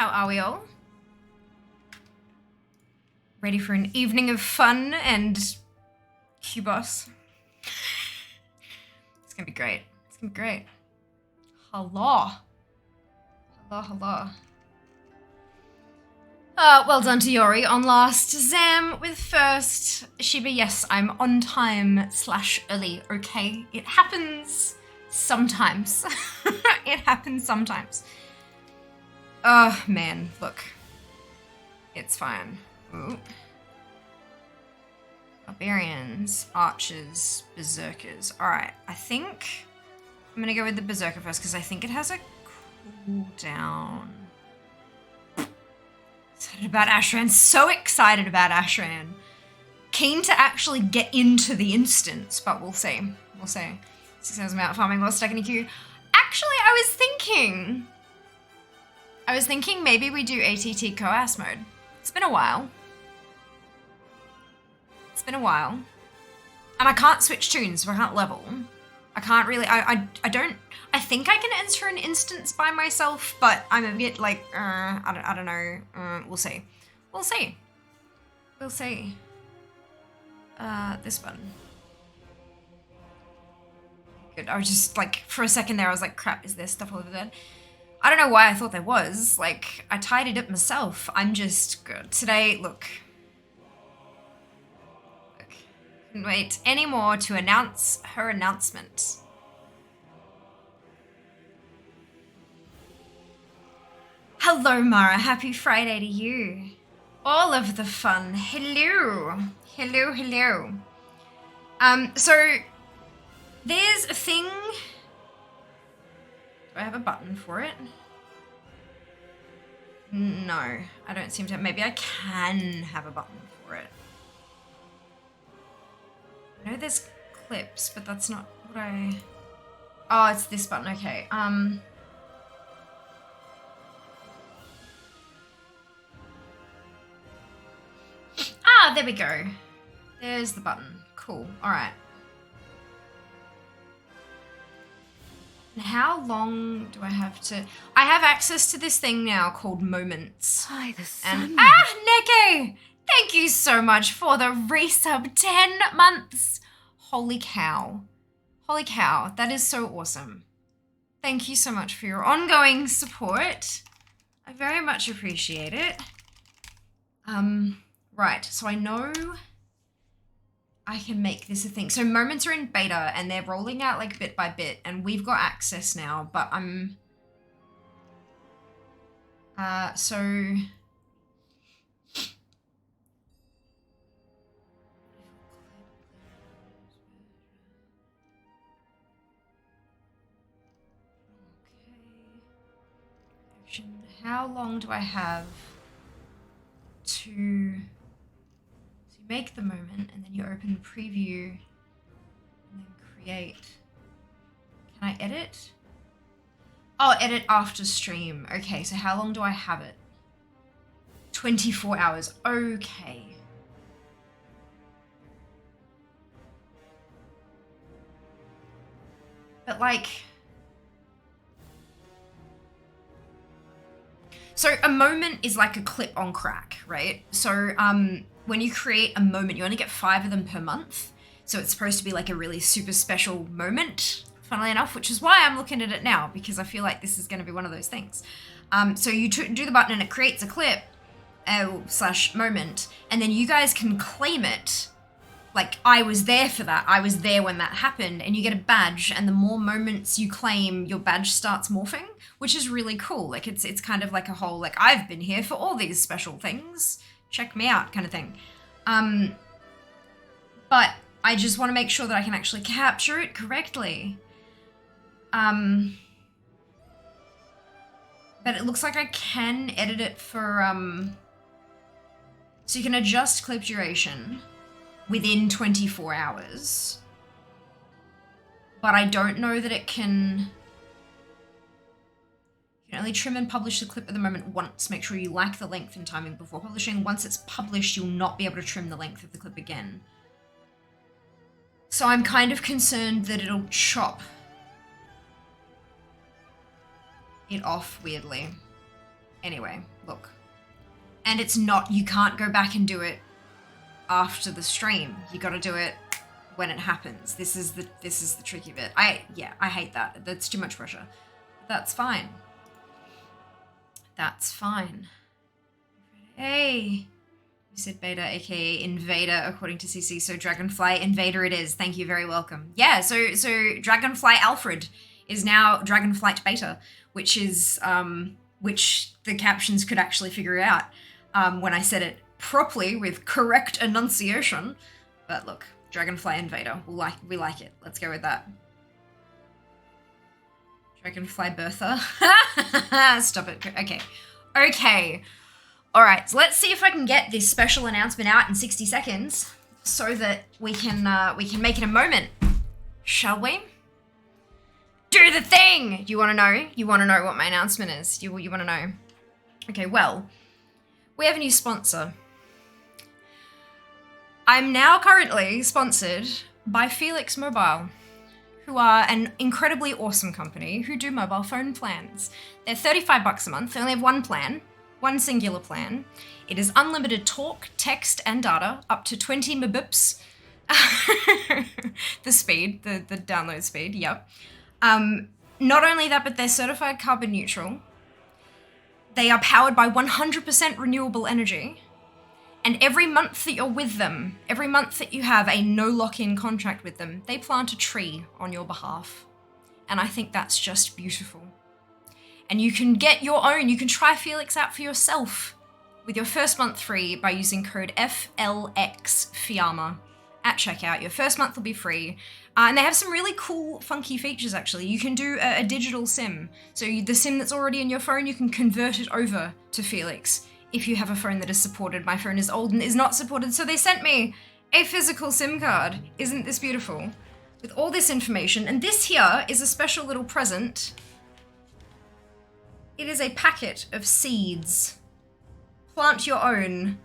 How are we all? Ready for an evening of fun and Q-Boss? It's gonna be great. It's gonna be great. Hello. Hello, hello. Well done to Yori on last. Zam with first. Shiba, yes, I'm on time / early, okay? It happens sometimes. It happens sometimes. Oh, man, look. It's fine. Ooh. Barbarians, archers, berserkers. Alright, I think I'm gonna go with the berserker first because I think it has a cooldown. Excited about Ashran. So excited about Ashran. Keen to actually get into the instance, but we'll see. We'll see. 6 hours I'm out farming while stuck in a queue. Actually, I was thinking maybe we do ATT Coas mode. It's been a while. It's been a while. And I can't switch tunes, so I can't level. I can't really, I don't, I think I can enter an instance by myself, but I'm a bit like, I don't know. We'll see. We'll see. We'll see. This button. Good. I was just like, for a second there, I was like, crap, is there stuff all over there? I don't know why I thought there was. Like, I tidied it myself. I'm just good. Today, look. Couldn't wait anymore to announce her announcement. Hello, Mara. Happy Friday to you. All of the fun. Hello. Hello, hello. So there's a thing. Do I have a button for it? No, I don't seem to. Maybe I can have a button for it. I know there's clips, but that's not what I... Oh, it's this button, okay. Ah, there we go. There's the button. Cool, all right. And how long do I have to... I have access to this thing now called Moments. Hi, the sun. And... Ah, Neko! Thank you so much for the resub. 10 months. Holy cow. Holy cow. That is so awesome. Thank you so much for your ongoing support. I very much appreciate it. Right. So I know I can make this a thing. So Moments are in beta and they're rolling out like bit by bit and we've got access now, but I'm... So... How long do I have to make the moment and then you open preview and then create? Can I edit? Oh, edit after stream. Okay, so how long do I have it? 24 hours. Okay. But like... So a moment is like a clip on crack, right? So when you create a moment, you only get 5 of them per month. So it's supposed to be like a really super special moment, funnily enough, which is why I'm looking at it now, because I feel like this is going to be one of those things. So you do the button and it creates a clip / moment, and then you guys can claim it. Like, I was there for that. I was there when that happened, and you get a badge, and the more moments you claim, your badge starts morphing, which is really cool. Like, it's kind of like a whole, like, I've been here for all these special things. Check me out kind of thing. But I just want to make sure that I can actually capture it correctly. But it looks like I can edit it for, so you can adjust clip duration within 24 hours. But I don't know that it can... You can only trim and publish the clip at the moment once. Make sure you like the length and timing before publishing. Once it's published, you'll not be able to trim the length of the clip again. So I'm kind of concerned that it'll chop it off weirdly. Anyway, look. And it's not, you can't go back and do it after the stream. You gotta do it when it happens. This is the tricky bit. I hate that. That's too much pressure. That's fine. That's fine. Hey. You said beta, aka invader, according to CC. So Dragonfly Invader it is. Thank you, very welcome. Yeah, so Dragonfly Alfred is now Dragonflight Beta, which is which the captions could actually figure out when I said it properly with correct enunciation. But look, Dragonfly Invader, we like it. Let's go with that. Dragonfly Bertha. Stop it. Okay. All right, so let's see if I can get this special announcement out in 60 seconds so that we can make it a moment. Shall we? Do the thing! You want to know? You want to know what my announcement is? You want to know? Okay, well, we have a new sponsor. I'm now currently sponsored by Felix Mobile, who are an incredibly awesome company who do mobile phone plans. They're $35 a month. They only have one plan. One singular plan. It is unlimited talk, text, and data, up to 20 Mbps. The speed, the download speed, yep. Not only that, but they're certified carbon neutral. They are powered by 100% renewable energy. And every month that you're with them, every month that you have a no lock-in contract with them, they plant a tree on your behalf. And I think that's just beautiful. And you can get your own, you can try Felix out for yourself with your first month free by using code FLXFIAMA at checkout. Your first month will be free. And they have some really cool, funky features actually. You can do a digital SIM. So the SIM that's already in your phone, you can convert it over to Felix if you have a phone that is supported. My phone is old and is not supported, so they sent me a physical SIM card. Isn't this beautiful? With all this information, and this here is a special little present. It is a packet of seeds. Plant your own.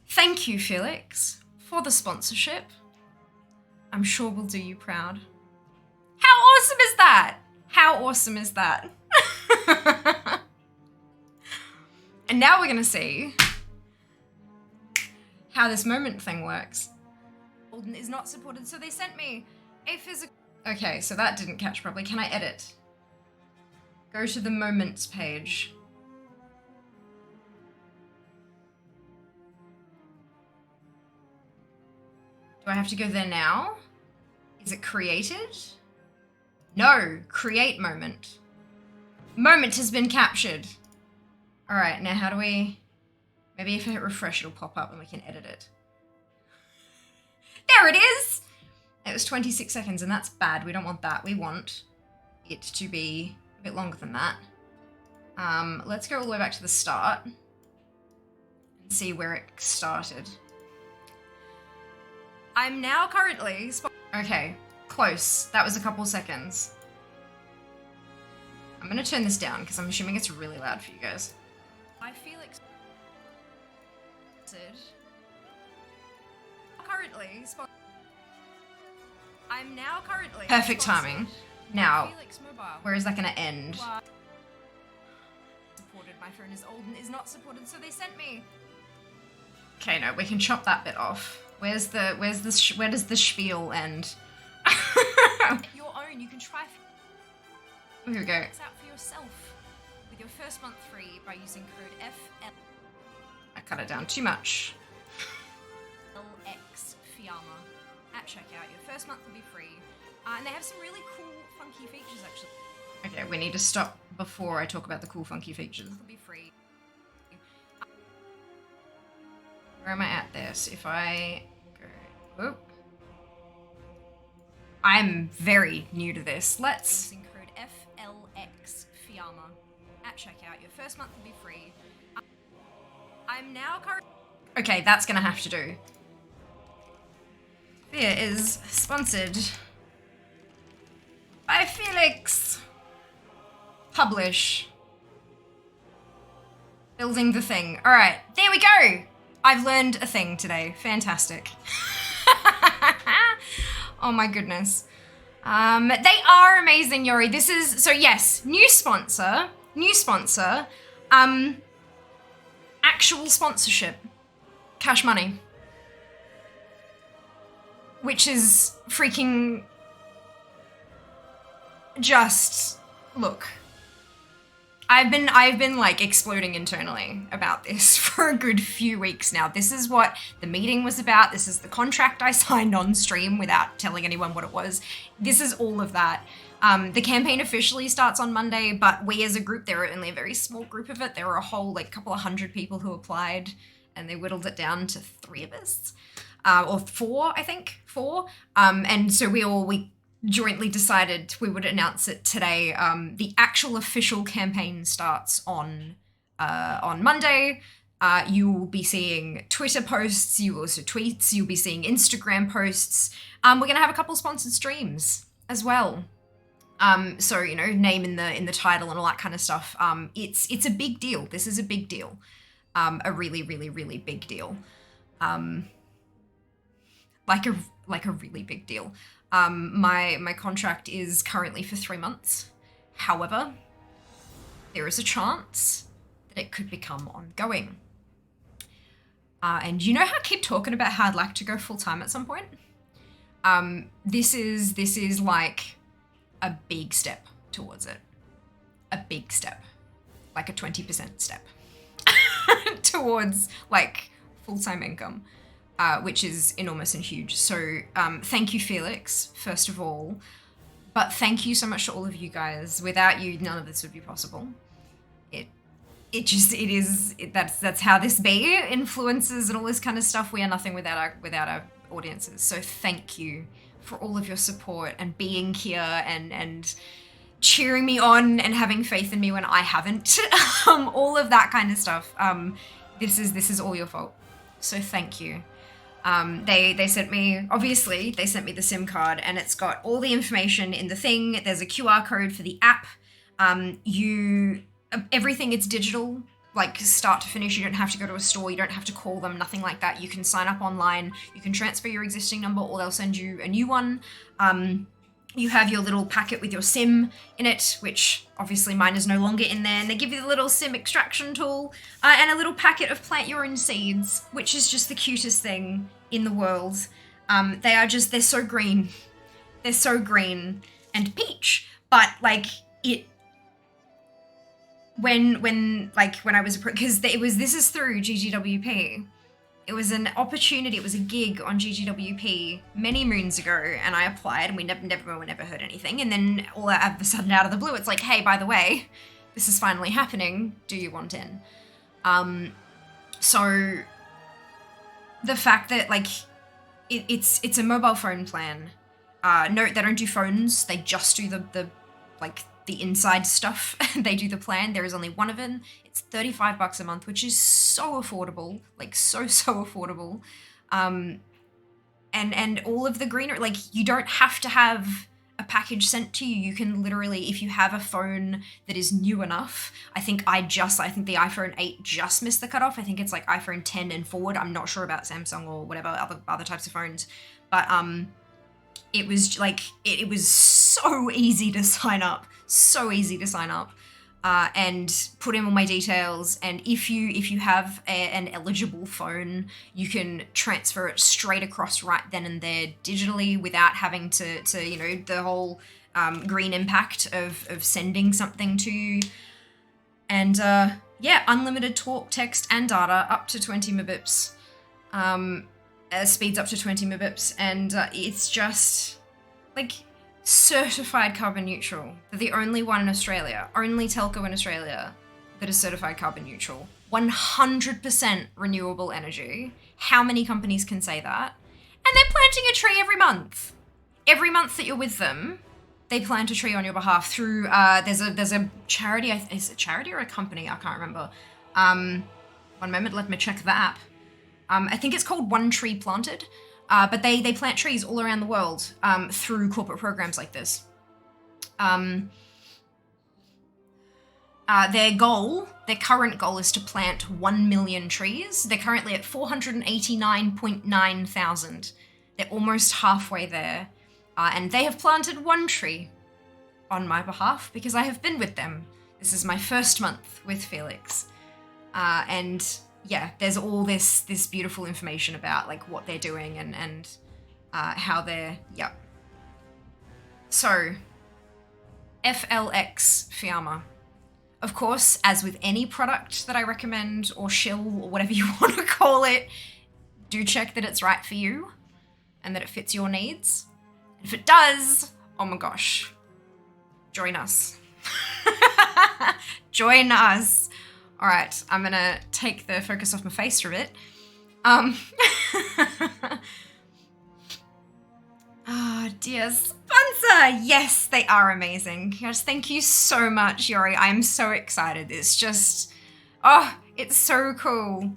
Thank you, Felix, for the sponsorship. I'm sure we'll do you proud. How awesome is that? How awesome is that? And now we're gonna see how this moment thing works. Golden is not supported, so they sent me a physical... Okay, so that didn't catch properly. Can I edit? Go to the moments page. Do I have to go there now? Is it created? No, create moment. Moment has been captured. All right, now how do we... Maybe if I hit refresh, it'll pop up and we can edit it. There it is! It was 26 seconds and that's bad. We don't want that. We want it to be a bit longer than that. Let's go all the way back to the start and see where it started. I'm now currently... Okay, close. That was a couple seconds. I'm gonna turn this down because I'm assuming it's really loud for you guys. I feel excited. I'm now currently... Perfect timing. Now, where is that gonna end? Supported. My phone is old and is not supported, so they sent me... Okay, no, we can chop that bit off. Where does the spiel end? Your own, you can try... Here we go. It's out for yourself with your first month free by using code FL... I cut it down too much. LXFIAMA at checkout. Your first month will be free. And they have some really cool, funky features, actually. Okay, we need to stop before I talk about the cool, funky features. It'll be free. Where am I at there? So if I go... Whoop. I'm very new to this. Let's... Using code FLXFIAMA at checkout. Your first month will be free. I'm now currently... Okay, that's gonna have to do. Fear is sponsored by Felix. Publish. Building the thing. All right, there we go. I've learned a thing today. Fantastic. Oh my goodness. They are amazing, Yori. This is, so yes, new sponsor, actual sponsorship, cash money, which is freaking just, look, I've been like exploding internally about this for a good few weeks now. This is what the meeting was about. This is the contract I signed on stream without telling anyone what it was. This is all of that. The campaign officially starts on Monday, but we as a group, there are only a very small group of it. There were a whole like couple of hundred people who applied, and they whittled it down to 3 of us, or 4, I think, 4. And so we jointly decided we would announce it today. The actual official campaign starts on Monday. You will be seeing Twitter posts, you will also tweets, you'll be seeing Instagram posts. We're gonna have a couple sponsored streams as well. So, you know, name in the title and all that kind of stuff. It's a big deal. This is a big deal. A really, really, really big deal. Like a really big deal. My contract is currently for 3 months. However, there is a chance that it could become ongoing. And you know how I keep talking about how I'd like to go full time at some point? This is like a big step towards it. A big step. Like a 20% step towards like full-time income. Which is enormous and huge. So thank you, Felix, first of all. But thank you so much to all of you guys. Without you, none of this would be possible. That's how this be. Influencers and all this kind of stuff. We are nothing without our audiences. So thank you for all of your support and being here and cheering me on and having faith in me when I haven't. All of that kind of stuff. This is all your fault. So thank you. They sent me, obviously, they sent me the SIM card, and it's got all the information in the thing. There's a QR code for the app. Everything, it's digital, like start to finish. You don't have to go to a store. You don't have to call them, nothing like that. You can sign up online. You can transfer your existing number, or they'll send you a new one. You have your little packet with your SIM in it, which obviously mine is no longer in there. And they give you the little SIM extraction tool and a little packet of plant your own seeds, which is just the cutest thing in the world. They're so green. They're so green and peach. But like when I was, because this is through GGWP. It was an opportunity, it was a gig on GGWP many moons ago, and I applied, and we never heard anything. And then all of a sudden, out of the blue, it's like, hey, by the way, this is finally happening. Do you want in? So the fact that like it's a mobile phone plan. No, they don't do phones. They just do the inside stuff. They do the plan. There is only one of them. It's $35 a month, which is so affordable, like so affordable. And all of the greenery, like you don't have to have a package sent to you. You can literally, if you have a phone that is new enough, I think the iPhone 8 just missed the cutoff. I think it's like iPhone 10 and forward. I'm not sure about Samsung or whatever other types of phones, but it was like, it was so easy to sign up. And put in all my details. And if you have an eligible phone, you can transfer it straight across right then and there digitally without having to the whole green impact of sending something to you. And unlimited talk, text, and data up to 20 Mbps. Speeds up to 20 Mbps, and it's just like certified carbon neutral. They're the only one in Australia, only telco in Australia that is certified carbon neutral. 100% renewable energy. How many companies can say that? And they're planting a tree every month. Every month that you're with them, they plant a tree on your behalf through, there's a charity, is it a charity or a company? I can't remember. One moment, let me check the app. I think it's called One Tree Planted. But they plant trees all around the world through corporate programs like this. Their current goal is to plant 1 million trees. They're currently at 489.9 thousand. They're almost halfway there. And they have planted one tree on my behalf because I have been with them. This is my first month with Felix. And yeah, there's all this beautiful information about like what they're doing and how they're, yeah. So, FLX Fiamma. Of course, as with any product that I recommend or shill or whatever you want to call it, do check that it's right for you and that it fits your needs. And if it does, oh my gosh, join us. Join us. All right, I'm gonna take the focus off my face for a bit. Oh, dear sponsor. Yes, they are amazing. Yes, thank you so much, Yori. I am so excited. It's just, oh, it's so cool.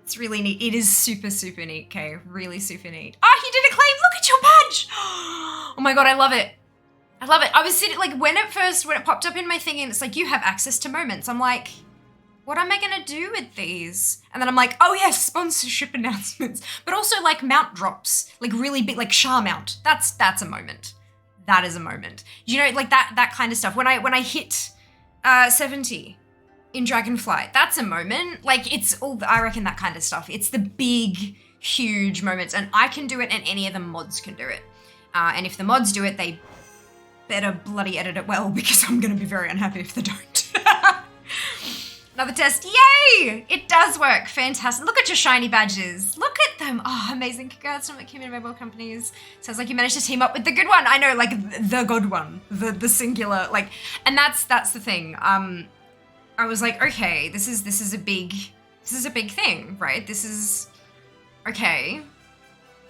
It's really neat. It is super, super neat, Kay. Really super neat. Oh, he did a claim. Look at your badge. Oh my God, I love it. I love it. I was sitting, like, when it popped up in my thing and it's like, you have access to moments. I'm like, what am I gonna do with these? And then I'm like, oh yes, sponsorship announcements, but also like mount drops, like really big, like Shah mount. That's a moment. That is a moment. You know, like that kind of stuff. When I hit 70 in Dragonflight, that's a moment. Like it's all, I reckon that kind of stuff. It's the big, huge moments, and I can do it, and any of the mods can do it. And if the mods do it, they better bloody edit it well, because I'm gonna be very unhappy if they don't. Another test. Yay! It does work. Fantastic. Look at your shiny badges. Look at them. Oh, amazing. Congrats on the community mobile companies. Sounds like you managed to team up with the good one. I know, like the good one. The singular, like, and that's the thing. I was like, okay, this is a big thing, right? This is okay.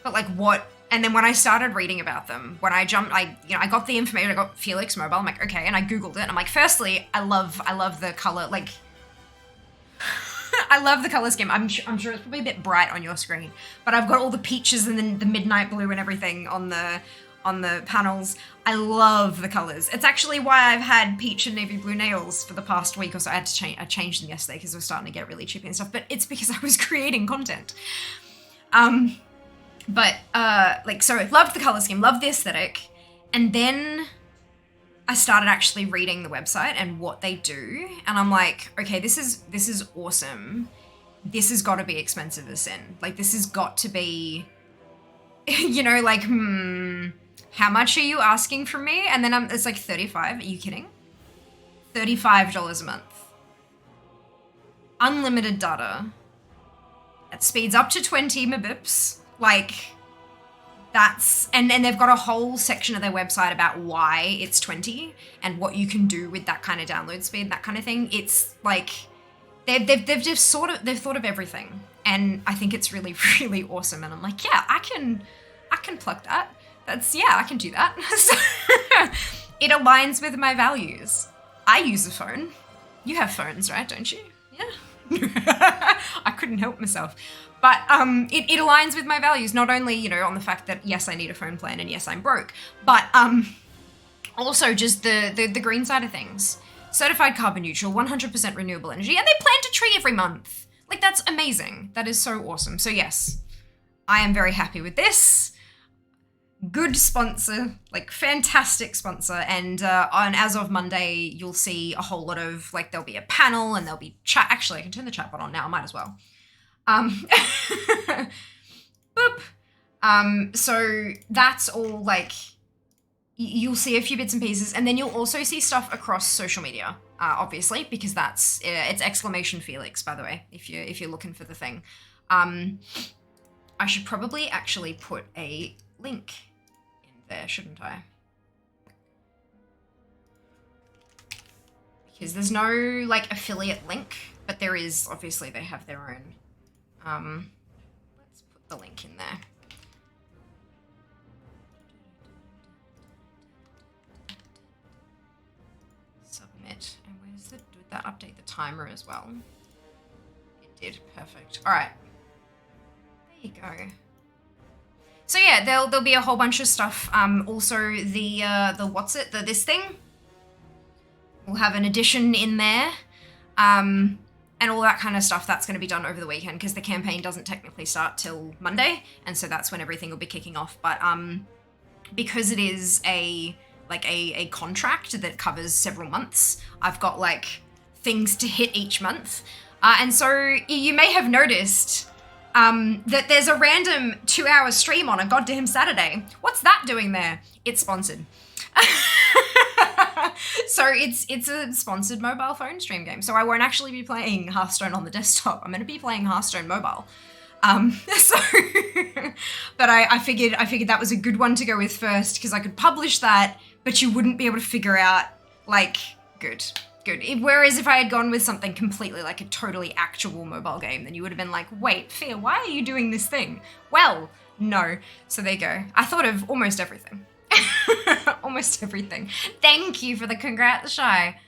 But like what? And then when I started reading about them, when I jumped, I got the information, I got Felix Mobile, I'm like, okay, and I Googled it, and I'm like, firstly, I love the color, like, I love the color scheme. I'm sure it's probably a bit bright on your screen, but I've got all the peaches and then the midnight blue and everything on the panels. I love the colors. It's actually why I've had peach and navy blue nails for the past week or so. I changed them yesterday because we're starting to get really chippy and stuff, but it's because I was creating content. But so loved the color scheme, loved the aesthetic, and then I started actually reading the website and what they do, and I'm like, okay, this is awesome. This has got to be expensive as sin. Like, this has got to be, you know, like, how much are you asking from me? And then it's like 35. Are you kidding? $35 a month. Unlimited data. It speeds up to 20 Mbps. Like, that's, and they've got a whole section of their website about why it's 20 and what you can do with that kind of download speed, that kind of thing. It's like, they've just they've thought of everything. And I think it's really, really awesome. And I'm like, yeah, I can plug that. I can do that. So it aligns with my values. I use a phone. You have phones, right? Don't you? Yeah. I couldn't help myself. But it aligns with my values, not only, you know, on the fact that, yes, I need a phone plan and yes, I'm broke, but also just the green side of things. Certified carbon neutral, 100% renewable energy, and they plant a tree every month. Like, that's amazing. That is so awesome. So yes, I am very happy with this. Good sponsor, like fantastic sponsor. And as of Monday, you'll see a whole lot of, like, there'll be a panel and there'll be chat. Actually, I can turn the chat button on now. I might as well. Boop. So that's all, like, you'll see a few bits and pieces, and then you'll also see stuff across social media, obviously, because that's, it's exclamation Felix, by the way, if you're looking for the thing. I should probably actually put a link in there, shouldn't I? Because there's no, like, affiliate link, but there is, obviously, they have their own. Let's put the link in there. Submit. And where does did that update the timer as well? It did. Perfect. All right. There you go. So yeah, there'll be a whole bunch of stuff. Also the this thing. We'll have an edition in there. And all that kind of stuff, that's going to be done over the weekend because the campaign doesn't technically start till Monday, and so that's when everything will be kicking off. But because it is a contract that covers several months, I've got like things to hit each month. And so you may have noticed that there's a random 2-hour stream on a goddamn Saturday. What's that doing there? It's sponsored. So it's a sponsored mobile phone stream game. So I won't actually be playing Hearthstone on the desktop. I'm going to be playing Hearthstone mobile. So, but I figured that was a good one to go with first because I could publish that, but you wouldn't be able to figure out, like, good. Whereas if I had gone with something completely like a totally actual mobile game, then you would have been like, wait, Fia, why are you doing this thing? Well, no. So there you go. I thought of almost everything. Almost everything. Thank you for the congrats, Shy.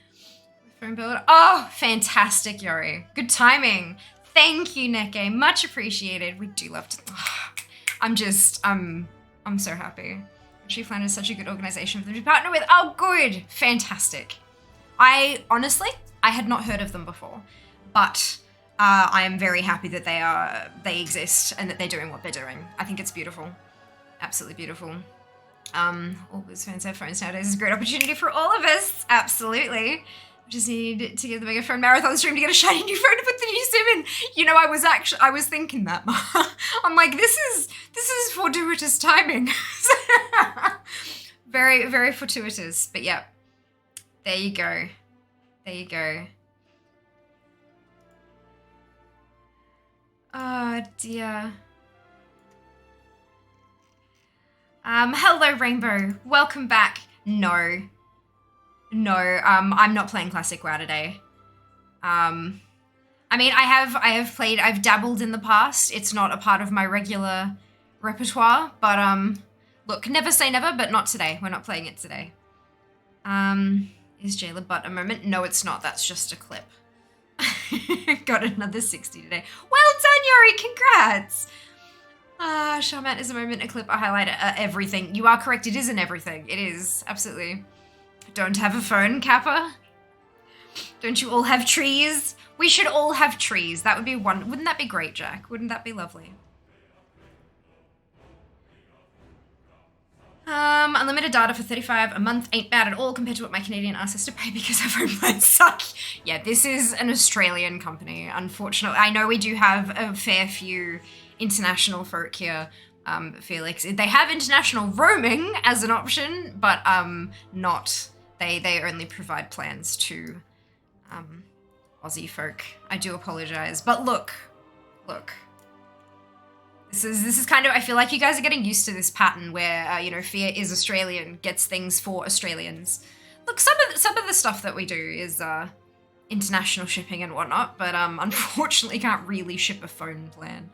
Phone build. Oh, fantastic, Yori. Good timing. Thank you, Neke. Much appreciated. We do love to. I'm so happy. She Flanders is such a good organization for them to partner with. Oh, good. Fantastic. I had not heard of them before, but I am very happy that they exist and that they're doing what they're doing. I think it's beautiful. Absolutely beautiful. All those fans have phones nowadays is a great opportunity for all of us. Absolutely. We just need to get the megaphone marathon stream to get a shiny new phone to put the new SIM in. You know, I was thinking that. I'm like, this is fortuitous timing. Very, very fortuitous. But yeah, there you go. There you go. Oh dear. Hello, Rainbow. Welcome back. No, I'm not playing Classic WoW today. I mean, I've dabbled in the past. It's not a part of my regular repertoire, but, look, never say never, but not today. We're not playing it today. Is Jayla Butt a moment? No, it's not. That's just a clip. Got another 60 today. Well done, Yori. Congrats. Shaman is a moment, a clip, a highlight, everything. You are correct. It is in everything. It is. Absolutely. Don't have a phone, Kappa? Don't you all have trees? We should all have trees. That would be wouldn't that be great, Jack? Wouldn't that be lovely? Unlimited data for $35 a month ain't bad at all compared to what my Canadian asks us to pay because our phone plans suck. Yeah, this is an Australian company, unfortunately. I know we do have a fair few international folk here, Felix. They have international roaming as an option, but not. They only provide plans to Aussie folk. I do apologize, but look. This is kind of, I feel like you guys are getting used to this pattern where, you know, Fia is Australian, gets things for Australians. Look, some of the stuff that we do is international shipping and whatnot, but unfortunately can't really ship a phone plan.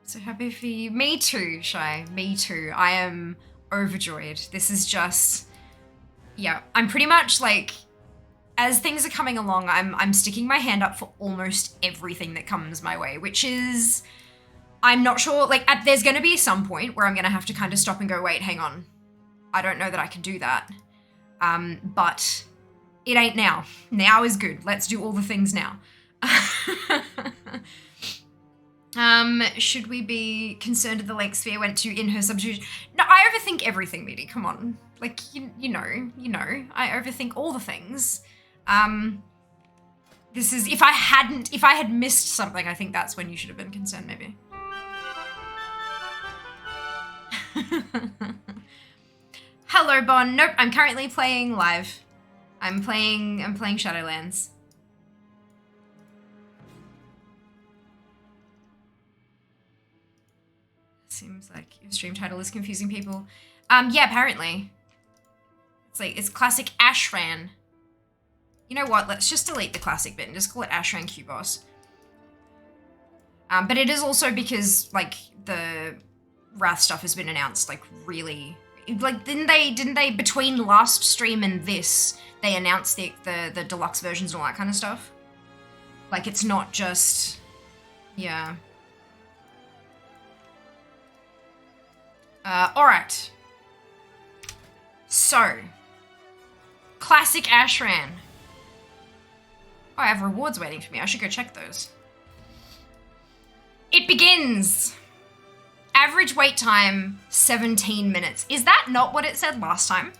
So happy for you. Me too, Shy. Me too. I am overjoyed. This is just, yeah, I'm pretty much like, as things are coming along, I'm sticking my hand up for almost everything that comes my way, which is, I'm not sure, like, there's going to be some point where I'm going to have to kind of stop and go, wait, hang on. I don't know that I can do that. But it ain't now. Now is good. Let's do all the things now. Should we be concerned at the lengths Sphere went to in her substitution? No, I overthink everything, Meaty. Come on. Like, you know, I overthink all the things. This is, if I had missed something, I think that's when you should have been concerned, maybe. Hello, Bon. Nope, I'm currently playing live. I'm playing Shadowlands. Seems like your stream title is confusing people. Yeah, apparently. It's like, it's classic Ashran. You know what? Let's just delete the classic bit and just call it Ashran Q-Boss. But it is also because, like, the Wrath stuff has been announced, like, really... Like, didn't they, between last stream and this, they announced the deluxe versions and all that kind of stuff? Like, it's not just... Yeah. Alright. So. Classic Ashran. Oh, I have rewards waiting for me. I should go check those. It begins! Average wait time, 17 minutes. Is that not what it said last time?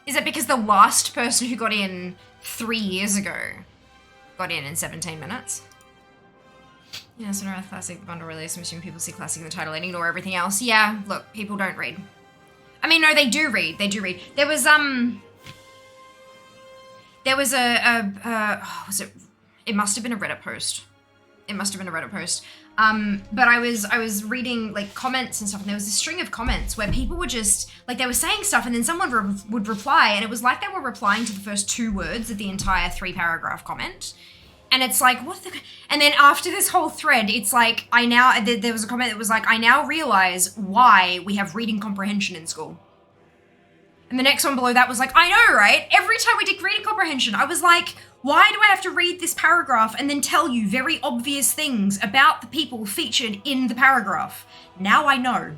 Is it because the last person who got in 3 years ago got in 17 minutes? Yeah, so no, Classic, the bundle release. I'm assuming people see Classic in the title and ignore everything else. Yeah, look, people don't read. I mean, no, they do read. They do read. There was was it? It must have been a Reddit post. But I was reading like comments and stuff, and there was a string of comments where people were just like, they were saying stuff, and then someone would reply, and it was like they were replying to the first 2 words of the entire 3-paragraph comment. And it's like, what the... And then after this whole thread, it's like, there was a comment that was like, I now realize why we have reading comprehension in school. And the next one below that was like, I know, right? Every time we did reading comprehension, I was like, why do I have to read this paragraph and then tell you very obvious things about the people featured in the paragraph? Now I know.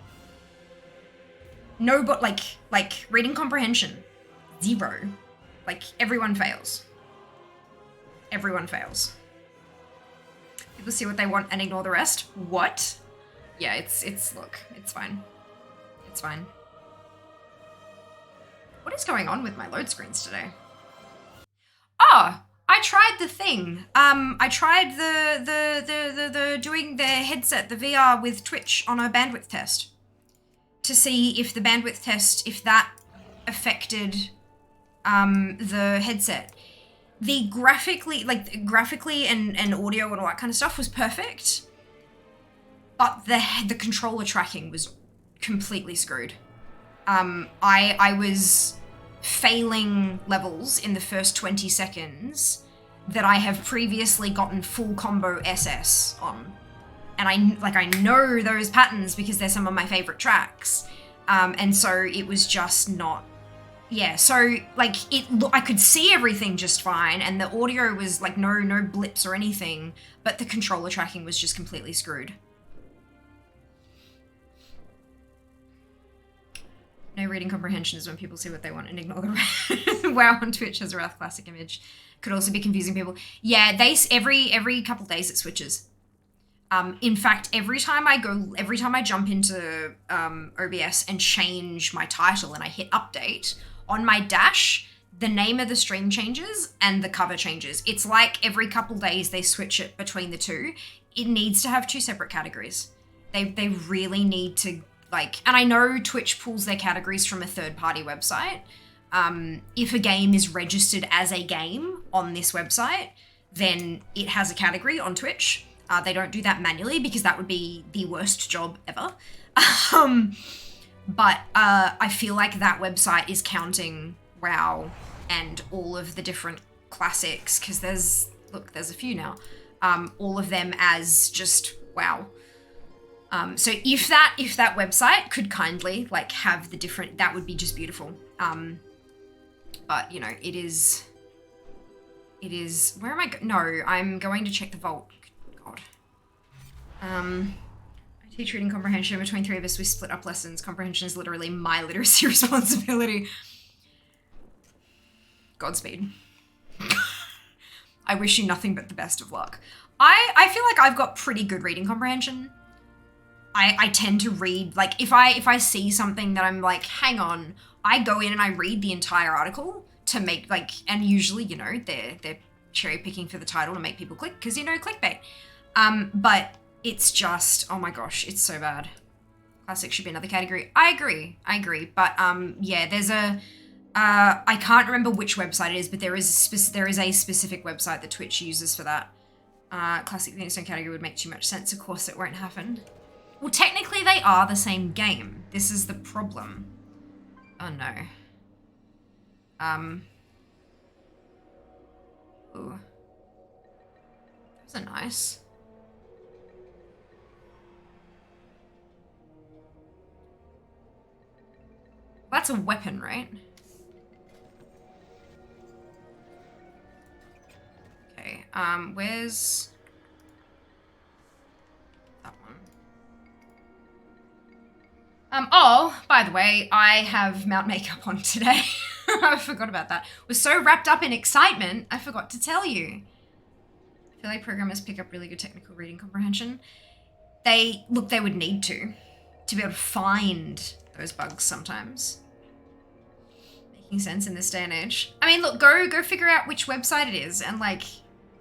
No, but like reading comprehension, 0. Like, everyone fails. Everyone fails. People see what they want and ignore the rest. What? Yeah, look, it's fine. It's fine. What is going on with my load screens today? Oh, I tried the thing. I tried the doing the headset, the VR with Twitch on a bandwidth test to see if the bandwidth test, if that affected the headset. The graphically and audio and all that kind of stuff was perfect, but the controller tracking was completely screwed. I was failing levels in the first 20 seconds that I have previously gotten full combo SS on. And I know those patterns because they're some of my favorite tracks. And so it was just not, yeah, so like I could see everything just fine, and the audio was like no blips or anything, but the controller tracking was just completely screwed. No reading comprehension is when people see what they want and ignore the rest. WoW on Twitch has a Wrath Classic image. Could also be confusing people. Yeah, every couple of days it switches. In fact, every time I jump into OBS and change my title and I hit update, on my dash, the name of the stream changes and the cover changes. It's like every couple days they switch it between the two. It needs to have 2 separate categories. They really need to, like, and I know Twitch pulls their categories from a third-party website. If a game is registered as a game on this website, then it has a category on Twitch. They don't do that manually because that would be the worst job ever. But I feel like that website is counting WoW and all of the different classics, because there's a few now. All of them as just WoW. So if that website could kindly like have the different, that would be just beautiful. But you know, it is, where am I no, I'm going to check the vault. God. I teach reading comprehension. Between 3 of us, we split up lessons. Comprehension is literally my literacy responsibility. Godspeed. I wish you nothing but the best of luck. I feel like I've got pretty good reading comprehension. I tend to read, like, if I see something that I'm like, hang on, I go in and I read the entire article to make, like, and usually, you know, they're cherry picking for the title to make people click, because, you know, clickbait. But it's just, oh my gosh, it's so bad. Classic should be another category. I agree. But, yeah, there's I can't remember which website it is, but there is a specific website that Twitch uses for that. Classic Thingstone category would make too much sense. Of course, it won't happen. Well, technically they are the same game. This is the problem. Oh no. Ooh. Those are nice. That's a weapon, right? Okay, where's that one? Oh, by the way, I have mount makeup on today. I forgot about that. Was so wrapped up in excitement, I forgot to tell you. I feel like programmers pick up really good technical reading comprehension. They would need to be able to find those bugs sometimes. Making sense in this day and age. I mean, look, go figure out which website it is and like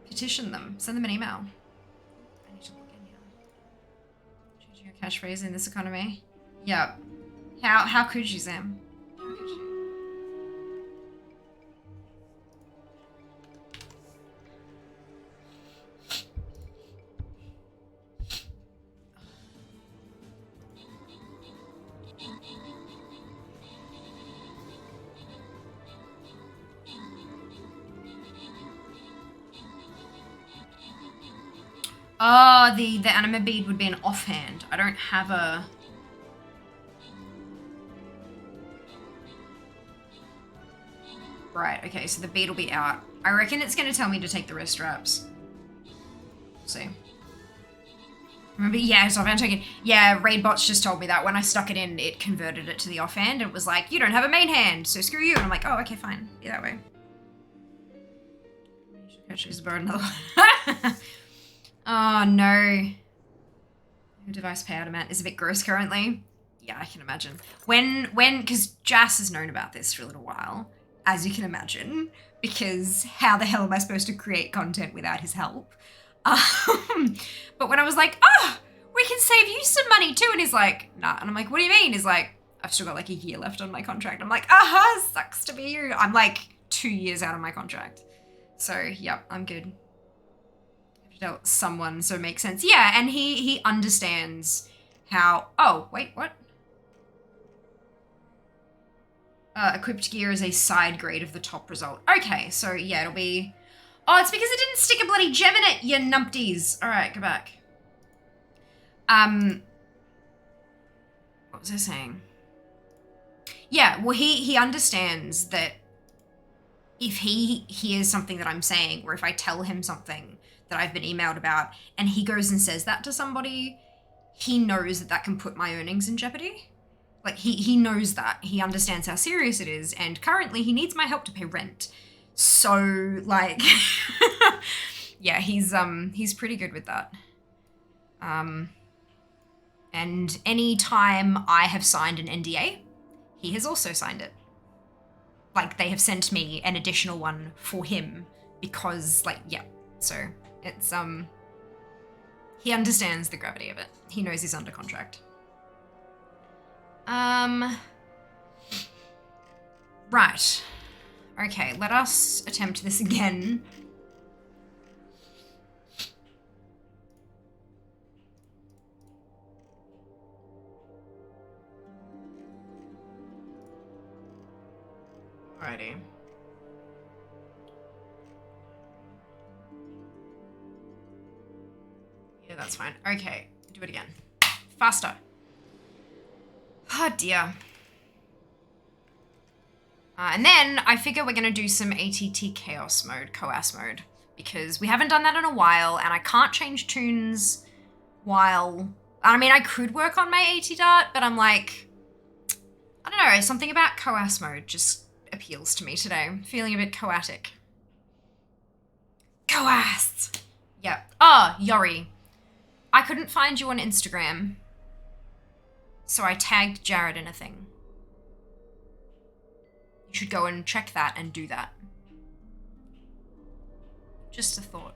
petition them. Send them an email. I need to look in here. Changing your catchphrase in this economy. Yeah. How could you, Sam? How could you? Oh, the anima bead would be an offhand. I don't have a... Right, okay, so the bead will be out. I reckon it's going to tell me to take the wrist straps. We'll see. Remember, yeah, it's offhand token. Yeah, Raidbots just told me that. When I stuck it in, it converted it to the offhand. And it was like, you don't have a main hand, so screw you. And I'm like, oh, okay, fine. Be that way. Choose the bird another one. Oh, no. Your device payout amount is a bit gross currently. Yeah, I can imagine. Because Jas has known about this for a little while, as you can imagine, because how the hell am I supposed to create content without his help? But when I was like, oh, we can save you some money too, and he's like, nah. And I'm like, what do you mean? He's like, I've still got like a year left on my contract. I'm like, sucks to be you. I'm like 2 years out of my contract. So, yeah, I'm good. Tell someone, so it makes sense. Yeah, and he understands how... Oh, wait, what? Equipped gear is a side grade of the top result. Okay, so yeah, it'll be... Oh, it's because it didn't stick a bloody gem in it, you numpties. All right, go back. What was I saying? Yeah, well, he understands that if he hears something that I'm saying, or if I tell him something that I've been emailed about, and he goes and says that to somebody, he knows that that can put my earnings in jeopardy. Like, he knows that. He understands how serious it is, and currently he needs my help to pay rent. So, like, yeah, he's pretty good with that. And any time I have signed an NDA, he has also signed it. Like, they have sent me an additional one for him because, like, yeah, so... It's, he understands the gravity of it. He knows he's under contract. Right. Okay, let us attempt this again. Alrighty. Yeah, that's fine. Okay, do it again. Faster. Oh dear. And then I figure we're going to do some ATT chaos mode, coas mode, because we haven't done that in a while, and I can't change tunes while... I mean, I could work on my AT dart, but I'm like... I don't know, something about coas mode just appeals to me today. I'm feeling a bit coatic. Coas! Yep. Oh, Yori. I couldn't find you on Instagram, so I tagged Jared in a thing. You should go and check that and do that. Just a thought.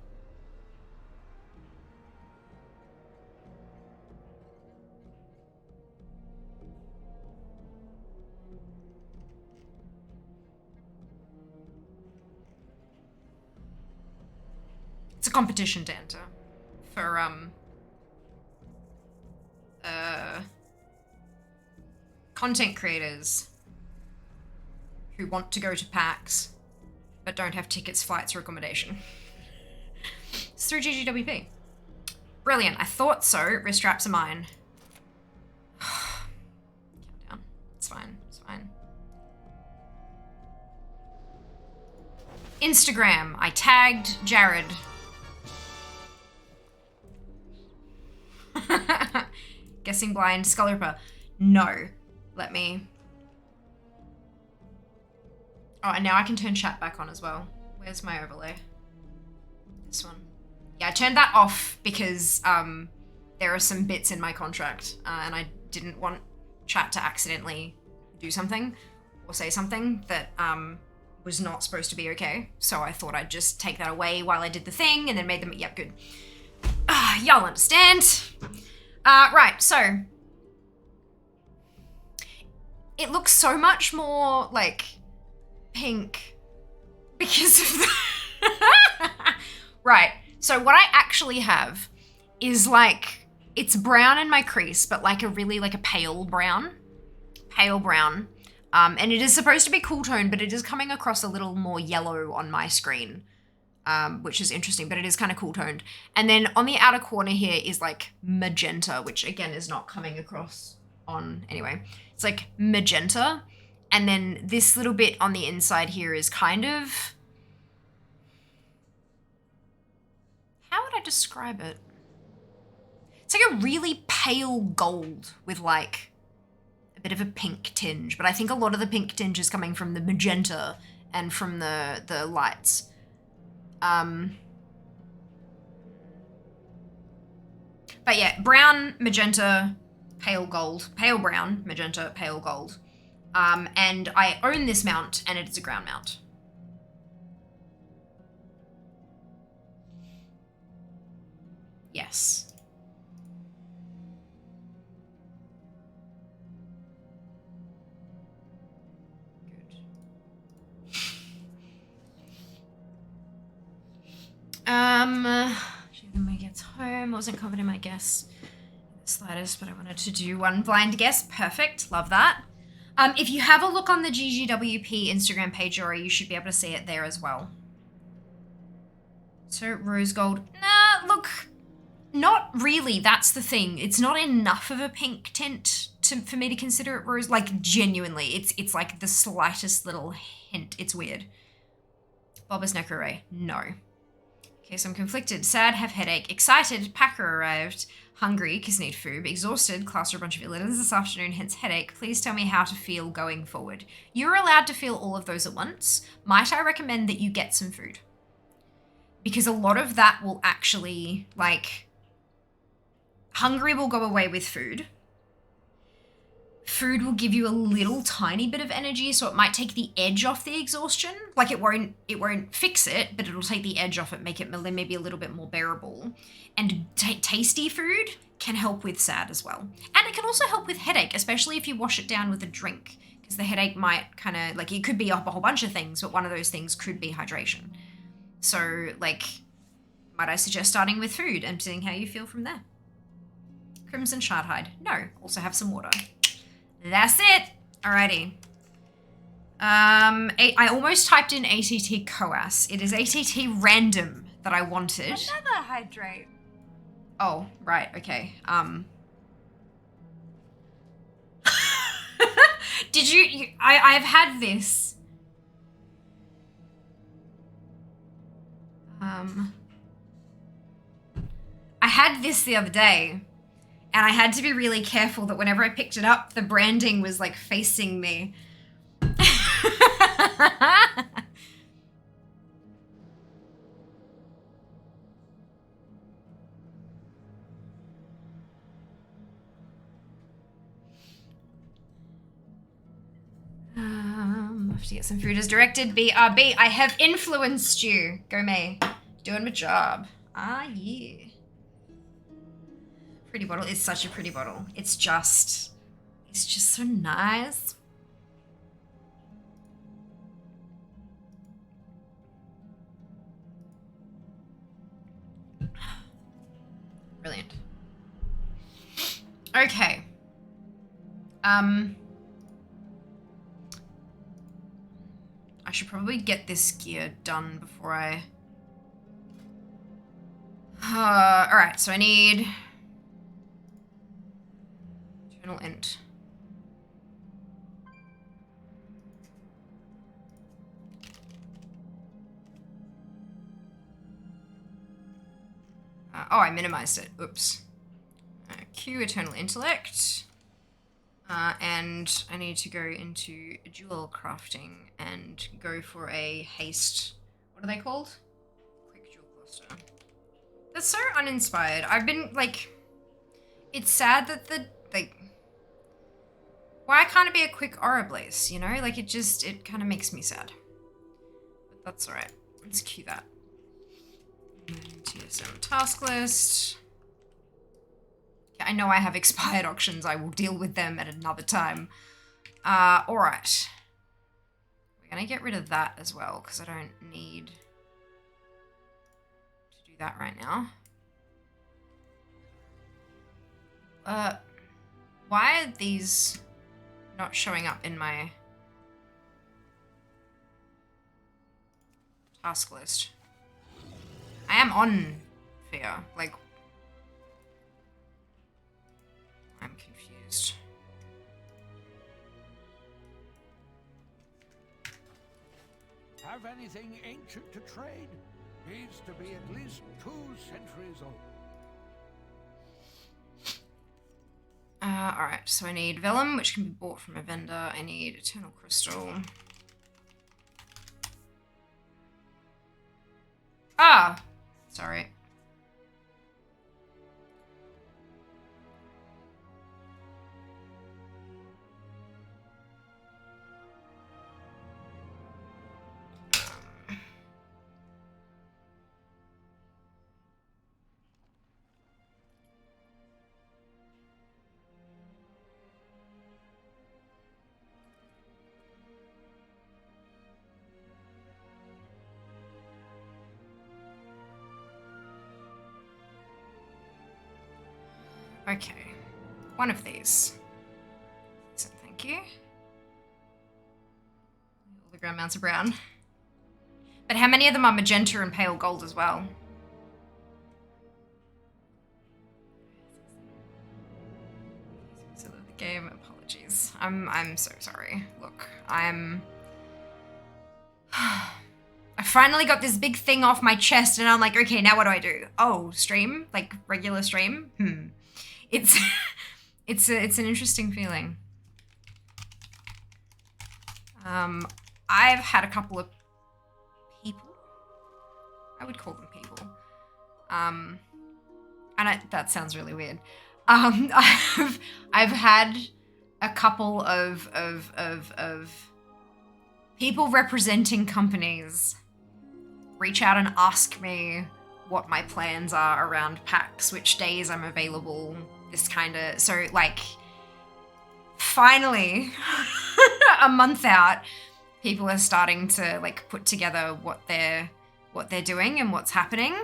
It's a competition to enter for, content creators who want to go to PAX but don't have tickets, flights, or accommodation. It's through GGWP. Brilliant. I thought so. Wrist straps are mine. Countdown. It's fine. It's fine. Instagram. I tagged Jared. Guessing blind. Skull Ripper. No. Let me... Oh, and now I can turn chat back on as well. Where's my overlay? This one. Yeah, I turned that off because there are some bits in my contract and I didn't want chat to accidentally do something or say something that was not supposed to be okay. So I thought I'd just take that away while I did the thing and then made them, yep, good. Y'all understand. Right, so it looks so much more like pink because of the right, so what I actually have is like, it's brown in my crease, but like a really like a pale brown. And it is supposed to be cool tone, but it is coming across a little more yellow on my screen, which is interesting, but it is kind of cool toned. And then on the outer corner here is like magenta, which again is not coming across on, anyway, it's like magenta. And then this little bit on the inside here is kind of, how would I describe it? It's like a really pale gold with like a bit of a pink tinge, but I think a lot of the pink tinge is coming from the magenta and from the lights. But yeah, brown, magenta, pale gold, pale brown, magenta, pale gold. And I own this mount and it's a ground mount. Yes. When we gets home, I wasn't confident in my guess the slightest, but I wanted to do one blind guess. Perfect, love that. If you have a look on the GGWP Instagram page, Ori, you should be able to see it there as well. So rose gold, nah, look, not really. That's the thing. It's not enough of a pink tint for me to consider it rose. Like genuinely, it's like the slightest little hint. It's weird. Bulbous Necro, no. Okay, so I'm conflicted, sad, have headache, excited, packer arrived, hungry, because need food, exhausted, class a bunch of illiters this afternoon, hence headache. Please tell me how to feel going forward. You're allowed to feel all of those at once. Might I recommend that you get some food? Because a lot of that will actually, like, hungry will go away with food. Food will give you a little tiny bit of energy, so it might take the edge off the exhaustion. Like it won't fix it, but it'll take the edge off it, make it maybe a little bit more bearable. And tasty food can help with sad as well. And it can also help with headache, especially if you wash it down with a drink, because the headache might kind of, like, it could be a whole bunch of things, but one of those things could be hydration. So, like, might I suggest starting with food and seeing how you feel from there? Crimson Shardhide. No. Also have some water. That's it. Alrighty. I almost typed in ATT Coas. It is ATT Random that I wanted. Another hydrate. Oh, right. Okay. Did you I've had this. I had this the other day. And I had to be really careful that whenever I picked it up, the branding was like facing me. I have to get some food as directed. BRB, I have influenced you. Go me. Doing my job. Ah, yeah. Pretty bottle. It's such a pretty bottle. It's just so nice. Brilliant. Okay. I should probably get this gear done before I... Alright, so I need... Eternal Int. Oh, I minimized it. Oops. Q Eternal Intellect. And I need to go into jewel crafting and go for a haste. What are they called? Quick jewel cluster. That's so uninspired. I've been, like... It's sad that why can't it be a quick aura blaze, you know? Like, it kind of makes me sad. But that's alright. Let's cue that. TSM task list. I know I have expired auctions. I will deal with them at another time. Alright. We're gonna get rid of that as well, because I don't need to do that right now. Why are these not showing up in my task list? I am on Fear. Like, I'm confused. Have anything ancient to trade? Needs to be at least 2 centuries old. Alright, so I need Vellum, which can be bought from a vendor. I need Eternal Crystal. Ah! Sorry. Okay, one of these. So thank you. All the ground mounts are brown. But how many of them are magenta and pale gold as well? Still of the game, apologies. I'm so sorry. Look, I finally got this big thing off my chest and I'm like, okay, now what do I do? Oh, stream? Like regular stream? It's it's an interesting feeling. I've had a couple of people. I would call them people. And that sounds really weird. I've had a couple of people representing companies reach out and ask me what my plans are around PAX, which days I'm available, this kind of, so like, finally, a month out, people are starting to like put together what they're doing and what's happening.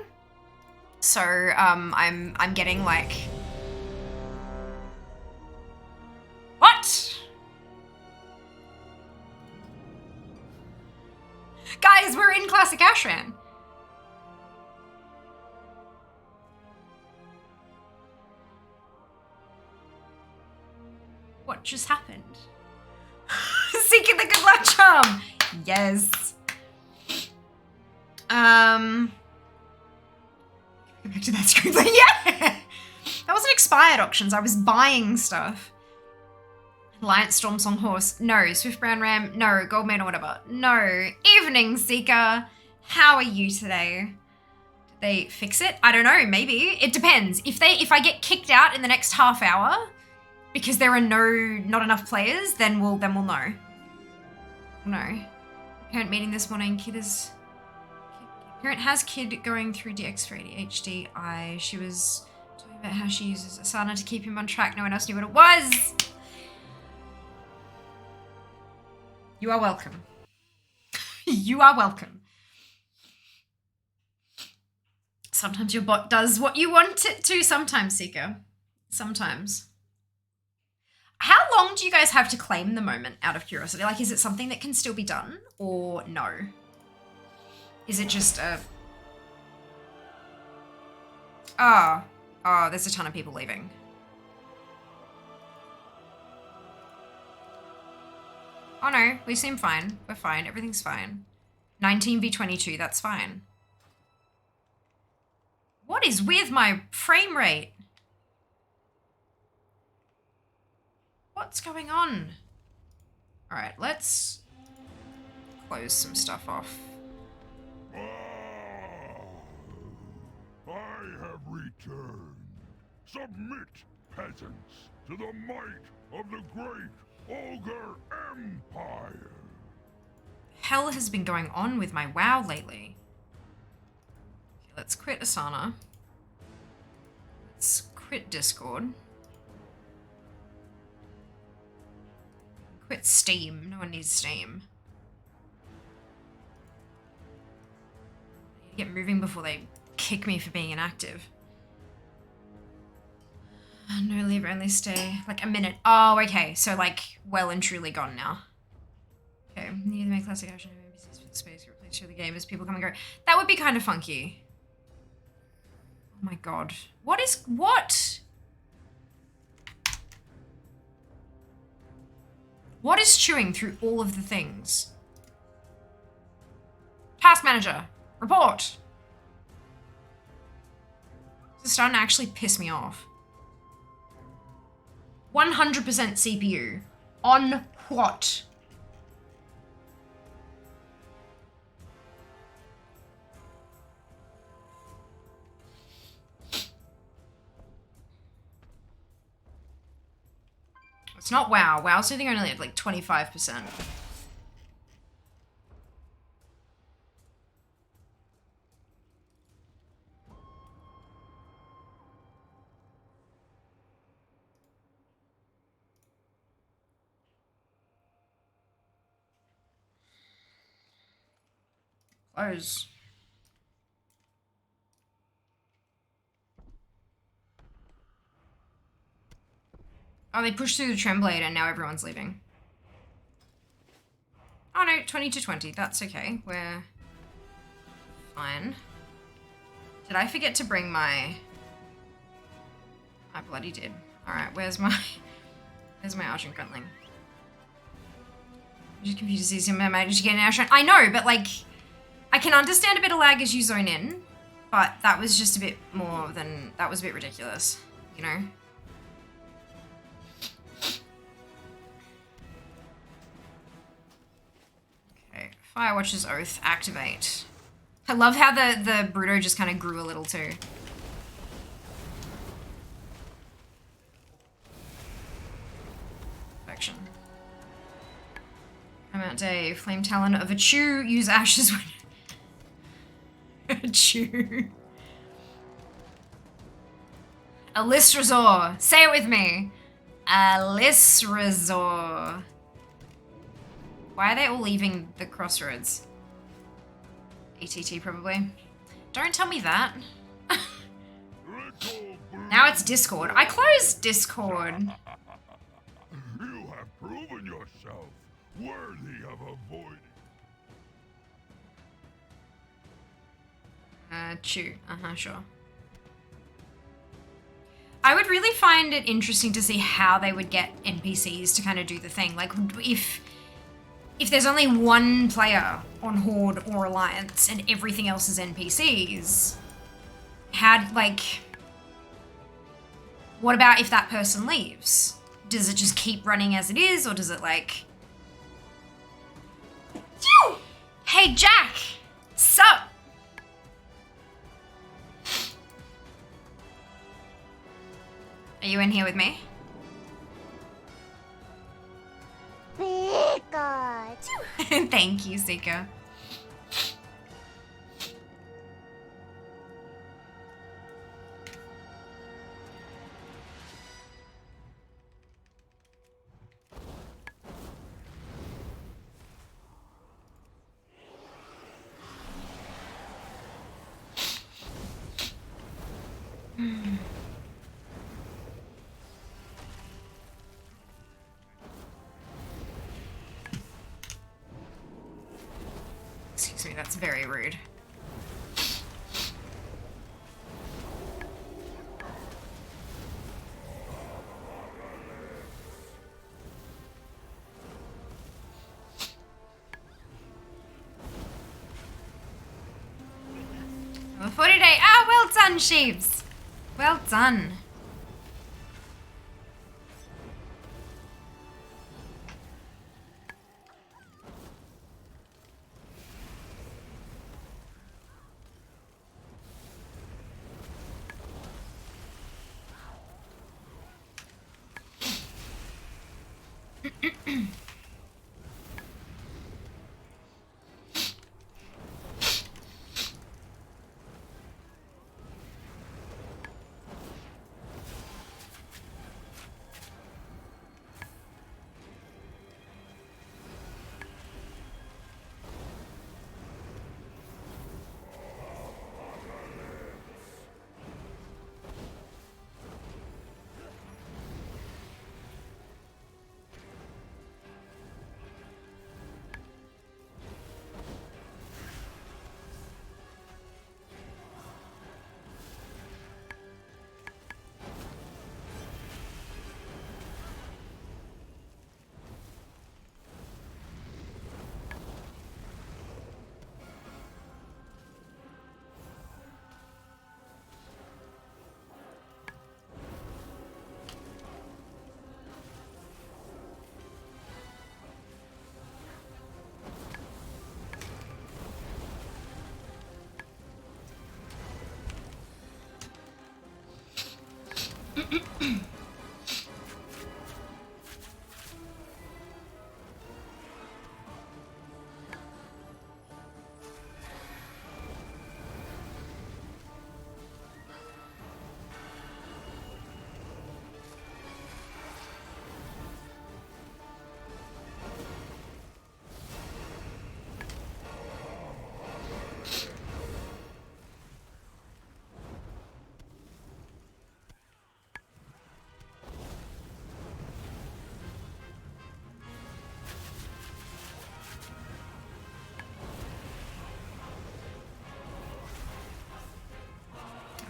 So I'm getting like, what? Guys, we're in Classic Ashran. What just happened? Seeking the good luck charm. Yes. Go back to that screen. Yeah. That wasn't expired auctions. I was buying stuff. Alliance Storm Song Horse. No. Swift Brown Ram. No. Gold Man or whatever. No. Evening Seeker. How are you today? Did they fix it? I don't know. Maybe. It depends. If I get kicked out in the next half hour because there are not enough players, then we'll know. No. Parent meeting this morning. Parent has kid going through DX for ADHD. She was talking about how she uses Asana to keep him on track. No one else knew what it was. You are welcome. You are welcome. Sometimes your bot does what you want it to. Sometimes, Seeker. Sometimes. How long do you guys have to claim the moment, out of curiosity? Like, is it something that can still be done or no? Is it just a... Oh, there's a ton of people leaving. Oh no, we seem fine. We're fine. Everything's fine. 19v22, that's fine. What is with my frame rate? What's going on? All right, let's close some stuff off. I have returned. Submit, peasants, to the might of the great Ogre Empire. Hell has been going on with my WoW lately. Okay, let's quit Asana. Let's quit Discord. Quit Steam. No one needs Steam. I need to get moving before they kick me for being inactive. No leave, only stay like a minute. Oh, okay. So like well and truly gone now. Okay, need to make classic action NPCs for the space to replace the game as people come and go. That would be kind of funky. Oh my god. What? What is chewing through all of the things? Task manager, report. This is starting to actually piss me off. 100% CPU. On what? It's not WoW. WoW's sitting only at like 25%. Close. Oh, they pushed through the Tremblade and now everyone's leaving. Oh no, 20 to 20. That's okay. We're fine. Did I forget to bring my... I bloody did. Alright, where's my Ashran Gruntling? I'm just confused to see him. Did you get an Ashran? I know, but like... I can understand a bit of lag as you zone in, but that was just a bit more than... That was a bit ridiculous, you know? Okay, Firewatcher's Oath, activate. I love how the Bruto just kind of grew a little too. Perfection. I'm out day. Flame Talon of a Chew. Use ashes when... a Chew. Alisrazor. Say it with me. Alisrazor. Why are they all leaving the crossroads? ATT probably. Don't tell me that. Now it's Discord. I closed Discord. You have proven yourself worthy of avoiding. Chew. Sure. I would really find it interesting to see how they would get NPCs to kind of do the thing. Like, if there's only one player on Horde or Alliance and everything else is NPCs, what about if that person leaves? Does it just keep running as it is, or does it like... Hey, Jack! Sup? Are you in here with me? Thank you, Sika. Excuse me, that's very rude. A 40 day. Ah, well done, Sheeves. Well done.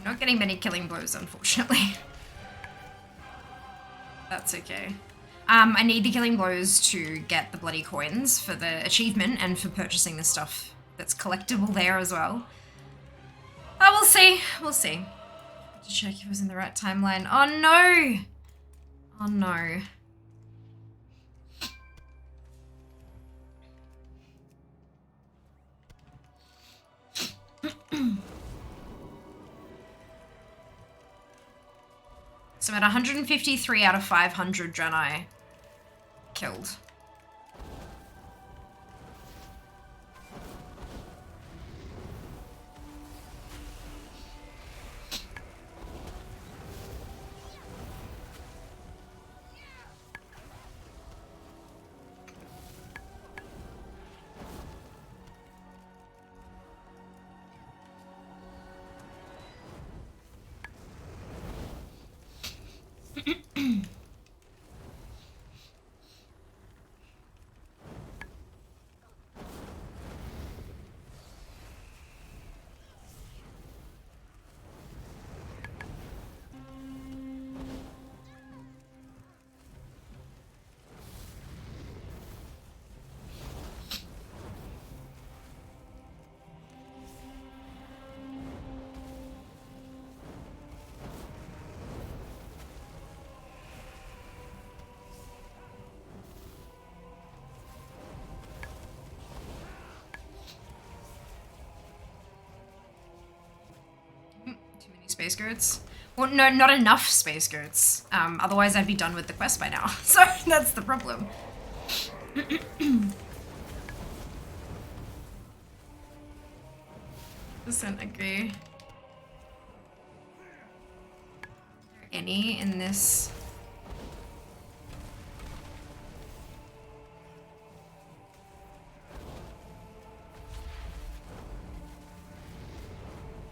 Not getting many killing blows, unfortunately. That's okay. I need the killing blows to get the bloody coins for the achievement and for purchasing the stuff that's collectible there as well. Oh, we'll see. We'll see. To check if it was in the right timeline. Oh no! Oh no. So I'm at 153 out of 500 Draenei killed. Space goats. Well, no, not enough space goats. Otherwise I'd be done with the quest by now. So that's the problem. Percent agree. Are there any in this?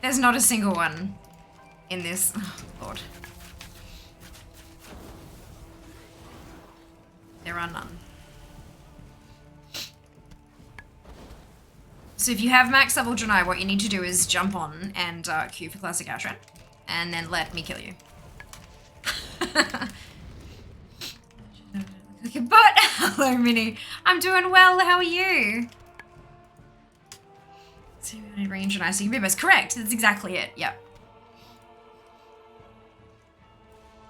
There's not a single one in this. Oh, Lord. There are none. So if you have max level Draenei, what you need to do is jump on and queue for Classic Ashran, and then let me kill you. But hello, Minnie. I'm doing well. How are you? So range and IC Bibas. Correct. That's exactly it. Yep.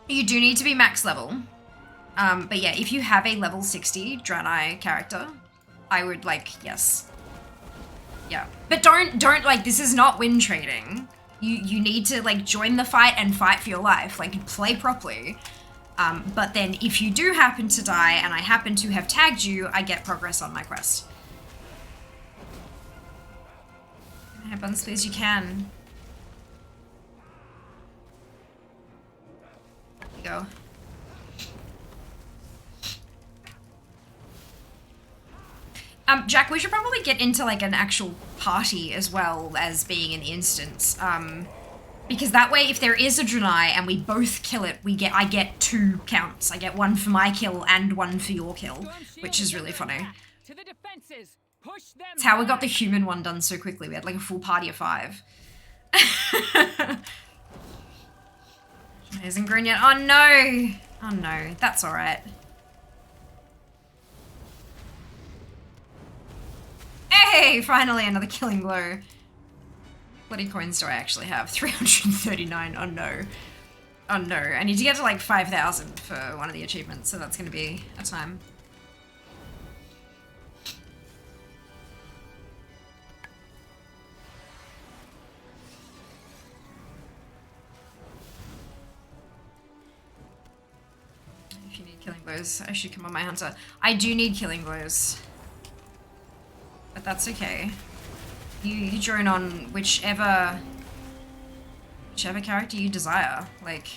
You do need to be max level. But yeah, if you have a level 60 Draenei character, I would yes. Yeah. But don't like, this is not win trading. You need to join the fight and fight for your life. Play properly. But then if you do happen to die and I happen to have tagged you, I get progress on my quest. Have buns, please, you can. There you go. Jack, we should probably get into like an actual party as well as being an instance. Because that way, if there is a Draenei and we both kill it, I get 2 counts. I get 1 for my kill and 1 for your kill, which is really funny. To the defenses. Push them. It's how we got the human one done so quickly. We had like a full party of 5. It isn't grown yet. Oh no! Oh no, that's alright. Hey, finally another killing blow. Bloody coins do I actually have? 339. Oh no. Oh no. I need to get to like 5,000 for one of the achievements, so that's going to be a time. If you need killing blows, I should come on my hunter. I do need killing blows. But that's okay. You drone on whichever character you desire. Like,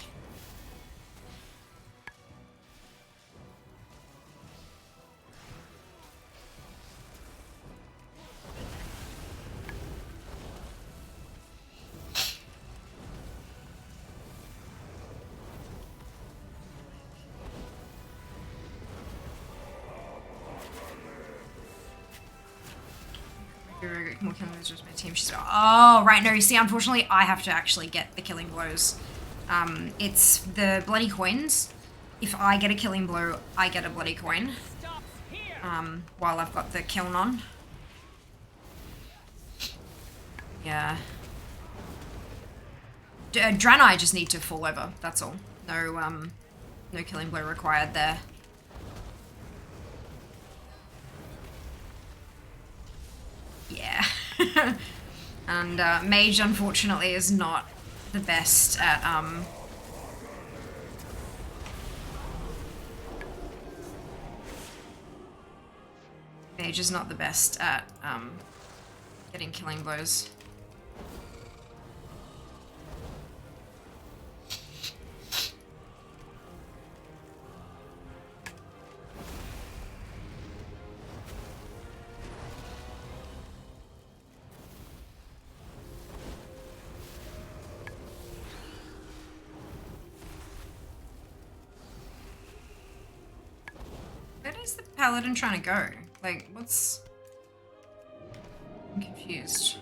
more killing blows was my team. Oh, right, no, you see, unfortunately, I have to actually get the killing blows. It's the bloody coins. If I get a killing blow, I get a bloody coin. While I've got the kiln on. Yeah. Draenei just need to fall over, that's all. No, no killing blow required there. Yeah. And Mage, unfortunately, is not the best at Mage is not the best at getting killing blows. Where is the paladin trying to go? Like, what's... I'm confused.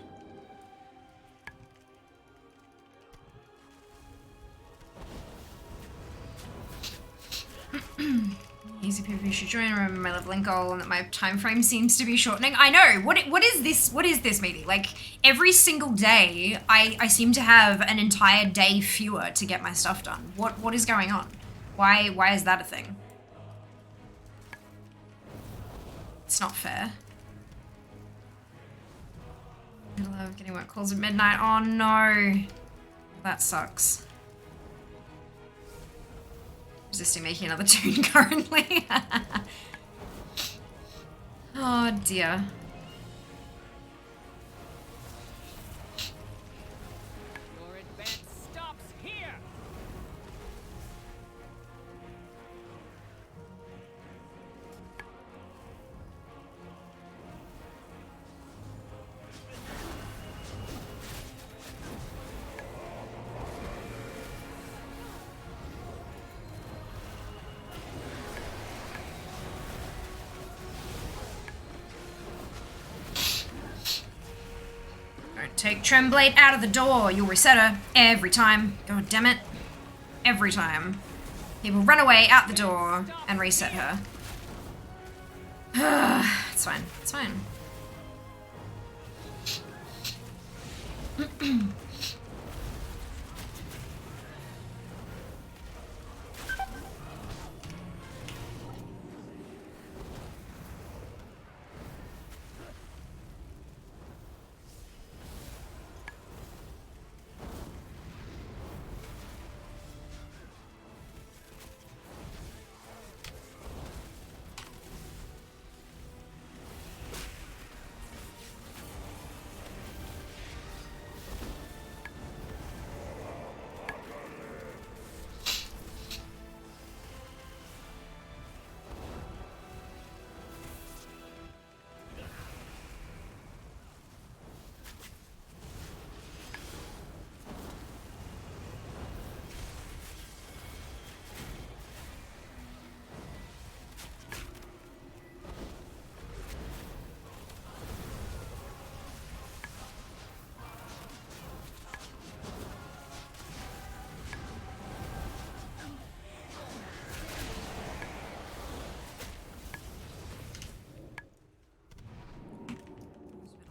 Easy PvP should join. Remember my leveling goal and that my time frame seems to be shortening. I know. What is this? What is this meeting? Like every single day, I seem to have an entire day fewer to get my stuff done. What is going on? Why is that a thing? It's not fair. I love getting work calls at midnight. Oh no, that sucks. Resisting making another tune currently. Oh dear. Your advance stops here. Take Tremblade out of the door. You'll reset her every time. God damn it. Every time. He will run away out the door and reset her. It's fine. It's fine.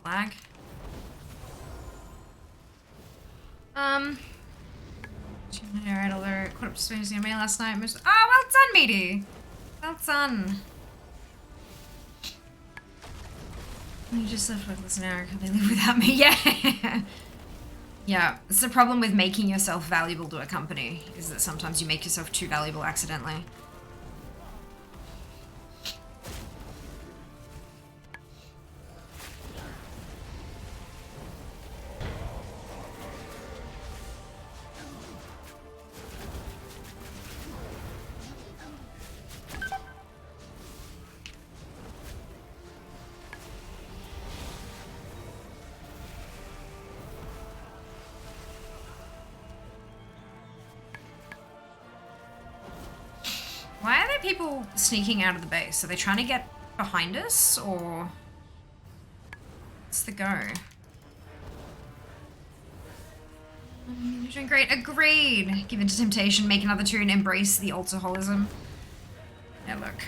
Lag. Alright, although caught up to Swinging me last night. Oh, well done, Meaty. Well done. You just left work this an hour. Can they live without me? Yeah. Yeah, it's the problem with making yourself valuable to a company, is that sometimes you make yourself too valuable accidentally. Why are there people sneaking out of the base? Are they trying to get behind us, or what's the go? You're doing great. Agreed. Give in to temptation, make another tune, embrace the alcoholism. Yeah, look.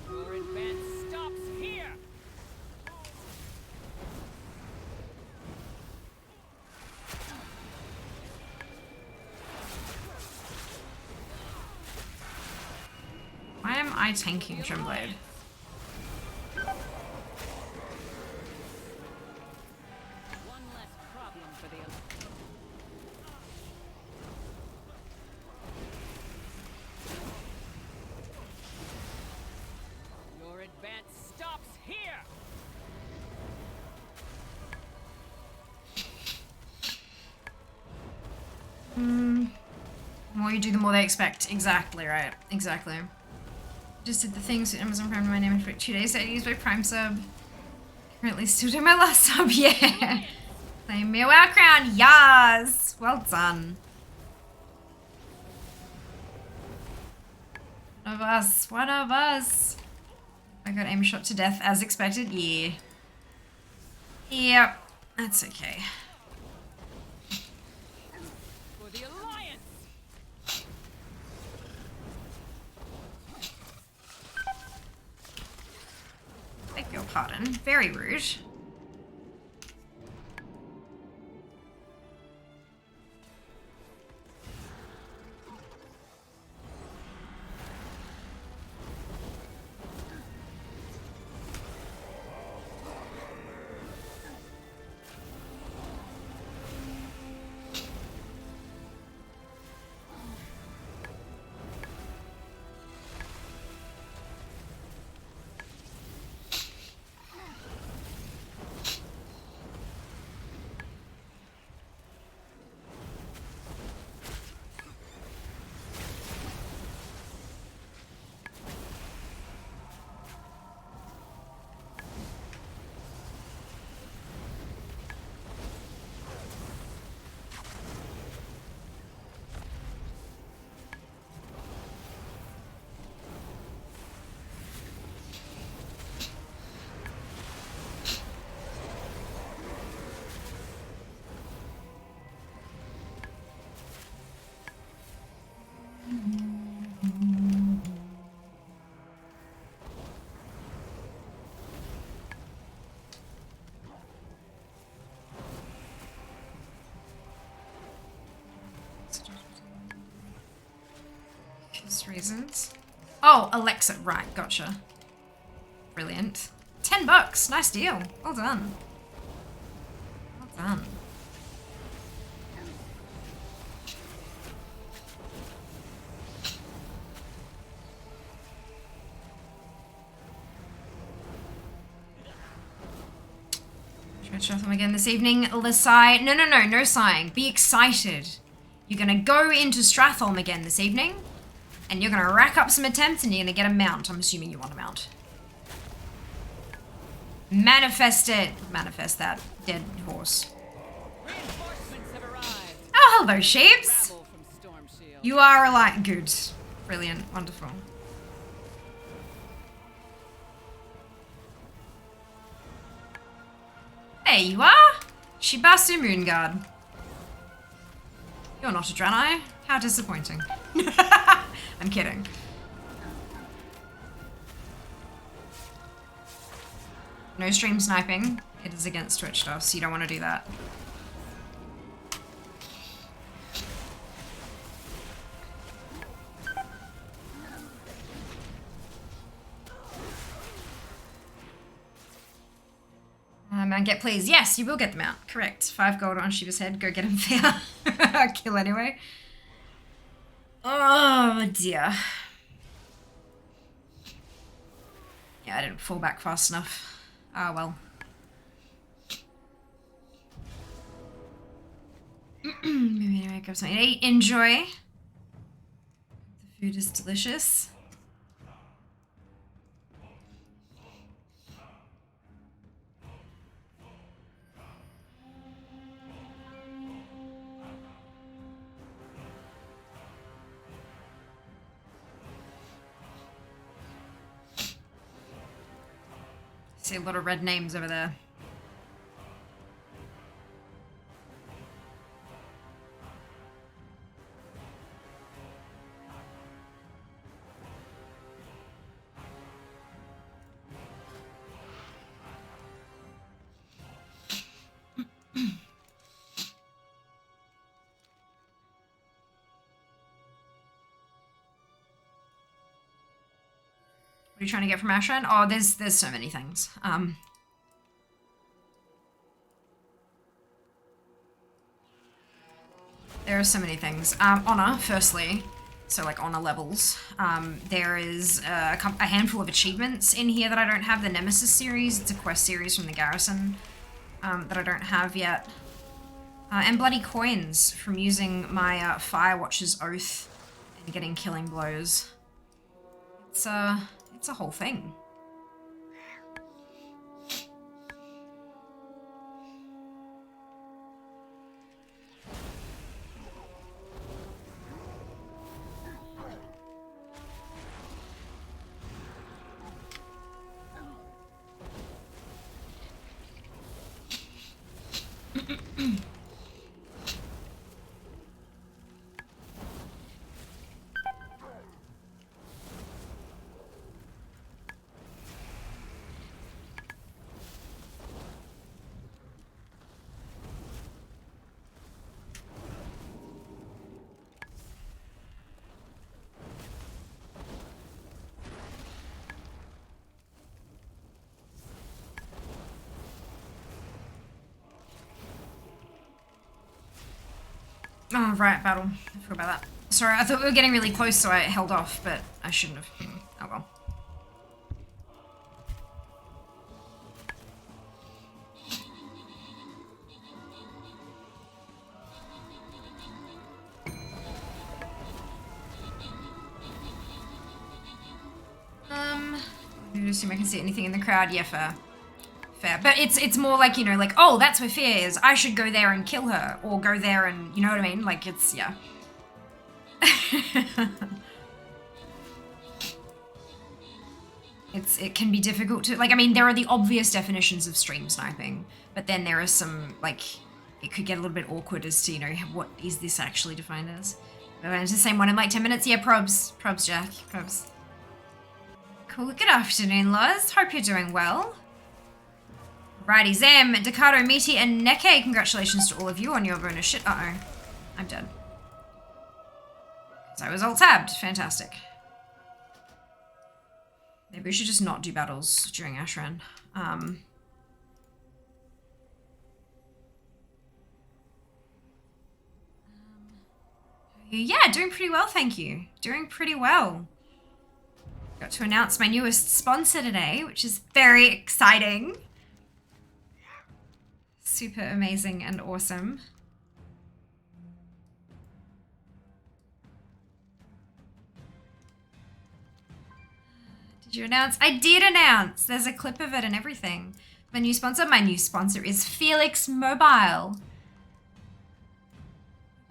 Your advance stops here. Why am I tanking Trimblade? One less problem for the Your advance stops here. The more you do, the more they expect. Exactly, right. Exactly. Just did the things with Amazon Prime to my name for 2 days. I used my Prime sub. Currently still doing my last sub. Yeah. Claim me a WoW crown. Yas. Well done. One of us. One of us. I got aim shot to death as expected. Yeah. Yep. That's okay. For the Alliance. Beg your pardon. Very rude. Reasons. Oh, Alexa. Right, gotcha. Brilliant. $10. Nice deal. Well done. Well done. Should I shuffle them again this evening? Lesai. No sighing. Be excited. You're gonna go into Stratholme again this evening. And you're gonna rack up some attempts and you're gonna get a mount. I'm assuming you want a mount. Manifest it. Manifest that dead horse. Reinforcements have arrived. Oh, hello, sheeps. Travel from Storm Shield. You are alive. Good. Brilliant. Wonderful. There you are. Shibasu Moonguard. You're not a Draenei. How disappointing. I'm kidding. No stream sniping. It is against Twitch stuff, so you don't want to do that. And get please. Yes, you will get them out. Correct. 5 gold on Shiva's head. Go get him fair. Kill anyway. Oh dear. Yeah, I didn't fall back fast enough. Ah, well. Maybe anyway, grab something to eat. Enjoy. The food is delicious. See a lot of red names over there. What are you trying to get from Ashran? Oh, there's so many things. There are so many things. Honor, firstly. So, like, honor levels. There is a handful of achievements in here that I don't have. The Nemesis series. It's a quest series from the Garrison that I don't have yet. And bloody coins from using my Firewatcher's Oath and getting killing blows. It's a whole thing. Oh, right, battle. I forgot about that. Sorry, I thought we were getting really close, so I held off, but I shouldn't have. Oh well. Let me assume I can see anything in the crowd. Yeah, fair. Fair. But it's more like, you know, like, oh, that's where Fear is. I should go there and kill her. Or go there and, you know what I mean? Like, it's, yeah. It can be difficult to, like, I mean, there are the obvious definitions of stream sniping. But then there are some, like, it could get a little bit awkward as to, you know, what is this actually defined as? It's the same one in like 10 minutes. Yeah, probs. Probs, Jack. Probs. Cool. Good afternoon, Loz. Hope you're doing well. Righty, Zam, Decado, Meaty, and Neke, congratulations to all of you on your bonus shit. Uh-oh. I'm dead. So I was alt-tabbed. Fantastic. Maybe we should just not do battles during Ashran. Yeah, doing pretty well, thank you. Doing pretty well. Got to announce my newest sponsor today, which is very exciting. Super amazing and awesome. Did you announce? I did announce! There's a clip of it and everything. My new sponsor is Felix Mobile.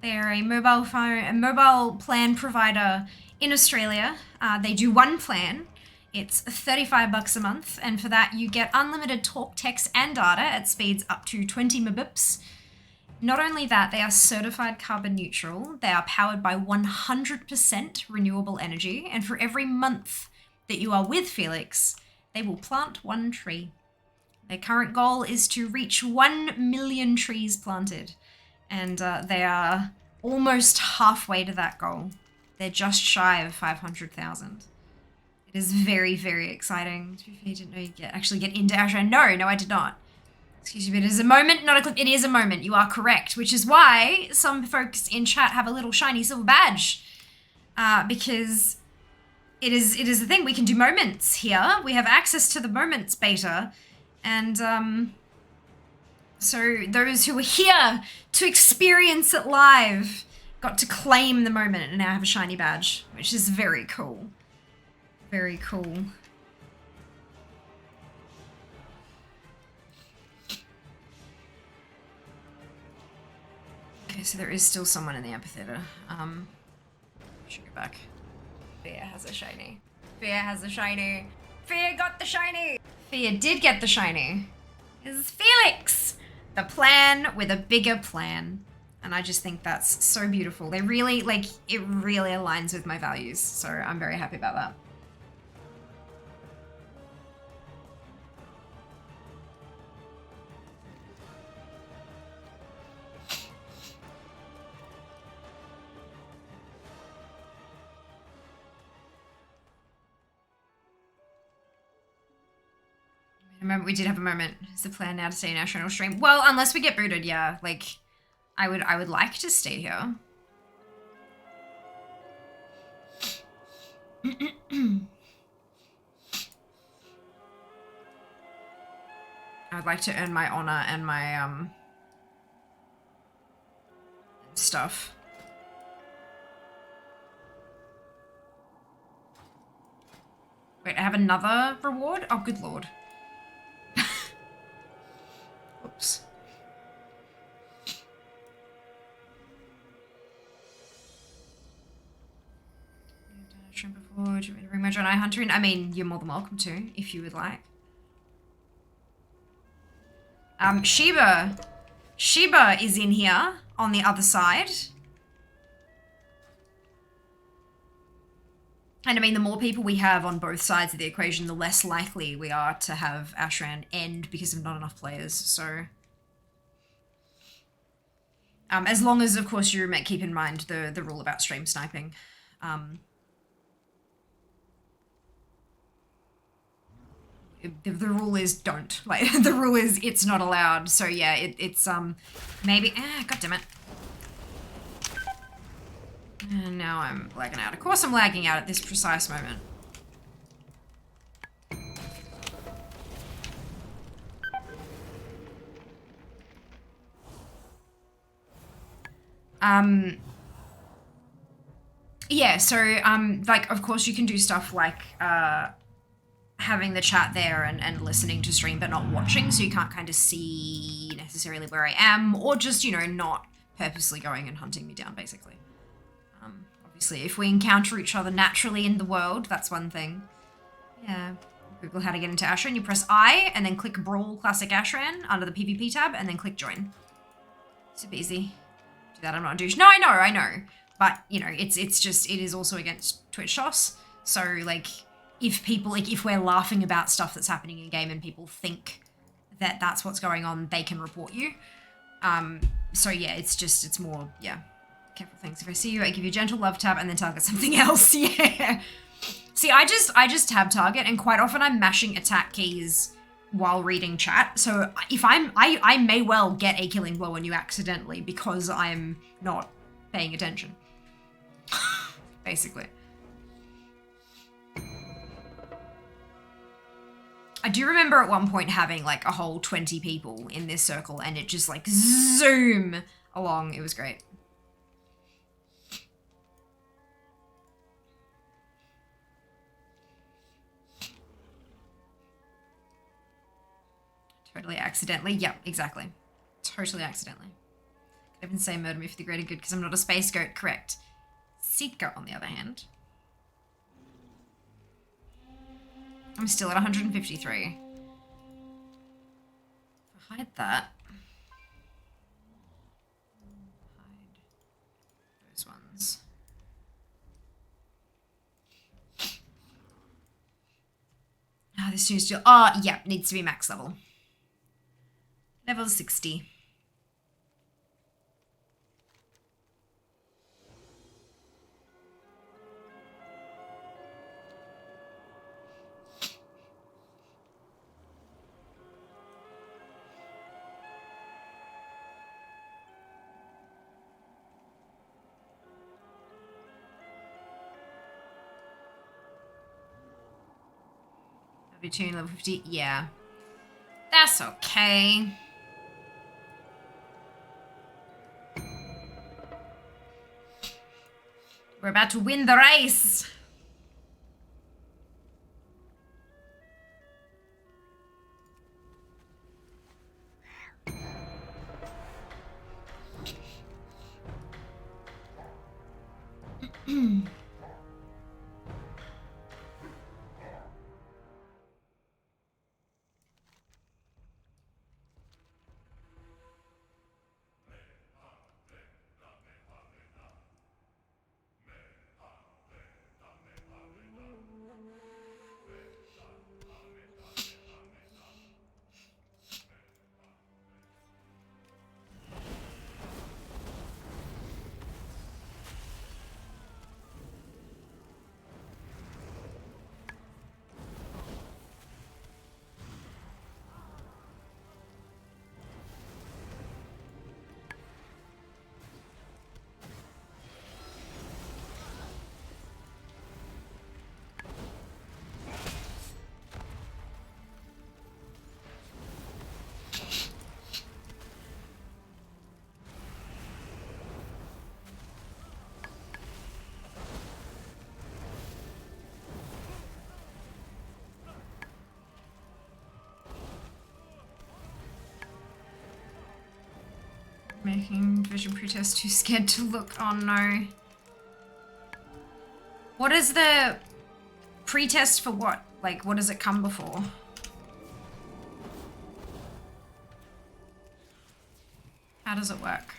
They're a mobile plan provider in Australia. They do one plan. It's $35 a month, and for that you get unlimited talk, text, and data at speeds up to 20 Mbps. Not only that, they are certified carbon neutral. They are powered by 100% renewable energy. And for every month that you are with Felix, they will plant 1 tree. Their current goal is to reach 1 million trees planted. And they are almost halfway to that goal. They're just shy of 500,000. It is very, very exciting. To be fair, you didn't know you'd actually get into Ashran. No, I did not. Excuse me, but it is a moment, not a clip. It is a moment. You are correct, which is why some folks in chat have a little shiny silver badge. Because it is the thing. We can do moments here. We have access to the moments beta. And so those who were here to experience it live got to claim the moment and now have a shiny badge, which is very cool. Very cool. Okay, so there is still someone in the amphitheater. Should go back. Fear has a shiny. Fear has a shiny. Fear got the shiny. Fear did get the shiny. It's Felix. The plan with a bigger plan. And I just think that's so beautiful. They really, like, it really aligns with my values. So I'm very happy about that. Remember, we did have a moment. Is the plan now to stay in our channel stream? Well, unless we get booted, yeah. Like, I would like to stay here. I would like to earn my honor and my stuff. Wait, I have another reward? Oh, good lord. Oops. I've done a before. Do you want me to bring my John Eye Hunter in? I mean, you're more than welcome to, if you would like. Sheba. Sheba is in here on the other side. And I mean, the more people we have on both sides of the equation, the less likely we are to have Ashran end because of not enough players. So, as long as, of course, you keep in mind the rule about stream sniping. The rule is don't. Like, the rule is it's not allowed. So yeah, it's maybe. God damn it. And now I'm lagging out. Of course I'm lagging out at this precise moment. Yeah, so, like, of course you can do stuff like, having the chat there and listening to stream but not watching, so you can't kind of see necessarily where I am, or just, you know, not purposely going and hunting me down, basically. Obviously, if we encounter each other naturally in the world, that's one thing. Yeah. Google how to get into Ashran. You press I, and then click Brawl Classic Ashran under the PvP tab, and then click Join. Super easy. Do that, I'm not a douche. No, I know. But, you know, it is also against Twitch shots. So, like, if people, like, if we're laughing about stuff that's happening in game and people think that that's what's going on, they can report you. So yeah, it's more, yeah, careful things. If I see you, I give you a gentle love tab and then target something else. Yeah. See, I just tab target, and quite often I'm mashing attack keys while reading chat. So if I may well get a killing blow on you accidentally because I'm not paying attention. Basically. I do remember at one point having like a whole 20 people in this circle and it just like zoom along. It was great. Totally accidentally. Yep, exactly. Totally accidentally. Could even say murder me for the greater good because I'm not a space goat. Correct. Seeker, on the other hand. I'm still at 153. Hide that. those ones. Ah, this needs to. Oh, yeah, needs to be max level. Level 60. Between level 50, yeah. That's okay. We're about to win the race. Making division pretest too scared to look. Oh no. What is the pretest for what? Like, what does it come before? How does it work?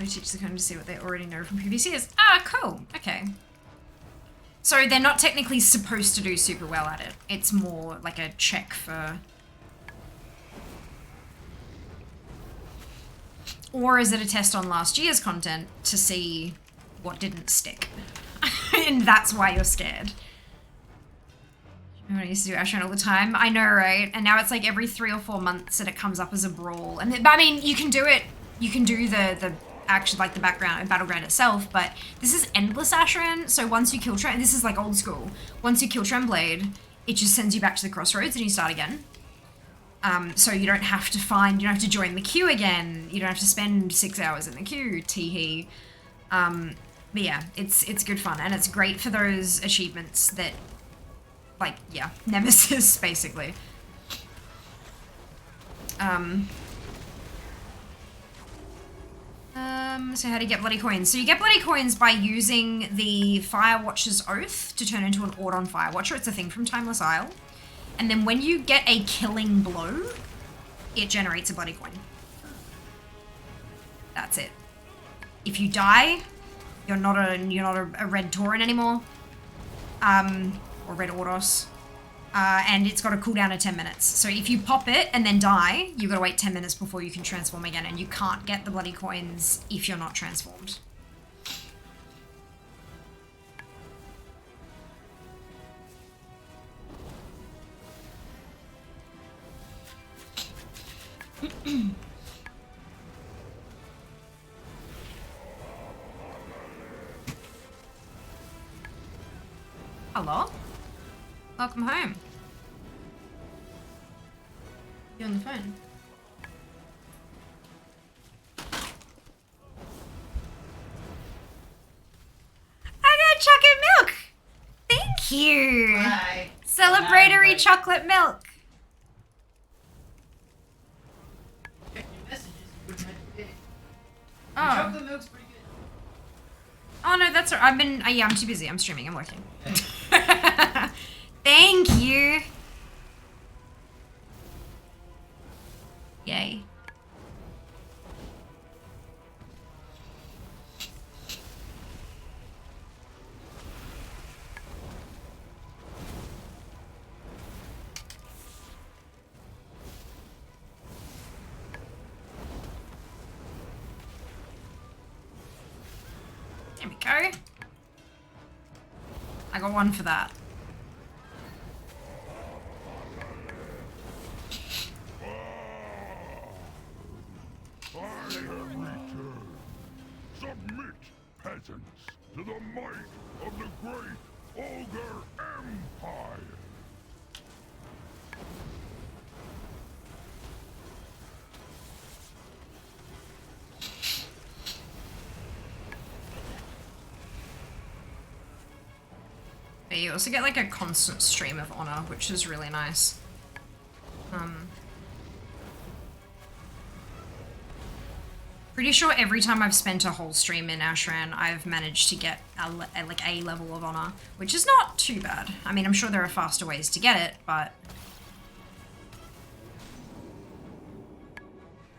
Teach the code to see what they already know from previous years. Ah, cool. Okay. So they're not technically supposed to do super well at it. It's more like a check for... Or is it a test on last year's content to see what didn't stick? And that's why you're scared. I used to do Ashran all the time. I know, right? And now it's like every 3 or 4 months that it comes up as a brawl. And I mean, you can do it. You can do the actually like the battleground itself, but this is endless Ashran. So once you kill this is like old school. Once you kill Tremblade, it just sends you back to the crossroads and you start again. So you don't have to join the queue again. You don't have to spend 6 hours in the queue, teehee. But yeah, it's good fun and it's great for those achievements that, like, yeah, Nemesis basically. So how do you get bloody coins? So you get bloody coins by using the Firewatcher's Oath to turn into an Ordon Firewatcher. It's a thing from Timeless Isle. And then when you get a killing blow, it generates a bloody coin. That's it. If you die, you're not a red Tauren anymore. Or red Ordos. And it's got a cooldown of 10 minutes. So if you pop it and then die, you've got to wait 10 minutes before you can transform again, and you can't get the bloody coins if you're not transformed. Hello? Welcome home. You on the phone? I got chocolate milk! Thank you! Bye. Celebratory Bye. chocolate milk. Check your messages. You wouldn't have to pay. Oh. Chocolate milk's pretty good. Oh no, that's alright. I've been, yeah, I'm too busy. I'm streaming. I'm working. Thank you. Yay. There we go. I got one for that. I have returned. Submit, peasants, to the might of the great Ogre Empire. But you also get like a constant stream of honor, which is really nice. Pretty sure every time I've spent a whole stream in Ashran, I've managed to get like a level of honor, which is not too bad. I mean, I'm sure there are faster ways to get it, but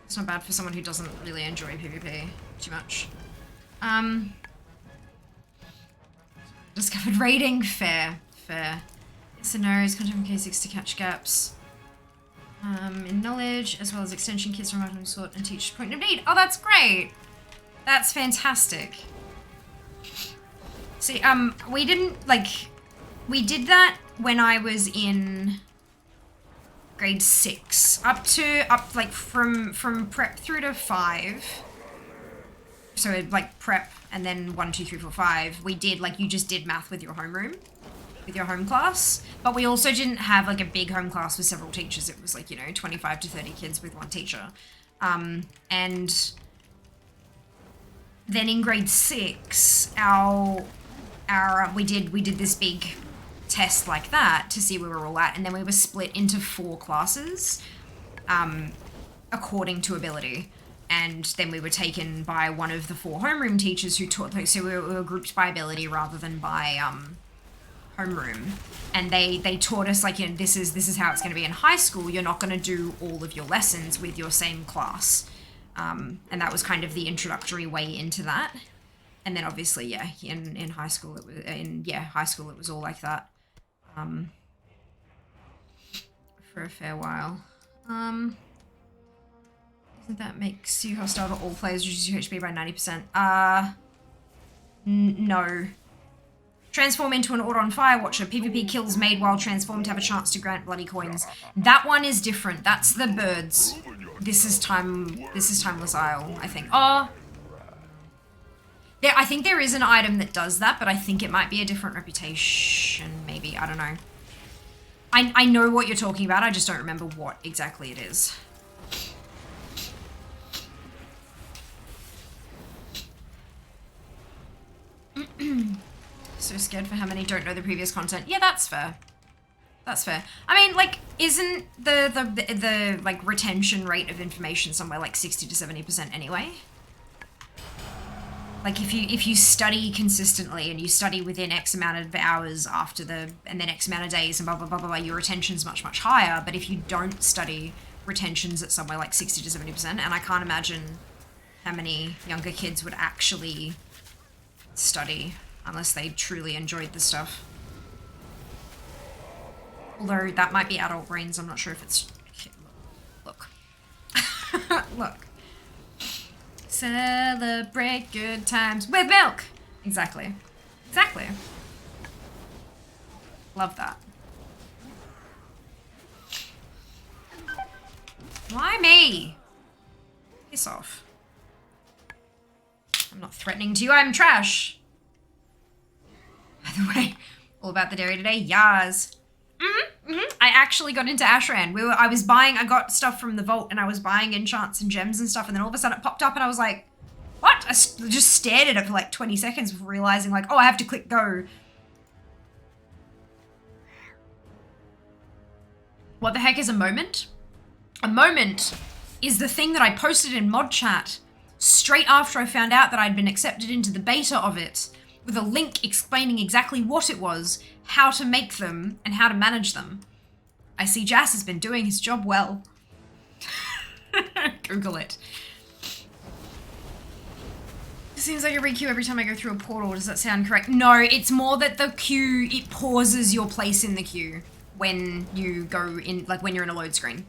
it's not bad for someone who doesn't really enjoy PvP too much. Discovered rating, fair. Yes and no's, content from K6 to catch gaps. In knowledge, as well as extension kits from items sort and teach point of need. Oh, that's great. That's fantastic. See, we didn't, like, we did that when I was in grade 6. Like, from prep through to 5. So, like, prep and then 1, 2, 3, 4, 5. We did, like, you just did math with your homeroom. With your home class, but we also didn't have like a big home class with several teachers. It was like, you know, 25 to 30 kids with one teacher. And then in grade 6, we did this big test like that to see where we were all at, and then we were split into 4 classes, according to ability. And then we were taken by one of the 4 homeroom teachers who taught, like, so we were grouped by ability rather than by homeroom, and they taught us, like, you know, this is how it's going to be in high school. You're not going to do all of your lessons with your same class, and that was kind of the introductory way into that. And then obviously, yeah, in high school it was all like that for a fair while. Doesn't that makes you hostile to all players, reduces your HP by 90%? No. Transform into an Auron Firewatcher. PvP kills made while transformed have a chance to grant bloody coins. That one is different. That's the birds. This is Timeless Isle, I think. Oh. I think there is an item that does that, but I think it might be a different reputation, maybe. I don't know. I know what you're talking about, I just don't remember what exactly it is. So scared for how many don't know the previous content. Yeah, that's fair. That's fair. I mean, like, isn't the like retention rate of information somewhere like 60 to 70% anyway? Like, if you study consistently and you study within X amount of hours after and then X amount of days and blah blah blah blah, your retention's much higher. But if you don't study, retention's at somewhere like 60 to 70%, and I can't imagine how many younger kids would actually study unless they truly enjoyed the stuff. Although that might be adult brains, I'm not sure if it's... Look. Look. Celebrate good times with milk! Exactly. Exactly. Love that. Why me? Piss off. I'm not threatening to you, I'm trash. By the way, all about the dairy today, yas. I actually got into Ashran. I got stuff from the vault and I was buying enchants and gems and stuff, and then all of a sudden it popped up and I was like, what? I just stared at it for like 20 seconds before realizing like, oh, I have to click go. What the heck is a moment? A moment is the thing that I posted in mod chat straight after I found out that I'd been accepted into the beta of it, with a link explaining exactly what it was, how to make them, and how to manage them. I see Jas has been doing his job well. Google it. It seems like a re-queue every time I go through a portal. Does that sound correct? No, it's more that the queue, it pauses your place in the queue when you go in, like when you're in a load screen.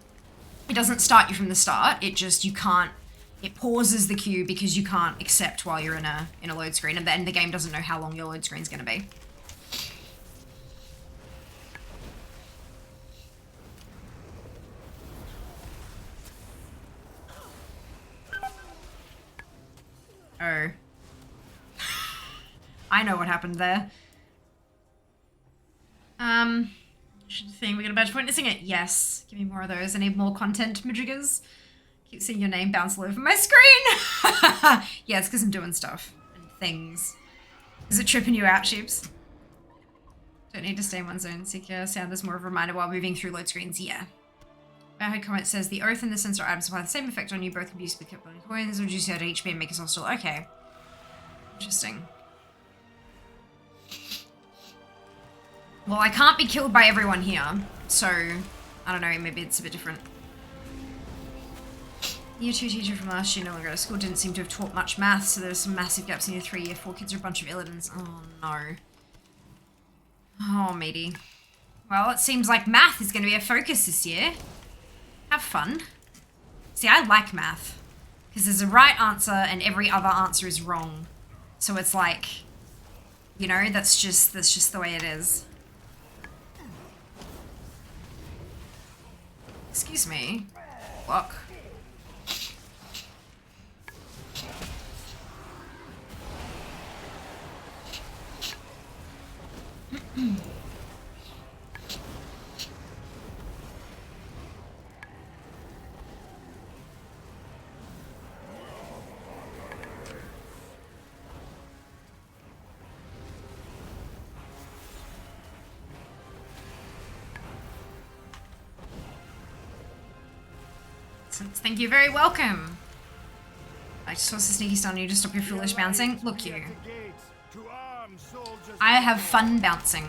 It doesn't start you from the start. It just, you can't, it pauses the queue because you can't accept while you're in a load screen, and then the game doesn't know how long your load screen's gonna be. Oh. I know what happened there. Should think we got a badge for witnessing it? Yes. Give me more of those. I need more content, Majiggers. Keep seeing your name bounce all over my screen. Yeah, it's because I'm doing stuff and things. Is it tripping you out, sheeps? Don't need to stay in one zone. Secure sound is more of a reminder while moving through load screens. Yeah. Our comment says the oath and the sensor items apply the same effect on you. Both can be used to pick up coins, reduce your HP and make us hostile. Okay. Interesting. Well, I can't be killed by everyone here, so I don't know, maybe it's a bit different. Year 2 teacher from last year no longer at school didn't seem to have taught much math, so there's some massive gaps in year 3. Year 4 kids are a bunch of illions. Oh no. Oh, matey. Well, it seems like math is going to be a focus this year. Have fun. See, I like math, because there's a right answer and every other answer is wrong. So it's like, you know, that's just the way it is. Excuse me. Fuck. Thank you, very welcome. I just was a sneaky stun you to stop your foolish bouncing. Look you. I have fun bouncing.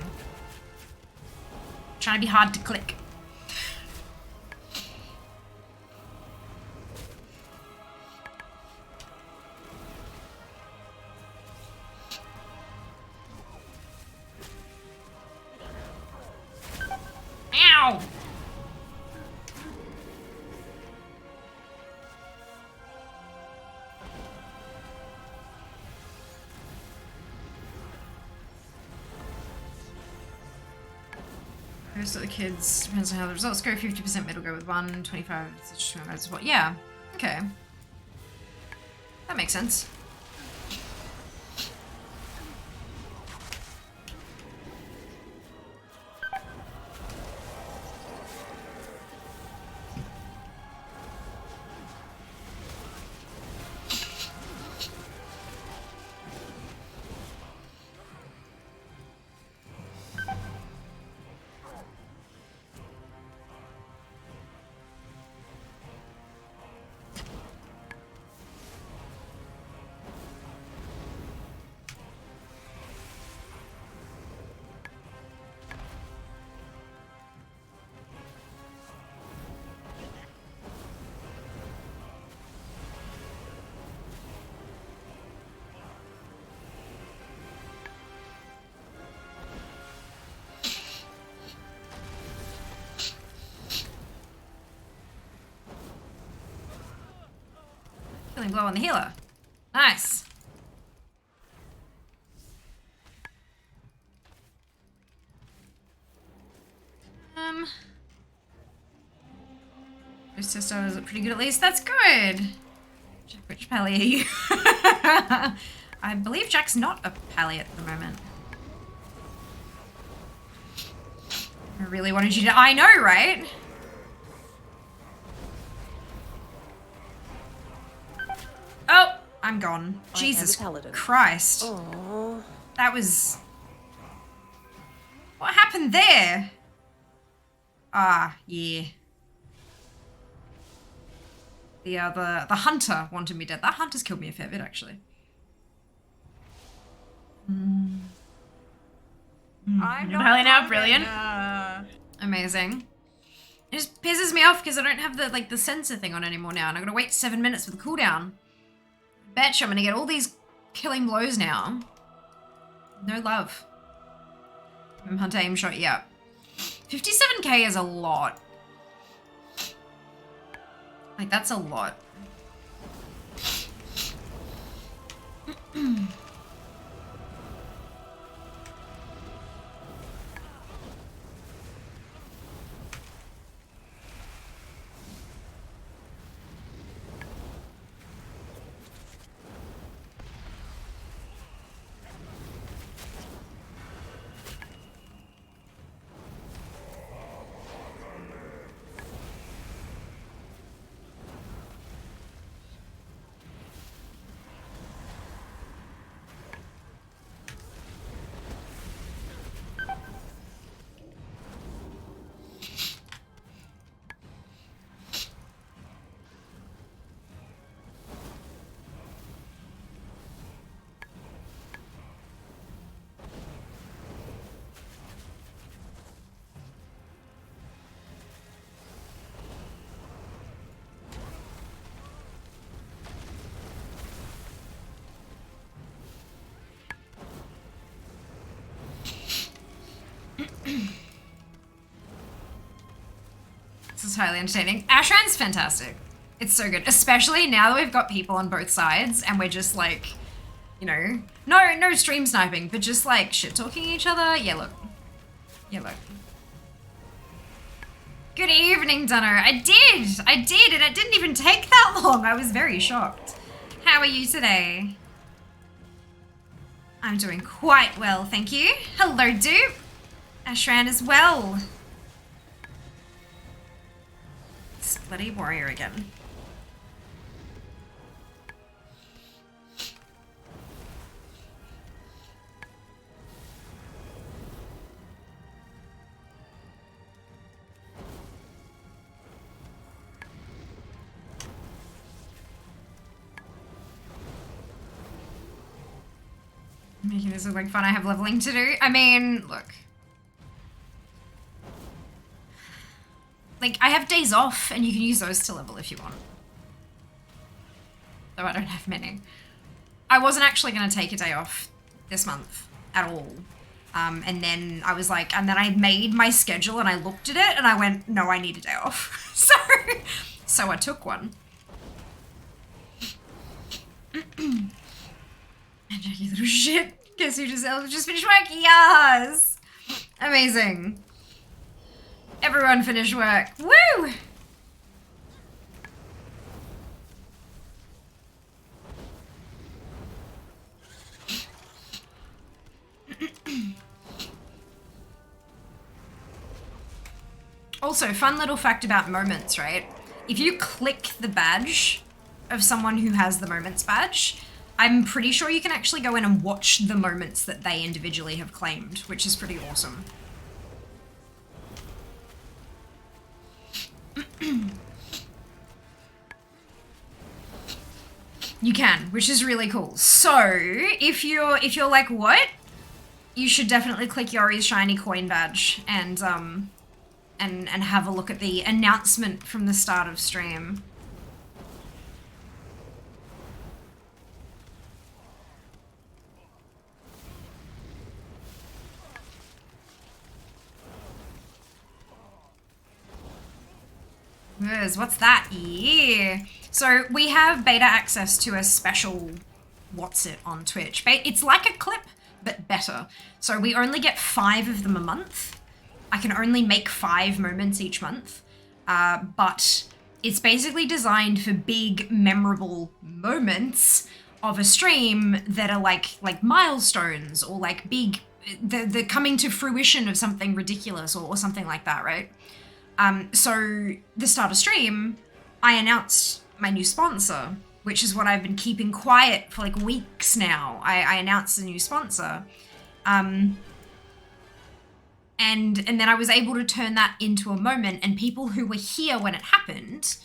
Trying to be hard to click. Ow! Most of the kids, depends on how the results go. 50% mid will go with 1, 25 as well. Yeah, okay. That makes sense. Feeling blow on the healer. Nice. This test is pretty good at least. That's good. Which pally are you? I believe Jack's not a pally at the moment. I really wanted you to. I know, right? Oh, I'm gone. Jesus Christ. Aww. That was. What happened there? Ah, yeah. The hunter wanted me dead. That hunter's killed me a fair bit, actually. I'm You're not Battling now, coming, brilliant. Amazing. It just pisses me off because I don't have the sensor thing on anymore now, and I'm gonna wait 7 minutes for the cooldown. Betcha I'm gonna get all these killing blows now. No love. Hunter aim shot, yeah. 57k is a lot. Like, that's a lot. This is highly entertaining. Ashran's fantastic. It's so good, especially now that we've got people on both sides and we're just like, you know, no stream sniping, but just like shit talking each other. Yeah, look. Yeah, look. Good evening, Dunno. I did, and it didn't even take that long. I was very shocked. How are you today? I'm doing quite well, thank you. Hello, Dupe. Ashran as well. This bloody warrior again. Making this look like fun. I have leveling to do. I mean, look. Like, I have days off, and you can use those to level if you want. Though I don't have many. I wasn't actually going to take a day off this month at all. And then I was like, and then I made my schedule and I looked at it and I went, no, I need a day off. So I took one. And you little shit. Guess who just finished work? Yes! Amazing. Everyone finished work. Woo! Also, fun little fact about moments, right? If you click the badge of someone who has the moments badge, I'm pretty sure you can actually go in and watch the moments that they individually have claimed, which is pretty awesome. You can, which is really cool. So, if you're like, what? You should definitely click Yori's shiny coin badge and have a look at the announcement from the start of stream. What's that? Yeah. So we have beta access to a special what's it on Twitch. It's like a clip, but better. So we only get 5 of them a month. I can only make 5 moments each month. But it's basically designed for big, memorable moments of a stream that are like milestones or like big the coming to fruition of something ridiculous or something like that, right? So the start of stream, I announced my new sponsor, which is what I've been keeping quiet for like weeks now. I announced a new sponsor. And then I was able to turn that into a moment, and people who were here when it happened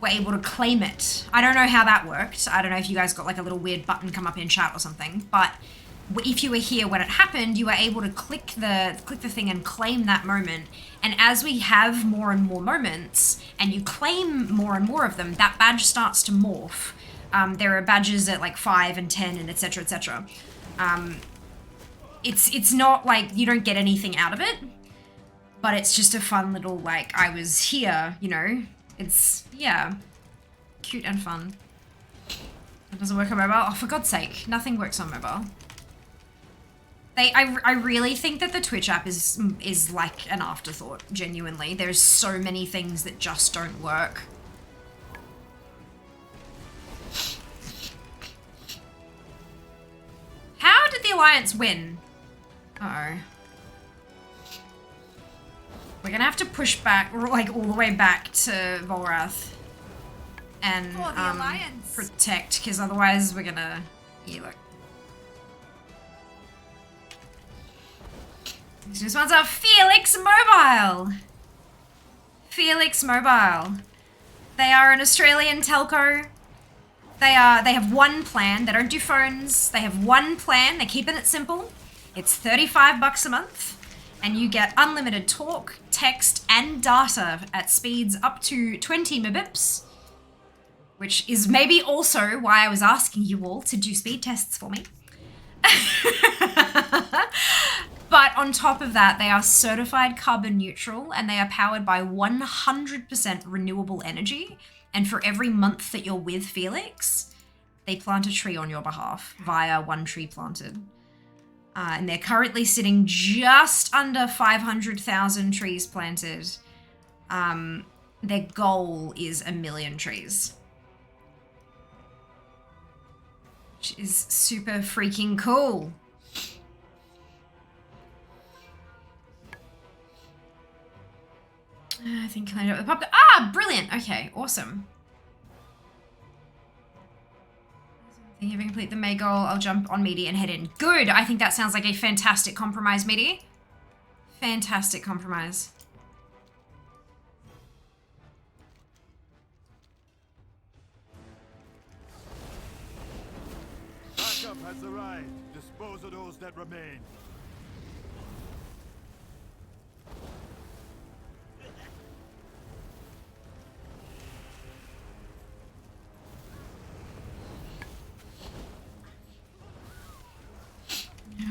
were able to claim it. I don't know how that worked. I don't know if you guys got like a little weird button come up in chat or something, but if you were here when it happened, you were able to click the thing and claim that moment. And as we have more and more moments, and you claim more and more of them, that badge starts to morph. There are badges at like 5 and 10 and etc. etc. It's not like you don't get anything out of it, but it's just a fun little like I was here, you know. It's yeah, cute and fun. It doesn't work on mobile. Oh, for God's sake, nothing works on mobile. I really think that the Twitch app is like an afterthought, genuinely. There's so many things that just don't work. How did the Alliance win? Uh-oh. We're gonna have to push back, like all the way back to Volrath. And protect, because otherwise we're gonna... Yeah, look. This one's our Felix Mobile. Felix Mobile. They are an Australian telco. They have one plan. They don't do phones. They have one plan. They're keeping it simple. It's $35 a month, and you get unlimited talk, text, and data at speeds up to 20 Mbps, which is maybe also why I was asking you all to do speed tests for me. But on top of that, they are certified carbon neutral, and they are powered by 100% renewable energy. And for every month that you're with Felix, they plant a tree on your behalf via One Tree Planted. And they're currently sitting just under 500,000 trees planted. Their goal is 1 million trees. Which is super freaking cool. I think I know the pop. Ah, brilliant. Okay, awesome. If you complete the May goal, I'll jump on Meaty and head in. Good. I think that sounds like a fantastic compromise, Meaty. Fantastic compromise. Backup has arrived. Dispose of those that remain.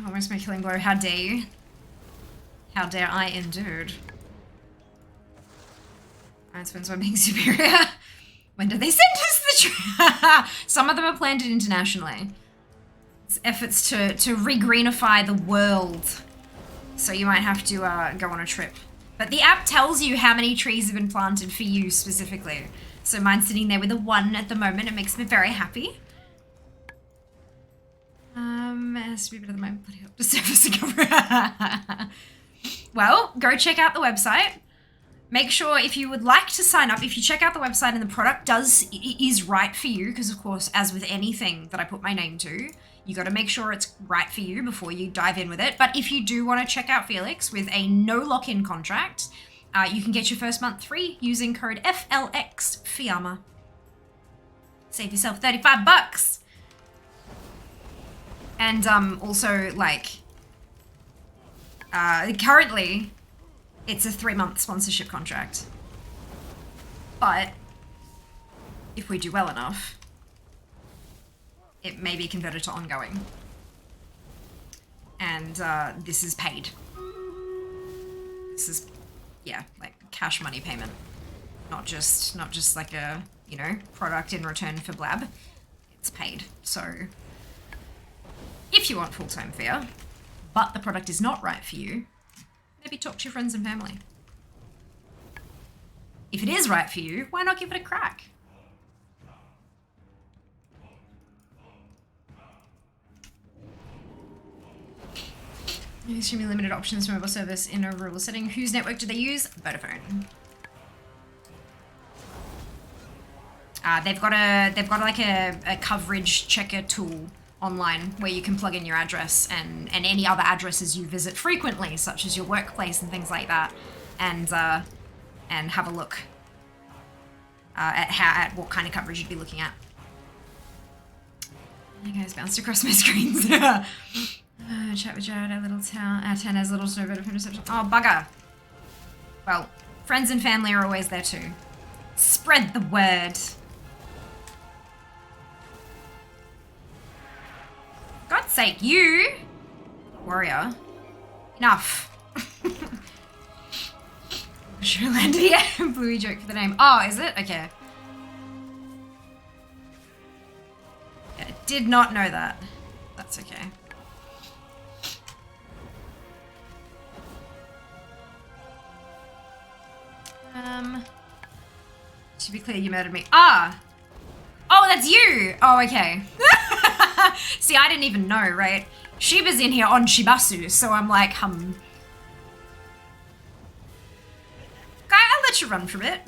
Almost my killing blow. How dare you? How dare I endured? Alright, spends on being superior. When did they send us the Some of them are planted internationally. It's efforts to re-greenify the world. So you might have to go on a trip. But the app tells you how many trees have been planted for you specifically. So mine's sitting there with a 1 at the moment. It makes me very happy. It has to be better than my bloody help to service recovery. Well, go check out the website. Make sure if you would like to sign up, if you check out the website and the product is right for you, because of course, as with anything that I put my name to, you got to make sure it's right for you before you dive in with it. But if you do want to check out Felix with a no lock-in contract, you can get your first month free using code FLXFIAMA. Save yourself $35. And also, like, currently, it's a 3-month sponsorship contract. But if we do well enough, it may be converted to ongoing. And this is paid. This is, yeah, like cash money payment. Not just like a, you know, product in return for blab. It's paid. So if you want full-time fare, but the product is not right for you, maybe talk to your friends and family. If it is right for you, why not give it a crack? Extremely limited options for mobile service in a rural setting. Whose network do they use? Vodafone. They've got like a coverage checker tool online where you can plug in your address and any other addresses you visit frequently, such as your workplace and things like that, and have a look at what kind of coverage you'd be looking at. You guys bounced across my screens. Chat with Jared, our little town. Our town has little snow better reception. Oh, bugger. Well, friends and family are always there too. Spread the word. God's sake, you! Warrior. Enough. Sherlander, yeah. Bluey joke for the name. Oh, is it? Okay. Yeah, did not know that. That's okay. To be clear, you murdered me. Ah! Oh, that's you! Oh, okay. See, I didn't even know, right? Shiba's in here on Shibasu, so I'm like, Okay, I'll let you run for a bit.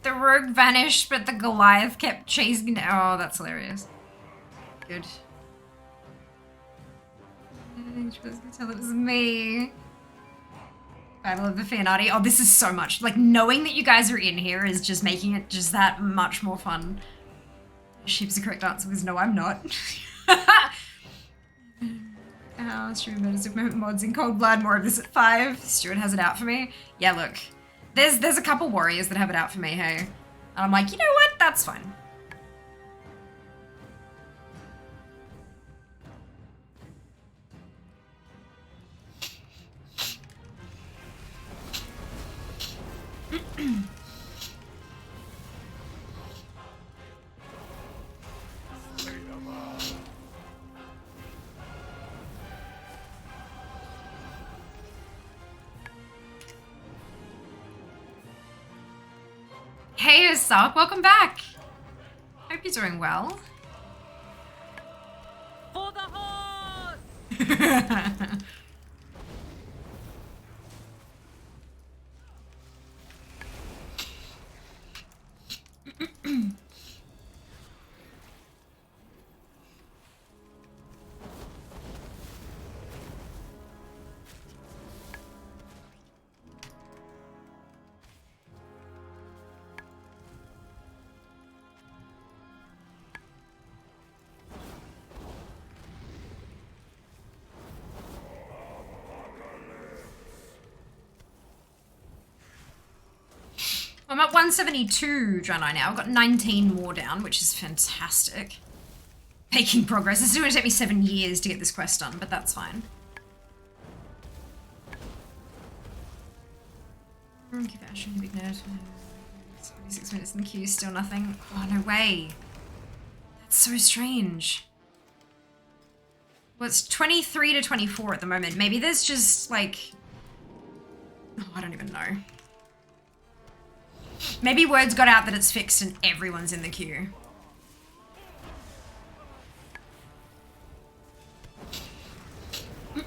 The rogue vanished, but the Goliath kept chasing. Oh, that's hilarious. Good. You're supposed to tell it was me. Battle of the Fianati. Oh, this is so much. Like, knowing that you guys are in here is just making it just that much more fun. Sheep's the correct answer was no, I'm not. Stream mods in Cold Blood. More of this at 5. Stuart has it out for me. Yeah, look. There's a couple warriors that have it out for me, hey. And I'm like, you know what? That's fine. Hey, Usopp, welcome back. Hope you're doing well. For the horse! I'm at 172 Draenei now. I've got 19 more down, which is fantastic. Making progress. This is going to take me 7 years to get this quest done, but that's fine. Give Ashran a big note. 46 minutes in the queue, still nothing. Oh, no way. That's so strange. Well, it's 23 to 24 at the moment. Maybe there's just, like... Oh, I don't even know. Maybe word's got out that it's fixed and everyone's in the queue.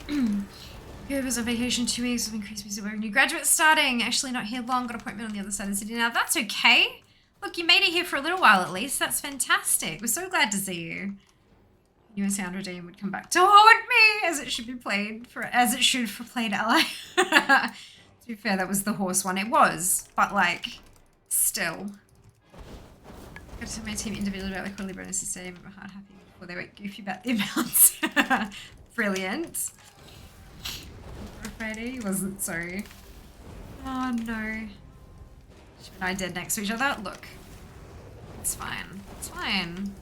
Who was on vacation 2 weeks with increased music work. New graduate starting. Actually not here long. Got an appointment on the other side of the city now. That's okay. Look, you made it here for a little while at least. That's fantastic. We're so glad to see you. US Sound Redeem would come back to haunt me as it should be played for played ally. To be fair, that was the horse one. It was, but like, still. I got to my team individually about the quarterly bonus this day. I'm hard happy before they went goofy about the amounts. Brilliant. Friday, he wasn't sorry. Oh no. Should and I dead next to each other? Look. It's fine. It's fine.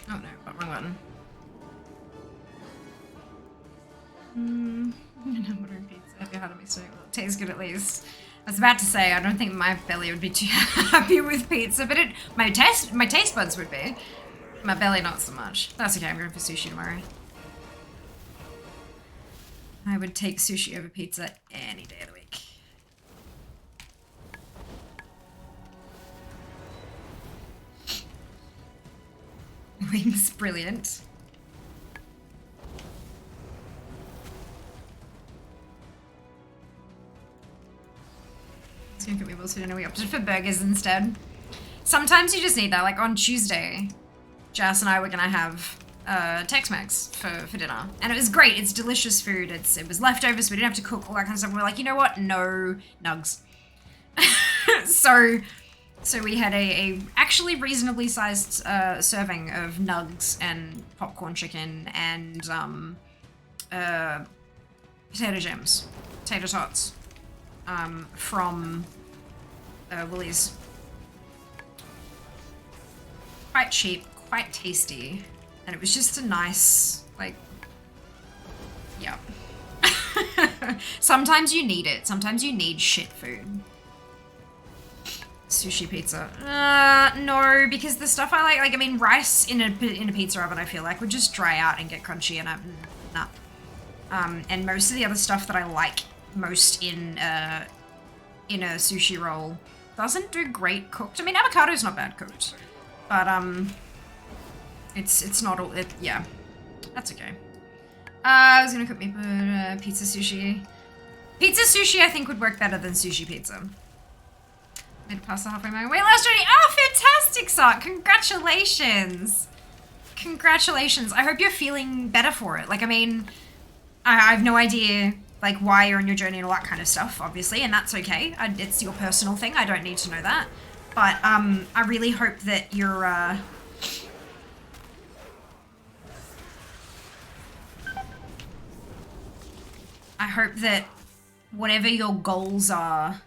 Oh no, wrong button. I'm ordering pizza. If you had a mistake, well, it tastes good at least. I was about to say I don't think my belly would be too happy with pizza, but my taste buds would be. My belly not so much. That's okay. I'm going for sushi tomorrow. I would take sushi over pizza any day of the week. Wings, brilliant. It's gonna get me able to know we opted for burgers instead. Sometimes you just need that. Like on Tuesday, Jas and I were gonna have Tex-Mex for dinner, and it was great. It's delicious food. It was leftovers, so we didn't have to cook all that kind of stuff. And we're like, you know what? No nugs. So we had a actually reasonably sized serving of nugs and popcorn chicken and potato gems, tater tots from Willie's. Quite cheap, quite tasty, and it was just a nice, like, yeah. Sometimes you need it. Sometimes you need shit food. Sushi pizza. No, because the stuff I like I mean, rice in a pizza oven, I feel like would just dry out and get crunchy, and nah. And most of the other stuff that I like most in a sushi roll doesn't do great cooked. I mean, avocado's not bad cooked, but it's not all. Yeah, that's okay. I was gonna cook me pizza sushi. Pizza sushi, I think, would work better than sushi pizza. Made it past the halfway mark. Wait, last journey. Oh, fantastic, Sark. Congratulations. Congratulations. I hope you're feeling better for it. Like, I mean, I have no idea, like, why you're on your journey and all that kind of stuff, obviously, and that's okay. It's your personal thing. I don't need to know that. But, I really hope that you're, I hope that whatever your goals are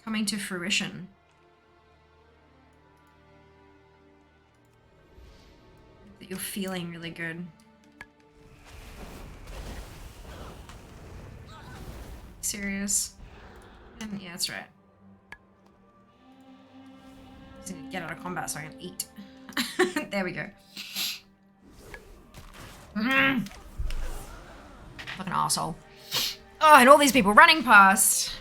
coming to fruition. That you're feeling really good. Serious? And yeah, that's right. Just need to get out of combat so I can eat. There we go. Like an arsehole. Oh, and all these people running past.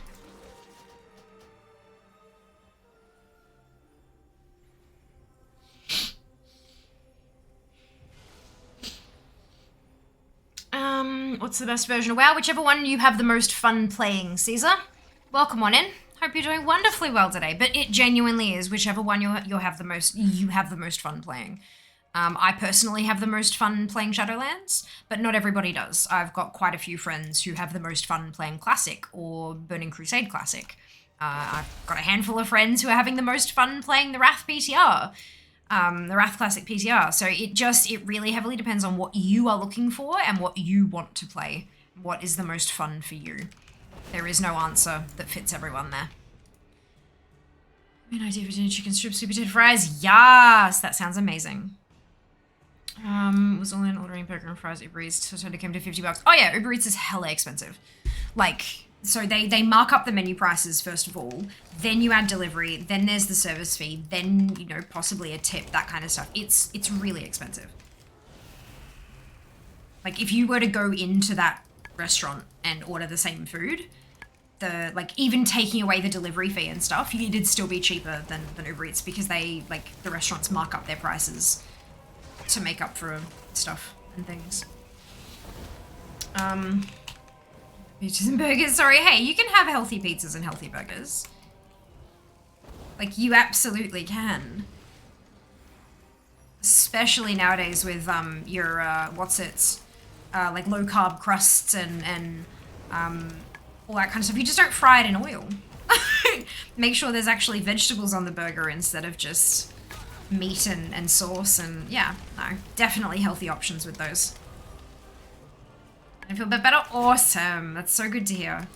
What's the best version of WoW? Whichever one you have the most fun playing, Caesar. Welcome on in. Hope you're doing wonderfully well today. But it genuinely is whichever one you have the most fun playing. I personally have the most fun playing Shadowlands, but not everybody does. I've got quite a few friends who have the most fun playing Classic or Burning Crusade Classic. I've got a handful of friends who are having the most fun playing the Wrath PTR, the Wrath Classic PTR. So it really heavily depends on what you are looking for and what you want to play. What is the most fun for you? There is no answer that fits everyone there. I mean, idea for dinner, chicken strips, sweet potato fries. Yes, that sounds amazing. Was all in ordering burger and fries Uber Eats, so it came to $50. Oh yeah, Uber Eats is hella expensive. Like, so they mark up the menu prices first of all, then you add delivery, then there's the service fee, then, you know, possibly a tip, that kind of stuff. It's really expensive. Like, if you were to go into that restaurant and order the same food, even taking away the delivery fee and stuff, it'd still be cheaper than Uber Eats because the restaurants mark up their prices to make up for stuff and things. Pizzas and burgers, sorry. Hey, you can have healthy pizzas and healthy burgers. Like, you absolutely can. Especially nowadays with your, like low carb crusts and all that kind of stuff. You just don't fry it in oil. Make sure there's actually vegetables on the burger instead of just meat and sauce, and yeah, no, definitely healthy options with those. I feel a bit better. Awesome. That's so good to hear.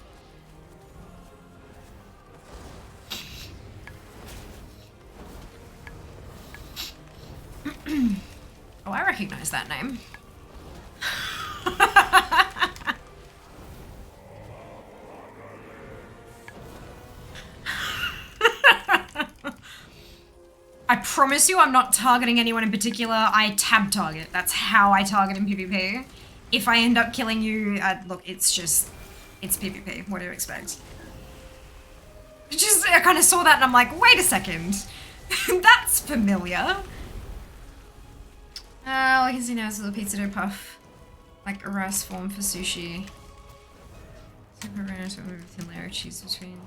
Oh, I recognize that name. I promise you I'm not targeting anyone in particular. I tab target. That's how I target in PvP. If I end up killing you, look, it's PvP. What do you expect? I kind of saw that and I'm like, wait a second. That's familiar. All I can see now is a little pizza dough puff. Like a rice form for sushi. Super ranch with thin layer of cheese between.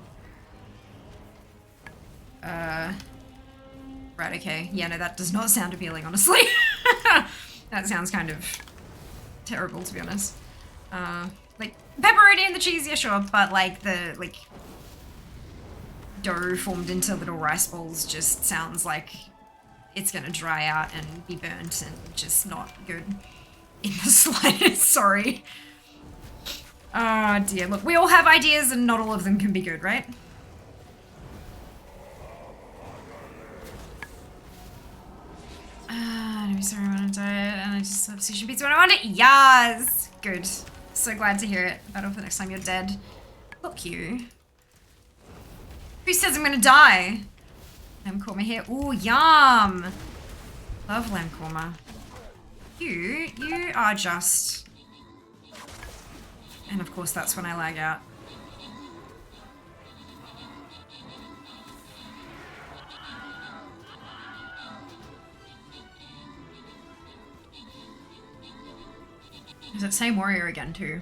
Right, okay. Yeah, no, that does not sound appealing, honestly. That sounds kind of terrible, to be honest. Like, pepperoni and the cheese, yeah, sure, but like the, dough formed into little rice balls just sounds like it's gonna dry out and be burnt and just not good in the slightest, sorry. Oh dear, look, we all have ideas and not all of them can be good, right? I'm sorry, I'm on a diet and I just love sushi pizza when I want it. Yes! Good. So glad to hear it. Better for the next time you're dead. Look you. Who says I'm gonna die? Lamb korma here. Ooh, yum! Love lamb korma. You are just... And of course that's when I lag out. Is it same warrior again too?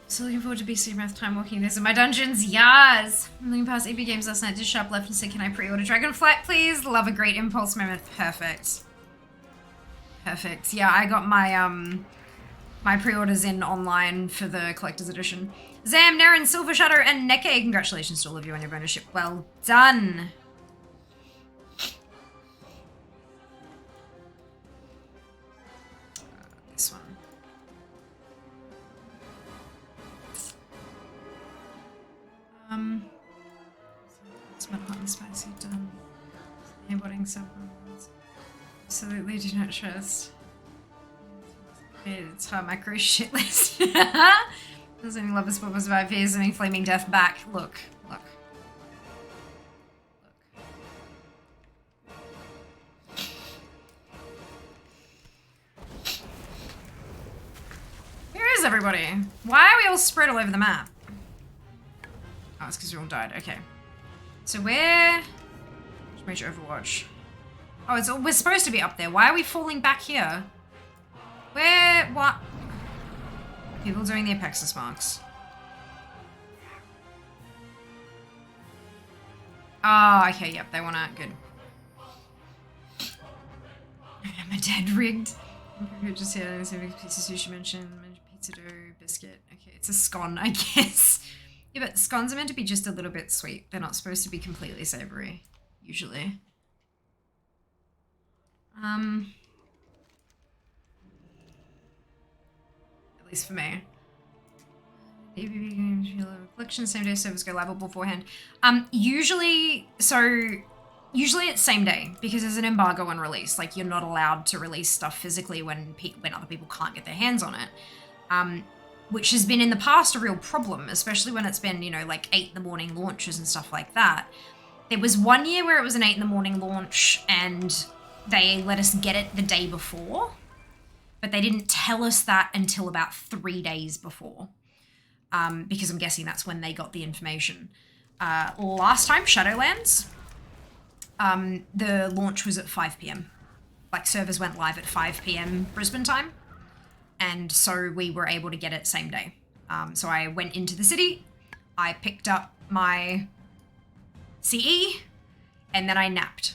So looking forward to BC Math time walking this in my dungeons. Yes! I'm looking past EP games last night, just sharp left and said, can I pre-order Dragonflight please? Love a great impulse moment. Perfect. Perfect. Yeah, I got my my pre-orders in online for the collector's edition. Zam, Naren, Silver Shadow, and Neke, congratulations to all of you on your ownership. Well done! This one. Smell hot and spicy, done. Snowboarding supplements. Absolutely do not trust. It's hard macro shit list. Doesn't even love this book was about fears and flaming death back. Look. Where is everybody? Why are we all spread all over the map? Oh, it's because we all died. Okay. So where... Major Overwatch. Oh, we're supposed to be up there. Why are we falling back here? Where... What? People doing the Apexis marks. Oh, okay, yep, they wanna... Good. I'm a dead rigged. Just here, piece of sushi mentioned pizza dough, biscuit. Okay, it's a scone, I guess. Yeah, but scones are meant to be just a little bit sweet. They're not supposed to be completely savory, usually. At least for me. Collection same day servers go live beforehand. Usually it's same day because there's an embargo on release. Like you're not allowed to release stuff physically when other people can't get their hands on it. Which has been in the past a real problem, especially when it's been, you know, like 8 in the morning launches and stuff like that. There was one year where it was an 8 in the morning launch and they let us get it the day before, but they didn't tell us that until about 3 days before. Because I'm guessing that's when they got the information. Last time, Shadowlands, the launch was at 5 p.m. Like, servers went live at 5 p.m. Brisbane time. And so we were able to get it same day. So I went into the city, I picked up my CE, and then I napped.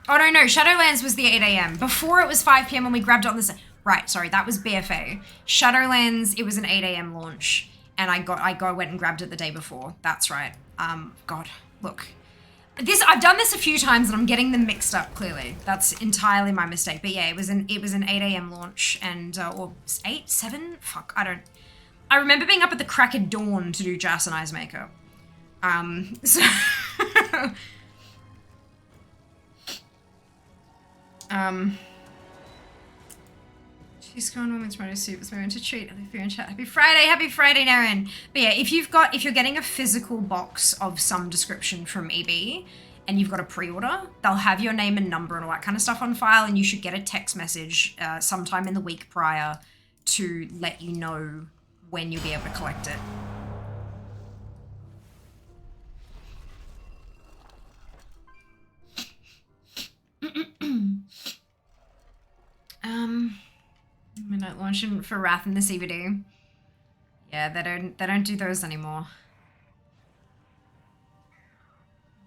Oh, no, Shadowlands was the 8 a.m. Before it was 5 p.m. when we grabbed it on the... Right, sorry, that was BFA. Shadowlands, it was an 8 a.m. launch, and I went and grabbed it the day before. That's right. God, look. I've done this a few times, and I'm getting them mixed up, clearly. That's entirely my mistake. But yeah, it was an 8 a.m. launch, and... or 8? 7? Fuck, I don't... I remember being up at the crack of dawn to do Jas and I's makeup. So... She's gone women's motor suit was going to treat if you're in chat. Happy Friday, Naren. But yeah, if you're getting a physical box of some description from EB and you've got a pre-order, they'll have your name and number and all that kind of stuff on file, and you should get a text message sometime in the week prior to let you know when you'll be able to collect it. Midnight launching for Wrath in the CBD. Yeah, they don't do those anymore.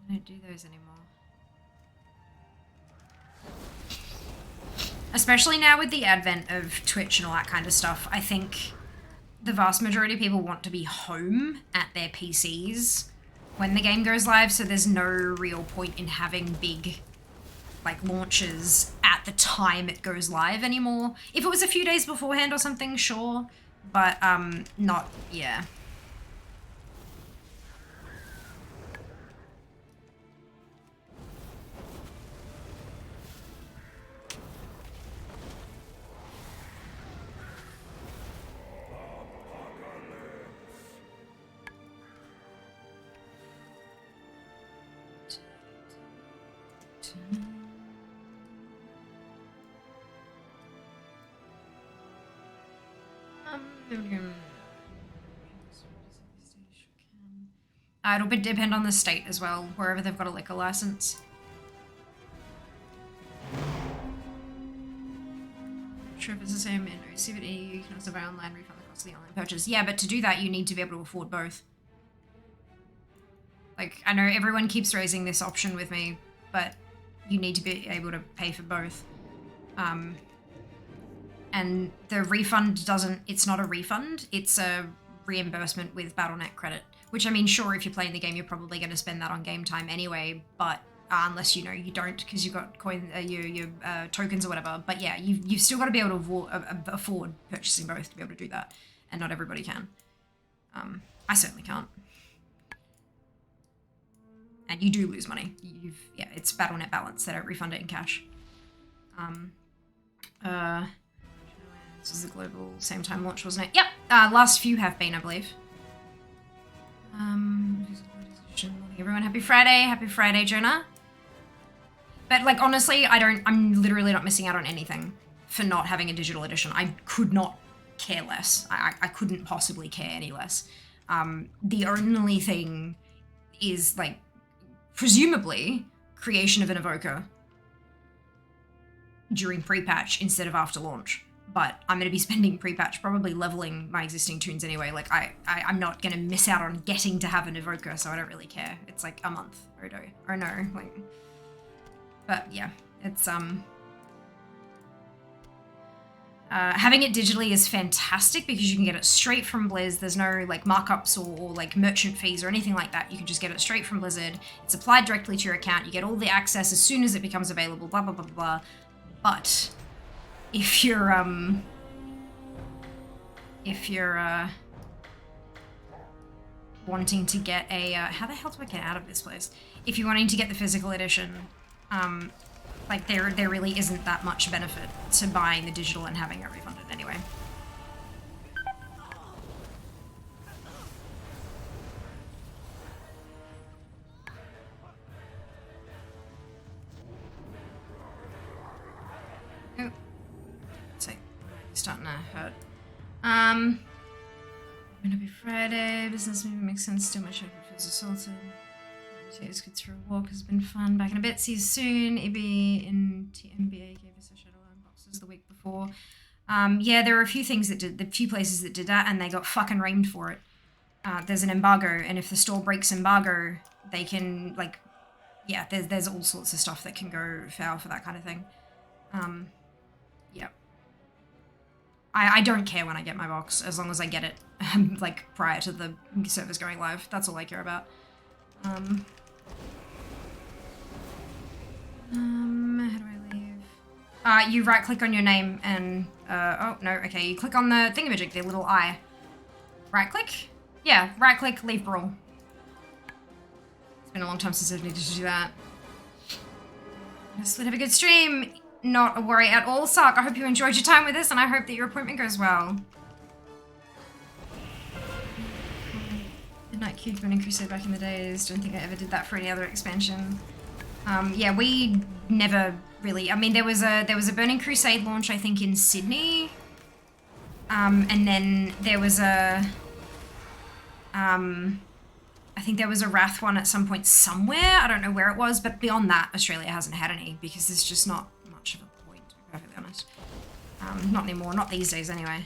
They don't do those anymore. Especially now with the advent of Twitch and all that kind of stuff, I think the vast majority of people want to be home at their PCs when the game goes live, so there's no real point in having big like launches at the time it goes live anymore. If it was a few days beforehand or something, sure, but not, yeah. It'll depend on the state as well, wherever they've got a liquor license. Sure if it's the same in OCVD, you can also buy online, refund the cost of the online purchase. Yeah, but to do that, you need to be able to afford both. Like, I know everyone keeps raising this option with me, but you need to be able to pay for both. And the refund it's not a refund, it's a reimbursement with Battle.net credit. Which, I mean, sure, if you're playing the game, you're probably going to spend that on game time anyway, but unless, you know, you don't because you've got your tokens or whatever. But yeah, you've still got to be able to afford purchasing both to be able to do that, and not everybody can. I certainly can't. And you do lose money. Yeah, it's Battle.net balance. They don't refund it in cash. This is the global same time launch, wasn't it? Yep. Last few have been, I believe. Everyone, happy Friday, Jonah. But like, honestly, I'm literally not missing out on anything for not having a digital edition. I could not care less. I couldn't possibly care any less. The only thing is, like, presumably creation of an evoker during pre-patch instead of after launch. but I'm going to be spending pre-patch probably leveling my existing tunes anyway. Like, I'm not going to miss out on getting to have an evoker, so I don't really care. It's like a month, or no, like... But yeah, it's, having it digitally is fantastic because you can get it straight from Blizz. There's no like markups or like merchant fees or anything like that. You can just get it straight from Blizzard. It's applied directly to your account. You get all the access as soon as it becomes available, blah, blah, blah, blah, blah. But if you're wanting to get a, how the hell do I get out of this place? If you're wanting to get the physical edition, like there really isn't that much benefit to buying the digital and having it refunded anyway. Oh, so starting to hurt. Gonna be Friday. Business movie makes sense. Still, my chakra feels assaulted. It's good through a walk has been fun. Back in a bit. See you soon. EB in TMBA gave us a shadow unboxes the week before. Yeah, there were a few things that did, the few places that did that, and they got fucking reamed for it. There's an embargo, and if the store breaks embargo, they can, like, yeah, there's all sorts of stuff that can go foul for that kind of thing. Yeah. I don't care when I get my box, as long as I get it, like, prior to the service going live. That's all I care about. How do I leave? You right-click on your name and, oh, no, okay, you click on the thingamajig, the little eye. Right-click? Yeah, right-click, leave brawl. It's been a long time since I've needed to do that. Just have a good stream. Not a worry at all, Sark. I hope you enjoyed your time with us, and I hope that your appointment goes well. Midnight Cube Burning Crusade back in the days. Don't think I ever did that for any other expansion. Yeah, we never really. I mean, there was a Burning Crusade launch, I think, in Sydney. And then there was a. I think there was a Wrath one at some point somewhere. I don't know where it was, but beyond that, Australia hasn't had any because there's just not much of a point, to be perfectly honest. Not anymore. Not these days, anyway.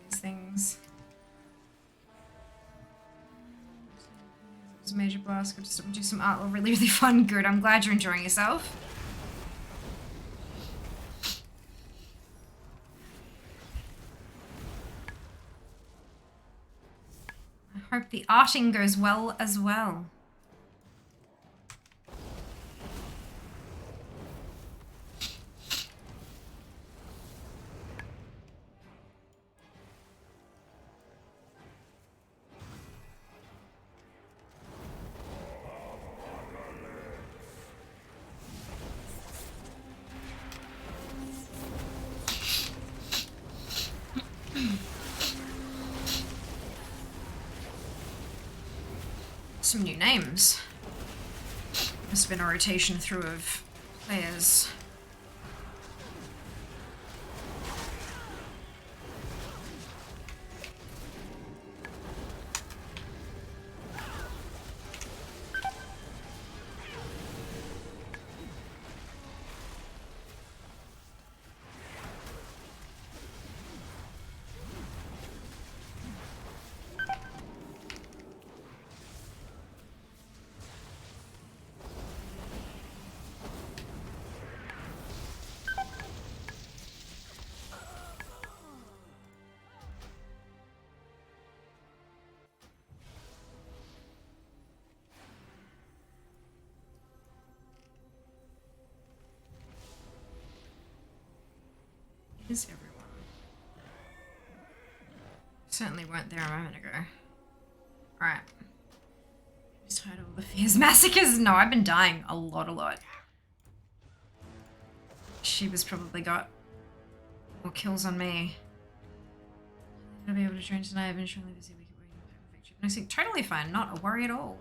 These things. It was a major blast. Got to stop and do some art. Really, really fun. Good. I'm glad you're enjoying yourself. I hope the arting goes well as well. Some new names. Must have been a rotation through of players. Is everyone? Certainly weren't there a moment ago. Alright. Just title the Fears Massacres. No, I've been dying a lot. Sheba's probably got more kills on me. I'll be able to join tonight. I've been surely busy week at work in victory. Next week, totally fine. Not a worry at all.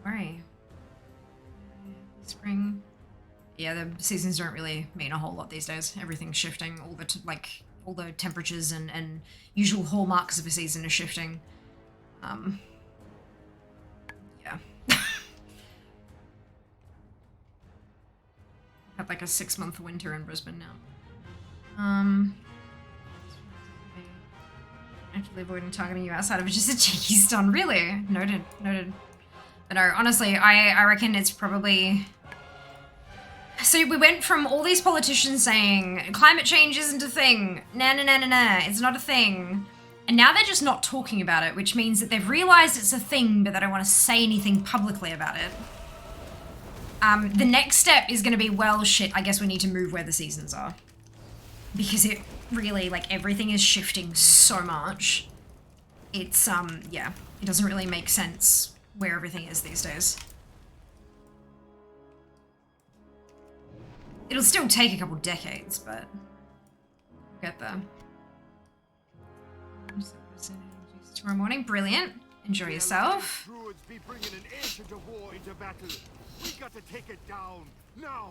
Not a worry. Spring. Yeah, the seasons don't really mean a whole lot these days. Everything's shifting. All the temperatures and usual hallmarks of a season are shifting. Yeah. Had like a 6-month winter in Brisbane now. Actually avoiding targeting you outside of just a cheeky stun. Really? Noted. But no, honestly, I reckon it's probably... So we went from all these politicians saying climate change isn't a thing. Nah, it's not a thing. And now they're just not talking about it, which means that they've realized it's a thing, but they don't want to say anything publicly about it. The next step is going to be, well, shit, I guess we need to move where the seasons are. Because it really, like, everything is shifting so much. It's, yeah, it doesn't really make sense where everything is these days. It'll still take a couple decades, but we'll get there. Tomorrow morning, brilliant. Enjoy yourself. Druids be bringing an ancient of war into battle. We got to take it down now.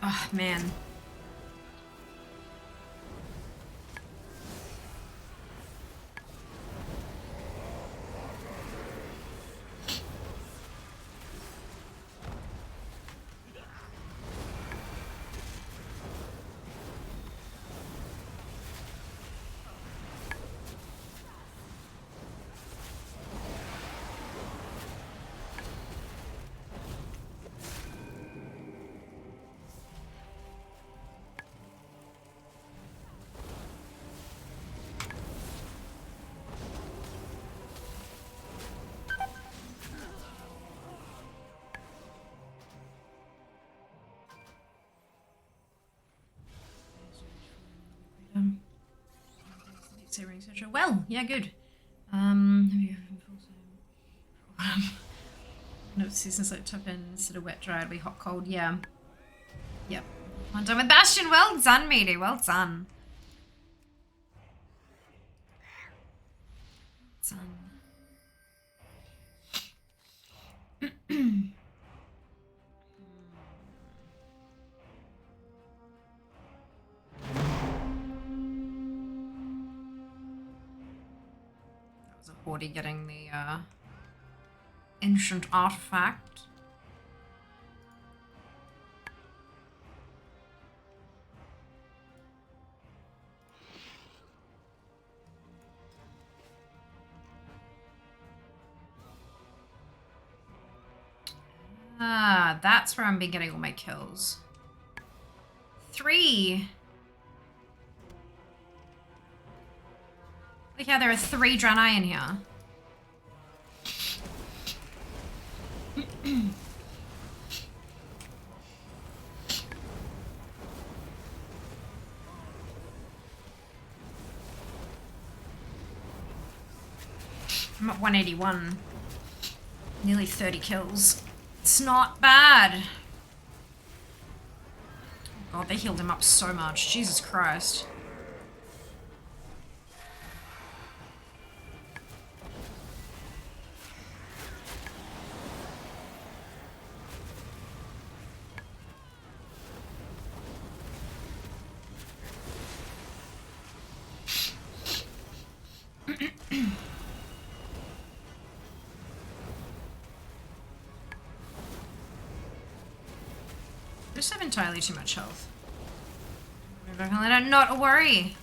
Oh, man. Etc. Well, yeah, good. No, seasons like top end instead of wet dry, it'll be hot cold, yeah. Yep. Well done with Bastion, well done, matey, well done. Already getting the ancient artifact. Ah, that's where I'm been getting all my kills. 3. Look how there are 3 Draenei in here. I'm at 181. Nearly 30 kills. It's not bad. God, they healed him up so much. Jesus Christ. Just have entirely too much health. Not a worry.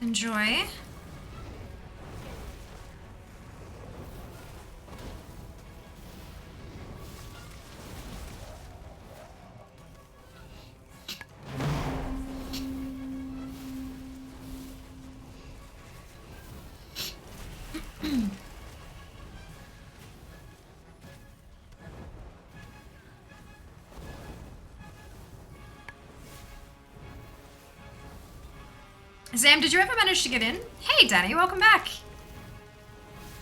Enjoy. Sam, did you ever manage to get in? Hey, Danny, welcome back.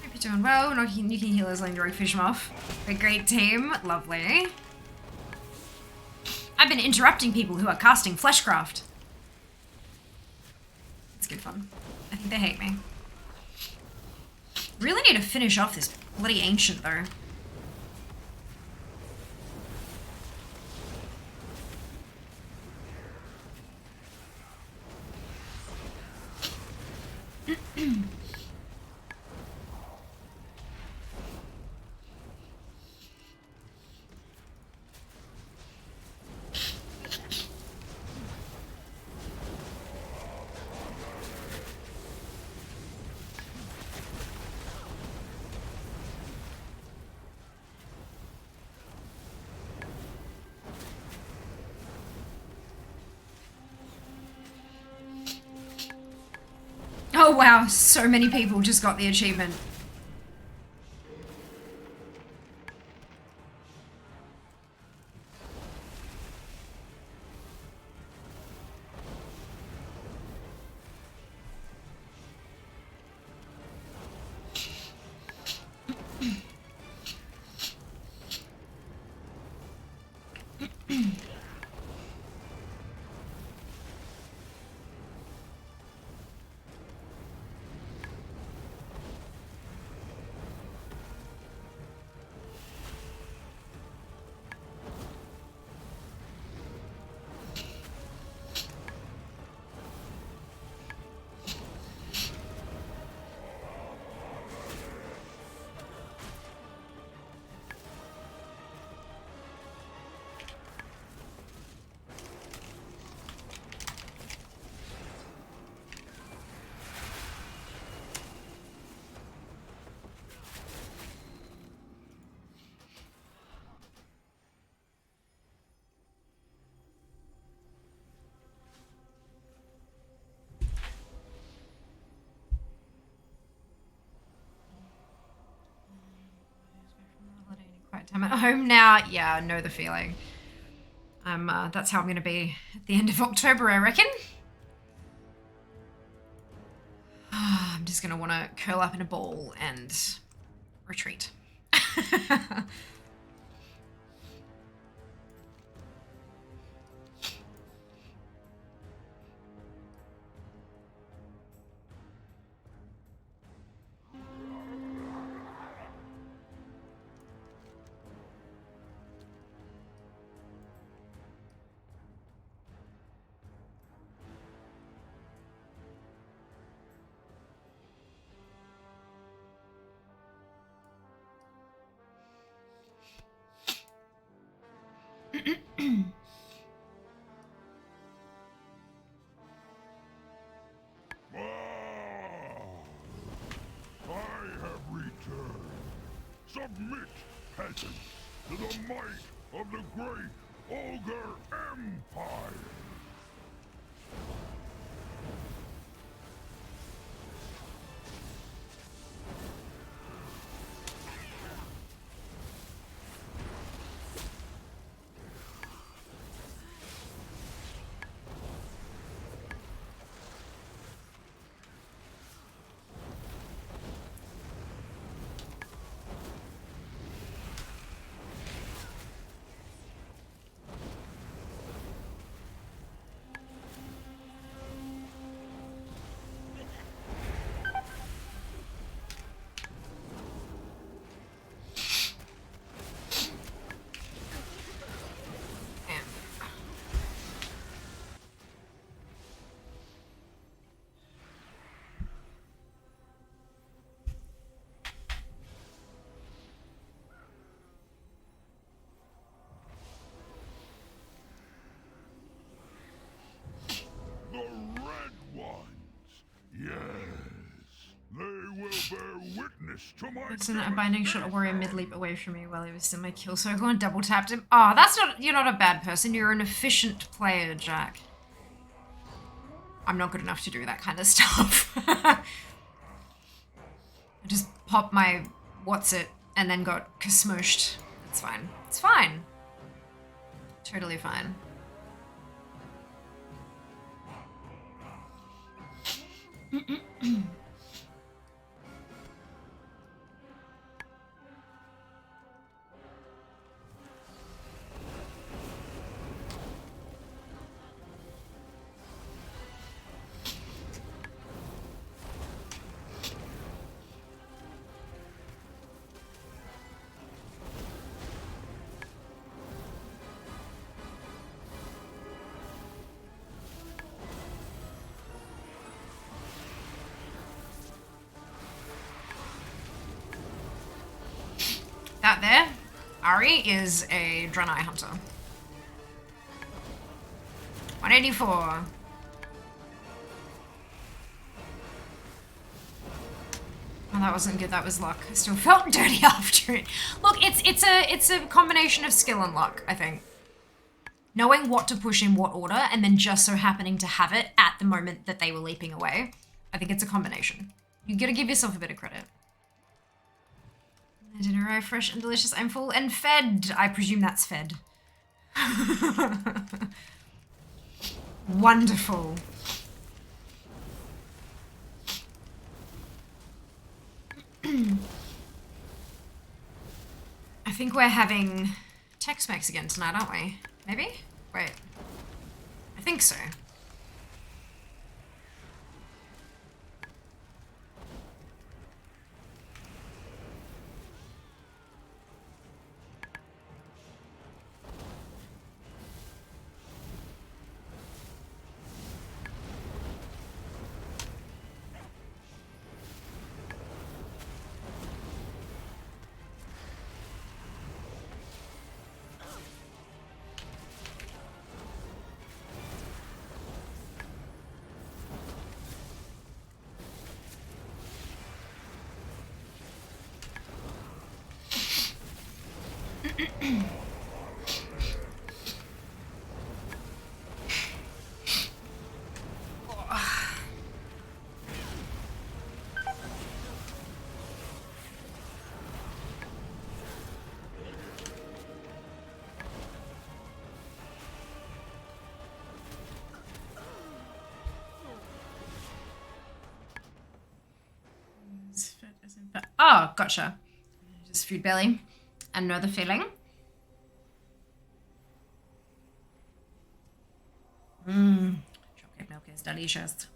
Hope you're doing well. You can heal us, Lindroy Fishmoff. A great team. Lovely. I've been interrupting people who are casting Fleshcraft. It's good fun. I think they hate me. Really need to finish off this bloody ancient, though. Oh wow, so many people just got the achievement. I'm at home now. Yeah, I know the feeling. That's how I'm gonna be at the end of October, I reckon. I'm just gonna want to curl up in a ball and retreat. Submit, peasants, to the might of the great Ogre Empire! this to my It's a binding shot a warrior mid-leap away from me while he was in my kill circle and double tapped him. Oh, that's not, you're not a bad person. You're an efficient player, Jack. I'm not good enough to do that kind of stuff. I just popped my what's it and then got smushed. It's fine. It's fine. Totally fine. That there, Ari, is a Draenei Hunter. 184. Oh, that wasn't good. That was luck. I still felt dirty after it. Look, it's a combination of skill and luck, I think. Knowing what to push in what order, and then just so happening to have it at the moment that they were leaping away. I think it's a combination. You gotta give yourself a bit of credit. Dinner arrived fresh and delicious. I'm full and fed. I presume that's fed. Wonderful. I think we're having Tex-Mex again tonight, aren't we? Maybe? Wait. I think so. Oh, gotcha. Just food belly. I know the feeling. Chocolate milk is delicious.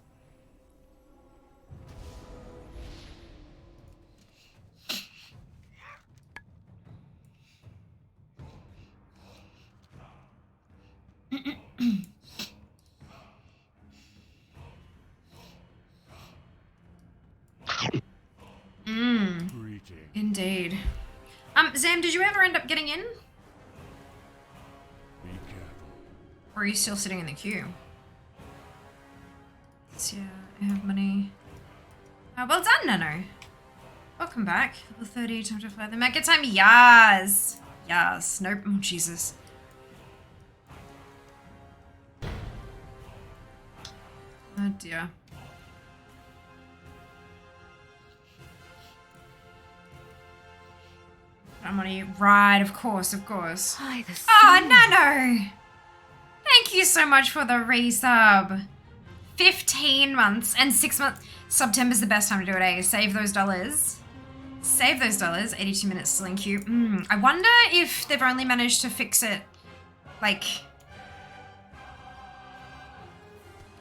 Indeed. Zam, did you ever end up getting in? Be careful. Or are you still sitting in the queue? Yeah, I have money. Well done, Nano. Welcome back. Level 30, time to fly the mega time. Yes. Yes. Nope. Oh, Jesus. Oh, dear. I'm on you. Right, of course, of course. Hi, the Oh, Nano! Thank you so much for the resub. 15 months and 6 months. September's the best time to do it, eh? Save those dollars. Save those dollars. 82 minutes still in queue. I wonder if they've only managed to fix it, like...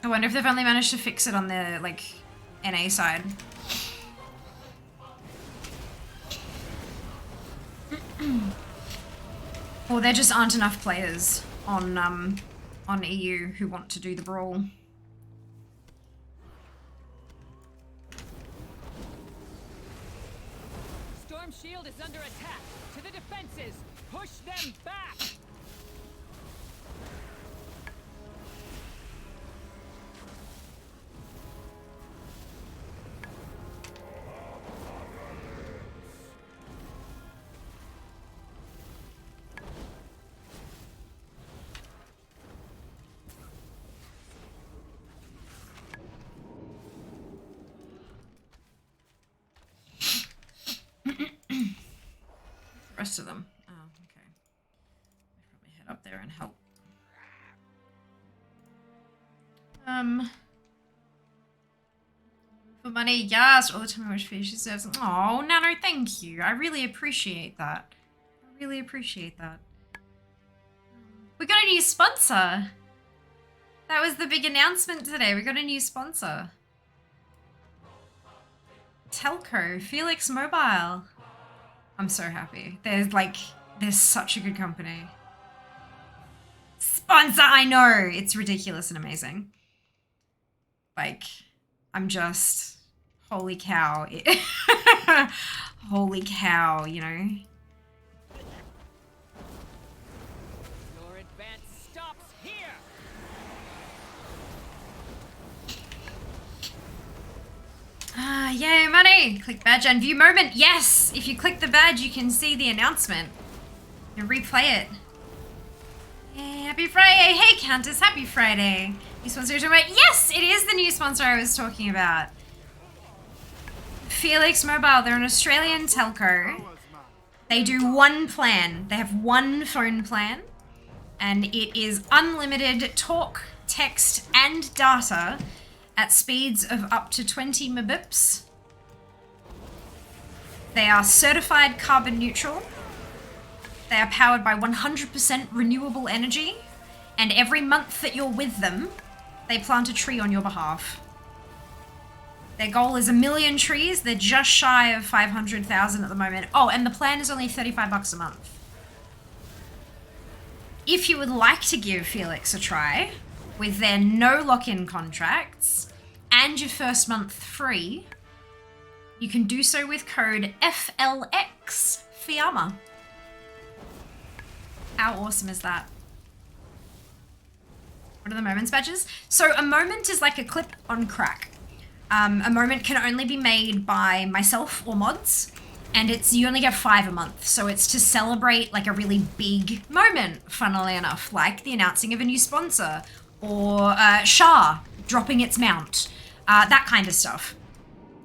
I wonder if they've only managed to fix it on the, like, NA side. Or there just aren't enough players on EU who want to do the brawl. Storm Shield is under attack. To the defenses. Push them back. rest of them? Oh, okay. I should probably head up there and help. For money, yes, all the time I wish for you, she deserves. Oh, Nano, thank you. I really appreciate that. I really appreciate that. We got a new sponsor. That was the big announcement today. We got a new sponsor. Telco, Felix Mobile. I'm so happy. There's such a good company. Sponsor, I know. It's ridiculous and amazing. Like, I'm just, holy cow. Holy cow, you know? Your advance stops here. Yay, money! Click badge and view moment. Yes! If you click the badge, you can see the announcement and replay it. Hey, happy Friday! Hey, Countess, happy Friday! New sponsor you're talking about? Yes, it is the new sponsor I was talking about. Felix Mobile, they're an Australian telco. They do one plan. They have one phone plan, and it is unlimited talk, text, and data at speeds of up to 20 Mbps. They are certified carbon neutral. They are powered by 100% renewable energy, and every month that you're with them, they plant a tree on your behalf. Their goal is 1 million trees. They're just shy of 500,000 at the moment. Oh, and the plan is only $35 a month. If you would like to give Felix a try with their no lock-in contracts and your first month free, you can do so with code FLX Fiamma. How awesome is that? What are the moments badges? So a moment is like a clip on crack. A moment can only be made by myself or mods, and you only get 5 a month. So it's to celebrate like a really big moment, funnily enough, like the announcing of a new sponsor or Shah dropping its mount, that kind of stuff.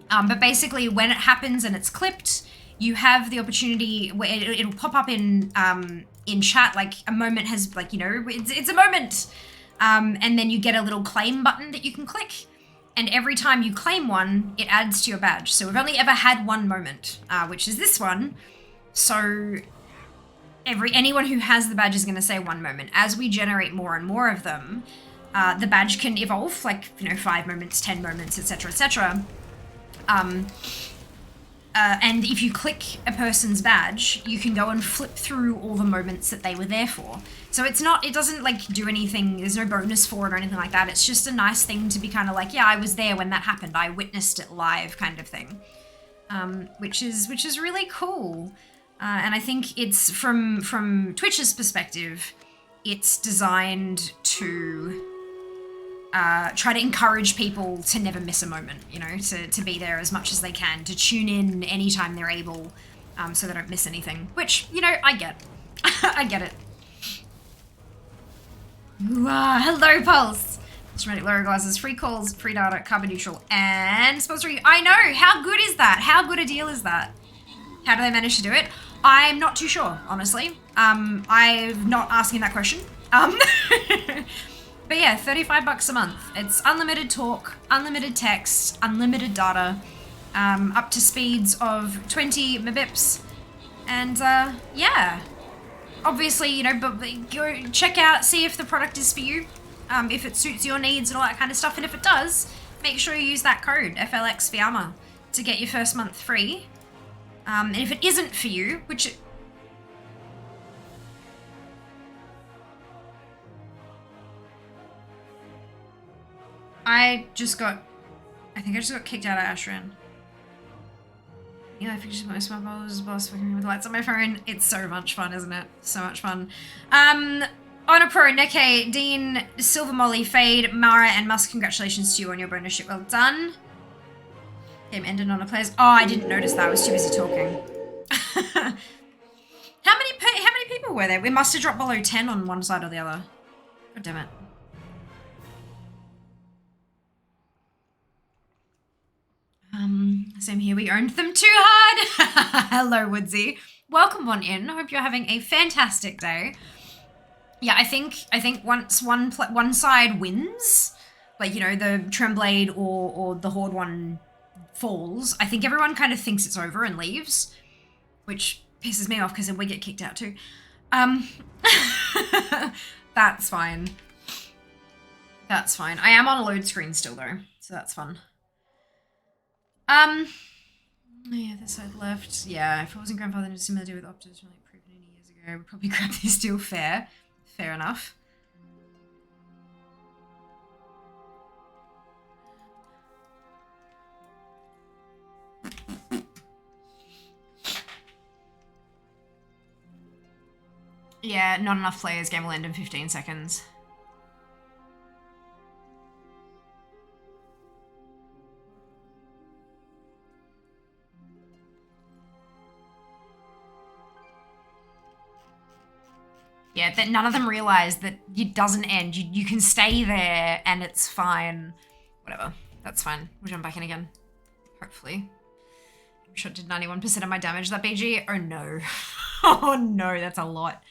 But basically when it happens and it's clipped, you have the opportunity where it'll pop up in chat, like a moment has, like, you know, it's a moment. And then you get a little claim button that you can click. And every time you claim one, it adds to your badge. So we've only ever had one moment, which is this one. So anyone who has the badge is going to say one moment. As we generate more and more of them, the badge can evolve, like, you know, 5 moments, 10 moments, etc., etc. And if you click a person's badge, you can go and flip through all the moments that they were there for. So it doesn't like do anything, there's no bonus for it or anything like that. It's just a nice thing to be kind of like, yeah, I was there when that happened. I witnessed it live kind of thing. Which is really cool. And I think it's from Twitch's perspective, it's designed to try to encourage people to never miss a moment, you know, to be there as much as they can, to tune in anytime they're able, so they don't miss anything, which, you know, I get. I get it. Ooh, hello, Pulse. Dramatic lower glasses, free calls, free data, carbon neutral, and sponsoring. I know, how good is that? How good a deal is that? How do they manage to do it? I'm not too sure, honestly. I'm not asking that question. But yeah, $35 a month. It's unlimited talk, unlimited text, unlimited data, up to speeds of 20 Mbps. And yeah, obviously, you know, but go check out, see if the product is for you, if it suits your needs and all that kind of stuff. And if it does, make sure you use that code, FLX Fiamma, to get your first month free. And if it isn't for you, which... I think I just got kicked out of Ashran. Yeah, if you just put my smart bowlers, boss fucking with lights on my phone. It's so much fun, isn't it? So much fun. Honor Pro, Neke, Dean, Silver Molly, Fade, Mara, and Musk, congratulations to you on your bonus ship. Well done. Game ended on a player's... Oh, I didn't notice that. I was too busy talking. How many people were there? We must have dropped below 10 on one side or the other. God damn it. Same here, we owned them too hard. Hello, Woodsy. welcome on in. Hope you're having a fantastic day. Yeah, I think once one side wins, like, you know, the Tremblade or the Horde one falls, I think everyone kind of thinks it's over and leaves, which pisses me off because then we get kicked out too. That's fine. That's fine. I am on a load screen still though, so that's fun. Yeah, this side left. Yeah, if I wasn't grandfather in a similar deal with Optus really proven any years ago, I would probably grab this deal fair. Fair enough. Yeah, not enough players. Game will end in 15 seconds. Yeah, that none of them realize that it doesn't end. You can stay there and it's fine. Whatever. That's fine. We'll jump back in again. Hopefully. I'm sure it did 91% of my damage that BG. Oh no. Oh no, that's a lot.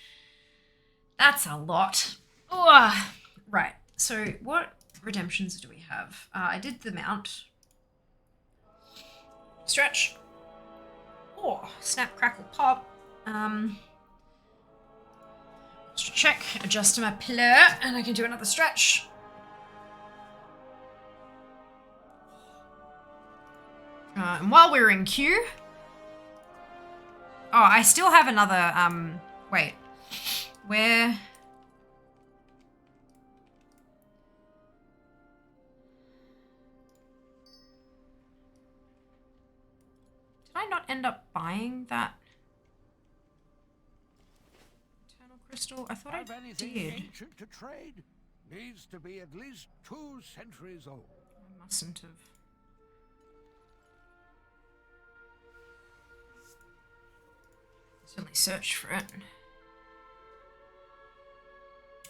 That's a lot. Ugh. Right. So what redemptions do we have? I did the mount. Stretch. Oh, snap, crackle, pop. Check, adjust my plur, and I can do another stretch. And while we're in queue... Oh, I still have another, wait. Where... Did I not end up buying that? Crystal? I thought I did. Ancient to trade needs to be at least 2 centuries old. I mustn't have. Certainly searched for it.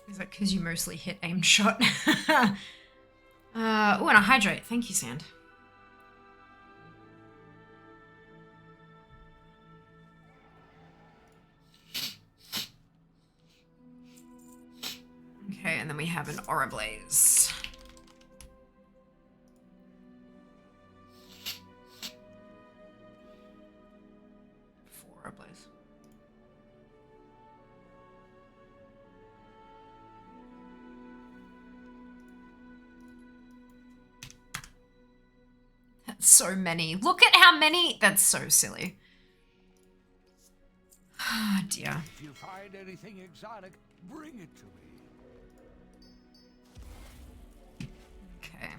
Is that because you mostly hit aim shot? Oh, and a hydrate. Thank you, Sand. Okay, and then we have an Aura Blaze. Aura Blaze. That's so many. Look at how many. That's so silly. Oh dear. If you find anything exotic, bring it to me. Okay.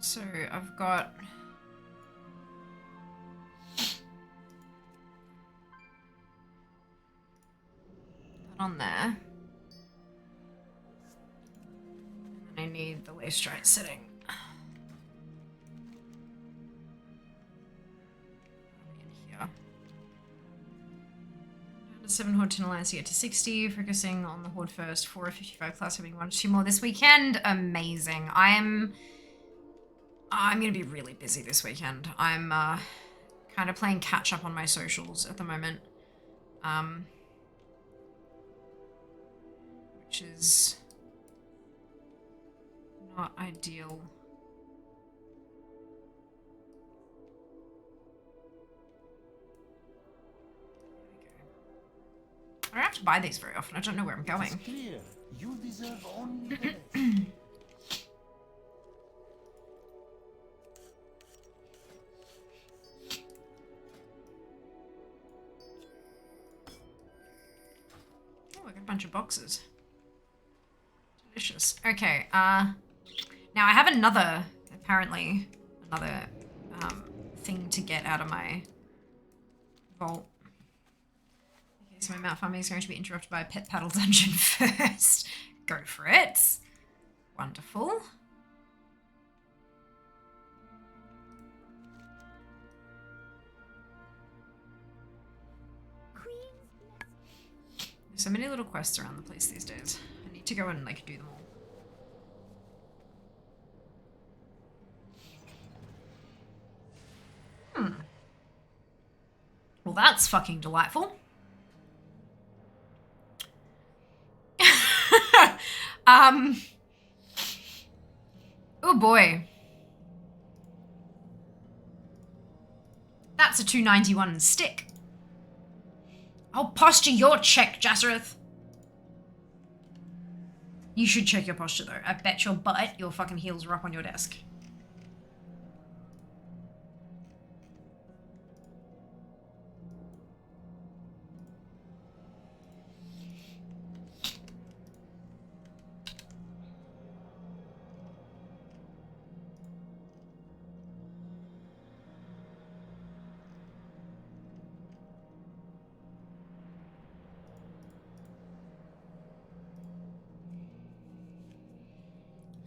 So I've got that on there. And I need the lace strike setting. In here. 7 Horde 10 Alliance to get to 60, focusing on the Horde first, 4 55 class, having 1 or 2 more this weekend. Amazing. I'm gonna be really busy this weekend. I'm kind of playing catch up on my socials at the moment. Which is not ideal. I don't have to buy these very often. I don't know where I'm going. It's clear. You deserve only the best. Oh, I got a bunch of boxes. Delicious. Okay, now I have another thing to get out of my vault. Okay, so my mount farming is going to be interrupted by a pet paddle dungeon first. Go for it. Wonderful. There's so many little quests around the place these days. I need to go and like do them all. that's fucking delightful. Oh boy. That's a 291 stick. I'll posture your check, Jassereth. You should check your posture though. I bet your butt your fucking heels are up on your desk.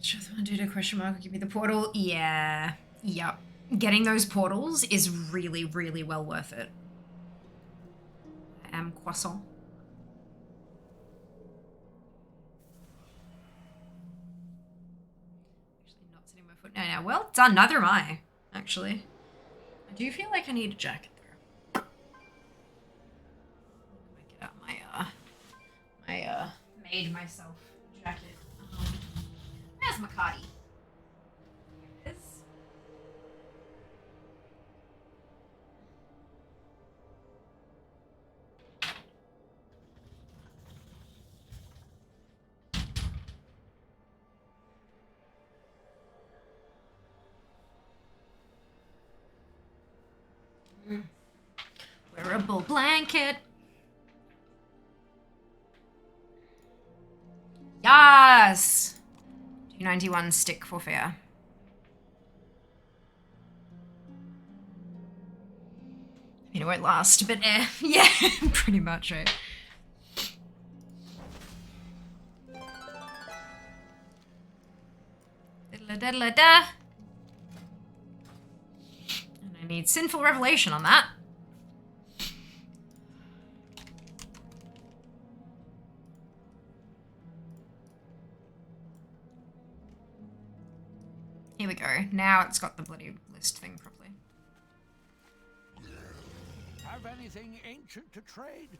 Just want to do the question mark, give me the portal. Yeah. Yep. Getting those portals is really, really well worth it. I am croissant. Actually not sitting my foot. No, well done. Neither am I, actually. I do feel like I need a jacket though. Get out my made myself jacket. Where's Makati? Here it is. Wearable blanket. Yes! 291 stick for fair. I mean, it won't last, but yeah, pretty much, right? Diddle-diddle-da. And I need Sinful Revelation on that. Here we go. Now it's got the bloody list thing properly. Have anything ancient to trade?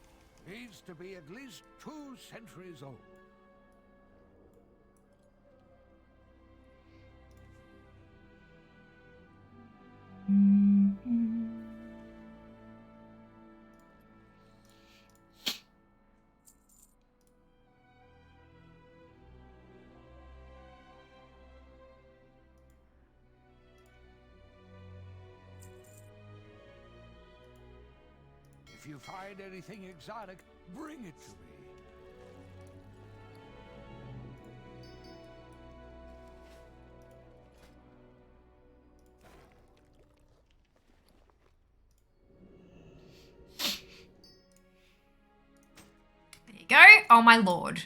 Needs to be at least 2 centuries old. If you find anything exotic, bring it to me. There you go. Oh my lord.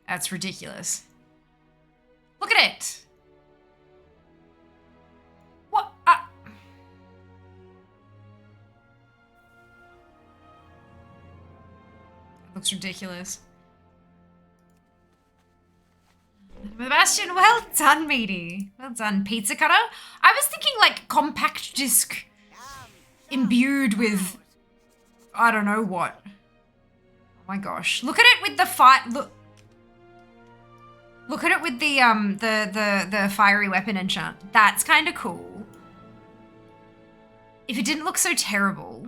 That's ridiculous. Look at it. What? Looks ridiculous. Sebastian, well done, matey. Well done, pizza cutter. I was thinking like compact disc imbued with I don't know what. Oh my gosh. Look at it with the Look at it with the fiery weapon enchant. That's kind of cool. If it didn't look so terrible.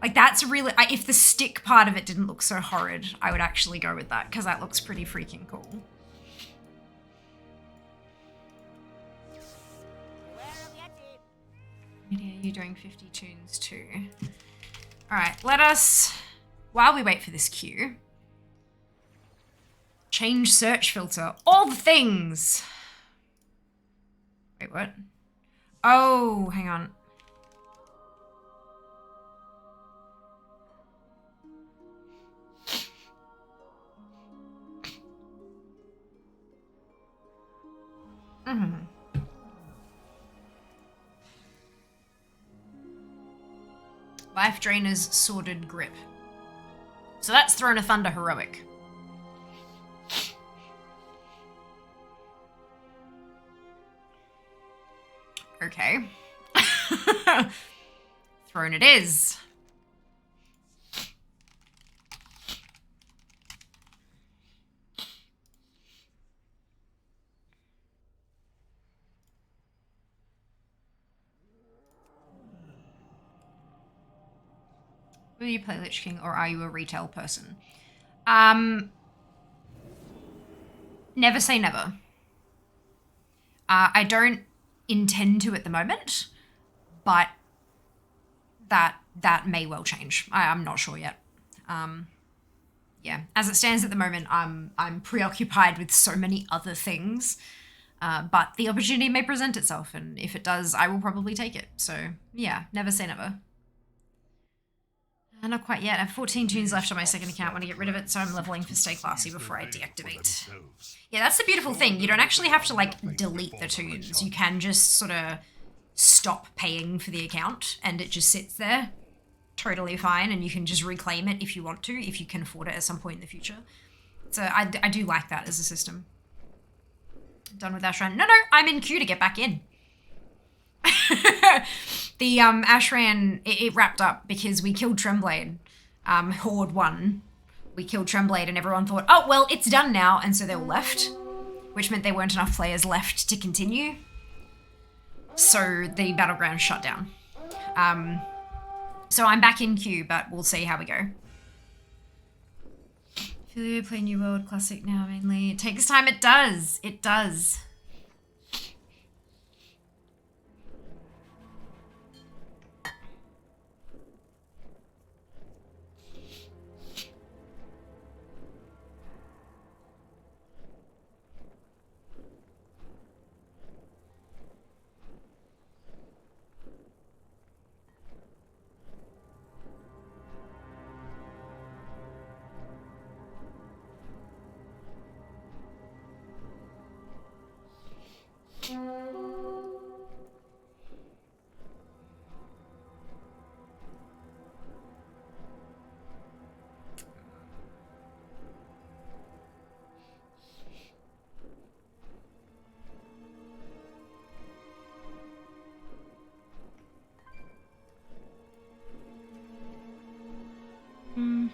Like that's really, if the stick part of it didn't look so horrid, I would actually go with that because that looks pretty freaking cool. You're doing 50 tunes too. All right, let us, while we wait for this queue, change search filter. All the things. Wait, what? Oh, hang on. Life Drainer's Sordid Grip. So that's Throne of Thunder Heroic. Okay. Throne it is. Will you play Lich King or are you a retail person? Never say never. I don't intend to at the moment, but that may well change. I'm not sure yet. Yeah, as it stands at the moment, I'm preoccupied with so many other things, but the opportunity may present itself, and if it does, I will probably take it. So yeah, never say never. Not quite yet. I have 14 tunes left on my second account. I want to get rid of it, so I'm leveling for stay classy before I deactivate. Yeah, that's the beautiful thing. You don't actually have to, like, delete the tunes. You can just sort of stop paying for the account, and it just sits there. Totally fine, and you can just reclaim it if you want to, if you can afford it at some point in the future. So I do like that as a system. Done with Ashran. No, I'm in queue to get back in. The Ashran, it wrapped up because we killed Tremblade. Horde won. We killed Tremblade and everyone thought, oh, well, it's done now. And so they all left, which meant there weren't enough players left to continue. So the battleground shut down. So I'm back in queue, but we'll see how we go. Feel you play New World Classic now mainly. It takes time. It does. It does.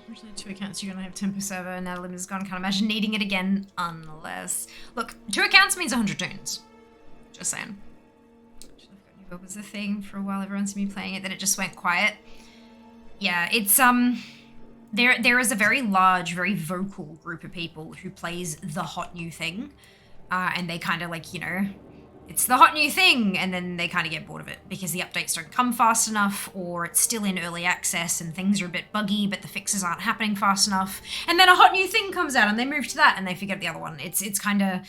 Originally 2 accounts, you're gonna have 10 per server, now the limit is gone. Can't imagine needing it again unless... Look, 2 accounts means 100 tunes. Just saying. What was the thing for a while? Everyone seen me playing it, then it just went quiet. Yeah, it's there is a very large, very vocal group of people who plays the hot new thing, and they kind of like, you know, it's the hot new thing, and then they kind of get bored of it because the updates don't come fast enough, or it's still in early access and things are a bit buggy, but the fixes aren't happening fast enough. And then a hot new thing comes out and they move to that and they forget the other one. It's kind of,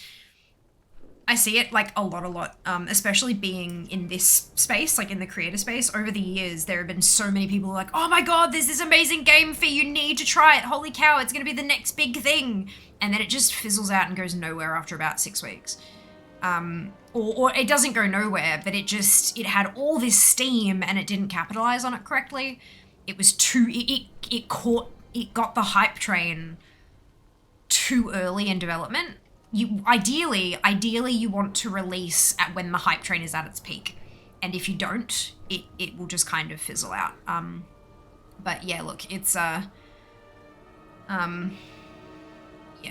I see it like a lot, especially being in this space, like in the creator space. Over the years, there have been so many people like, oh my God, there's this amazing game for you, need to try it. Holy cow, it's going to be the next big thing. And then it just fizzles out and goes nowhere after about 6 weeks. Or it doesn't go nowhere, but it had all this steam and it didn't capitalize on it correctly. It was it got the hype train too early in development. Ideally you want to release at when the hype train is at its peak. And if you don't, it will just kind of fizzle out. But yeah, look, it's, yeah,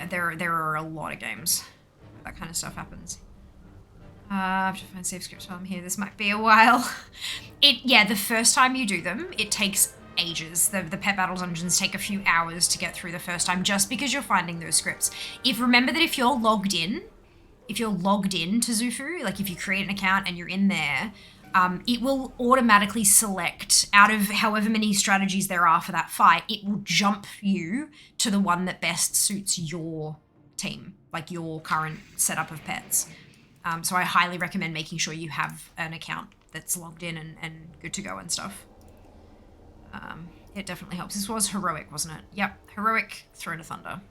there are a lot of games where that kind of stuff happens. I have to find safe scripts while I'm here. This might be a while. Yeah, the first time you do them, it takes ages. The pet battle dungeons take a few hours to get through the first time, just because you're finding those scripts. Remember that if you're logged in to Xufu, like if you create an account and you're in there, it will automatically select out of however many strategies there are for that fight. It will jump you to the one that best suits your team, like your current setup of pets. So I highly recommend making sure you have an account that's logged in and good to go and stuff. It definitely helps. This was Heroic, wasn't it? Yep, Heroic, Throne of Thunder.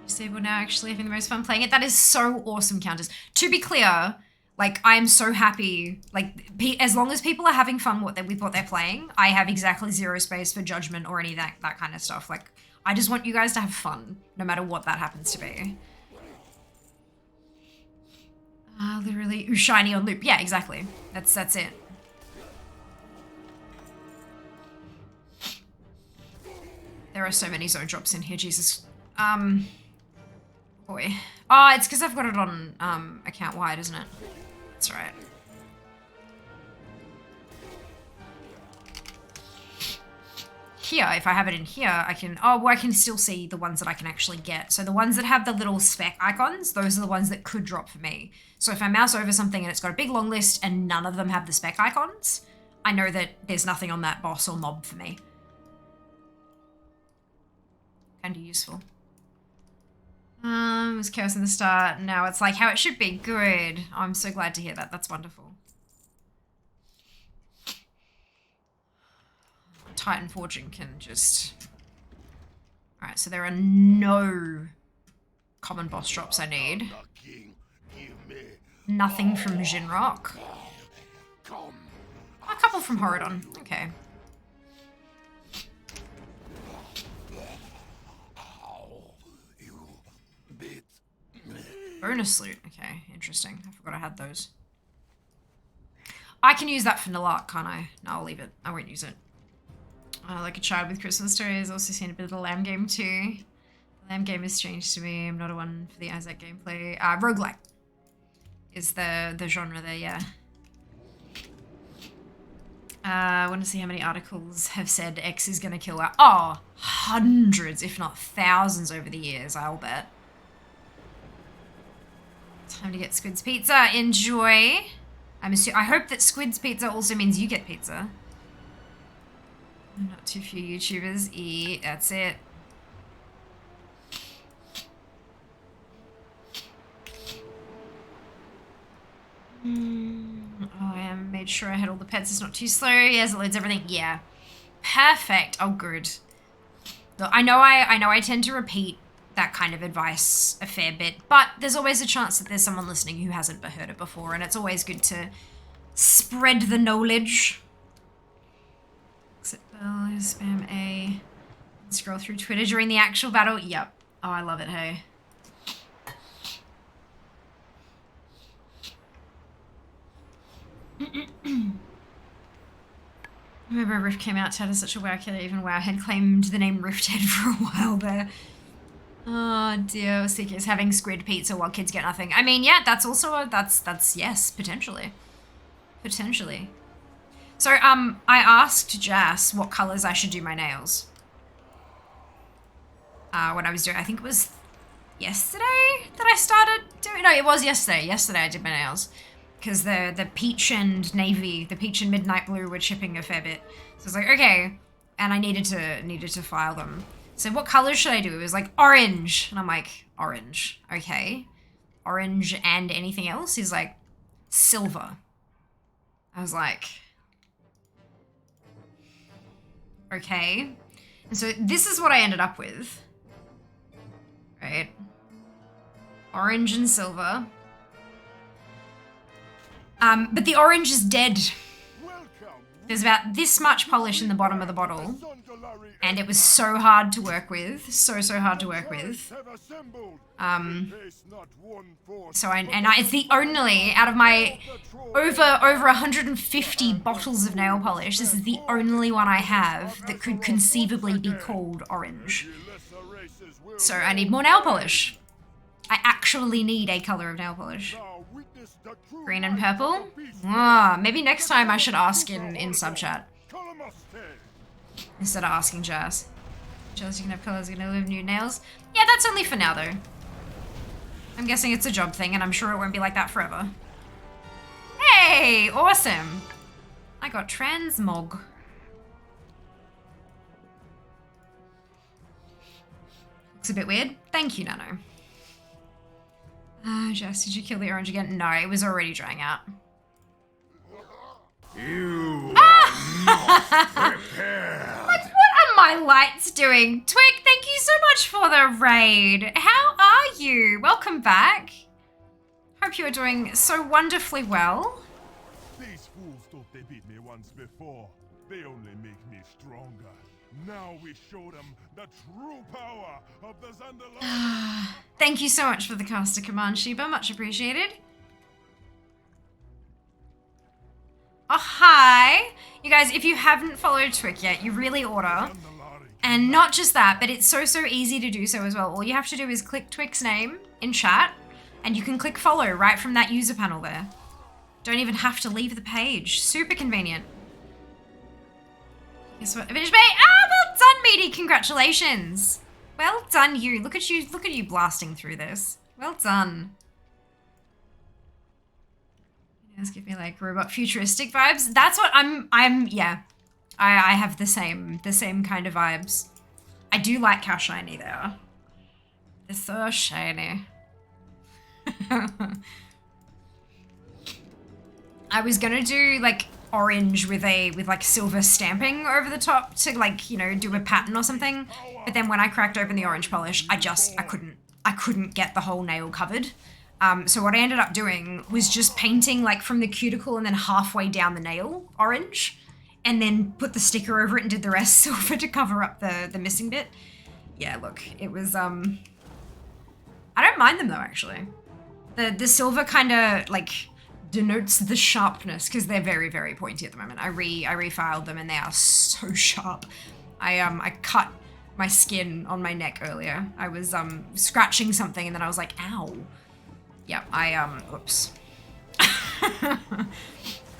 Disabled now, actually having the most fun playing it. That is so awesome, Countess. To be clear, like, I'm so happy, like, as long as people are having fun with what they're playing, I have exactly zero space for judgment or any of that kind of stuff. Like, I just want you guys to have fun, no matter what that happens to be. Literally, ooh, shiny on loop. Yeah, exactly. That's it. There are so many zone drops in here, Jesus. Boy. Oh, it's because I've got it on account wide, isn't it? That's right. Here, if I have it in here, I can, oh, well, I can still see the ones that I can actually get. So the ones that have the little spec icons, those are the ones that could drop for me. So if I mouse over something and it's got a big long list and none of them have the spec icons, I know that there's nothing on that boss or mob for me. Kind of useful. It was chaos in the start. Now it's like how it should be. Good. Oh, I'm so glad to hear that. That's wonderful. Titan Forging can just... Alright, so there are no common boss drops I need. Nothing from Jinrock. A couple from Horadon. Okay. Bonus loot. Okay, interesting. I forgot I had those. I can use that for Nillark, can't I? No, I'll leave it. I won't use it. Like a child with Christmas stories. Also seen a bit of the Lamb game too. The Lamb game is strange to me. I'm not a one for the Isaac gameplay. Roguelike is the genre there, yeah. I want to see how many articles have said X is going to kill her. Oh, hundreds, if not thousands over the years, I'll bet. Time to get Squid's Pizza. Enjoy. I hope that Squid's Pizza also means you get pizza. Not too few YouTubers. That's it. Oh, I made sure I had all the pets. It's not too slow. Yes, it loads everything. Yeah. Perfect. Oh, good. I know I tend to repeat that kind of advice a fair bit, but there's always a chance that there's someone listening who hasn't heard it before, and it's always good to spread the knowledge. Exit bell, spam A. Scroll through Twitter during the actual battle. Yep. Oh, I love it, hey. Remember Rift came out, Chatty such a wow killer, even WoW had claimed the name Rift Head for a while there. Oh dear, Seeker is having squid pizza while kids get nothing. I mean, yeah, that's also that's yes, potentially. Potentially. So, I asked Jas what colors I should do my nails. When I was doing, I think it was yesterday that I started doing, no, it was yesterday. Yesterday I did my nails. Because the peach and navy, the peach and midnight blue were chipping a fair bit. So I was like, okay. And I needed to file them. So what colors should I do? It was like orange. And I'm like, orange. Okay. Orange and anything else? He's like, silver. I was like, okay. And so this is what I ended up with. Right? Orange and silver. But the orange is dead. There's about this much polish in the bottom of the bottle. And it was so hard to work with. So hard to work with. It's the only, out of my over 150 bottles of nail polish, this is the only one I have that could conceivably be called orange. So I need more nail polish. I actually need a color of nail polish. Green and purple? Maybe next time I should ask in sub chat. Instead of asking Jas. Jas, you can have colors, you can have new nails. Yeah, that's only for now though. I'm guessing it's a job thing and I'm sure it won't be like that forever. Hey, awesome. I got Transmog. Looks a bit weird. Thank you, Nano. Jas, did you kill the orange again? No, it was already drying out. You are not prepared. What are my lights doing? Twig, thank you so much for the raid. How are you? Welcome back. Hope you are doing so wonderfully well. These fools thought they beat me once before. They only make me stronger. Now we show them the true power of the Zandalari. Thank you so much for the caster command, Sheba. Much appreciated. Oh, hi. You guys, if you haven't followed Twick yet, you really oughta. And not just that, but it's so easy to do so as well. All you have to do is click Twick's name in chat, and you can click follow right from that user panel there. Don't even have to leave the page. Super convenient. Guess what? Finish me. Ah, well done, Meaty. Congratulations. Well done, you. Look at you blasting through this. Well done. Just give me like robot futuristic vibes. That's what yeah. I have the same kind of vibes. I do like how shiny they are. They're so shiny. I was gonna do like orange with like silver stamping over the top to like, you know, do a pattern or something. But then when I cracked open the orange polish, I couldn't get the whole nail covered. So what I ended up doing was just painting like from the cuticle and then halfway down the nail orange, and then put the sticker over it and did the rest silver to cover up the missing bit. Yeah, look, it was, I don't mind them though, actually. The silver kind of like denotes the sharpness because they're very pointy at the moment. I refiled them and they are so sharp. I cut my skin on my neck earlier. I was scratching something and then I was like, ow. Yeah, oops.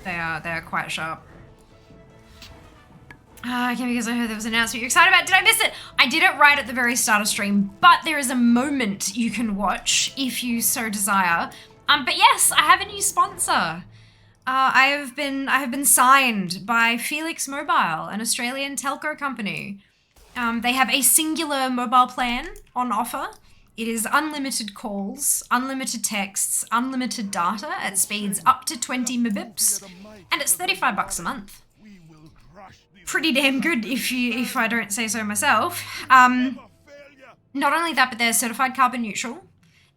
They are quite sharp. Okay, because I heard there was an announcement you're excited about. Did I miss it? I did it right at the very start of stream, but there is a moment you can watch if you so desire. But yes, I have a new sponsor. I have been signed by Felix Mobile, an Australian telco company. They have a singular mobile plan on offer. It is unlimited calls, unlimited texts, unlimited data at speeds up to 20 Mbps, and it's $35 a month. Pretty damn good if I don't say so myself. Not only that, but they're certified carbon neutral.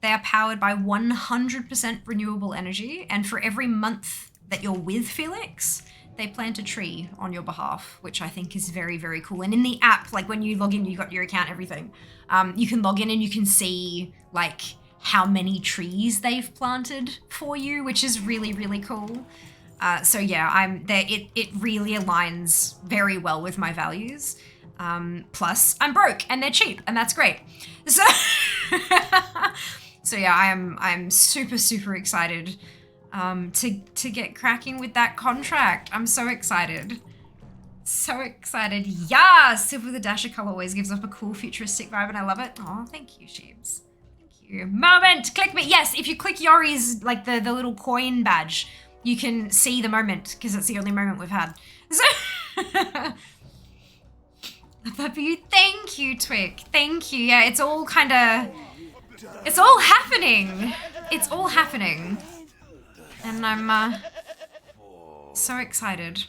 They are powered by 100% renewable energy, and for every month that you're with Felix, they plant a tree on your behalf, which I think is very cool. And in the app, like when you log in, you got your account, everything. You can log in and you can see like how many trees they've planted for you, which is really cool. So yeah, it really aligns very well with my values. Plus I'm broke and they're cheap and that's great. So, so yeah, I'm super excited to get cracking with that contract. I'm so excited. So excited. Yeah, Silver the Dasher color always gives off a cool futuristic vibe and I love it. Oh, thank you, Sheebs. Thank you. Moment, click me. Yes, if you click Yori's, like the little coin badge, you can see the moment because it's the only moment we've had. So love that for you. Thank you, Twick. Thank you. Yeah, it's all happening. It's all happening. And I'm so excited.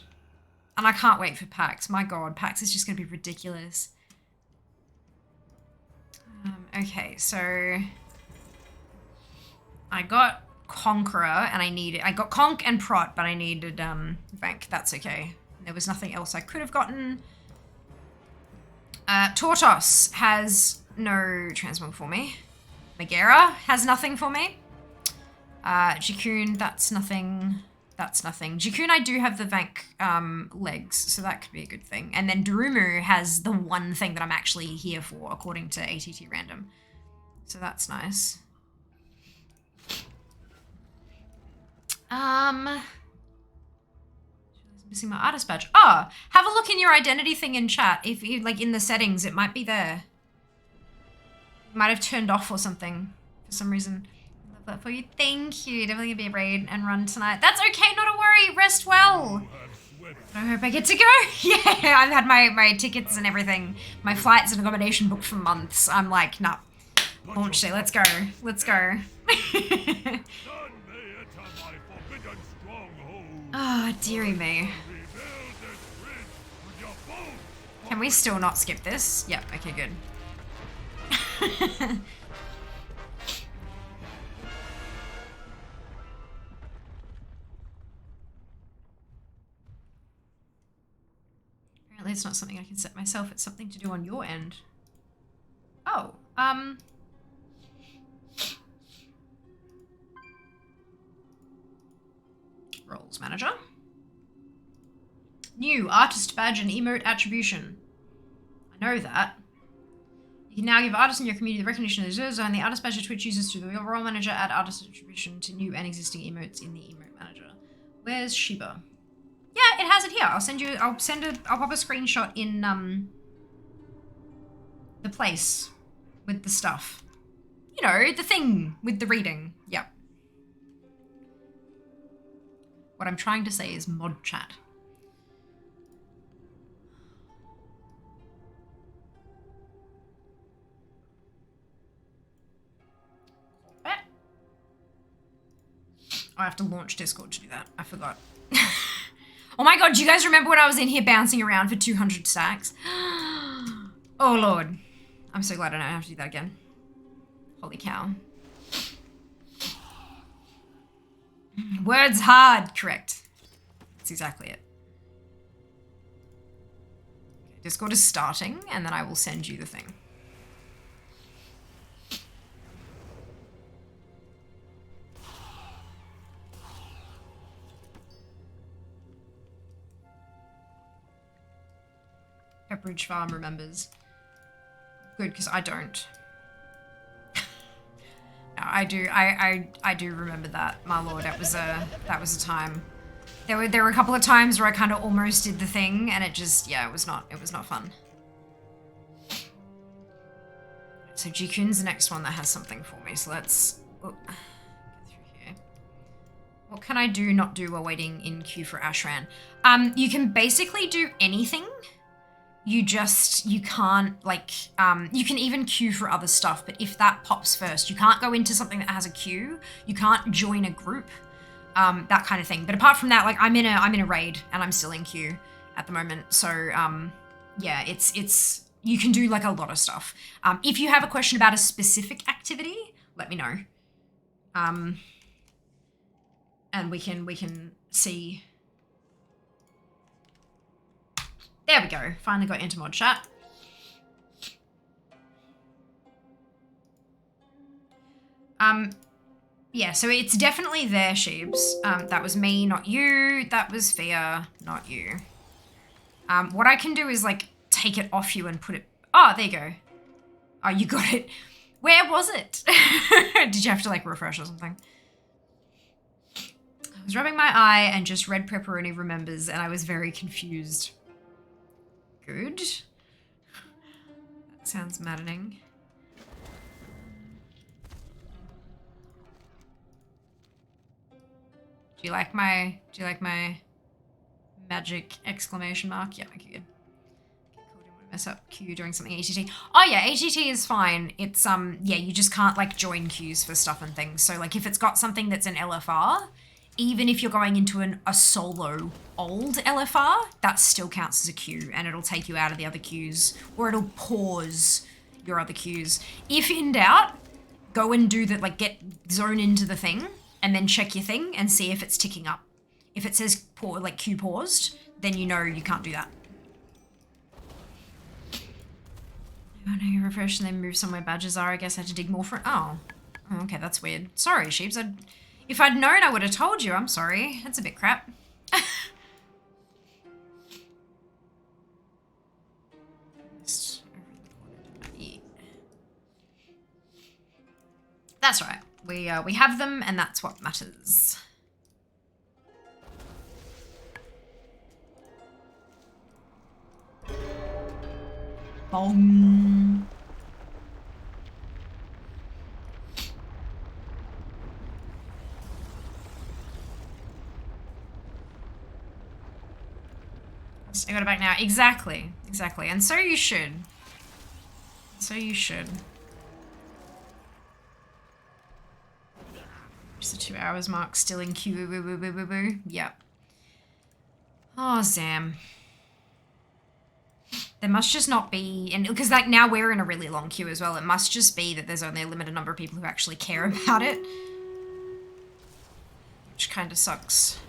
And I can't wait for PAX. My god, PAX is just going to be ridiculous. Okay, so I got Conqueror and I got Conk and Prot, but I needed Vank. That's okay. There was nothing else I could have gotten. Tortos has no transmog for me. Megara has nothing for me. Jikun, that's nothing. That's nothing. Jikun, I do have the Vank legs, so that could be a good thing. And then Darumu has the one thing that I'm actually here for, according to ATT Random. So that's nice. Missing my artist badge. Oh, have a look in your identity thing in chat. If you, like, in the settings, it might be there. Might have turned off or something for some reason. Love that for you. Thank you. Definitely gonna be a raid and run tonight. That's okay, not a worry. Rest well. I hope I get to go. Yeah, I've had my tickets and everything. My flights and accommodation booked for months. I'm like, nah. Launch day. Let's go. Let's go. Oh, dearie me. Can we still not skip this? Yep, okay, good. Apparently it's not something I can set myself. It's something to do on your end. Oh, roles manager. New artist badge and emote attribution. I know that. You can now give artists in your community the recognition they deserve, and the artist badge to Twitch users through the role manager. Add artist attribution to new and existing emotes in the emote manager. Where's Sheba? Yeah, it has it here. I'll pop a screenshot in the place with the stuff. You know, the thing with the reading. Yep. What I'm trying to say is mod chat. I have to launch Discord to do that. I forgot. Oh my god, do you guys remember when I was in here bouncing around for 200 stacks? Oh lord. I'm so glad I don't have to do that again. Holy cow. Words hard. Correct. That's exactly it. Okay, Discord is starting, and then I will send you the thing. Pepperidge Farm remembers. Good, because I don't. No, I do. I do remember that, my lord. That was a time. There were a couple of times where I kind of almost did the thing, and it just, yeah, it was not fun. So Jikun's the next one that has something for me. So let's get through here. What can I do, not do while waiting in queue for Ashran? You can basically do anything. You can't, like, you can even queue for other stuff, but if that pops first, you can't go into something that has a queue. You can't join a group, that kind of thing. But apart from that, like, I'm in a raid and I'm still in queue at the moment. So, yeah, it's you can do like a lot of stuff. If you have a question about a specific activity, let me know. And we can see. There we go. Finally got into mod chat. Yeah, so it's definitely there, Sheebs. That was me, not you. That was Fia, not you. What I can do is, like, take it off you and put it... Oh, there you go. Oh, you got it. Where was it? Did you have to, like, refresh or something? I was rubbing my eye and just read Pepperoni Remembers, and I was very confused. Good. That sounds maddening. Do you like my magic exclamation mark? Yeah, okay, good. Okay, cool. Didn't want to mess up queue doing something ATT. Oh yeah, ATT is fine. It's yeah, you just can't like join queues for stuff and things. So like if it's got something that's an LFR, even if you're going into a solo old LFR, that still counts as a queue and it'll take you out of the other queues or it'll pause your other queues. If in doubt, go and do that, like zone into the thing and then check your thing and see if it's ticking up. If it says like queue paused, then you know you can't do that. Oh no, you refresh and then move somewhere badges are. I guess I had to dig more for it. Oh, okay, that's weird. Sorry, Sheeps. If I'd known, I would have told you. I'm sorry. That's a bit crap. That's right. We have them, and that's what matters. Bong. I got it back now. Exactly. Exactly. And so you should. So you should. Just the 2 hours mark still in queue. Boo, boo, boo, boo, boo. Yep. Oh, Zam. There must just not be, and because like now we're in a really long queue as well, it must just be that there's only a limited number of people who actually care about it. Which kind of sucks.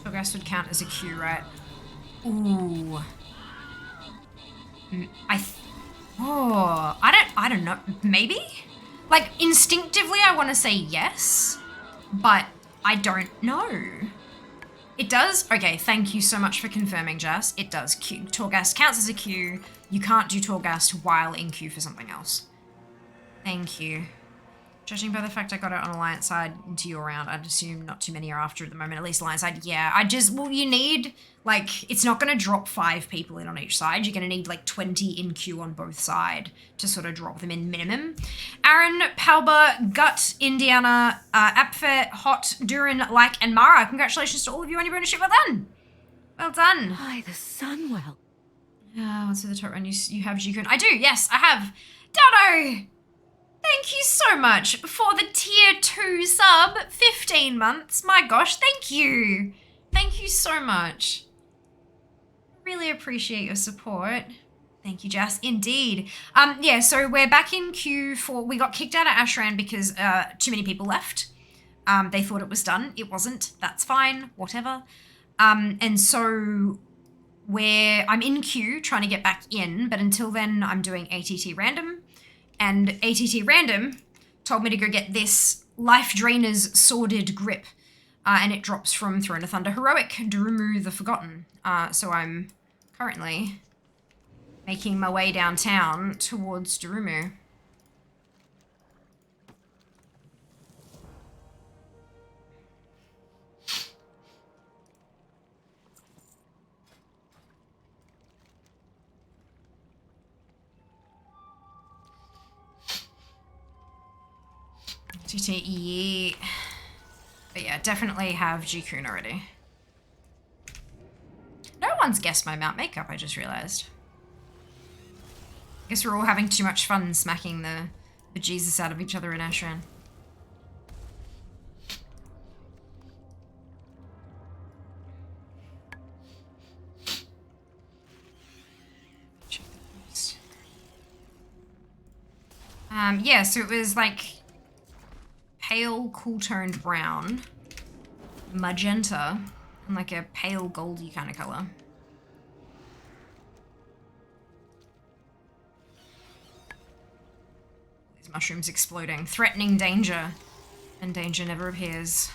Torghast would count as a Q, right? Ooh. I don't know. Maybe? Like, instinctively, I want to say yes, but I don't know. It does? Okay, thank you so much for confirming, Jess. It does. Torghast counts as a Q. You can't do Torghast while in queue for something else. Thank you. Judging by the fact I got it on Alliance side into your round, I'd assume not too many are after at the moment, at least Alliance side. Yeah, well, you need, like, it's not going to drop 5 people in on each side. You're going to need, like, 20 in queue on both sides to sort of drop them in minimum. Aaron, Palba, Gut, Indiana, Apfe, Hot, Durin, Like, and Mara. Congratulations to all of you on your ownership. Well done. Well done. By the Sunwell. What's at the top run? You have Jikun. I do, yes, I have. Dodo! Thank you so much for the tier 2 sub, 15 months. My gosh, thank you. Thank you so much. Really appreciate your support. Thank you, Jess. Indeed. Yeah, so we're back in queue for, we got kicked out of Ashran because too many people left. They thought it was done. It wasn't. That's fine. Whatever. And so I'm in queue trying to get back in, but until then I'm doing ATT random. And ATT Random told me to go get this Life Drainer's Sordid Grip. And it drops from Throne of Thunder Heroic, Durumu the Forgotten. So I'm currently making my way downtown towards Durumu. Yeah. But yeah, definitely have Jikun already. No one's guessed my Mount makeup, I just realized. I guess we're all having too much fun smacking the bejesus out of each other in Ashran. Yeah, so it was like pale, cool-toned brown, magenta, and like a pale goldy kind of color. These mushrooms exploding, threatening danger, and danger never appears.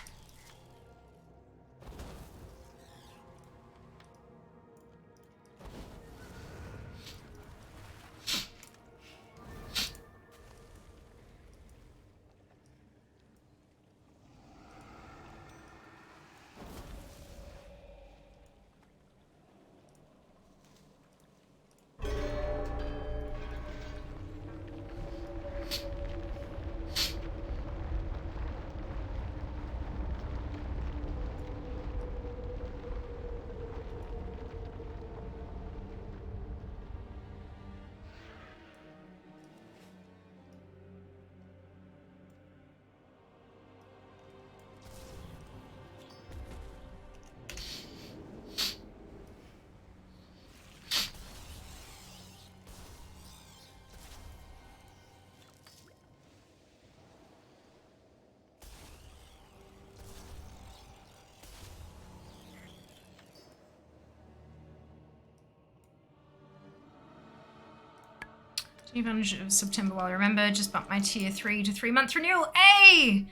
Advantage of September while I remember. Just bumped my tier 3 to 3-month renewal. Hey!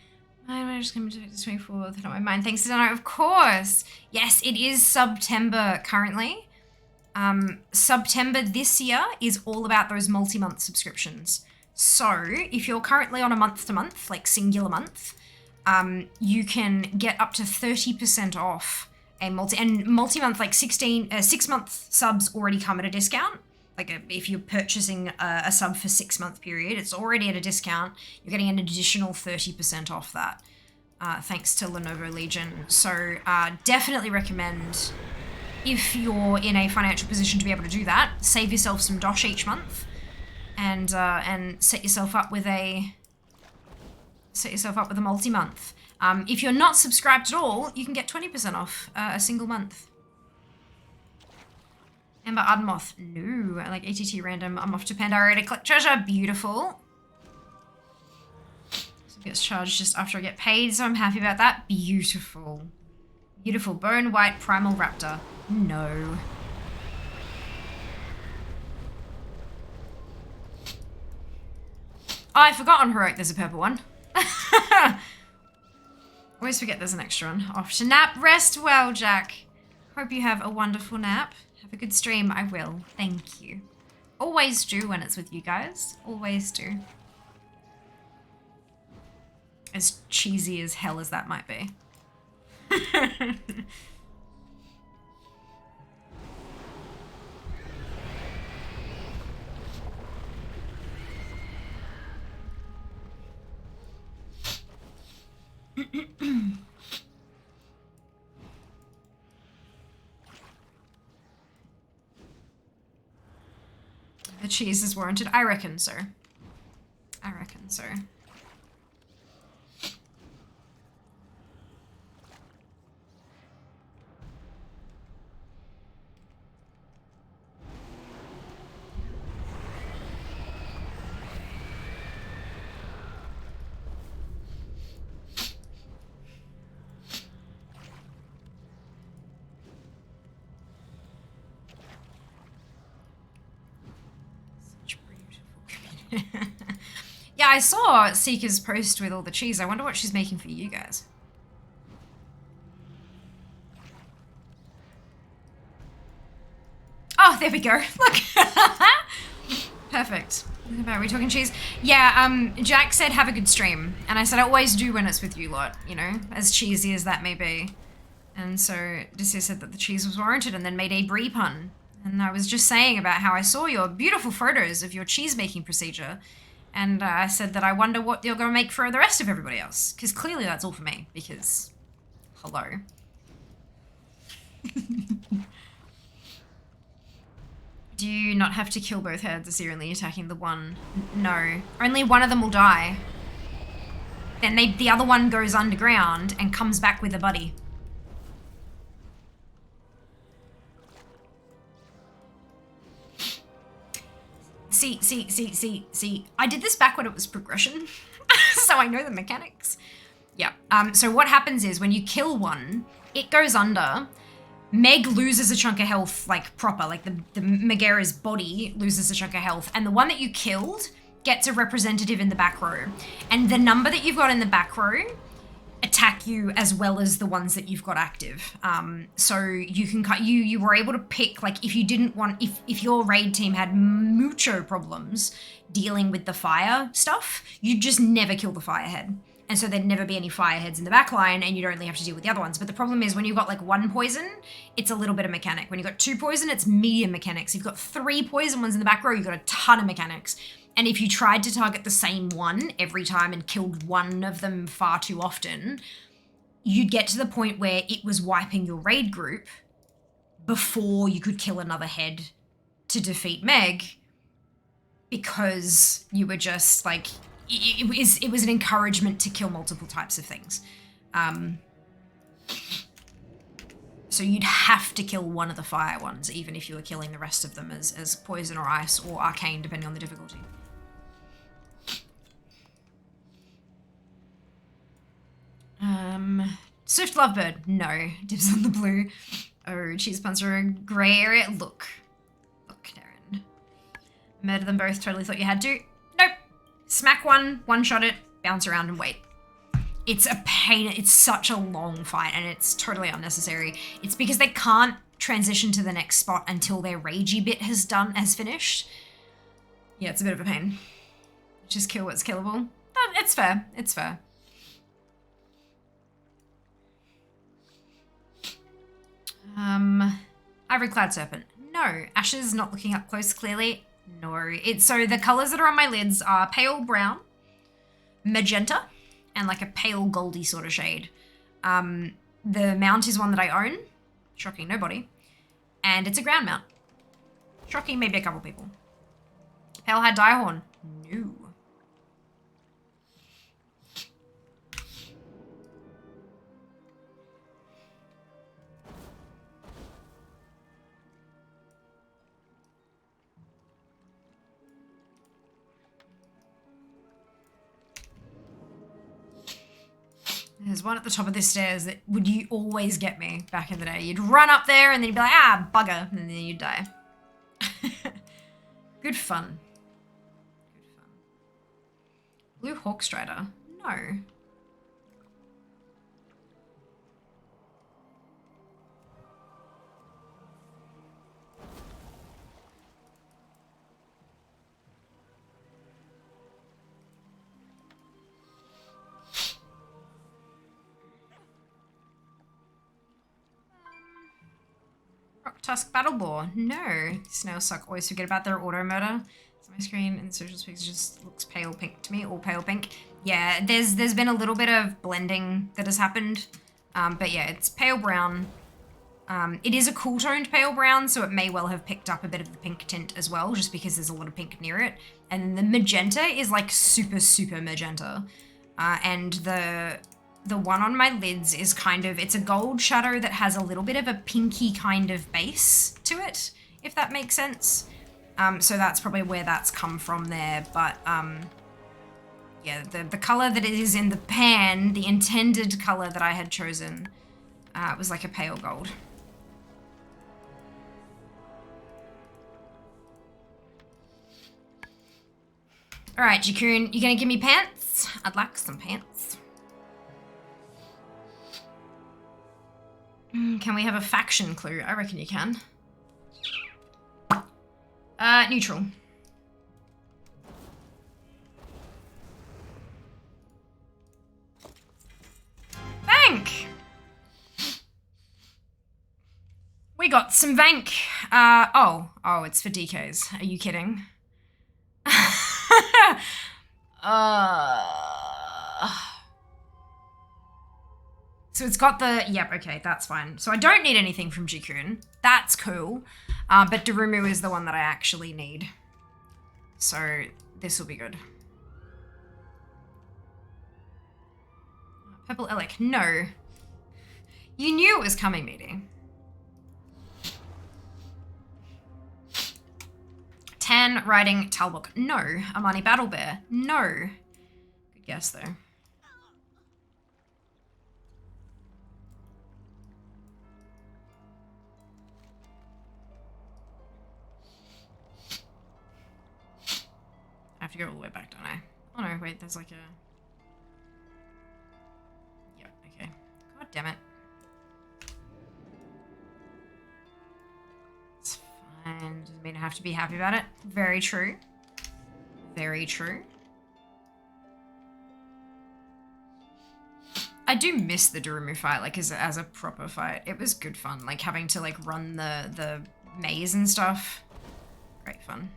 I'm just going to do this 24th. I don't mind. Thanks to Dano, of course. Yes, it is September currently. September this year is all about those multi-month subscriptions. So if you're currently on a month-to-month, like singular month, you can get up to 30% off a multi-month, like 6-month subs already come at a discount. Like if you're purchasing a sub for 6-month period, it's already at a discount. You're getting an additional 30% off that, thanks to Lenovo Legion. So definitely recommend, if you're in a financial position to be able to do that, save yourself some dosh each month, and set yourself up with a multi-month. If you're not subscribed at all, you can get 20% off a single month. Amber Ardenmoth, no. I like ATT random. I'm off to Pandaria to collect treasure. Beautiful. So it gets charged just after I get paid, so I'm happy about that. Beautiful. Beautiful. Bone white primal raptor. No. Oh, I forgot on Heroic there's a purple one. Always forget there's an extra one. Off to nap. Rest well, Jack. Hope you have a wonderful nap. Have a good stream. I will. Thank you. Always do when it's with you guys. Always do. As cheesy as hell as that might be. The cheese is warranted. I reckon so. I reckon so. Yeah, I saw Seeker's post with all the cheese. I wonder what she's making for you guys. Oh, there we go. Look. Perfect. Are we talking cheese? Yeah, Jack said have a good stream. And I said I always do when it's with you lot, you know, as cheesy as that may be. And so Dissia said that the cheese was warranted and then made a brie pun. And I was just saying about how I saw your beautiful photos of your cheese making procedure. And I said that I wonder what you're going to make for the rest of everybody else. Because clearly that's all for me. Because, hello. Do you not have to kill both heads as you're only attacking the one? No. Only one of them will die. Then the other one goes underground and comes back with a buddy. See. I did this back when it was progression, so I know the mechanics. Yeah. So what happens is when you kill one, it goes under. Meg loses a chunk of health, like proper, like the Megara's body loses a chunk of health, and the one that you killed gets a representative in the back row. And the number that you've got in the back row attack you as well as the ones that you've got active. So you can you were able to pick, like, if you didn't want, if your raid team had mucho problems dealing with the fire stuff, you'd just never kill the firehead. And so there'd never be any fireheads in the back line and you'd only have to deal with the other ones. But the problem is when you've got like one poison, it's a little bit of mechanic. When you've got two poison, it's medium mechanics. If you've got three poison ones in the back row, you've got a ton of mechanics. And if you tried to target the same one every time and killed one of them far too often, you'd get to the point where it was wiping your raid group before you could kill another head to defeat Meg, because you were just like, it was an encouragement to kill multiple types of things. So you'd have to kill one of the fire ones, even if you were killing the rest of them as poison or ice or arcane, depending on the difficulty. Swift Lovebird, no. Dibs on the blue. Oh, cheese puns are a grey area. Look, Darren. Murder them both, totally thought you had to. Nope. Smack one shot it, bounce around and wait. It's a pain, it's such a long fight and it's totally unnecessary. It's because they can't transition to the next spot until their ragey bit has finished. Yeah, it's a bit of a pain. Just kill what's killable. But it's fair, it's fair. Ivory Cloud Serpent. No. Ashes not looking up close clearly. No. So the colours that are on my lids are pale brown, magenta, and like a pale goldy sort of shade. The mount is one that I own. Shocking nobody. And it's a ground mount. Shocking maybe a couple people. Palehead Direhorn. No. There's one at the top of the stairs that would you always get me back in the day. You'd run up there and then you'd be like, ah, bugger, and then you'd die. Good fun. Good fun. Blue Hawk Strider? No. Tusk Battle Boar. No. Snail suck. Always forget about their auto murder. So my screen in social space just looks pale pink to me. All pale pink. Yeah, there's been a little bit of blending that has happened. But yeah, it's pale brown. It is a cool toned pale brown, so it may well have picked up a bit of the pink tint as well, just because there's a lot of pink near it. And the magenta is like super, super magenta. And the one on my lids is kind of, it's a gold shadow that has a little bit of a pinky kind of base to it, if that makes sense. So that's probably where that's come from there. But yeah, the color that it is in the pan, the intended color that I had chosen, was like a pale gold. All right, Jakun, you gonna give me pants? I'd like some pants. Can we have a faction clue? I reckon you can. Neutral. Vank! We got some Vank. Oh, it's for DKs. Are you kidding? So it's got the, yep, okay, that's fine. So I don't need anything from Jikun. That's cool. But Darumu is the one that I actually need. So this will be good. Purple Elec, no. You knew it was coming, Meaty. Tan riding Talbot, no. Amani Battle Bear, no. Good guess though. I have to go all the way back, don't I? Oh no, wait, there's like a... Yep, okay. God damn it. It's fine. Doesn't mean I have to be happy about it. Very true. Very true. I do miss the Darumu fight, like, as a proper fight. It was good fun, like, having to, like, run the maze and stuff. Great fun.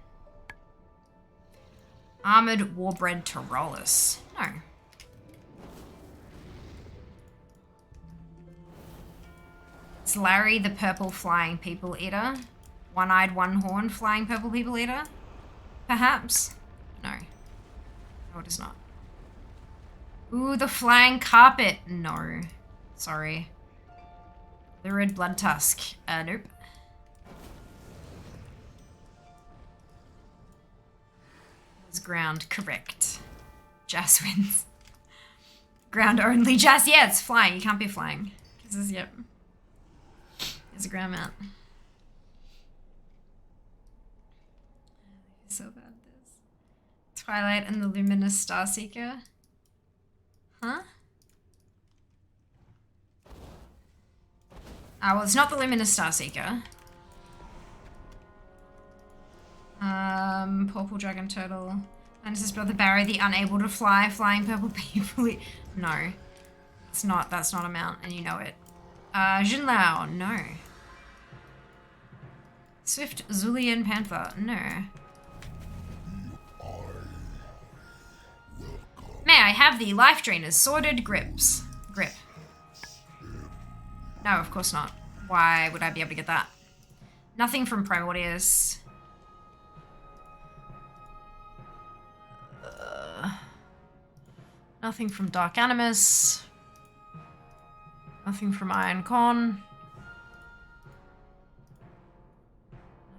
Armored Warbred Tyrolis. No. It's Larry the Purple Flying People Eater. One-eyed, one-horn Flying Purple People Eater? Perhaps? No. No, it is not. Ooh, the Flying Carpet. No. Sorry. The Red Blood Tusk. Nope. Ground, correct. Jas wins. Ground only. Jas, yeah, it's flying. You can't be flying. This is, yep. There's a ground mount. So bad this. Twilight and the Luminous Starseeker. Huh? Well, it's not the Luminous Starseeker. Purple Dragon Turtle. Mantis' brother Barry, the unable to fly, flying purple people. No. It's not, that's not a mount, and you know it. Jinlao, no. Swift Zulian Panther, no. May I have the Life Drainer's Sordid Grip. No, of course not. Why would I be able to get that? Nothing from Primordius. Nothing from Dark Animus. Nothing from Iron Con.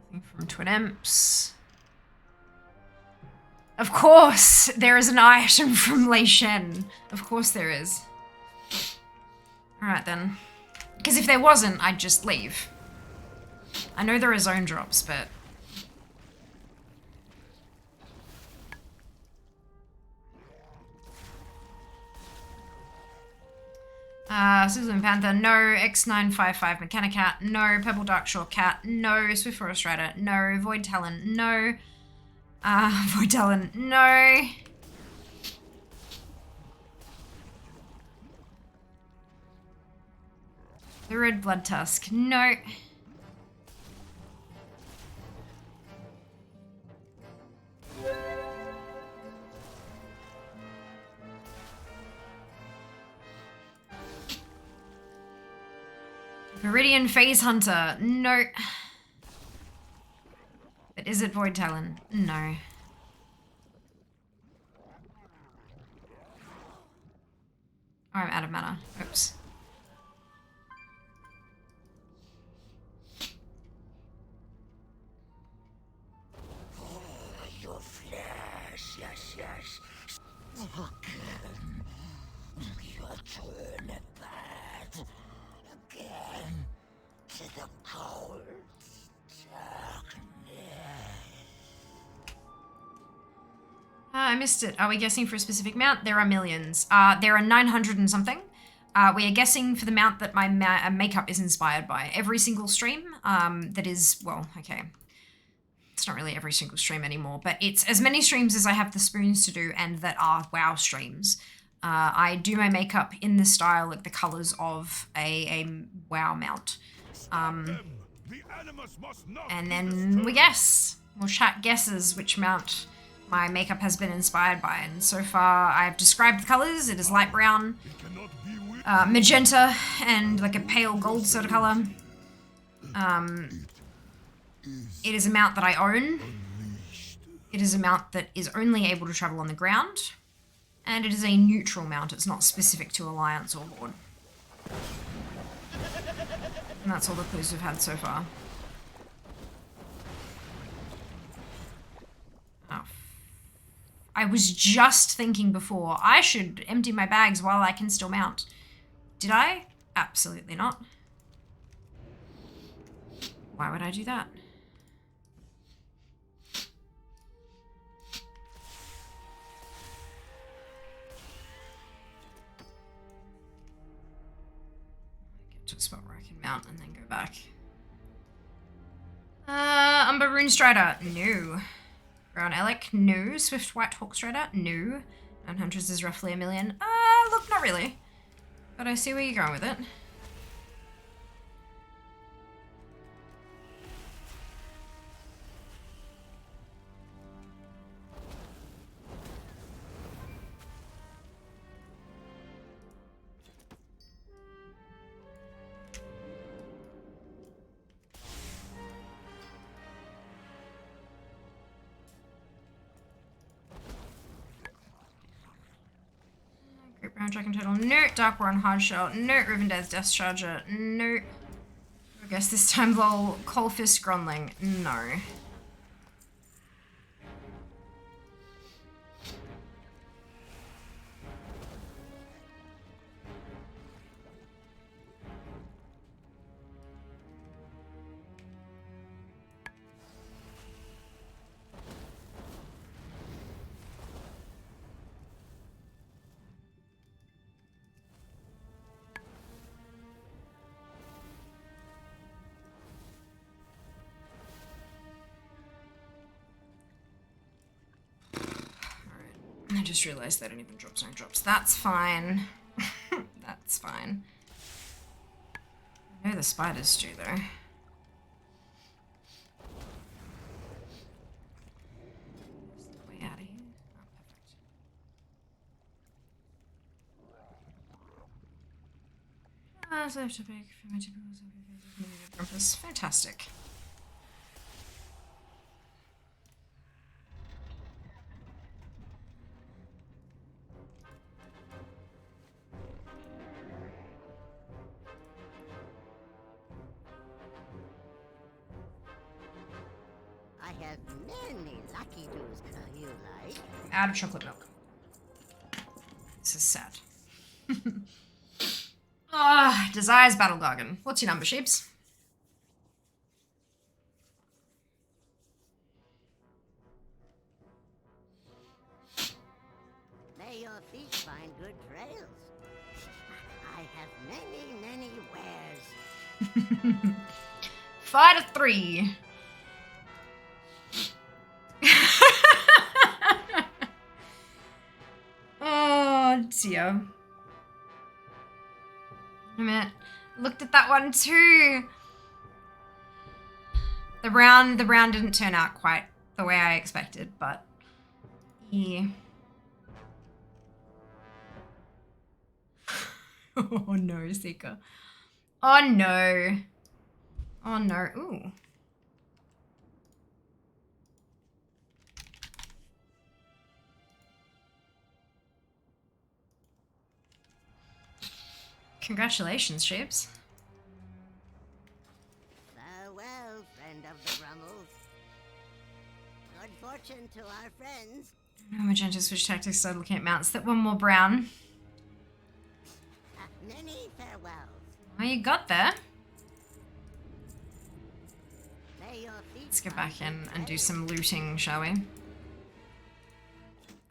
Nothing from Twin Imps. Of course, there is an item from Lei Shen. Of course there is. Alright then. Because if there wasn't, I'd just leave. I know there are zone drops, but... Susan Panther, no. X955 Mechanicat, no. Purple Darkshore Cat, no. Swift Forest Rider, no. Void Talon, no. Void Talon, no. The Red Blood Tusk, no. Viridian Phase Hunter, no. But is it Void Talon? No. Oh, I'm out of mana. Oops. Your flesh, yes, yes. Your turn back. Again to the cold darkness. I missed it. Are we guessing for a specific mount? There are millions. There are 900 and something. We are guessing for the mount that my makeup is inspired by. Every single stream that is, well, okay. It's not really every single stream anymore, but it's as many streams as I have the spoons to do and that are WoW streams. I do my makeup in the style, like the colors of a WoW mount. And then we guess. We'll chat guesses which mount my makeup has been inspired by. And so far I've described the colors. It is light brown, magenta, and like a pale gold sort of color. It is a mount that I own. It is a mount that is only able to travel on the ground. And it is a neutral mount. It's not specific to Alliance or Lord. And that's all the clues we've had so far. Oh. I was just thinking before, I should empty my bags while I can still mount. Did I? Absolutely not. Why would I do that? To a spot where I can mount and then go back. Umber Runestrider, no. Brown Elec, no. Swift White Hawk Strider, no. 900 is roughly 1 million. Look, not really. But I see where you're going with it. Great Brown Dragon Turtle, no. Dark Warren Hardshell, no. Rivendell's Death Charger, no. I guess this time lol. Coalfist Grunling, no. I just realized they don't even drop zone drops. That's fine. That's fine. I know the spiders do, though. Is the way out of here? Oh, perfect. So I have to pick for my typical Grumpus. Fantastic. I have many lucky doos you like. Out of chocolate milk. This is sad. Desires Battle Gargan. What's your number, sheeps? May your feet find good trails. I have many wares. 5 to 3. Oh dear. I mean, looked at that one too. The brown didn't turn out quite the way I expected, but yeah. Oh no, Seeker. Oh no. Oh no. Ooh. Congratulations, sheeps. Farewell, friend of the Brummels. Good fortune to our friends. Oh, Magenta switch tactics, started looking at mounts that were more brown. Many farewells. What you got there? May your feet Let's get find back in good and do trails. some looting, shall we?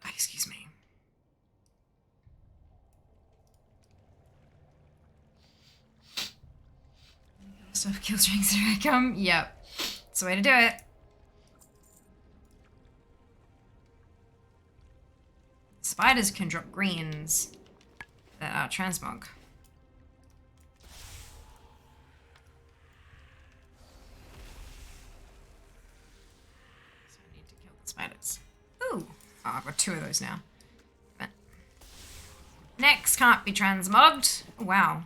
Oh, excuse me. Stuff kill strings here I come. Yep. It's the way to do it. Spiders can drop greens that are transmog. So I need to kill the spiders. Ooh. Oh, I've got 2 of those now. But next can't be transmogged. Oh, wow.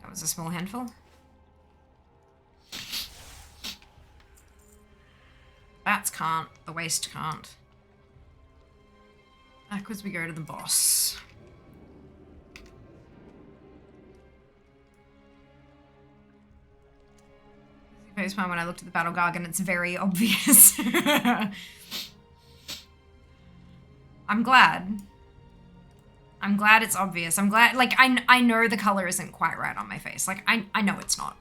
That was a small handful. Bats can't. The waste can't. Backwards we go to the boss. First time when I looked at the battle gargan, it's very obvious. I'm glad. I'm glad it's obvious. I'm glad, like, I know the color isn't quite right on my face. Like, I know it's not.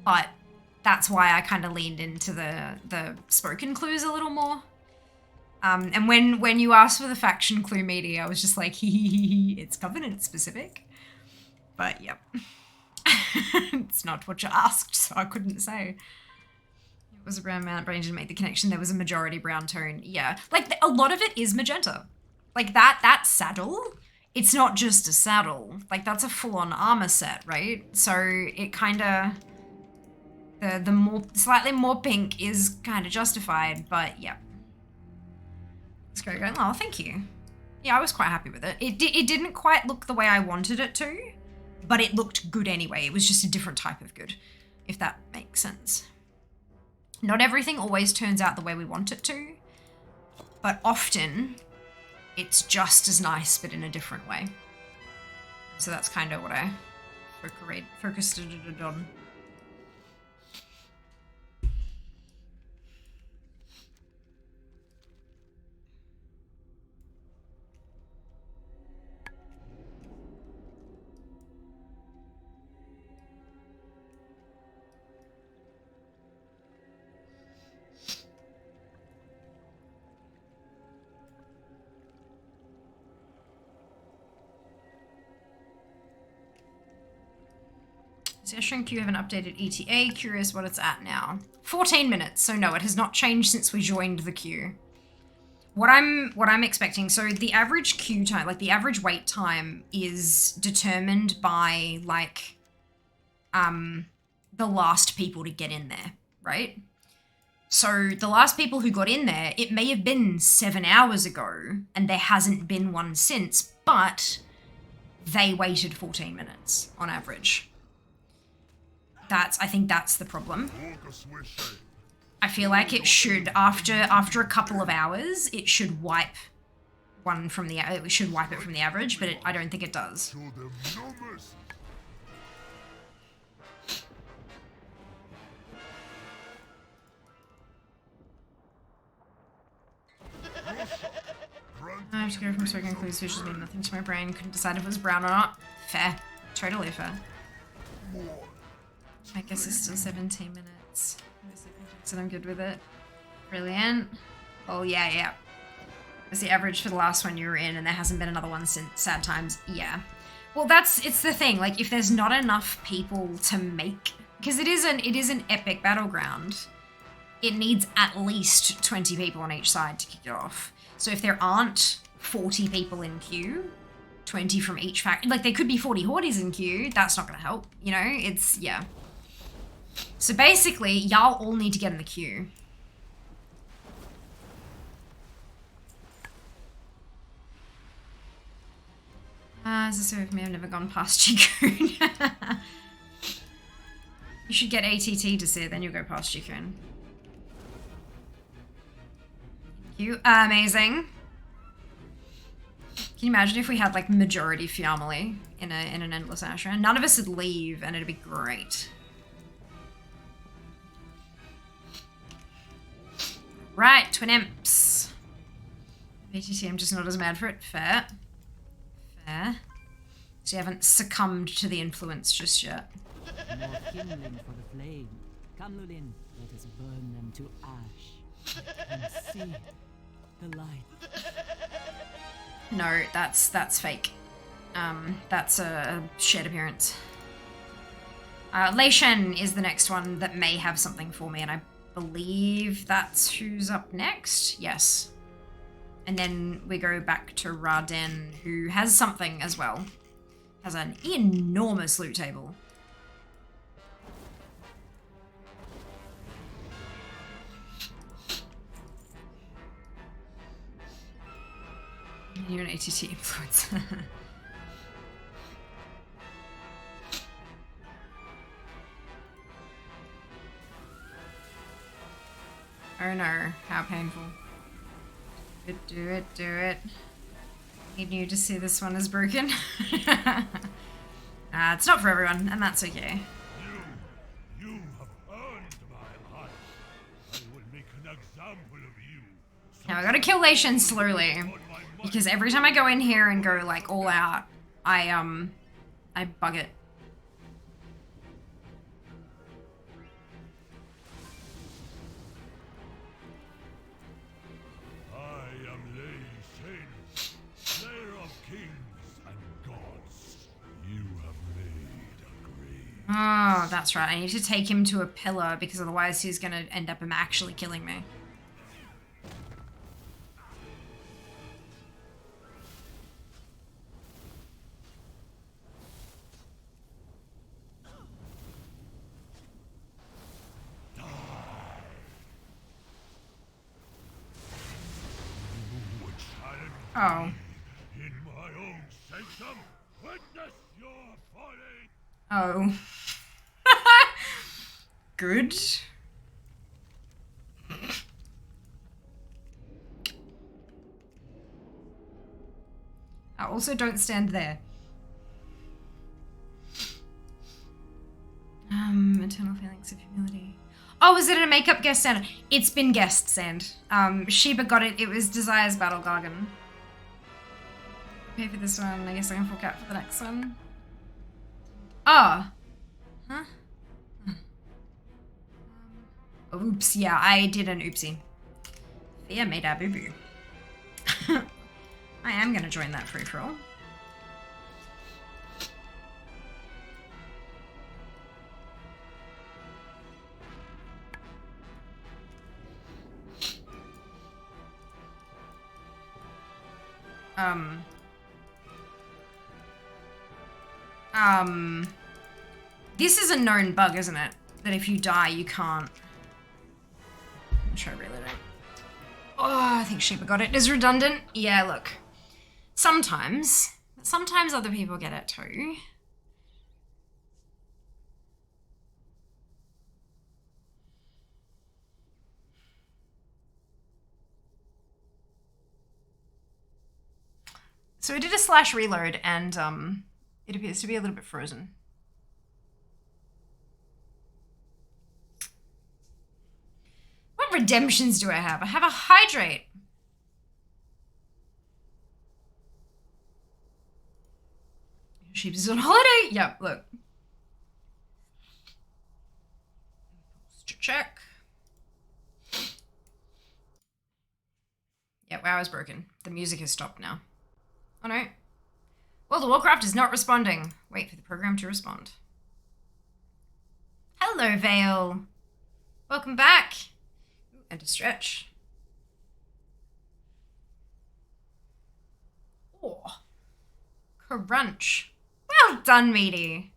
But that's why I kind of leaned into the spoken clues a little more. And when you asked for the faction clue media, I was just like, it's Covenant specific. But yep. It's not what you asked, so I couldn't say. It was a brown mount, brain didn't make the connection. There was a majority brown tone. Yeah, like a lot of it is magenta. Like that saddle, it's not just a saddle. Like that's a full-on armor set, right? So it kind of, the more, slightly more pink is kind of justified, but yeah. Let's go. Oh, thank you. Yeah, I was quite happy with it. It didn't quite look the way I wanted it to, but it looked good anyway. It was just a different type of good, if that makes sense. Not everything always turns out the way we want it to, but often it's just as nice, but in a different way. So that's kind of what I focused on. Ashran Q have an updated ETA. Curious what it's at now. 14 minutes, so no, it has not changed since we joined the queue. What I'm expecting, so the average queue time, like the average wait time is determined by like the last people to get in there, right? So the last people who got in there, it may have been 7 hours ago and there hasn't been one since, but they waited 14 minutes on average. I think that's the problem. I feel like it should, after a couple of hours, it should wipe it from the average, but I don't think it does. I have to go from spoken clues, which just mean nothing to my brain. Couldn't decide if it was brown or not. Fair. Totally fair. I guess it's still 17 minutes. So I'm good with it. Brilliant. Oh, yeah. It's the average for the last one you were in, and there hasn't been another one since Sad Times. Yeah. Well, it's the thing. Like, if there's not enough people to make, because it is an epic battleground, it needs at least 20 people on each side to kick it off. So if there aren't 40 people in queue, 20 from each faction, like there could be 40 hordes in queue. That's not going to help. You know, yeah. So basically, y'all all need to get in the queue. Is this with me? I've never gone past Chikun. You should get ATT to see it, then you'll go past Chikun. You amazing. Can you imagine if we had like majority family in an endless Ashran? None of us would leave, and it'd be great. Right, twin imps. ATT, I'm just not as mad for it. Fair. So you haven't succumbed to the influence just yet. More kindling for the flame. Come, Lulin, let us burn them to ash. And see the light. No, that's fake. That's a shared appearance. Lei Shen is the next one that may have something for me, and I believe that's who's up next. Yes. And then we go back to Raden, who has something as well. Has an enormous loot table. You're an ATT influence. Oh no, how painful. Do it. Need you to see this one is broken. It's not for everyone, and that's okay. You have earned my life. I will make an example of you. Now I gotta kill Lei Shen slowly, because every time I go in here and go like all out, I bug it. Oh, that's right. I need to take him to a pillar because otherwise he's going to end up him actually killing me. Oh. In my own sanctum, witness your folly. Oh. Good. Also don't stand there. Eternal feelings of humility. Oh, was it a makeup guest sand? It's been guest sand. Sheba got it. It was Desire's Battle Gargan. Pay for this one. I guess I can fork out for the next one. Oh. Huh? Oops, yeah, I did an oopsie. Thea made our boo-boo. I am gonna join that free-for-all. This is a known bug, isn't it? That if you die, you can't... I'll try reloading. Oh, I think Sheba got it. Is redundant? Yeah, look. Sometimes other people get it too. So I did a slash reload and it appears to be a little bit frozen. What redemptions do I have? I have a hydrate. Sheep's on holiday. Yep, look. Check. Yeah, WoW is broken. The music has stopped now. Oh no. World of Warcraft is not responding. Wait for the program to respond. Hello, Vale. Welcome back. Ooh, and a stretch. Oh. Crunch. Well done, Meaty.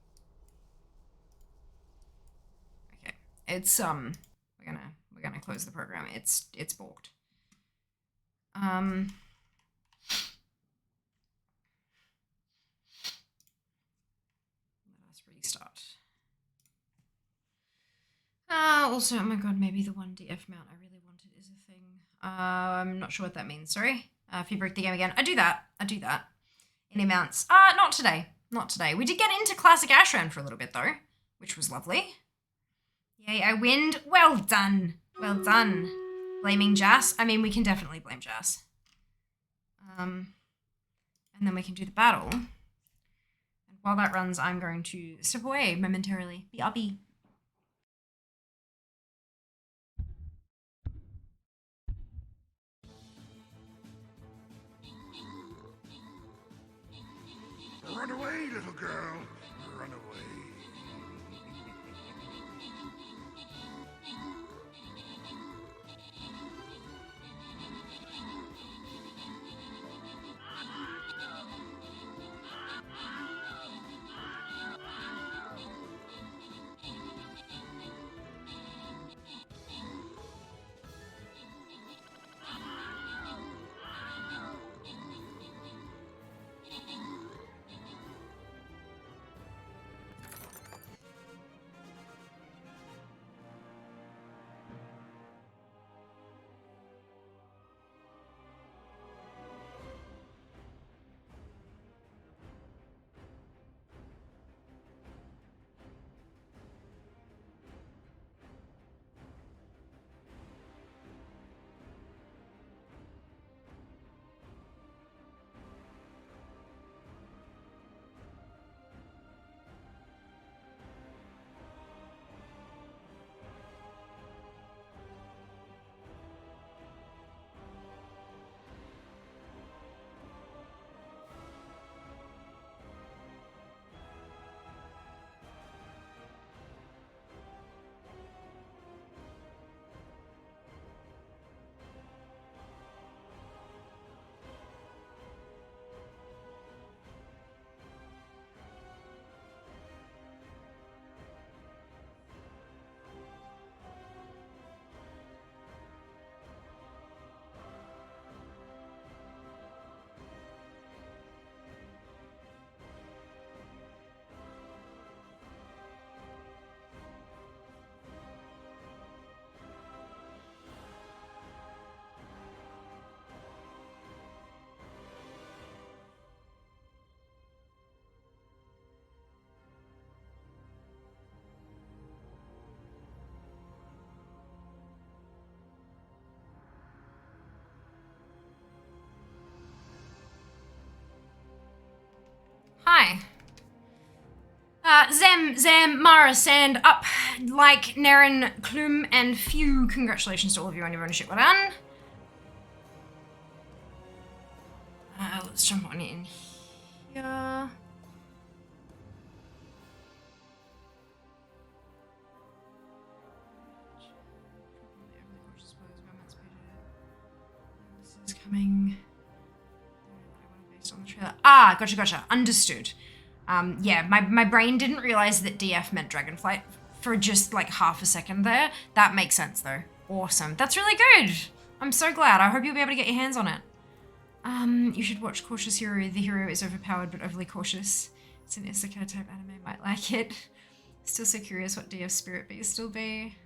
Okay. It's we're gonna close the program. It's balked. Let us restart. Also, oh my god, maybe the 1DF mount I really wanted is a thing. I'm not sure what that means, sorry. If you break the game again. I do that. Any mounts? Not today. Not today. We did get into Classic Ashran for a little bit though, which was lovely. Yay, I winned. Well done. Well done. Blaming Jas? I mean, we can definitely blame Jas. And then we can do the battle. And while that runs, I'm going to step away momentarily. BRB. Run away, little girl. Run away. Hi. Zem, Mara, Sand, Up, Like, Naren, Klum, and Few. Congratulations to all of you on your ownership. Well done. Let's jump on in here. This is coming. Based on the trailer. Gotcha. Understood. Yeah, my brain didn't realize that DF meant Dragonflight for just like half a second there. That makes sense though. Awesome. That's really good. I'm so glad. I hope you'll be able to get your hands on it. You should watch Cautious Hero. The hero is overpowered but overly cautious. It's an isekai type anime. Might like it. Still so curious what DF Spirit Beast will be.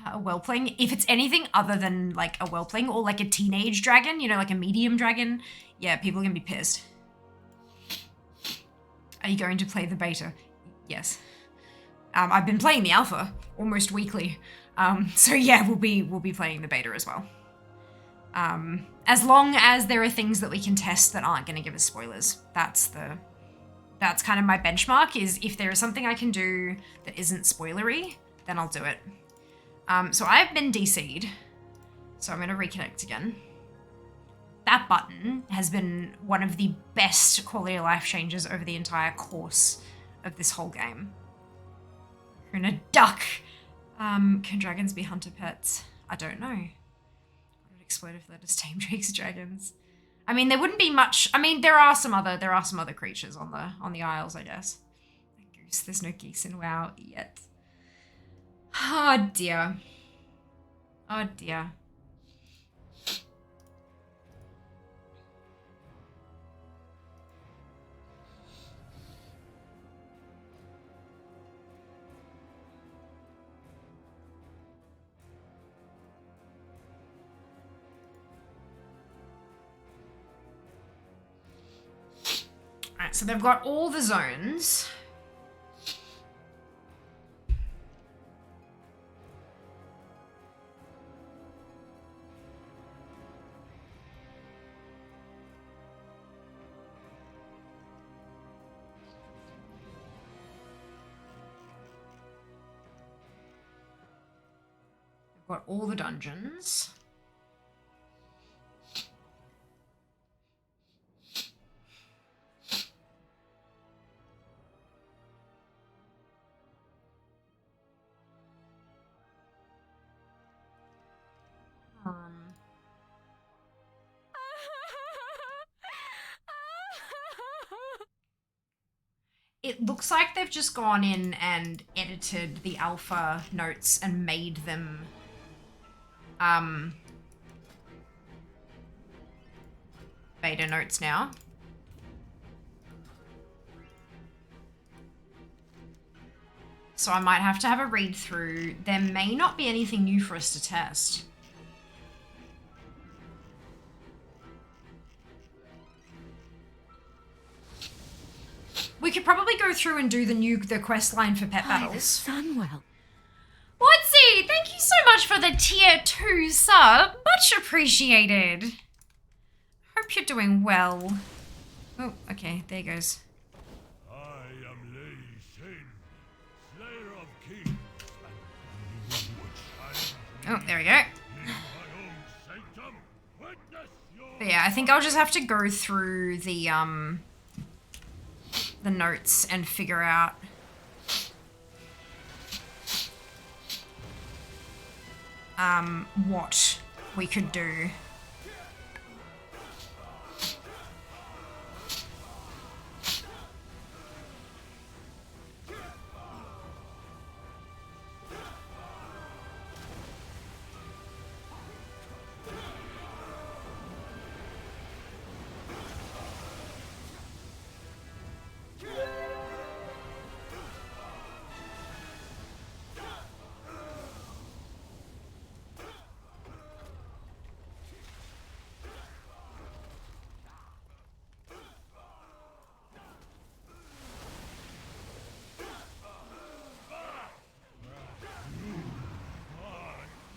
A whelpling. If it's anything other than like a whelpling or like a teenage dragon, you know, like a medium dragon, yeah, people are gonna be pissed. Are you going to play the beta? Yes. I've been playing the alpha almost weekly. So yeah, we'll be playing the beta as well. As long as there are things that we can test that aren't going to give us spoilers. That's the That's kind of my benchmark, is if there is something I can do that isn't spoilery, then I'll do it. So I've been DC'd. So I'm going to reconnect again. That button has been one of the best quality of life changes over the entire course of this whole game. You're in a duck. Can dragons be hunter pets? I don't know. What would explode if let us tame Drake's dragons? I mean, there wouldn't be much. I mean, there are some other creatures on the Isles, I guess. Like goose. There's no geese in WoW yet. Oh dear. Oh dear. Alright, so they've got all the zones. They've got all the dungeons. It looks like they've just gone in and edited the alpha notes and made them beta notes now. So I might have to have a read through. There may not be anything new for us to test. We could probably go through and do the quest line for pet battles. Sunwell. Whatsy, thank you so much for the tier 2 sub. Much appreciated. Hope you're doing well. Oh, okay, there goes. I am Lei Shin, Slayer of Kings, and you would shine Oh, there we go. in my own sanctum. Witness your But yeah, I think I'll just have to go through the notes and figure out what we could do.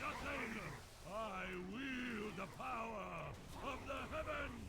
nothing. I wield the power of the heavens.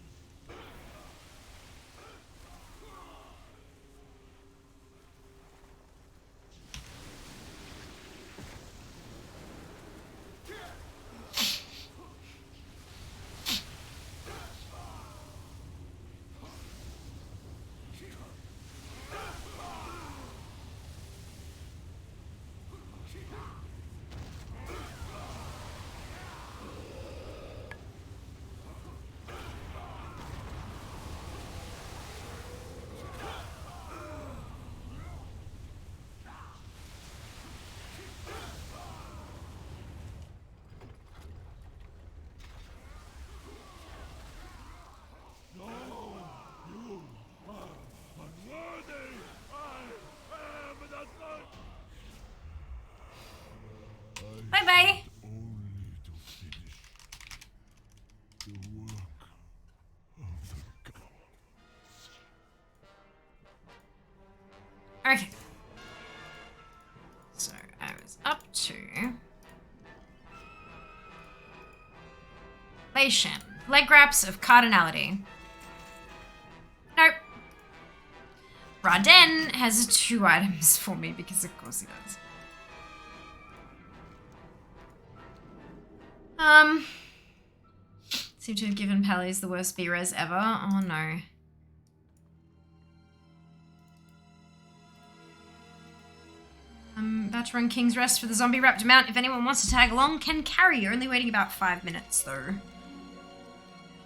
Bye-bye. Only to finish the work of the gods. Okay. So I was up to Lation. Leg wraps of cardinality. Nope. Raden has 2 items for me because of course he does. Seem to have given Pallies the worst B-res ever. Oh no. Batron King's Rest for the zombie raptor mount. If anyone wants to tag along, can carry. You're only waiting about 5 minutes though.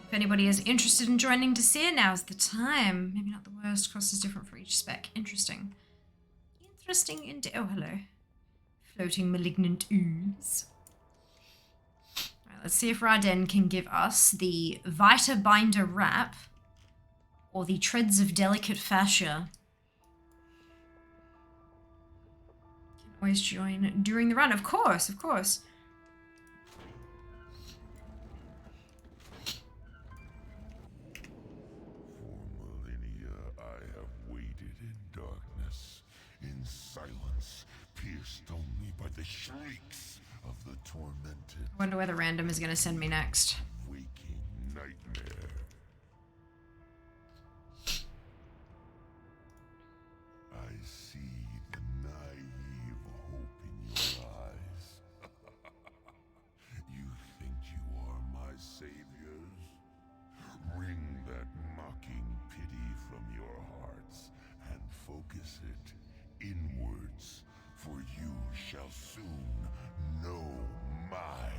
If anybody is interested in joining Desir, now's the time. Maybe not the worst. Cost is different for each spec. Interesting. Interesting. Oh, hello. Floating malignant ooze. Alright, let's see if Raden can give us the Vita Binder Wrap or the Treads of Delicate Fascia. Can always join during the run. Of course, of course. In silence, pierced only by the shrieks of the tormented. I wonder where the random is going to send me next. Waking nightmare. I see the naive hope in your eyes. You think you are my saviors? Wring that mocking pity from your hearts and focus it inwards, for you shall soon know my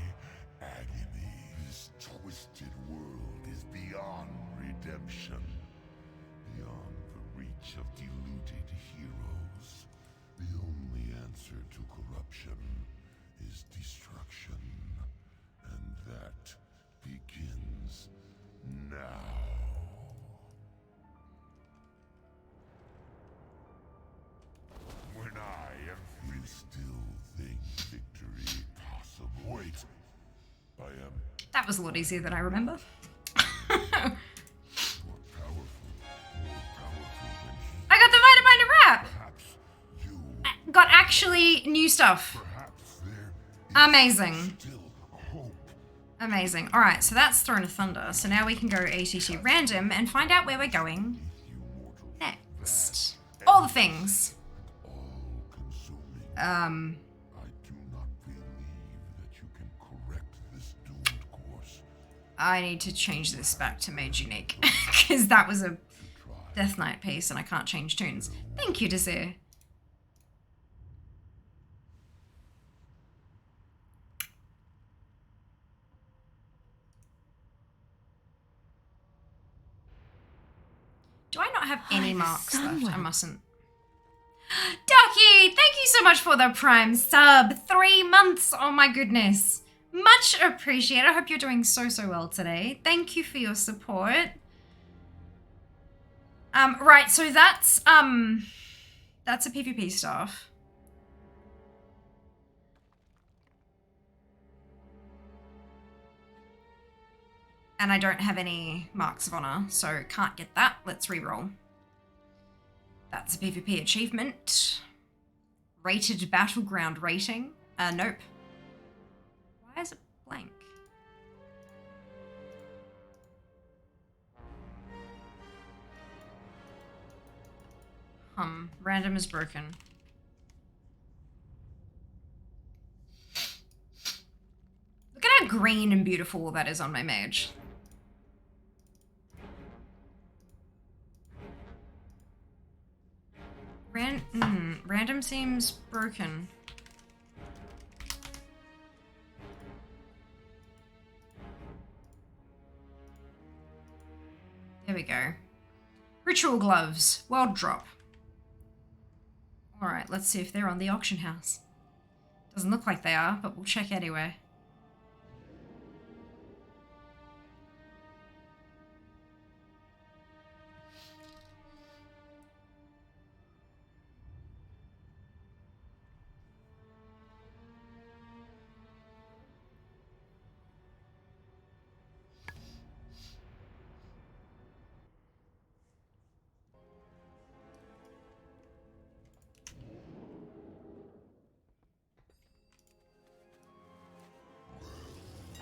agony. This twisted world is beyond redemption, beyond the reach of deluded heroes. The only answer to corruption is destruction, and that begins now. When I am, you still think victory possible? Wait, I am That was a lot easier than I remember. more powerful than he. I got the Vita Binder Wrap! Perhaps you, Got actually new stuff. perhaps there Amazing. still hope. Amazing. Alright, so that's Throne of Thunder. So now we can go ATT random and find out where we're going You mortals, next. All the things. all-consuming. I I do not believe that you can correct this doomed course. need to change this back to Mage Unique. Because that was a Death Knight piece and I can't change tunes. Thank you, Desir. Do I not have any marks left? I mustn't. Ducky, thank you so much for the Prime sub. 3 months. Oh my goodness. Much appreciated. I hope you're doing so well today. Thank you for your support. Right, so that's a PvP staff. And I don't have any marks of honor, so can't get that. Let's reroll. That's a PvP achievement. Rated battleground rating. Nope. Why is it blank? Random is broken. Look at how green and beautiful that is on my mage. Random seems broken. There we go. Ritual gloves. World drop. Alright, let's see if they're on the auction house. Doesn't look like they are, but we'll check anyway.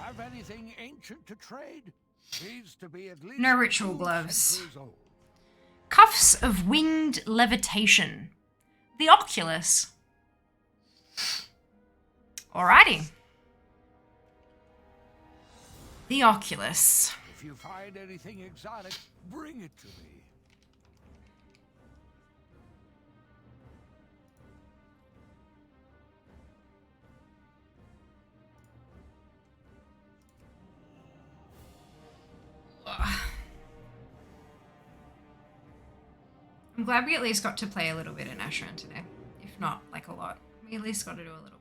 Have anything ancient to trade? Needs to be at least No ritual 2 gloves. centuries old. Cuffs of winged levitation. The Oculus. Alrighty. The Oculus. If you find anything exotic, bring it to me. I'm glad we at least got to play a little bit in Ashran today. If not, like a lot. We at least got to do a little bit.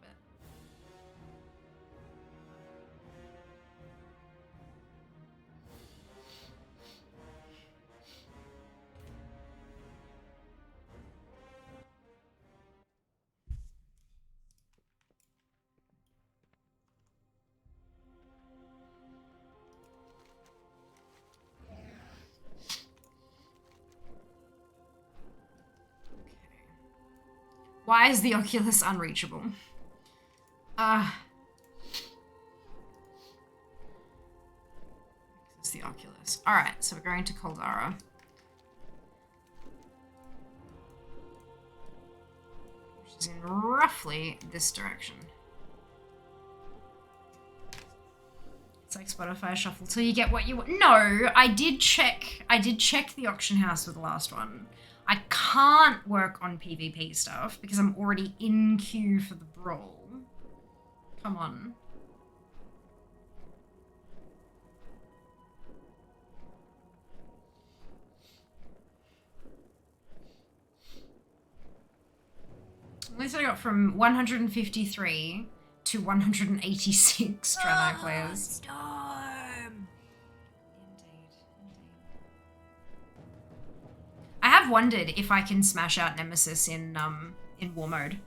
Why is the Oculus unreachable? It's the Oculus. Alright, so we're going to Caldara. Which is in roughly this direction. It's like Spotify shuffle till you get what you want. No, I did check the auction house with the last one. I can't work on PvP stuff because I'm already in queue for the brawl. Come on. At least I got from 153 to 186 Draenei players. Storm! Indeed. I have wondered if I can smash out Nemesis in war mode.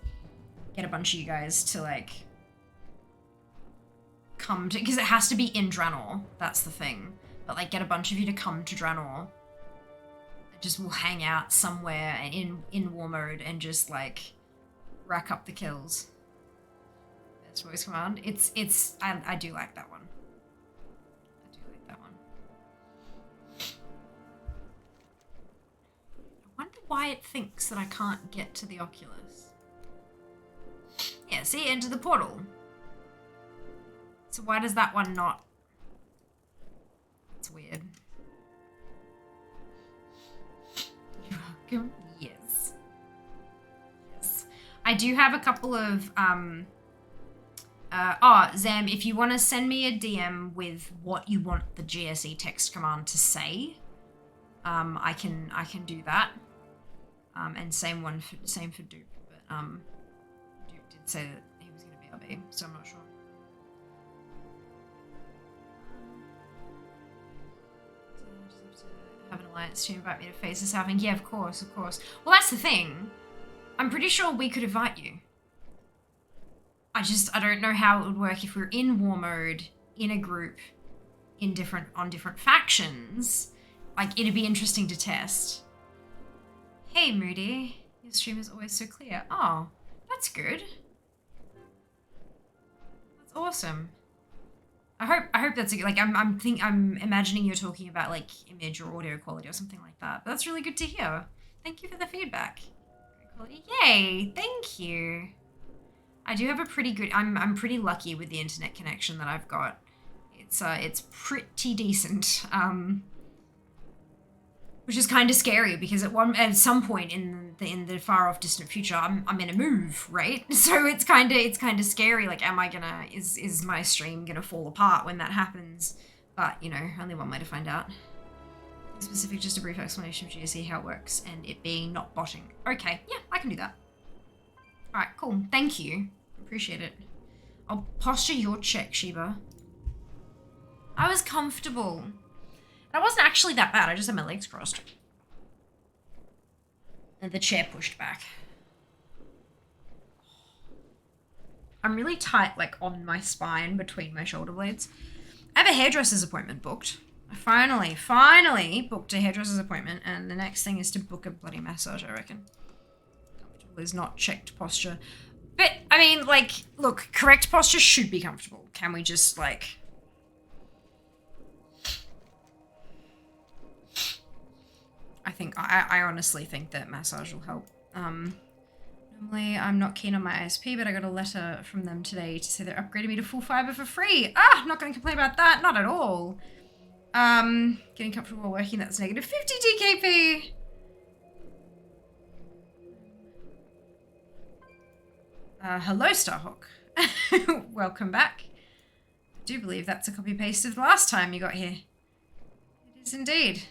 Get a bunch of you guys to like come to, because it has to be in Draenor. That's the thing. But like get a bunch of you to come to Draenor. Just will hang out somewhere in war mode and just like rack up the kills. Best voice command. I do like that one. I do like that one. I wonder why it thinks that I can't get to the Oculus. Yeah, see, enter the portal. So why does that one not? It's weird. You're welcome. Yes. Yes. I do have a couple of Zam, if you want to send me a DM with what you want the GSE text command to say, I can do that. And same for Dupe, but Dupe did say that he was going to be RB, so I'm not sure. Have an alliance to invite me to face this happening. Yeah, of course. Well, that's the thing. I'm pretty sure we could invite you. I don't know how it would work if we were in war mode, in a group, on different factions. Like, it'd be interesting to test. Hey, Moody. Your stream is always so clear. Oh, that's good. That's awesome. I hope that's like I'm imagining you're talking about like image or audio quality or something like that. But that's really good to hear. Thank you for the feedback. Great quality. Yay! Thank you. I do have a pretty good. I'm pretty lucky with the internet connection that I've got. It's pretty decent. Which is kind of scary because at some point in the far off distant future, I'm gonna move, right? So it's kind of scary. Like, is my stream gonna fall apart when that happens? But you know, only one way to find out. Specific, just a brief explanation of GSE, how it works, and it being not botting. Okay, yeah, I can do that. All right, cool. Thank you. Appreciate it. I'll posture your check, Sheba. I was comfortable. I wasn't actually that bad. I just had my legs crossed. And the chair pushed back. I'm really tight, like, on my spine between my shoulder blades. I have a hairdresser's appointment booked. I finally booked a hairdresser's appointment, and the next thing is to book a bloody massage, I reckon. Comfortable is not checked posture. But, I mean, like, look, correct posture should be comfortable. Can we just, like... I honestly think that massage will help. Normally I'm not keen on my ISP, but I got a letter from them today to say they're upgrading me to full fiber for free. Ah, not going to complain about that, not at all. Getting comfortable while working, that's negative 50 DKP. Hello, Starhawk. Welcome back. I do believe that's a copy paste of the last time you got here. It is indeed.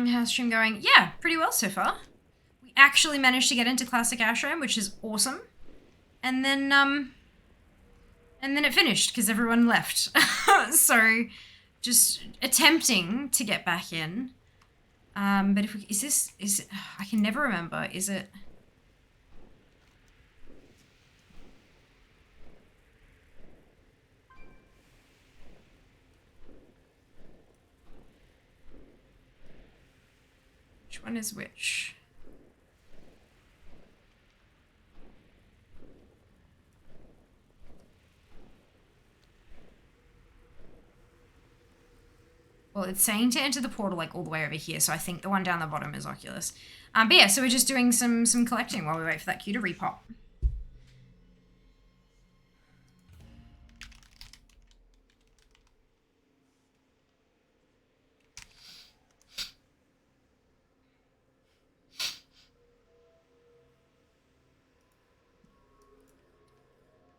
How's stream going? Yeah, pretty well so far. We actually managed to get into Classic Ashran, which is awesome. And then it finished because everyone left. So, just attempting to get back in. But if we, is it, I can never remember, is it? Which one is which? Well, it's saying to enter the portal like all the way over here, so I think the one down the bottom is Oculus. But yeah, so we're just doing some collecting while we wait for that queue to repop.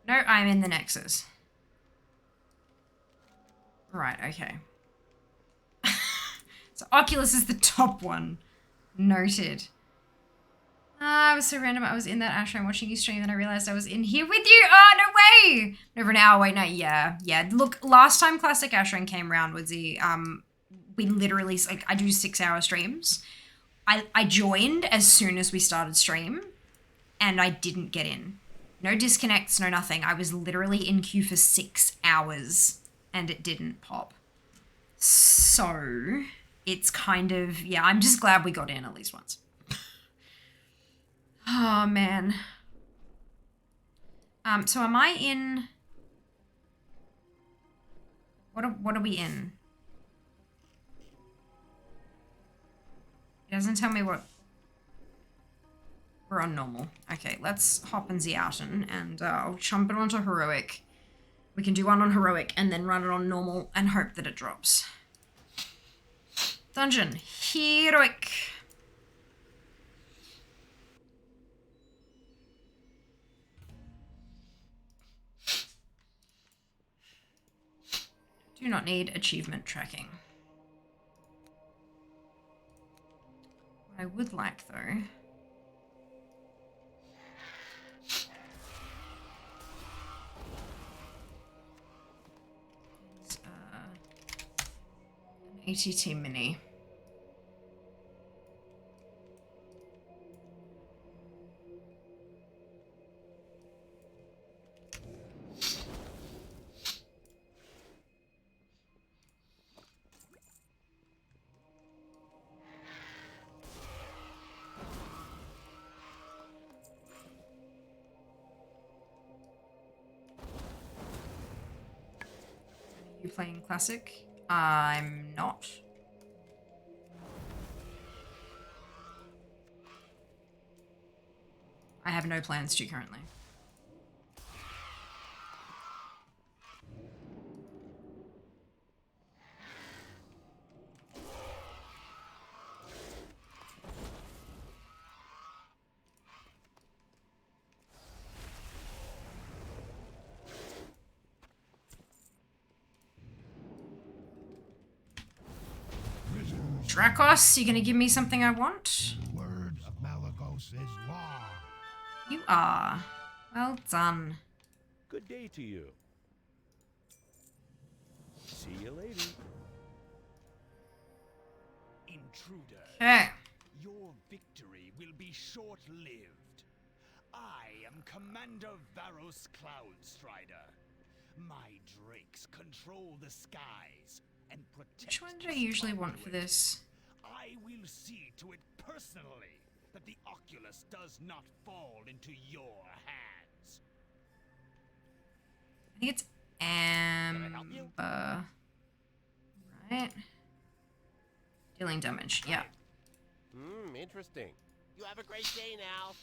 No, I'm in the Nexus. Right, okay. So Oculus is the top one. Noted. I was so random. I was in that Ashran watching you stream and I realized I was in here with you. Oh, no way! Over an hour. Wait, no, yeah. Look, last time Classic Ashran came around was the, we literally, like, I do 6-hour streams. I joined as soon as we started stream and I didn't get in. No disconnects, no nothing. I was literally in queue for 6 hours and it didn't pop. So, it's kind of, yeah, I'm just glad we got in at least once. Oh, man. So am I in... What are we in? It doesn't tell me what... We're on normal. Okay, let's hop in the Outen and I'll jump it onto heroic. We can do one on heroic and then run it on normal and hope that it drops. Dungeon. Heroic. Do not need achievement tracking. What I would like though... ATT Mini. Are you playing Classic? I'm not. I have no plans to currently. Drakos, you gonna give me something I want? Word of Malagos is law. You are. Well done. Good day to you. See you later. Intruder. Okay. Your victory will be short-lived. I am Commander Varos Cloudstrider. My drakes control the skies, and protect. Which one did I usually want for this? I will see to it personally that the Oculus does not fall into your hands. I think it's Amber. Right? Dealing damage, yeah. Interesting. You have a great day now.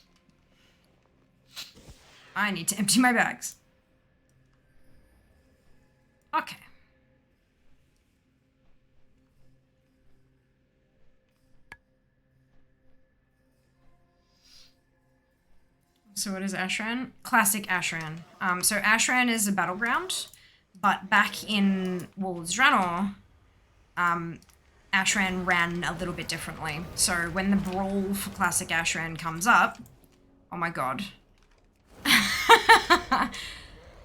I need to empty my bags. Okay. So what is Ashran? Classic Ashran. So Ashran is a battleground, but back in Wolves Draenor, Ashran ran a little bit differently. So when the brawl for Classic Ashran comes up, oh my god.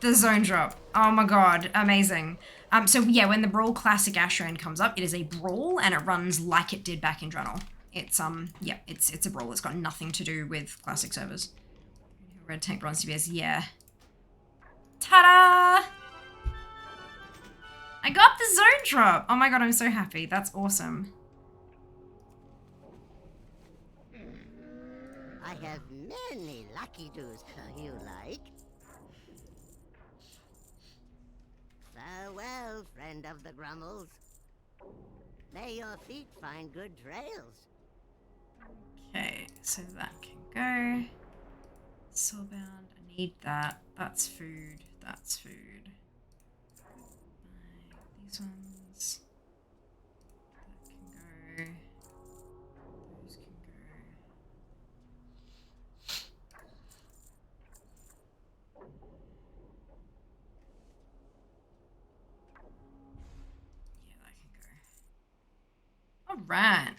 The zone drop. Oh my god, amazing. So yeah, when the brawl Classic Ashran comes up, it is a brawl and it runs like it did back in Draenor. It's yeah, it's a brawl. It's got nothing to do with Classic servers. Red tank, bronze DPS, yeah. Ta-da! I got the zone drop! Oh my god, I'm so happy. That's awesome. I have many lucky doos you like. Farewell, friend of the Grummles. May your feet find good trails. Okay, so that can go. Soulbound, I need that. That's food. That's food. These ones. That can go. Those can go. Yeah, that can go. Alright.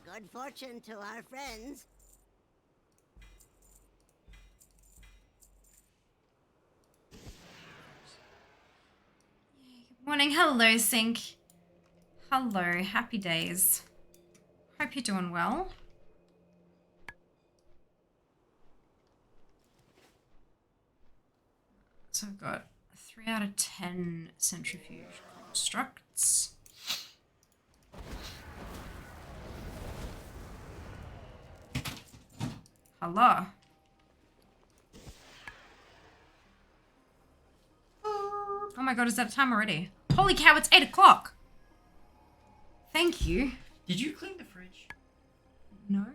Good fortune to our friends. Morning, hello Sync. Hello, happy days. Hope you're doing well. So I've got 3 out of 10 centrifuge constructs. Hello. Oh my god, is that time already? Holy cow, it's 8 o'clock! Thank you. Did you clean the fridge? No?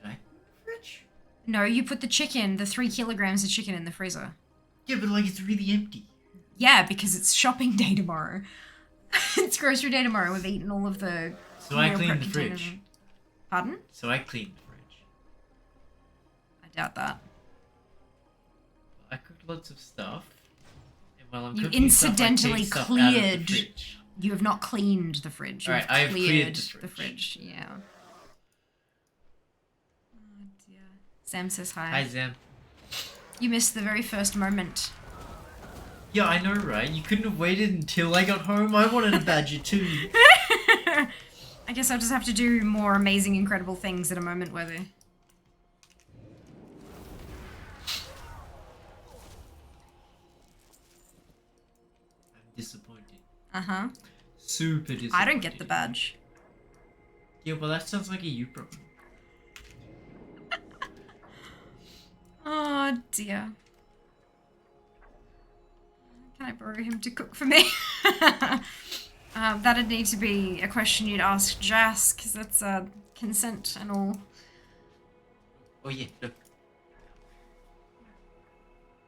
Did I? Fridge? No, you put the chicken, the 3 kilograms of chicken in the freezer. Yeah, but like it's really empty. Yeah, because it's shopping day tomorrow. It's grocery day tomorrow. We've eaten all of the... So I meal cleaned prep the containers. fridge. Pardon? So I cleaned the fridge. I doubt that. I cooked lots of stuff. And while I'm You cooking incidentally stuff, I take stuff out of the cleared... fridge. You have not cleaned the fridge. You've Alright, I have cleared the fridge. Yeah. Oh dear. Sam says hi. Hi, Zam. You missed the very first moment. Yeah, I know, right? You couldn't have waited until I got home. I wanted a badger too. I guess I'll just have to do more amazing, incredible things at a moment where they... I'm disappointed. Uh-huh. Super disappointed. I don't get the badge. Yeah, well that sounds like a you problem. Oh dear. Can I borrow him to cook for me? That'd need to be a question you'd ask Jas, because that's consent and all. Oh yeah, look.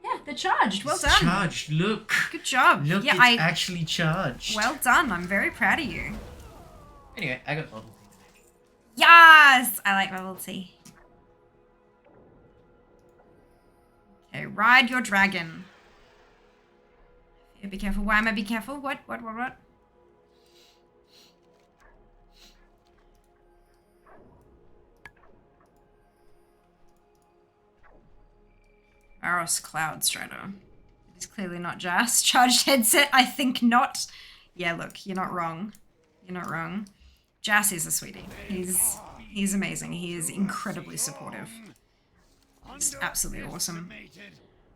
Yeah, they're charged. Well It's done. charged, look. Good job. Look, yeah, it's actually charged. Well done. I'm very proud of you. Anyway, I got bubble tea. Yes! I like bubble tea. Okay, ride your dragon. Yeah, be careful. Why am I be careful? What? Aros Cloud Strider. It's clearly not Jas. Charged headset? I think not. Yeah, look, you're not wrong. You're not wrong. Jas is a sweetie. He's amazing. He is incredibly supportive. He's absolutely awesome.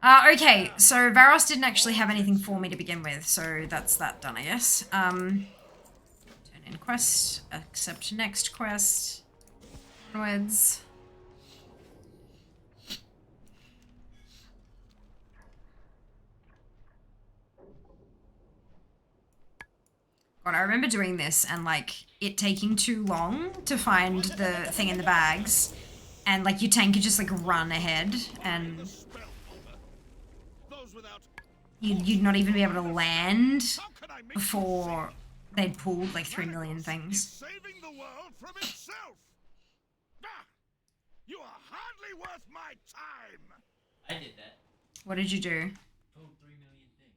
Okay, so Varos didn't actually have anything for me to begin with, so that's that done, I guess. Turn in quest, accept next quest. Onwards. God, I remember doing this and like it taking too long to find the thing in the bags, and like your tank could just like run ahead and you'd not even be able to land before they'd pulled like 3 million things. Saving the world from itself. Ah, you are hardly worth my time. I did that. What did you do? Pulled 3 million things.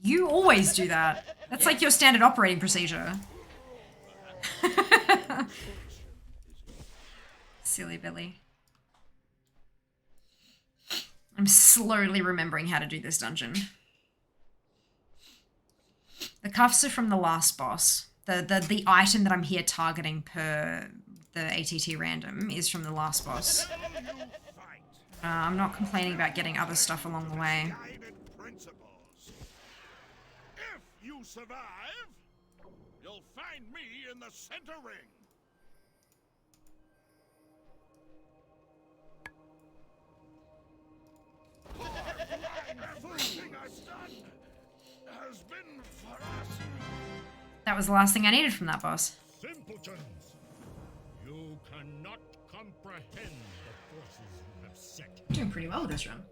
You always do that. That's like your standard operating procedure. Silly Billy. I'm slowly remembering how to do this dungeon. The cuffs are from the last boss. The item that I'm here targeting per the ATT random is from the last boss. I'm not complaining about getting other stuff along the way. If you survive, you'll find me in the center ring. Everything I've done has been for us. That was the last thing I needed from that boss. Simpletons! You cannot comprehend the forces you have set. I'm doing pretty well with this run.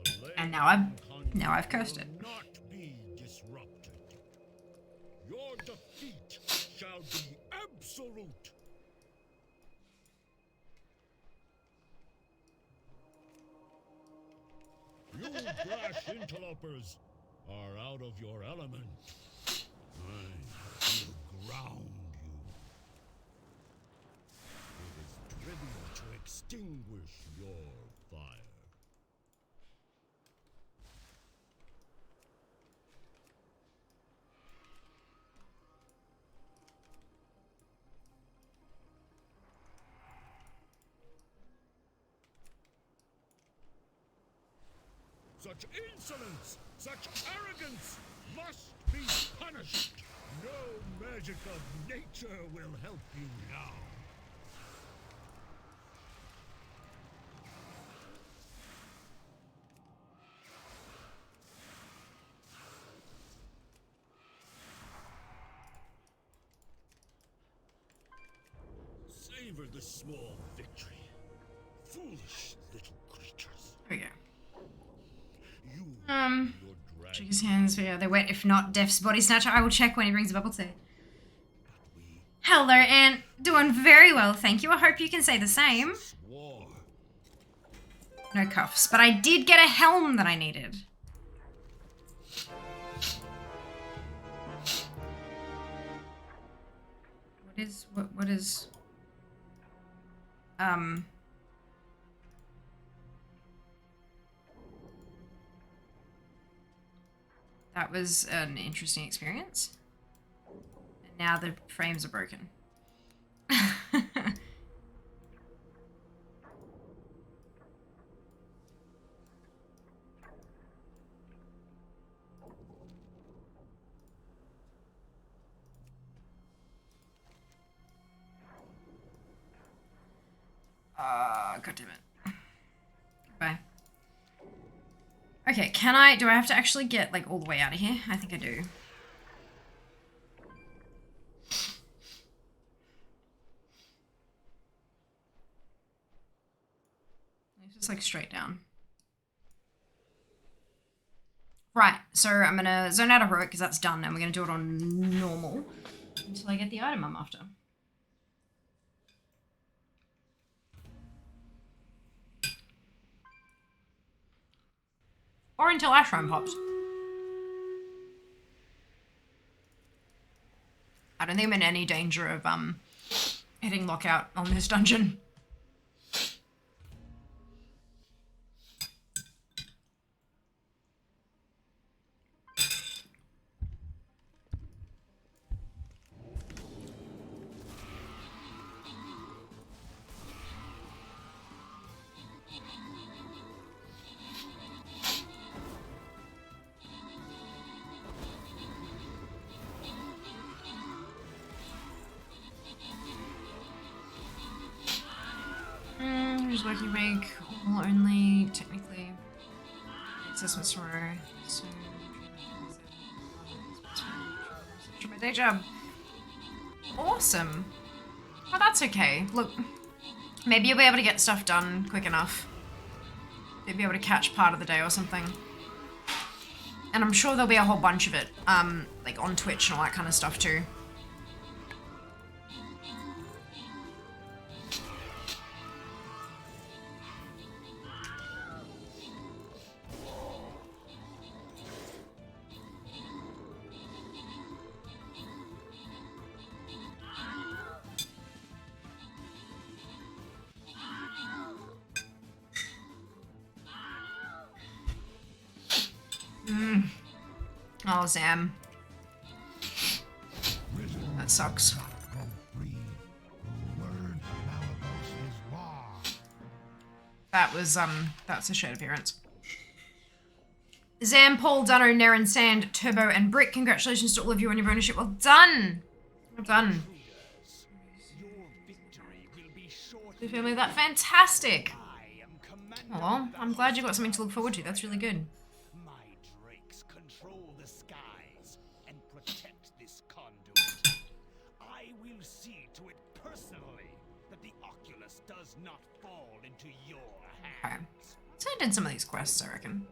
The And Leyland now I've cursed it. will not be disrupted. Your defeat shall be absolute. You brash interlopers are out of your element. I will ground you. It is trivial to extinguish your fire. Such insolence, such arrogance must be punished. No magic of nature will help you now. Savor the small victory. Foolish little creatures. There we go. You, your Check his hands. Yeah, they wet. If not, Def's body snatcher. I will check when he brings a bubble tea. Hello, Aunt. Doing very well, thank you. I hope you can say the same. war. No cuffs, but I did get a helm that I needed. What is that was an interesting experience. And now the frames are broken. God damn it. Bye. Okay, do I have to actually get, like, all the way out of here? I think I do. It's just, like, straight down. Right, so I'm gonna zone out of heroic because that's done, and we're gonna do it on normal until I get the item I'm after. Or until Ashran pops. I don't think I'm in any danger of hitting lockout on this dungeon. work you make will only technically assessments tomorrow. So my day job. Awesome. Oh, that's okay. Look, maybe you'll be able to get stuff done quick enough. You'll be able to catch part of the day or something. And I'm sure there'll be a whole bunch of it, like on Twitch and all that kind of stuff too. Oh, Zam. That sucks. That was, that's a shared appearance. Zam, Paul, Dunno, Naren, Sand, Turbo, and Brick, congratulations to all of you on your ownership. Well done! Well done. The family, that fantastic! Oh, I'm glad you got something to look forward to. That's really good. Okay. So I did some of these quests, I reckon.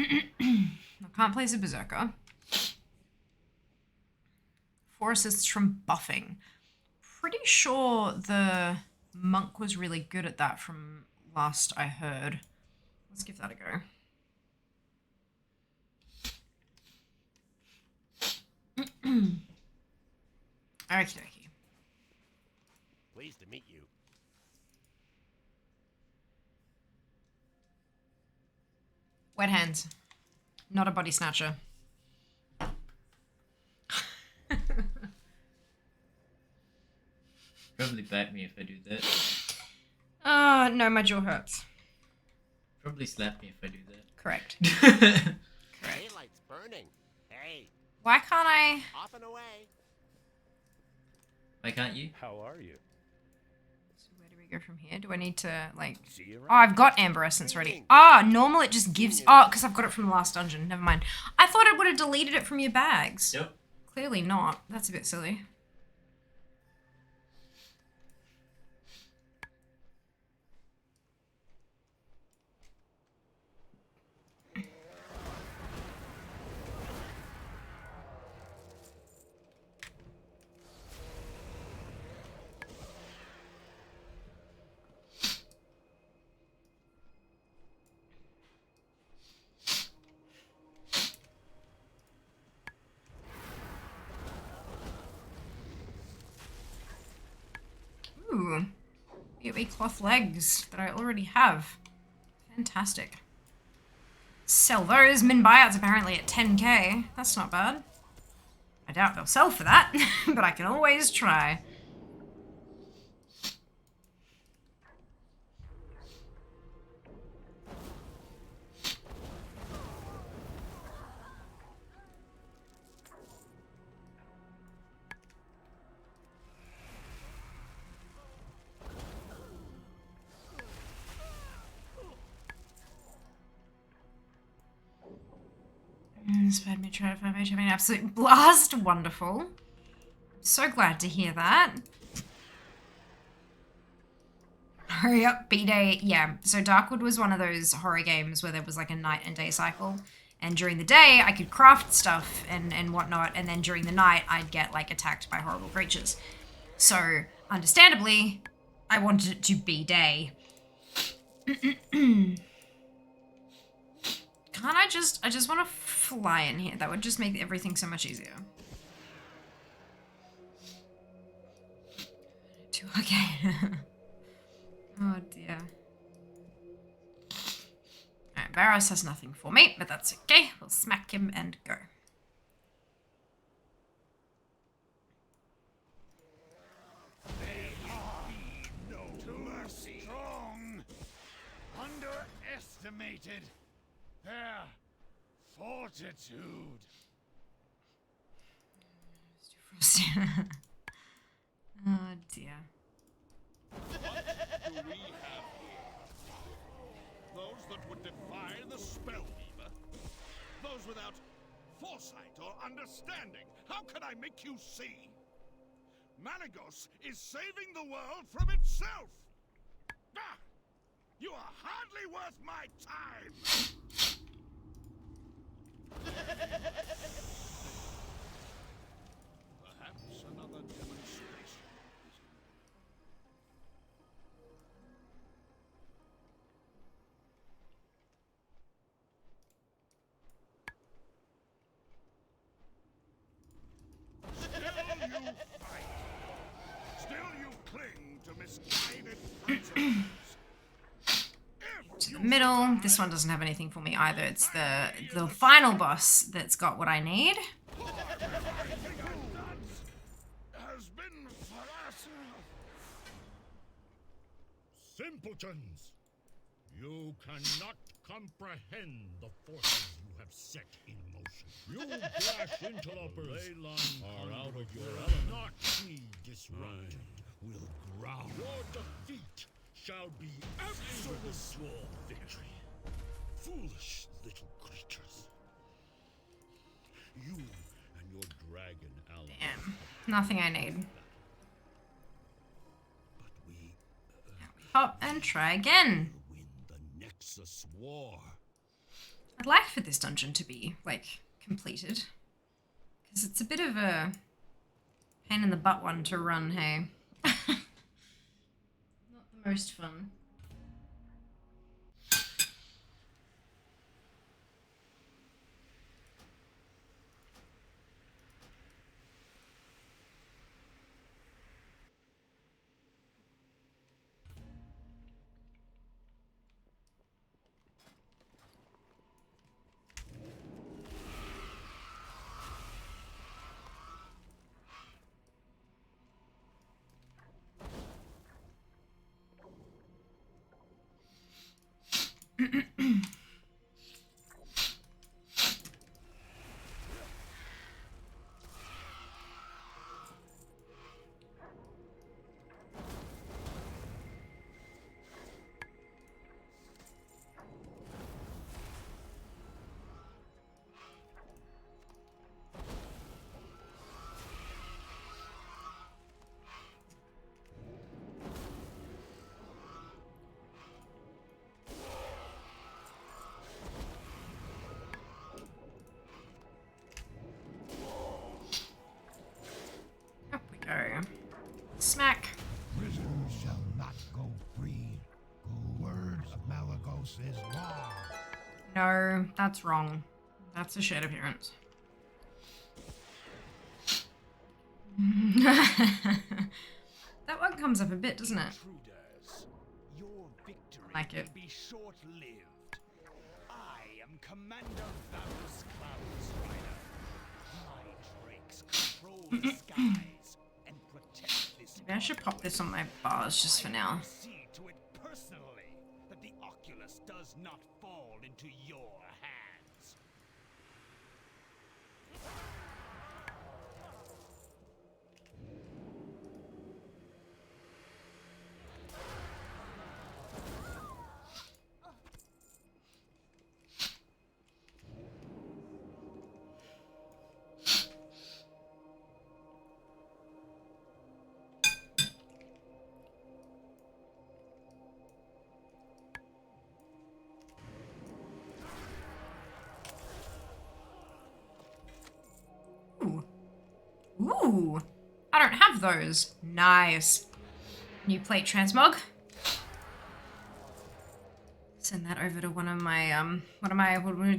I can't place a berserker. 4 assists from buffing. Pretty sure the monk was really good at that from last I heard. Let's give that a go. Okie dokie. Pleased to meet you. Wet hands. Not a body snatcher. Probably bite me if I do that. No, my jaw hurts. Probably slap me if I do that. Correct. Daylight's burning. Hey. Why can't I? Off and away. Why can't you? How are you? So where do we go from here? Do I need to, like... See you Oh, I've got Amber Essence ready. Ah, normal it just gives... Oh, because I've got it from the last dungeon. Never mind. I thought it would have deleted it from your bags. Yep. Clearly not. That's a bit silly. Ooh, BOE cloth legs that I already have. Fantastic. Sell those. Min buyouts apparently at 10k. That's not bad. I doubt they'll sell for that, but I can always try. Inspired me to try to find having an absolute blast. Wonderful. So glad to hear that. Hurry up, B-Day. Yeah, so Darkwood was one of those horror games where there was like a night and day cycle. And during the day, I could craft stuff and whatnot. And then during the night, I'd get like attacked by horrible creatures. So, understandably, I wanted it to be day. Can't I just want to fly in here. That would just make everything so much easier. Okay. Oh dear. Alright, Barros has nothing for me, but that's okay. We'll smack him and go. Strong, underestimated their fortitude. Oh dear. What do we have here? Those that would defy the Spellweaver? Those without foresight or understanding? How can I make you see? Malagos is saving the world from itself! Ah! You are hardly worth my time! Perhaps another demonstration. Still you fight. Still you cling to misguided principles. To the middle. This one doesn't have anything for me either. It's the final boss that's got what I need. Has been for us. Simpletons! You cannot comprehend the forces you have set in motion. You brash interlopers are out of your element. Not be disrupted. Will growl. Your defeat shall be absolute swore victory. Foolish little creatures. You and your dragon allies. Damn. Nothing I need. But we Hop and try again. win the Nexus War. I'd like for this dungeon to be, like, completed. Because it's a bit of a pain in the butt one to run, hey? Not the most fun. Up we go. Smack. Prisoners shall not go free. The words of Malagos is law. No, that's wrong. That's a shared appearance. That one comes up a bit, doesn't it? Intruders, your victory Like it. will be short-lived. I am Commander Varus Cloud's Rider. My drakes control the skies and protect this. Maybe I should pop this on my bars just for now. See to it personally that the Oculus does not fall into your hands. Ooh. Ooh. I don't have those. Nice. New plate transmog. Send that over to one of my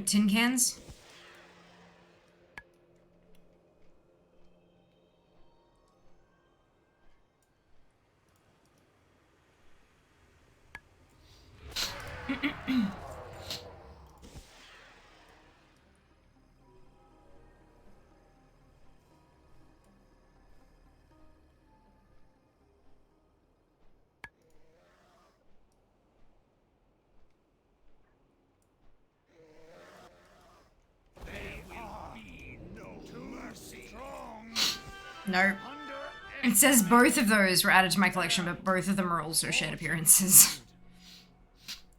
tin cans. Nope. It says both of those were added to my collection, but both of them are also shared appearances.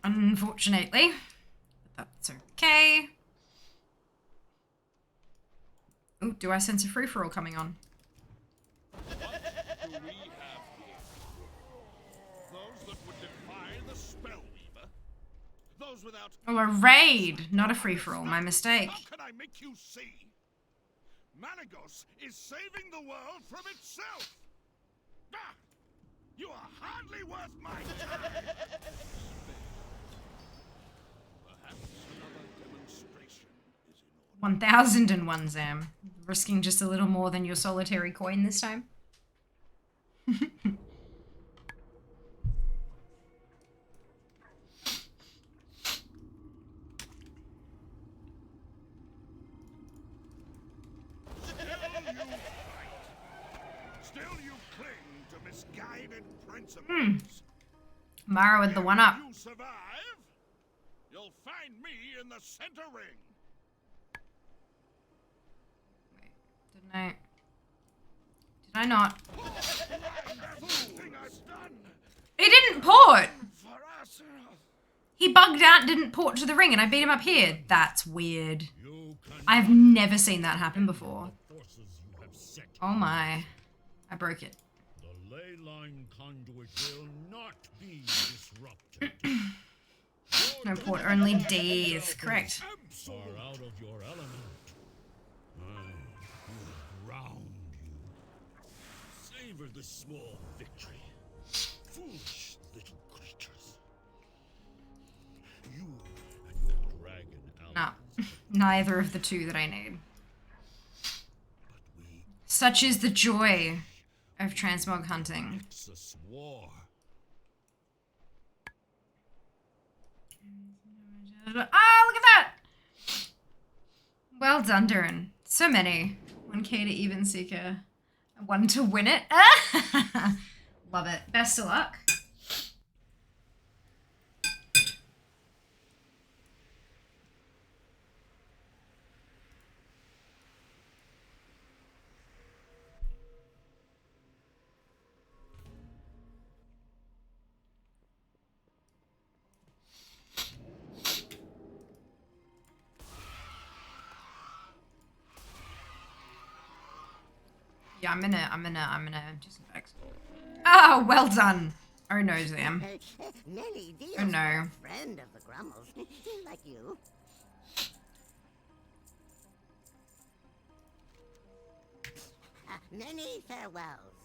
Unfortunately. But that's okay. Ooh, do I sense a free-for-all coming on? What do we have here? Those that would defy the Spellweaver? Those without... Oh, a raid, not a free-for-all. My mistake. How can I make you see? Malagos is saving the world from itself! Ah! You are hardly worth my time! Perhaps another demonstration is in order. 1001, Zam. Risking just a little more than your solitary coin this time. Still you cling to misguided principles. Mara with the one-up. If you survive, you'll find me in the center ring. Did I not? Everything I've done He didn't port! for us. He bugged out and didn't port to the ring and I beat him up here. That's weird. You cannot I've never seen that happen before. forces you have set. Oh my. I broke it. The ley line conduit will not be disrupted. No port, only D's. Correct. Are out of your element. I will ground you. Savor the small victory. Foolish little creatures. You and your dragon No. allies. Neither of the two that I need. But we Such is the joy of transmog hunting. Nexus war. Ah, look at that! Well done, Durin. So many. 1k to even seeker. 1 to win it. Love it. Best of luck. Yeah, I'm gonna do some facts. Oh, well done. Oh no, Zam. Many deals Oh, no. for a friend of the Grummles, like you. Many farewells.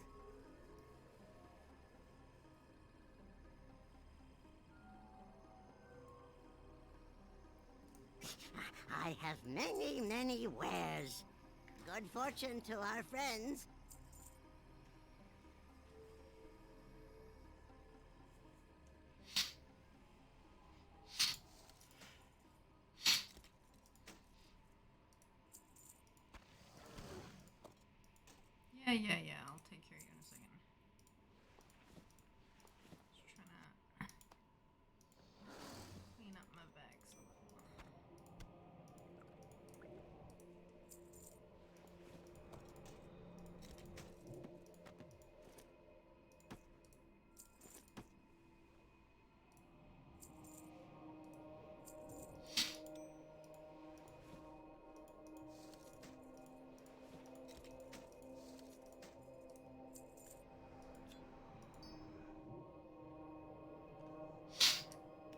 I have many, many wares. Good fortune to our friends. Yeah. I'll take care of you in a second. Just trying to clean up my bags a little.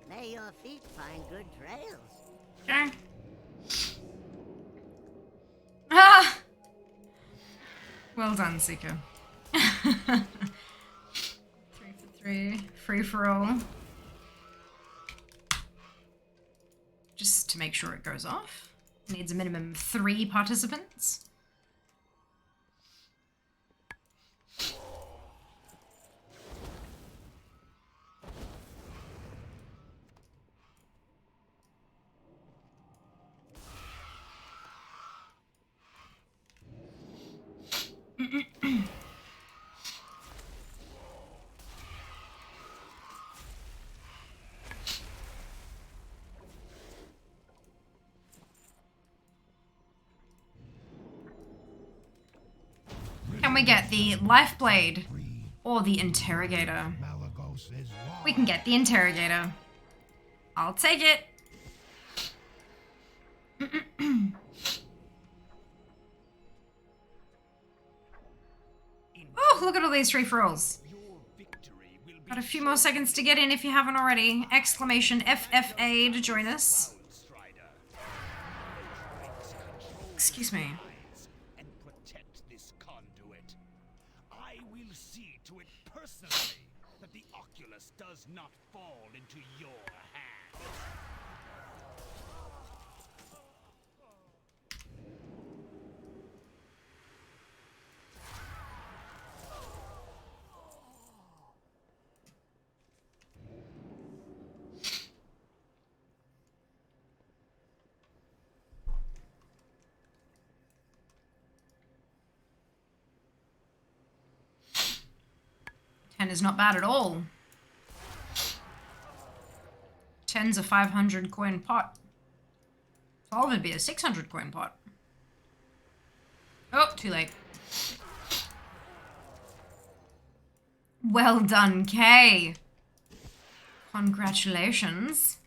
May your feet find good trails. Okay. Ah! Well done, Seeker. 3 for 3. Free for all. just to make sure it goes off. Needs a minimum of 3 participants. Can we get the life blade or the interrogator? Malagos is lost. We can get the interrogator. I'll take it. Oh, look at all these free-for-alls. Got a few more seconds to get in if you haven't already. Exclamation FFA to join us. Excuse me. And protect this conduit. I will see to it personally that the Oculus does not fall into your hands. 10 is not bad at all. 10's a 500 coin pot. 12 would be a 600 coin pot. Oh, too late. Well done, Kay. Congratulations.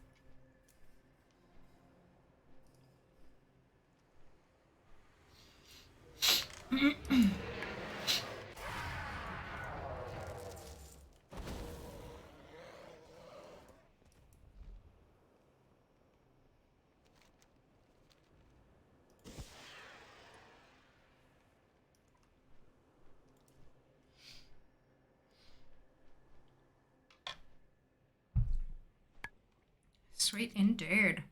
Sweet indeed.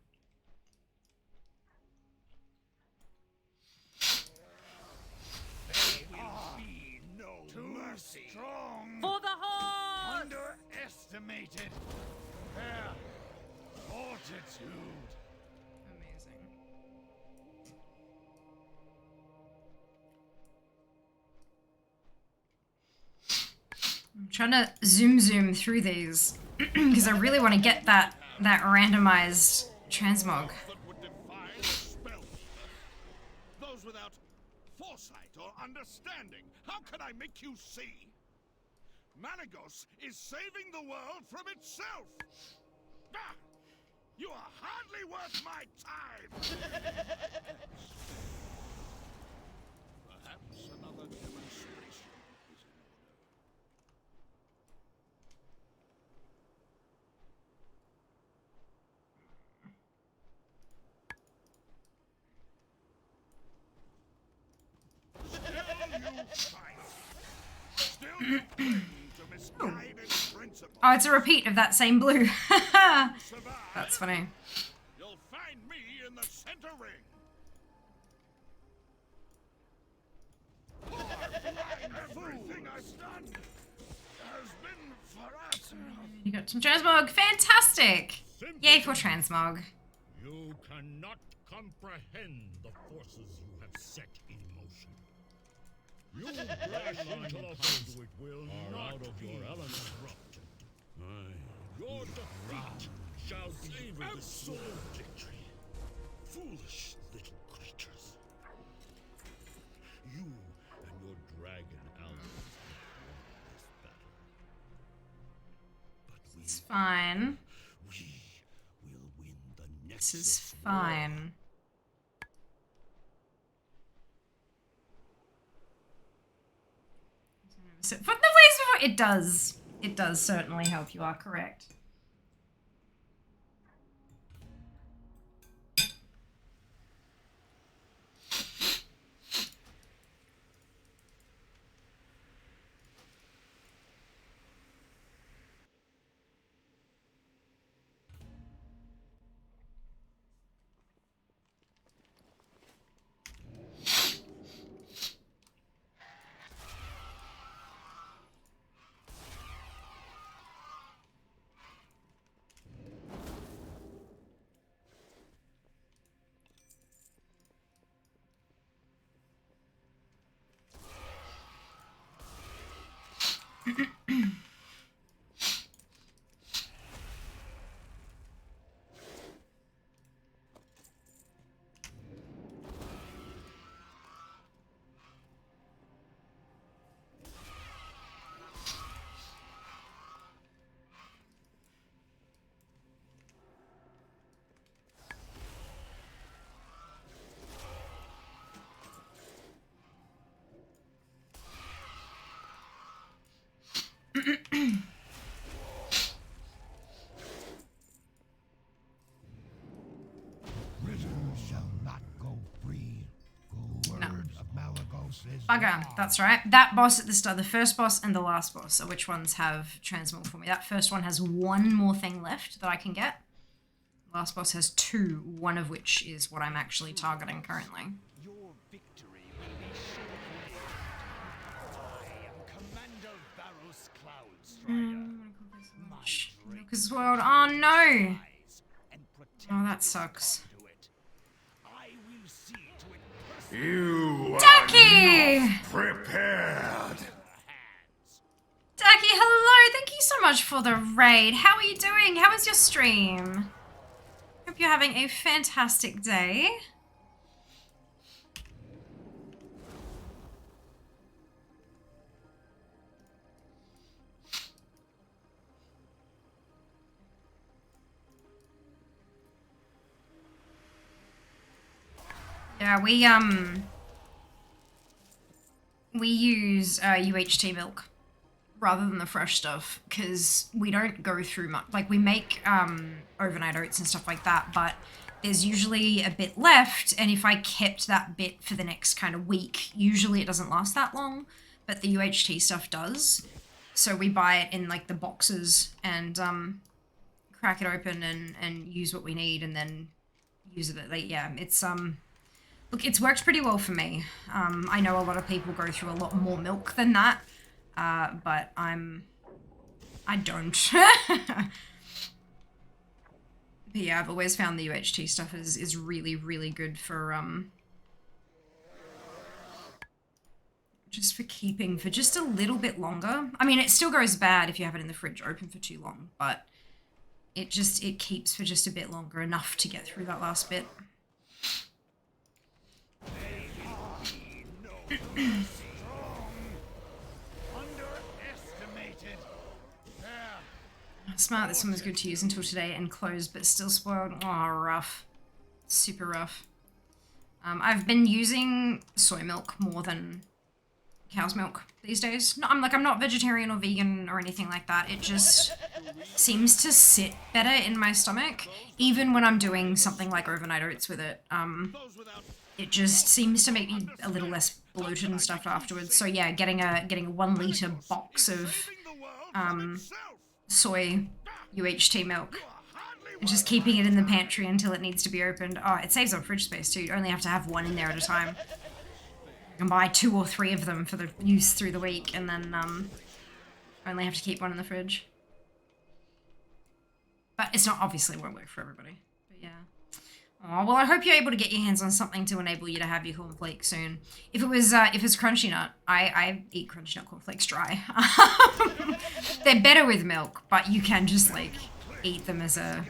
There will be no mercy. Strong. For the horse! Underestimated their fortitude. Amazing. I'm trying to zoom through these because I really want to get that randomized transmog. That would defy the spell. Those without foresight or understanding. How can I make you see? Malagos is saving the world from itself. Ah, you are hardly worth my time. Perhaps another demonstration is in order. Oh, it's a repeat of that same blue. That's funny. You'll find me in the center ring. Everything I've done has been for us. You got some transmog. Fantastic! Yay for transmog. You cannot comprehend the forces you have set in motion. You dash into the conduit will not out of your element. Your defeat shall be absolute victory. Foolish little creatures. You and your dragon allies won this battle. But we, It's fine. we will win the next. This is fine. So, put the place before it does. It does certainly help. You are correct. Prisoners shall not go free. Go word of Malagos is Bugger, law. that's right. That boss at the start, the first boss and the last boss. So which ones have Transmog for me? That first one has one more thing left that I can get. Last boss has two, one of which is what I'm actually targeting currently. Your victory will be sure. I am Commander Varus Cloudstrider. Lucas World. Oh no! Oh, that sucks. I will see to it You Ducky! prepared. Ducky, hello! Thank you so much for the raid. How are you doing? How was your stream? Hope you're having a fantastic day. Yeah, we use UHT milk rather than the fresh stuff because we don't go through much. Like, we make overnight oats and stuff like that, but there's usually a bit left, and if I kept that bit for the next kind of week, usually it doesn't last that long, but the UHT stuff does. So we buy it in like the boxes and crack it open and use what we need and then use it. Like, yeah, it's look, it's worked pretty well for me. I know a lot of people go through a lot more milk than that, but I don't. But yeah, I've always found the UHT stuff is really, really good for, just for keeping for just a little bit longer. I mean, it still goes bad if you have it in the fridge open for too long, but it keeps for just a bit longer, enough to get through that last bit. Smart, this one was good to use until today and closed, but still spoiled. Oh, rough. Super rough. I've been using soy milk more than cow's milk these days. No, I'm not vegetarian or vegan or anything like that. It just seems to sit better in my stomach, even when I'm doing something like overnight oats with it. It just seems to make me a little less bloated and stuff afterwards. So yeah, getting a 1 liter box of soy UHT milk and just keeping it in the pantry until it needs to be opened. Oh, it saves on fridge space too. You only have to have one in there at a time. You can buy 2 or 3 of them for the use through the week and then only have to keep one in the fridge. But it's not, obviously won't work for everybody. But yeah. Oh, well, I hope you're able to get your hands on something to enable you to have your cornflakes soon. If it's Crunchy Nut, I eat Crunchy Nut cornflakes dry. They're better with milk, but you can just, like, eat them as a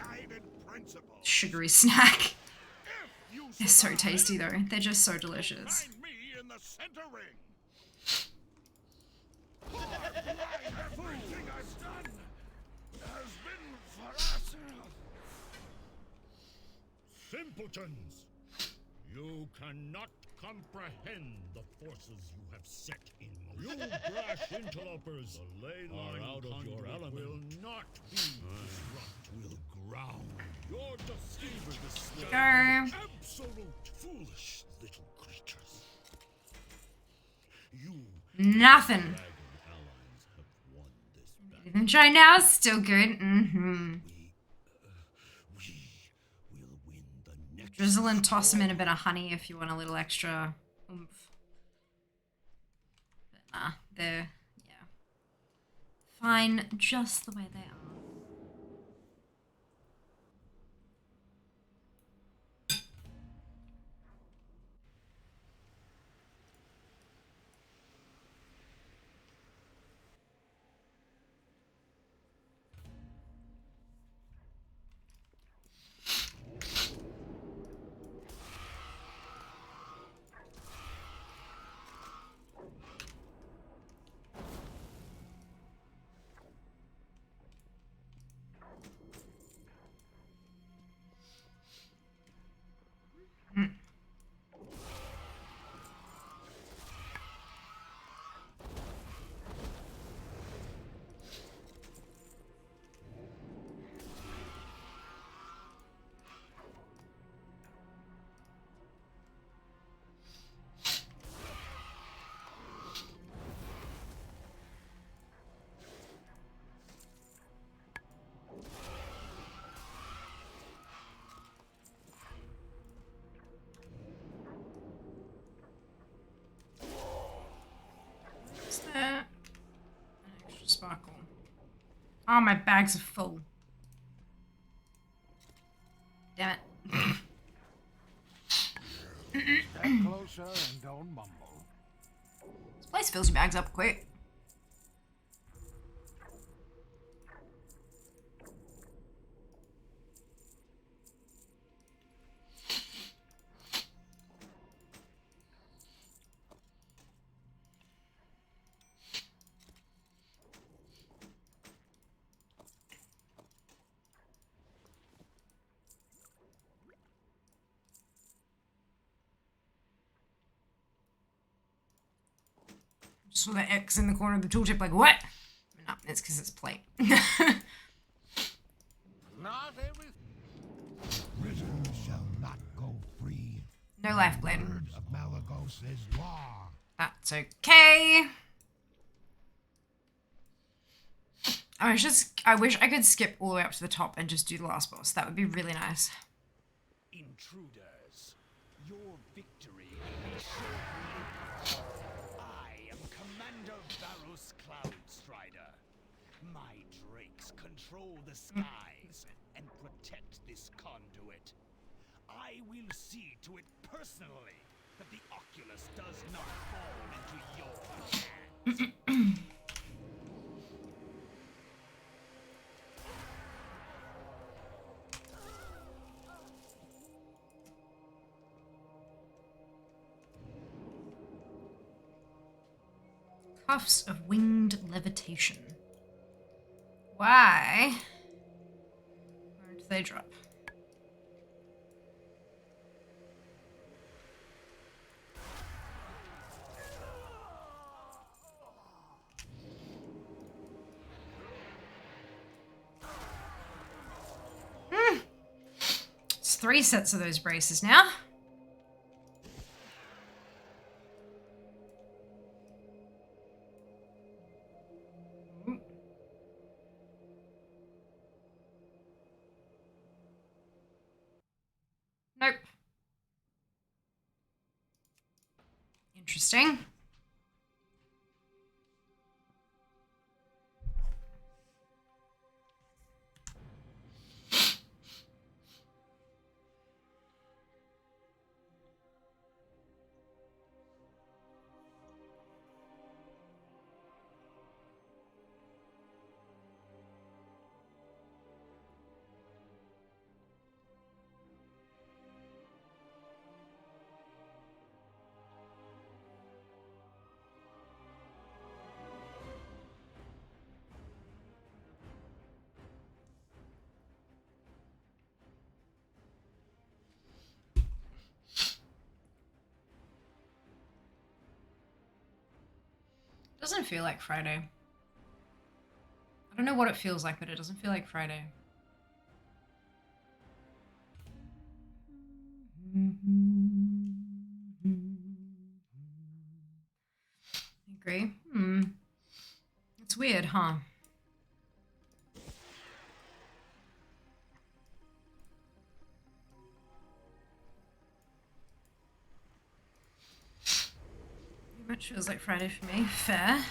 sugary snack. They're so tasty, though. They're just so delicious. Simpletons! You cannot comprehend the forces you have set in motion. You brash interlopers! The ley line out of your element will not be disrupt, will ground. Your deceivers the Go. absolute foolish little creatures. You Nothing. allies have won this battle. Even try now, still good. Mm-hmm. We will win the next. Drizzle and toss them in a bit of honey if you want a little extra oomph. But nah, they're, yeah, fine just the way they are. sparkle. Oh, my bags are full. Damn it. Step closer and don't mumble. This place fills your bags up quick. Saw that X in the corner of the tooltip, like, what? No, it's because it's plate. Not every prisoner shall not go free. No life blade. Word of Malagos is law. That's okay. I wish I could skip all the way up to the top and just do the last boss. That would be really nice. Intruders, your victory will be short-lived. I am Commander Varus Cloudstrider. My drakes control the skies and protect this conduit. I will see to it personally that the Oculus does not fall into your hands. Puffs of winged levitation. Why? Where do they drop? It's 3 sets of those braces now. Nope. Interesting. Doesn't feel like Friday. I don't know what it feels like, but it doesn't feel like Friday. Agree. It's weird, huh? Much feels like Friday for me. Fair.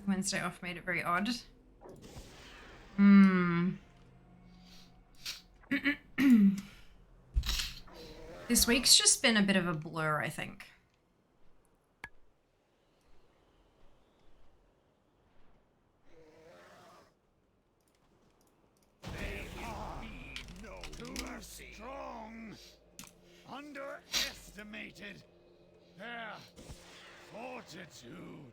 Wednesday off made it very odd. This week's just been a bit of a blur, I think. Strong, underestimated their fortitude.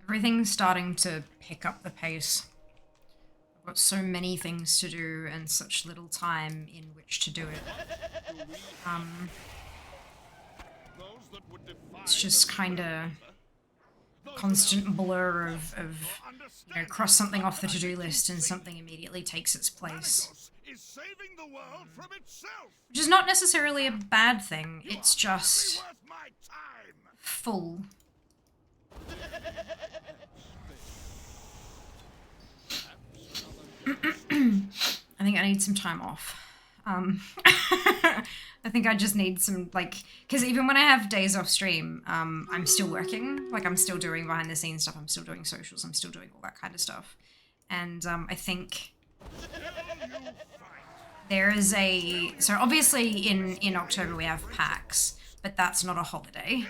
Everything's starting to pick up the pace. I've got so many things to do and such little time in which to do it. It's just kind of constant blur of you know, cross something off the to-do list and something immediately takes its place. Which is not necessarily a bad thing, it's just full. I think I need some time off. I think I just need some, like, because even when I have days off stream, I'm still working. Like, I'm still doing behind the scenes stuff. I'm still doing socials. I'm still doing all that kind of stuff. And I think there is so obviously in October we have PAX, but that's not a holiday.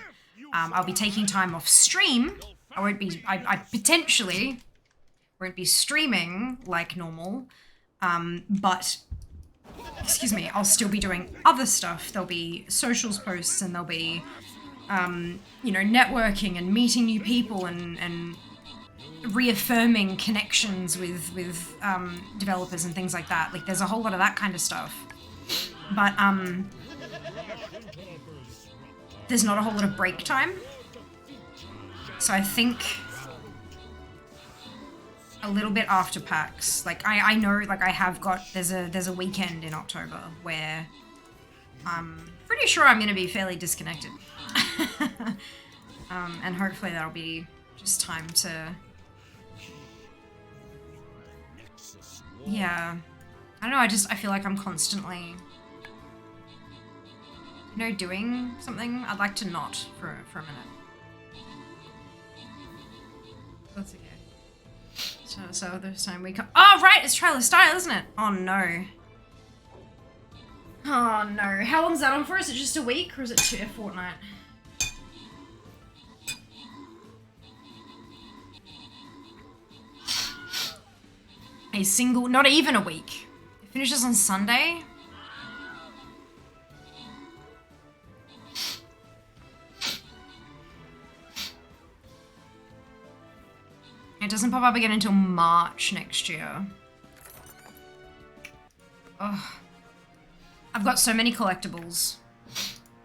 I'll be taking time off stream. I potentially won't be streaming like normal, but, excuse me, I'll still be doing other stuff. There'll be socials posts and there'll be, you know, networking and meeting new people and reaffirming connections with developers and things like that. Like, there's a whole lot of that kind of stuff. But, there's not a whole lot of break time. So I think a little bit after PAX. Like, I know, like, I have got, there's a weekend in October where I'm pretty sure I'm going to be fairly disconnected. And hopefully that'll be just time to, yeah, I don't know, I feel like I'm constantly, you know, doing something. I'd like to not for a minute. That's okay. So this time we come. Oh right, it's Trial of Style, isn't it? Oh no. Oh no. How long's that on for? Is it just a week or is it a fortnight? A single, not even a week. It finishes on Sunday. It doesn't pop up again until March next year. Ugh. I've got so many collectibles.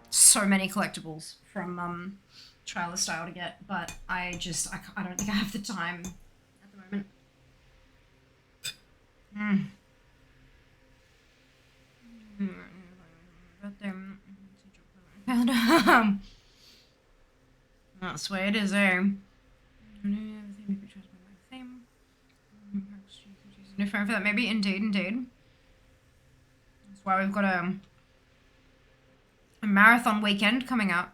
So many collectibles from Trial of Style to get, but I don't think I have the time at the moment. That's the way it is, eh? No phone for that, maybe. Indeed. That's why we've got a marathon weekend coming up.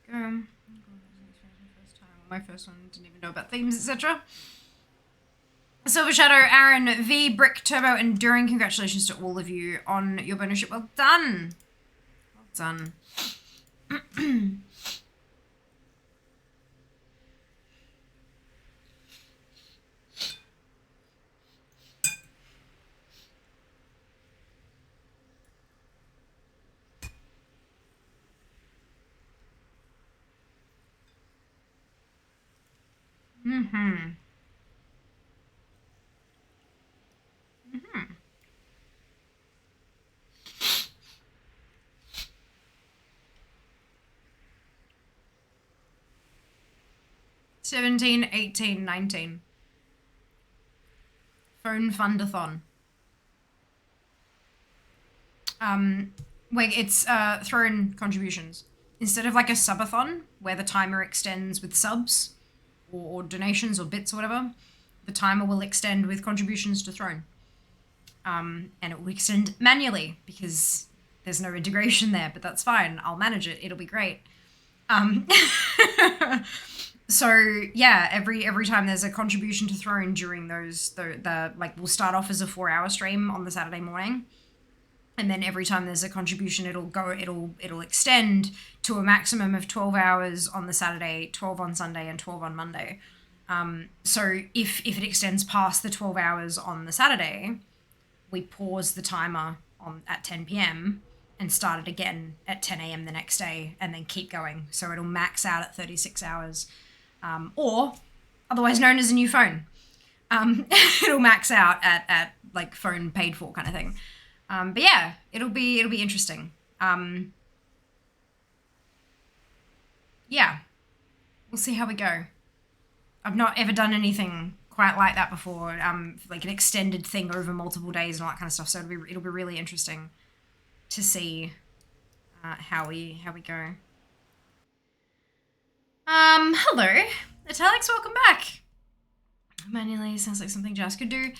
Go. My first one, didn't even know about themes, etc. Silver Shadow, Aaron, V, Brick, Turbo, and During, congratulations to all of you on your bonus ship. Well done. Well done. Mm-hmm. 17, 18, 19. Phone fundathon. Wait, it's throne contributions. Instead of like a subathon, where the timer extends with subs, or donations, or bits, or whatever, the timer will extend with contributions to Throne. And it will extend manually, because there's no integration there, but that's fine. I'll manage it. It'll be great. So yeah, every time there's a contribution to Throne during those, the like, we'll start off as a 4-hour stream on the Saturday morning, and then every time there's a contribution, it'll extend to a maximum of 12 hours on the Saturday, 12 on Sunday, and 12 on Monday. So if it extends past the 12 hours on the Saturday, we pause the timer at 10 p.m. and start it again at 10 a.m. the next day, and then keep going. So it'll max out at 36 hours. Or otherwise known as a new phone. It'll max out at like phone paid for kind of thing. But yeah, it'll be interesting. Yeah, we'll see how we go. I've not ever done anything quite like that before. Like an extended thing over multiple days and all that kind of stuff. So it'll be really interesting to see how we go. Hello, Italics, welcome back. Manually sounds like something Jazz could do.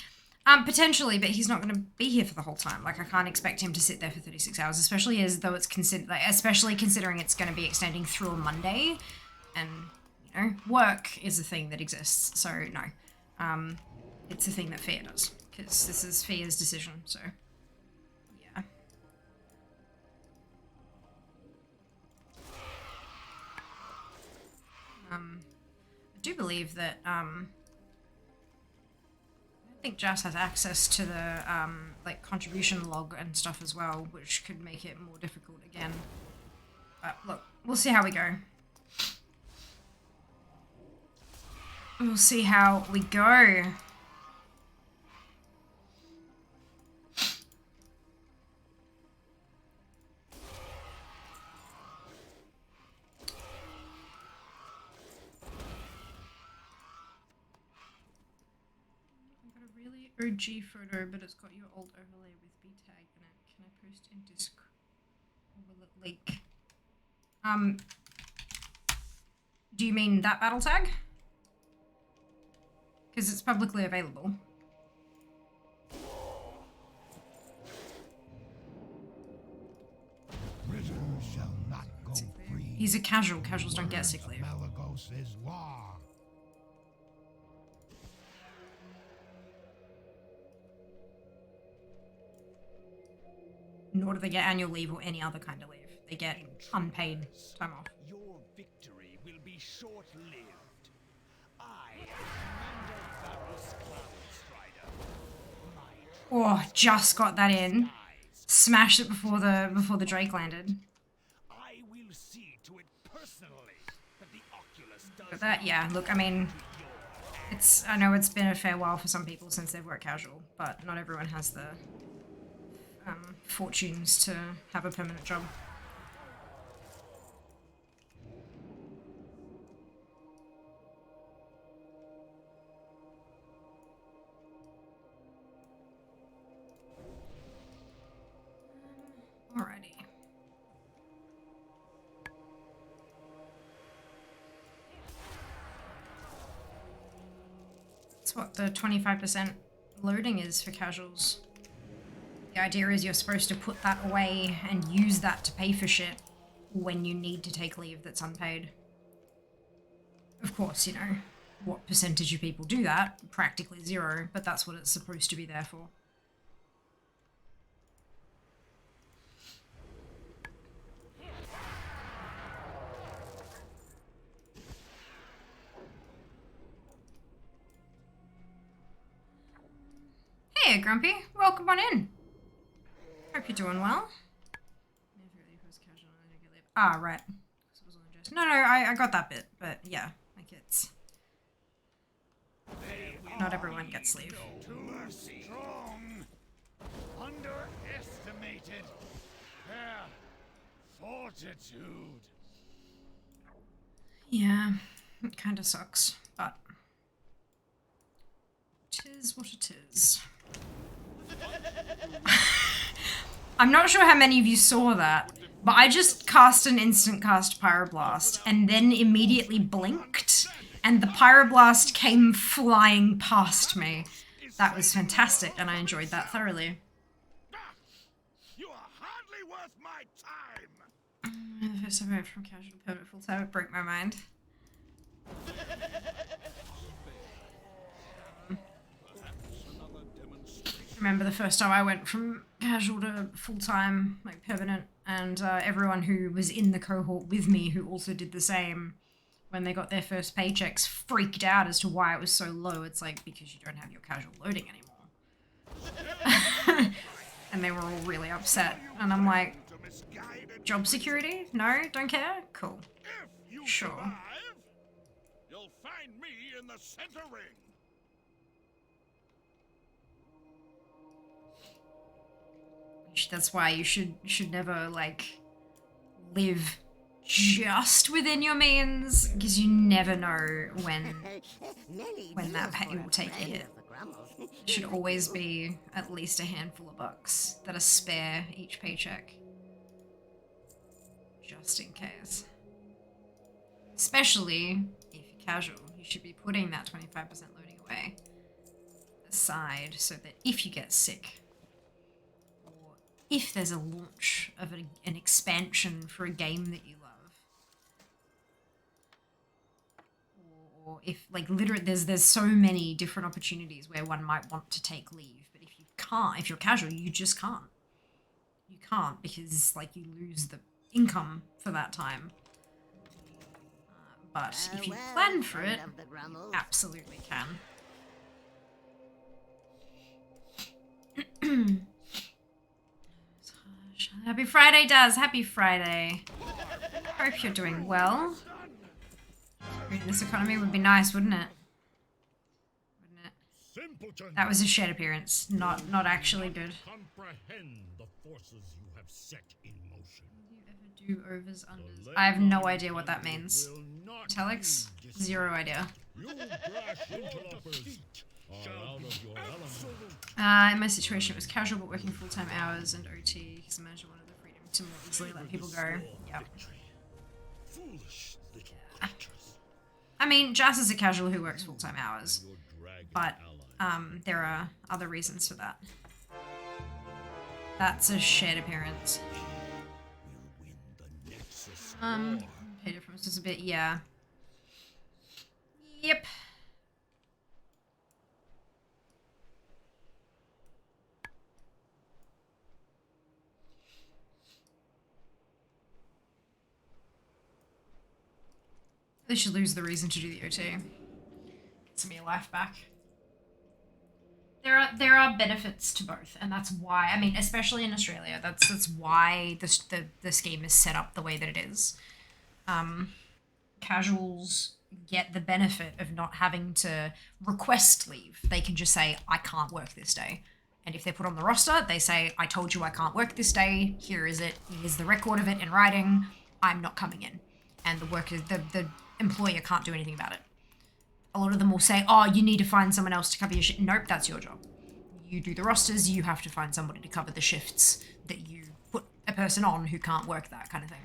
Potentially, but he's not going to be here for the whole time. Like, I can't expect him to sit there for 36 hours, especially as though it's especially considering it's going to be extending through a Monday, and you know, work is a thing that exists. So no, it's a thing that Fia does because this is Fia's decision. So yeah. I do believe that I think Jas has access to the like contribution log and stuff as well, which could make it more difficult again. But look, we'll see how we go. We'll see how we go. OG photo, but it's got your old overlay with B tag in it. Can I post in Discord? Or will it leak? Do you mean that battle tag? Because it's publicly available. Prisoners shall not go free. He's a casual. Casuals don't get sick leave. Malagos is law. Nor do they get annual leave or any other kind of leave. They get unpaid time off. Your victory will be short-lived. I am Commander Varus Cloudstrider. Oh, just got that in. Smashed it before the Drake landed. I will see to it personally that the Oculus does But that, yeah, look, I mean, I know it's been a fair while for some people since they've worked casual, but not everyone has the fortunes to have a permanent job. Alrighty. That's what the 25% loading is for casuals. The idea is you're supposed to put that away and use that to pay for shit when you need to take leave that's unpaid. Of course, you know, what percentage of people do that? Practically zero, but that's what it's supposed to be there for. Hey, Grumpy. Welcome on in. Hope you're doing well. Ah, right. No, I got that bit, but yeah, like it's... Not everyone gets leave. too strong. Underestimated their fortitude. Yeah, it kind of sucks, but... Tis what it is. I'm not sure how many of you saw that, but I just cast an instant cast Pyroblast and then immediately blinked, and the Pyroblast came flying past me. That was fantastic, and I enjoyed that thoroughly. You are hardly worth my time. The first time I went from casual to permanent full time, it broke my mind. Remember the first time I went from casual to full-time, like permanent, and everyone who was in the cohort with me who also did the same, when they got their first paychecks, freaked out as to why it was so low. It's like, because you don't have your casual loading anymore. And they were all really upset. And I'm like, job security? No? Don't care? Cool. Sure. Survive, you'll find me in the center ring. That's why you should never, like, live just within your means, because you never know when that pay will take a hit. It should always be at least a handful of bucks that are spare each paycheck. Just in case. Especially if you're casual, you should be putting that 25% loading away. aside so that if you get sick, or if there's a launch of an expansion for a game that you love, or if like literally there's so many different opportunities where one might want to take leave, but if you can't, if you're casual, you just can't. You can't because like you lose the income for that time. But if you plan for it, absolutely can. Happy Friday, Daz. Happy Friday. Hope you're doing well. Reading this economy would be nice, wouldn't it? Wouldn't it? That was a shared appearance, not actually good. Comprehend the forces you have set in motion. Do you ever do overs unders? I have no idea what that means. Italics? Zero idea. You brash interlopers are out of your element. In my situation, it was casual but working full-time hours and OT because imagine one of the freedom to more easily let people go. Yep. Foolish little creatures. I mean, Jas is a casual who works full-time hours, but there are other reasons for that. That's a shared appearance. Pay difference is a bit, yeah. Yep. They should lose the reason to do the OT. Get some of your life back. There are benefits to both, and that's why, I mean, especially in Australia, that's why the scheme is set up the way that it is. Casuals get the benefit of not having to request leave. They can just say, I can't work this day. And if they're put on the roster, they say, I told you I can't work this day. Here is it. Here's the record of it in writing. I'm not coming in. And the employer can't do anything about it. A lot of them will say, oh, you need to find someone else to cover your shit. Nope, that's your job. You do the rosters, you have to find somebody to cover the shifts that you put a person on who can't work, that kind of thing.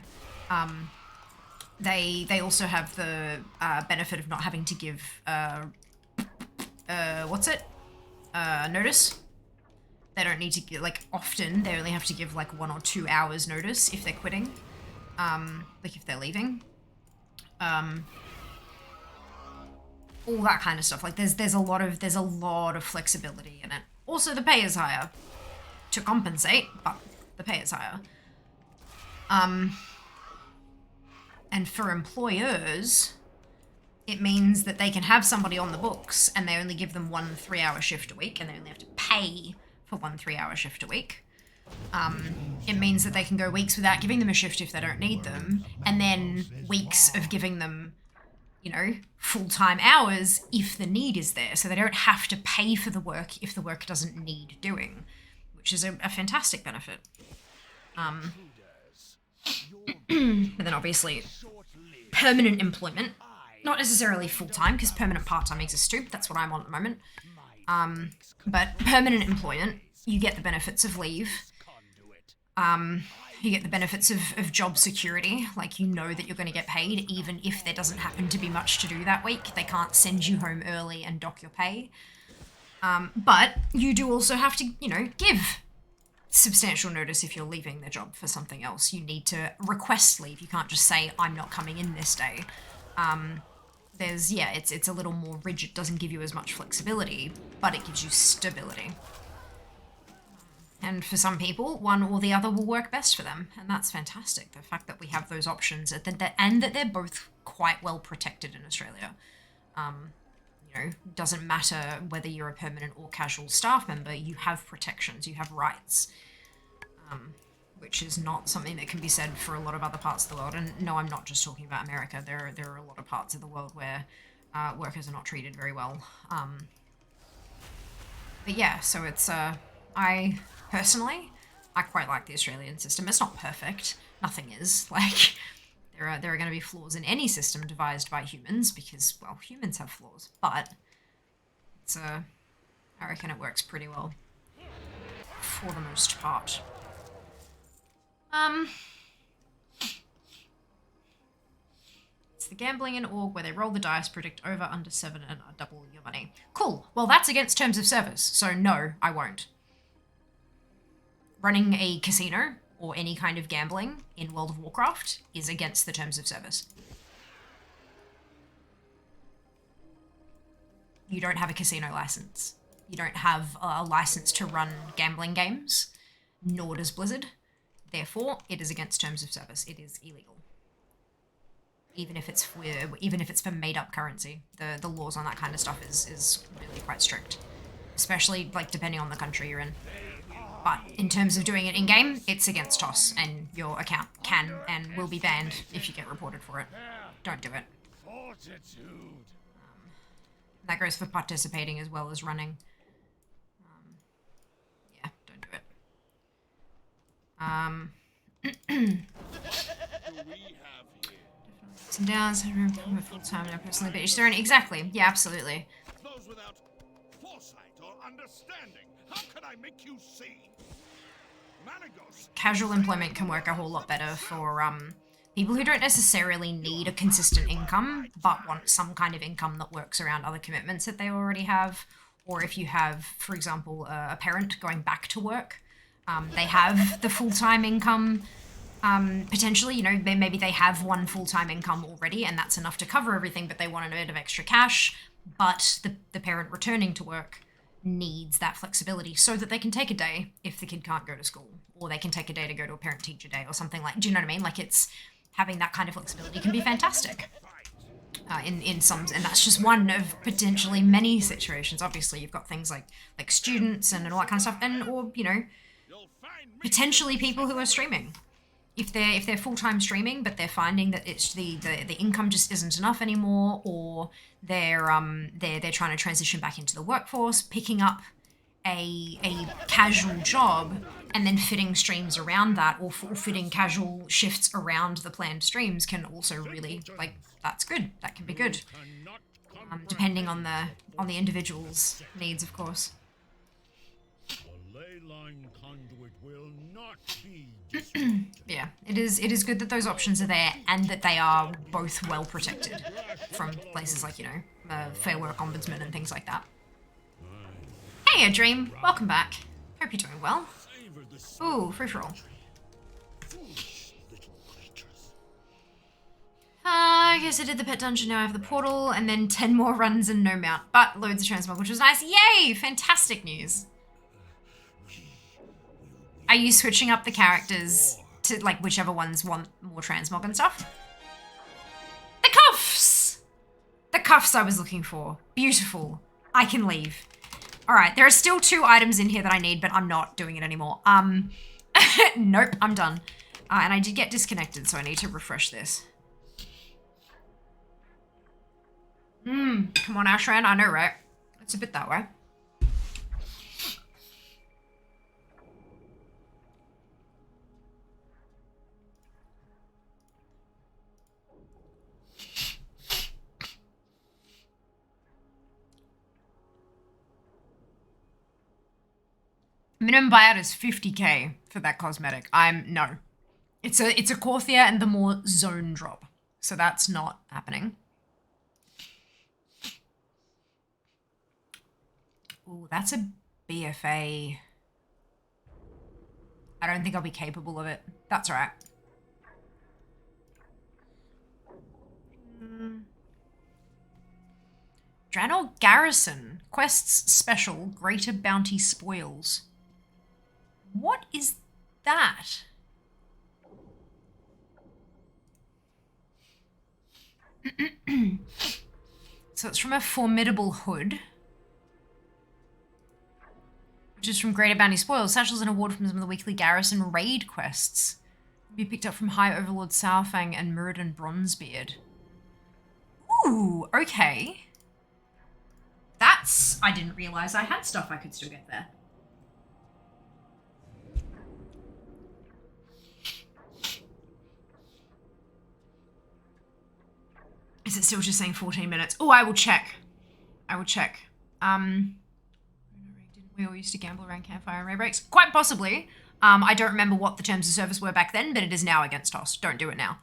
They also have the benefit of not having to give, notice. They don't need to give, like, often they only have to give like 1 or 2 hours notice if they're quitting, like if they're leaving. All that kind of stuff. Like there's a lot of flexibility in it. Also, the pay is higher to compensate, but the pay is higher. And for employers, it means that they can have somebody on the books and they only give them 1 3-hour shift a week, and they only have to pay for 1 3-hour shift a week. It means that they can go weeks without giving them a shift if they don't need them, and then weeks of giving them, you know, full-time hours if the need is there, so they don't have to pay for the work if the work doesn't need doing, which is a fantastic benefit. But then obviously, permanent employment, not necessarily full-time, because permanent part-time exists too, that's what I'm on at the moment. But permanent employment, you get the benefits of leave. You get the benefits of job security, like you know that you're going to get paid even if there doesn't happen to be much to do that week. They can't send you home early and dock your pay. But you do also have to, you know, give substantial notice if you're leaving the job for something else. You need to request leave. You can't just say, I'm not coming in this day. It's a little more rigid, doesn't give you as much flexibility, but it gives you stability. And for some people, one or the other will work best for them, and that's fantastic. The fact that we have those options, and that they're both quite well protected in Australia. You know, doesn't matter whether you're a permanent or casual staff member, you have protections, you have rights, which is not something that can be said for a lot of other parts of the world. And no, I'm not just talking about America. There are a lot of parts of the world where workers are not treated very well. But yeah, so it's Personally, I quite like the Australian system. It's not perfect. Nothing is. Like, there are going to be flaws in any system devised by humans because, well, humans have flaws. But it's I reckon it works pretty well for the most part. It's the gambling in org where they roll the dice, predict over, under 7, and double your money. Cool. Well, that's against terms of service, so no, I won't. Running a casino or any kind of gambling in World of Warcraft is against the terms of service. You don't have a casino license. You don't have a license to run gambling games, nor does Blizzard. Therefore, it is against terms of service. It is illegal. Even if it's for made-up currency, the laws on that kind of stuff is really quite strict, especially like depending on the country you're in. But in terms of doing it in-game, it's against TOS, and your account can and will be banned if you get reported for it. Don't do it. That goes for participating as well as running. Yeah, don't do it. Ups and downs, full time, no personally, but you're exactly. Yeah, absolutely. Those without foresight or understanding. How can I make you see? Casual employment can work a whole lot better for people who don't necessarily need a consistent income, but want some kind of income that works around other commitments that they already have. Or if you have, for example, a parent going back to work, they have the full-time income. Potentially, you know, maybe they have one full-time income already and that's enough to cover everything, but they want a bit of extra cash. But the parent returning to work needs that flexibility so that they can take a day if the kid can't go to school, or they can take a day to go to a parent-teacher day or something like, do you know what I mean? Like, it's having that kind of flexibility can be fantastic in some, and that's just one of potentially many situations. Obviously, you've got things like students and all that kind of stuff, and or, you know, potentially people who are streaming. If they're full-time streaming, but they're finding that it's the income just isn't enough anymore, or they're trying to transition back into the workforce, picking up a casual job and then fitting streams around that, or fitting casual shifts around the planned streams can also really, like, that's good. That can be good, depending on the individual's needs, of course. Yeah, it is good that those options are there and that they are both well protected from places like, you know, Fair Work Ombudsman and things like that. Hey, a dream, welcome back. Hope you're doing well. Ooh, free for all. I guess I did the pet dungeon, now I have the portal, and then 10 more runs and no mount, but loads of transmog, which was nice. Yay! Fantastic news. Are you switching up the characters to, like, whichever ones want more transmog and stuff? The cuffs! The cuffs I was looking for. Beautiful. I can leave. Alright, there are still 2 items in here that I need, but I'm not doing it anymore. Nope, I'm done. And I did get disconnected, so I need to refresh this. Come on, Ashran, I know, right? It's a bit that way. Minimum buyout is 50k for that cosmetic. No. It's a Corthia and the more zone drop. So that's not happening. Ooh, that's a BFA. I don't think I'll be capable of it. That's all right. Draenor Garrison. Quests special. Greater Bounty Spoils. What is that? So it's from a Formidable Hood, which is from Greater Bounty Spoils. Satchel's an award from some of the weekly Garrison raid quests. Be picked up from High Overlord Sourfang and Muradin Bronzebeard. Ooh, okay. That's... I didn't realise I had stuff I could still get there. Is it still just saying 14 minutes? Oh, I will check. I will check. Didn't we all used to gamble around campfire and raid breaks? Quite possibly. I don't remember what the terms of service were back then, but it is now against us. Don't do it now.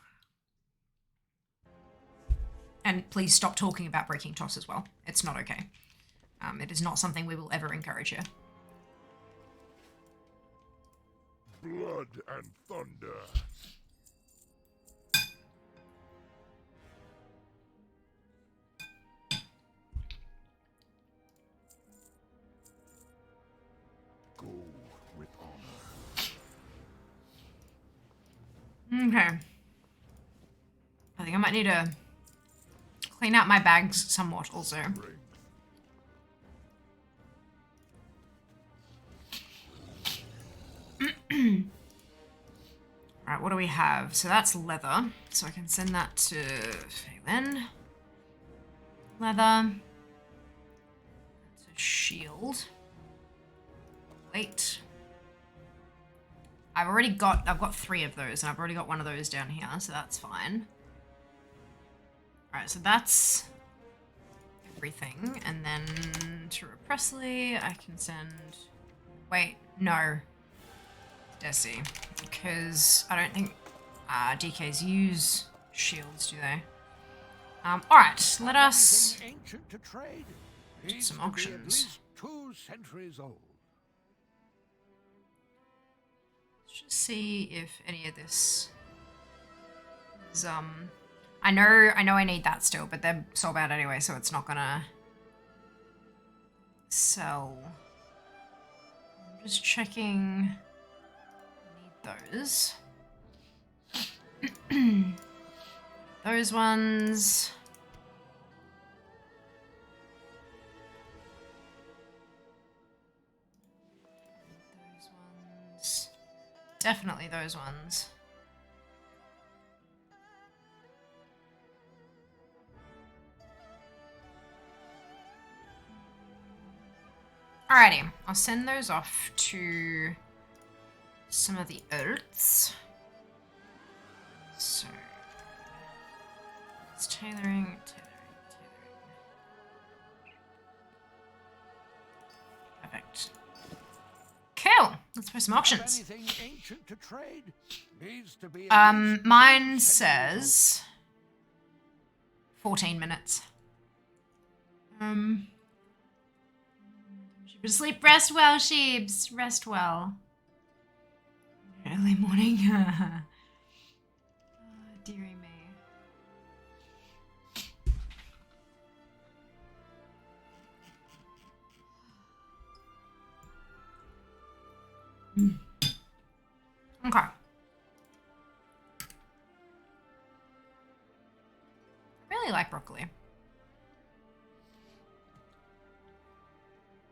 And please stop talking about breaking toss as well. It's not okay. It is not something we will ever encourage here. Blood and thunder. Go with honor. Okay. I think I might need to clean out my bags somewhat also. Alright, what do we have? So that's leather. So I can send that to Phelan. Leather. That's a shield. Wait. I've got 3 of those, and I've already got one of those down here, so that's fine. Alright, so that's everything. And then to Presley, I can send... Wait, no. Desi. Because I don't think DKs use shields, do they? Alright, let us do some auctions. 2 centuries old. Let's just see if any of this is, I know I need that still, but they're sold out anyway, so it's not gonna sell. I'm just checking. Need those. Those ones. Those ones. Definitely those ones. Alrighty, I'll send those off to some of the Earths. So, it's tailoring. Perfect. Cool. Let's play some auctions. Anything ancient to trade? Needs to be Mine says 14 minutes. Sleep, rest well, sheeps. Rest well. Early morning. Oh, dearie me. Okay. I really like broccoli.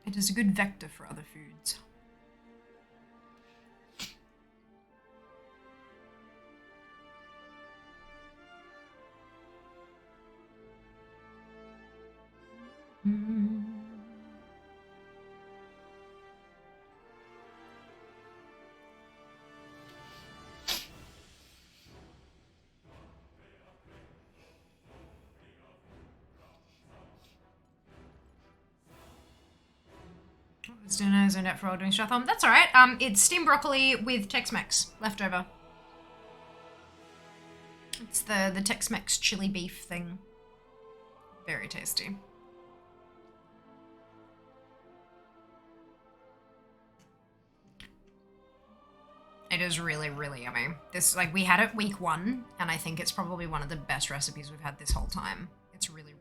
It is a good vector for other foods. Dinner's in it for all doing Strathom. That's alright. It's steamed broccoli with Tex-Mex leftover. It's the Tex-Mex chili beef thing. Very tasty. It is really, really yummy. This, like, we had it week 1, and I think it's probably one of the best recipes we've had this whole time. It's really, really good.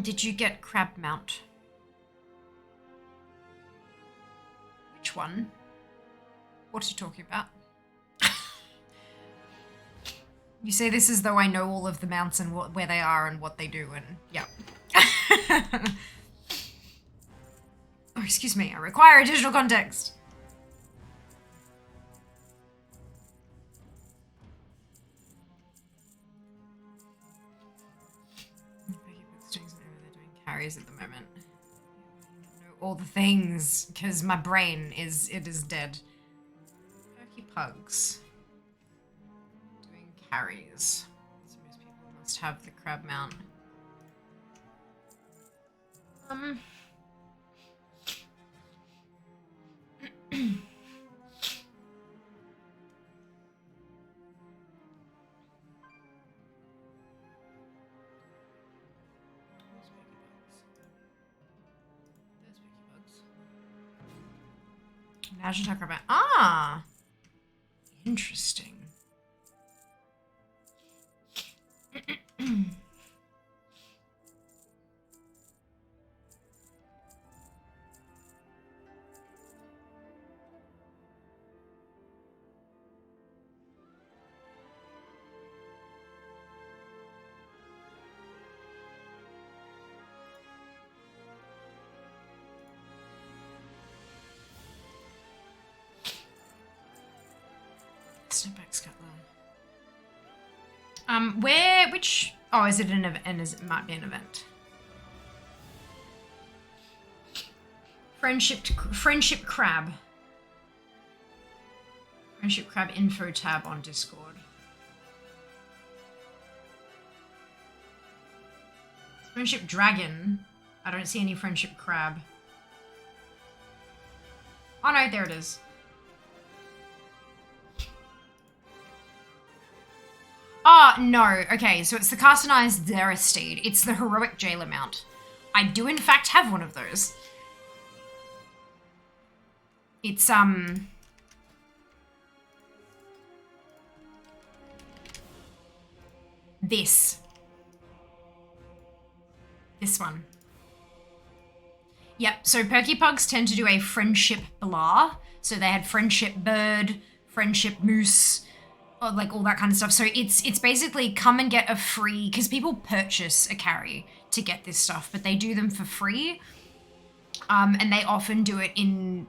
Did you get crab mount? Which one? What are you talking about? You say this as though I know all of the mounts and where they are and what they do, and yeah. Oh, excuse me, I require additional context. Carries at the moment. I know all the things because my brain is dead. Turkey pugs doing carries. So most people must have the crab mount. Imagine talking about. Ah! Interesting. Snapback Scutler. Which, oh, is it an event? And it might be an event. Friendship Crab. Friendship Crab info tab on Discord. Friendship Dragon. I don't see any Friendship Crab. Oh no, there it is. Oh, no. Okay, so it's the Carcinized Zeresteed. It's the Heroic Jailer mount. I do, in fact, have one of those. It's, This one. Yep, so Perky Pugs tend to do a Friendship Blah. So they had Friendship Bird, Friendship Moose, or like all that kind of stuff. So it's basically come and get a free, because people purchase a carry to get this stuff, but they do them for free. And they often do it in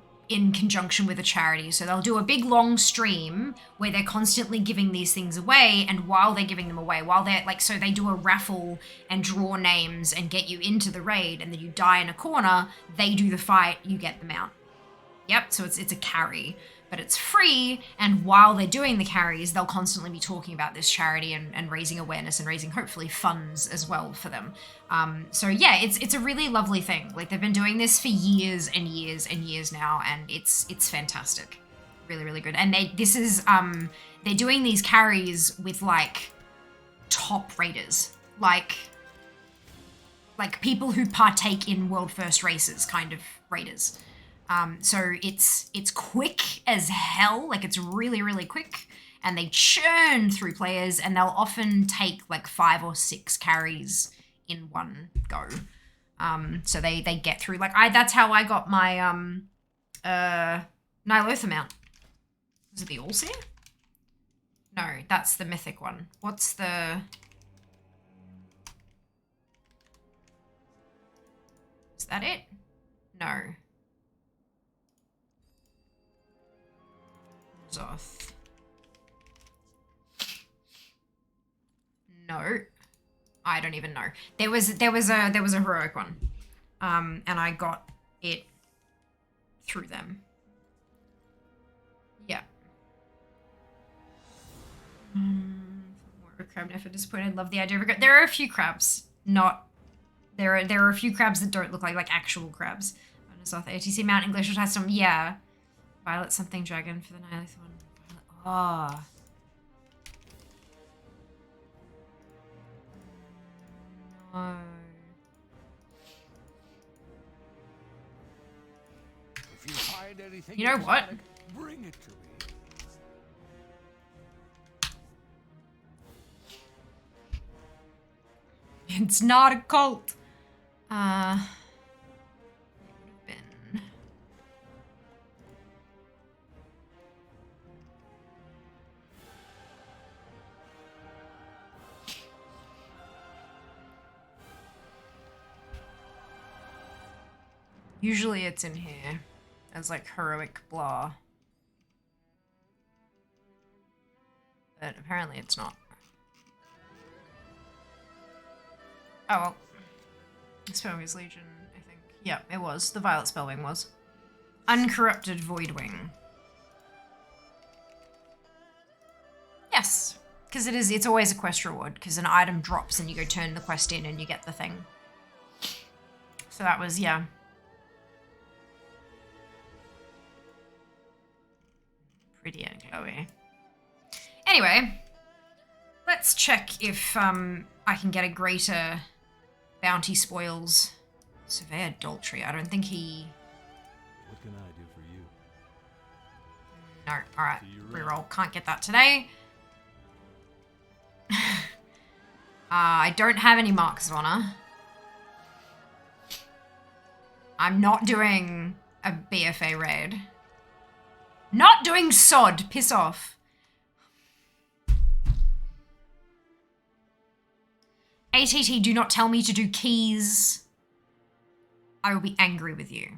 conjunction with a charity. So they'll do a big long stream where they're constantly giving these things away, and while they're giving them away, while they're like, so they do a raffle and draw names and get you into the raid, and then you die in a corner, they do the fight, you get them out. Yep, so it's a carry, but it's free, and while they're doing the carries, they'll constantly be talking about this charity and raising awareness and raising, hopefully, funds as well for them. So yeah, it's a really lovely thing. Like, they've been doing this for years and years and years now, and it's fantastic. Really, really good. And they're doing these carries with, like, top raiders. Like people who partake in world first races, kind of raiders. So it's quick as hell, like it's really, really quick, and they churn through players, and they'll often take like 5 or 6 carries in one go. So they get through, like that's how I got my Nihilotha mount. Was it the Allseer? No, that's the mythic one. What's the... Is that it? No. Zoth. No. I don't even know. There was a heroic one. And I got it through them. Yeah. More crab never disappointed. Love the idea of a crab. There are a few crabs. There are a few crabs that don't look like actual crabs. Zoth ATC mount English has some, yeah. Violet something dragon for the Nihilotha one. Oh. No. If you find anything, you know what? Bring it to me. It's not a cult. It would have been. Usually it's in here as like heroic blah. But apparently it's not. Oh well. Spellwing's Legion, I think. Yeah, it was. The Violet Spellwing was. Uncorrupted Voidwing. Yes. Because it's always a quest reward, because an item drops and you go turn the quest in and you get the thing. So that was, yeah. Pretty and glowy. Anyway, let's check if I can get a greater bounty spoils. Surveyor Daltry. I don't think he... What can I do for you? No. Alright. Reroll. Can't get that today. I don't have any marks of honor. I'm not doing a BFA raid. Not doing sod. Piss off. ATT, do not tell me to do keys. I will be angry with you.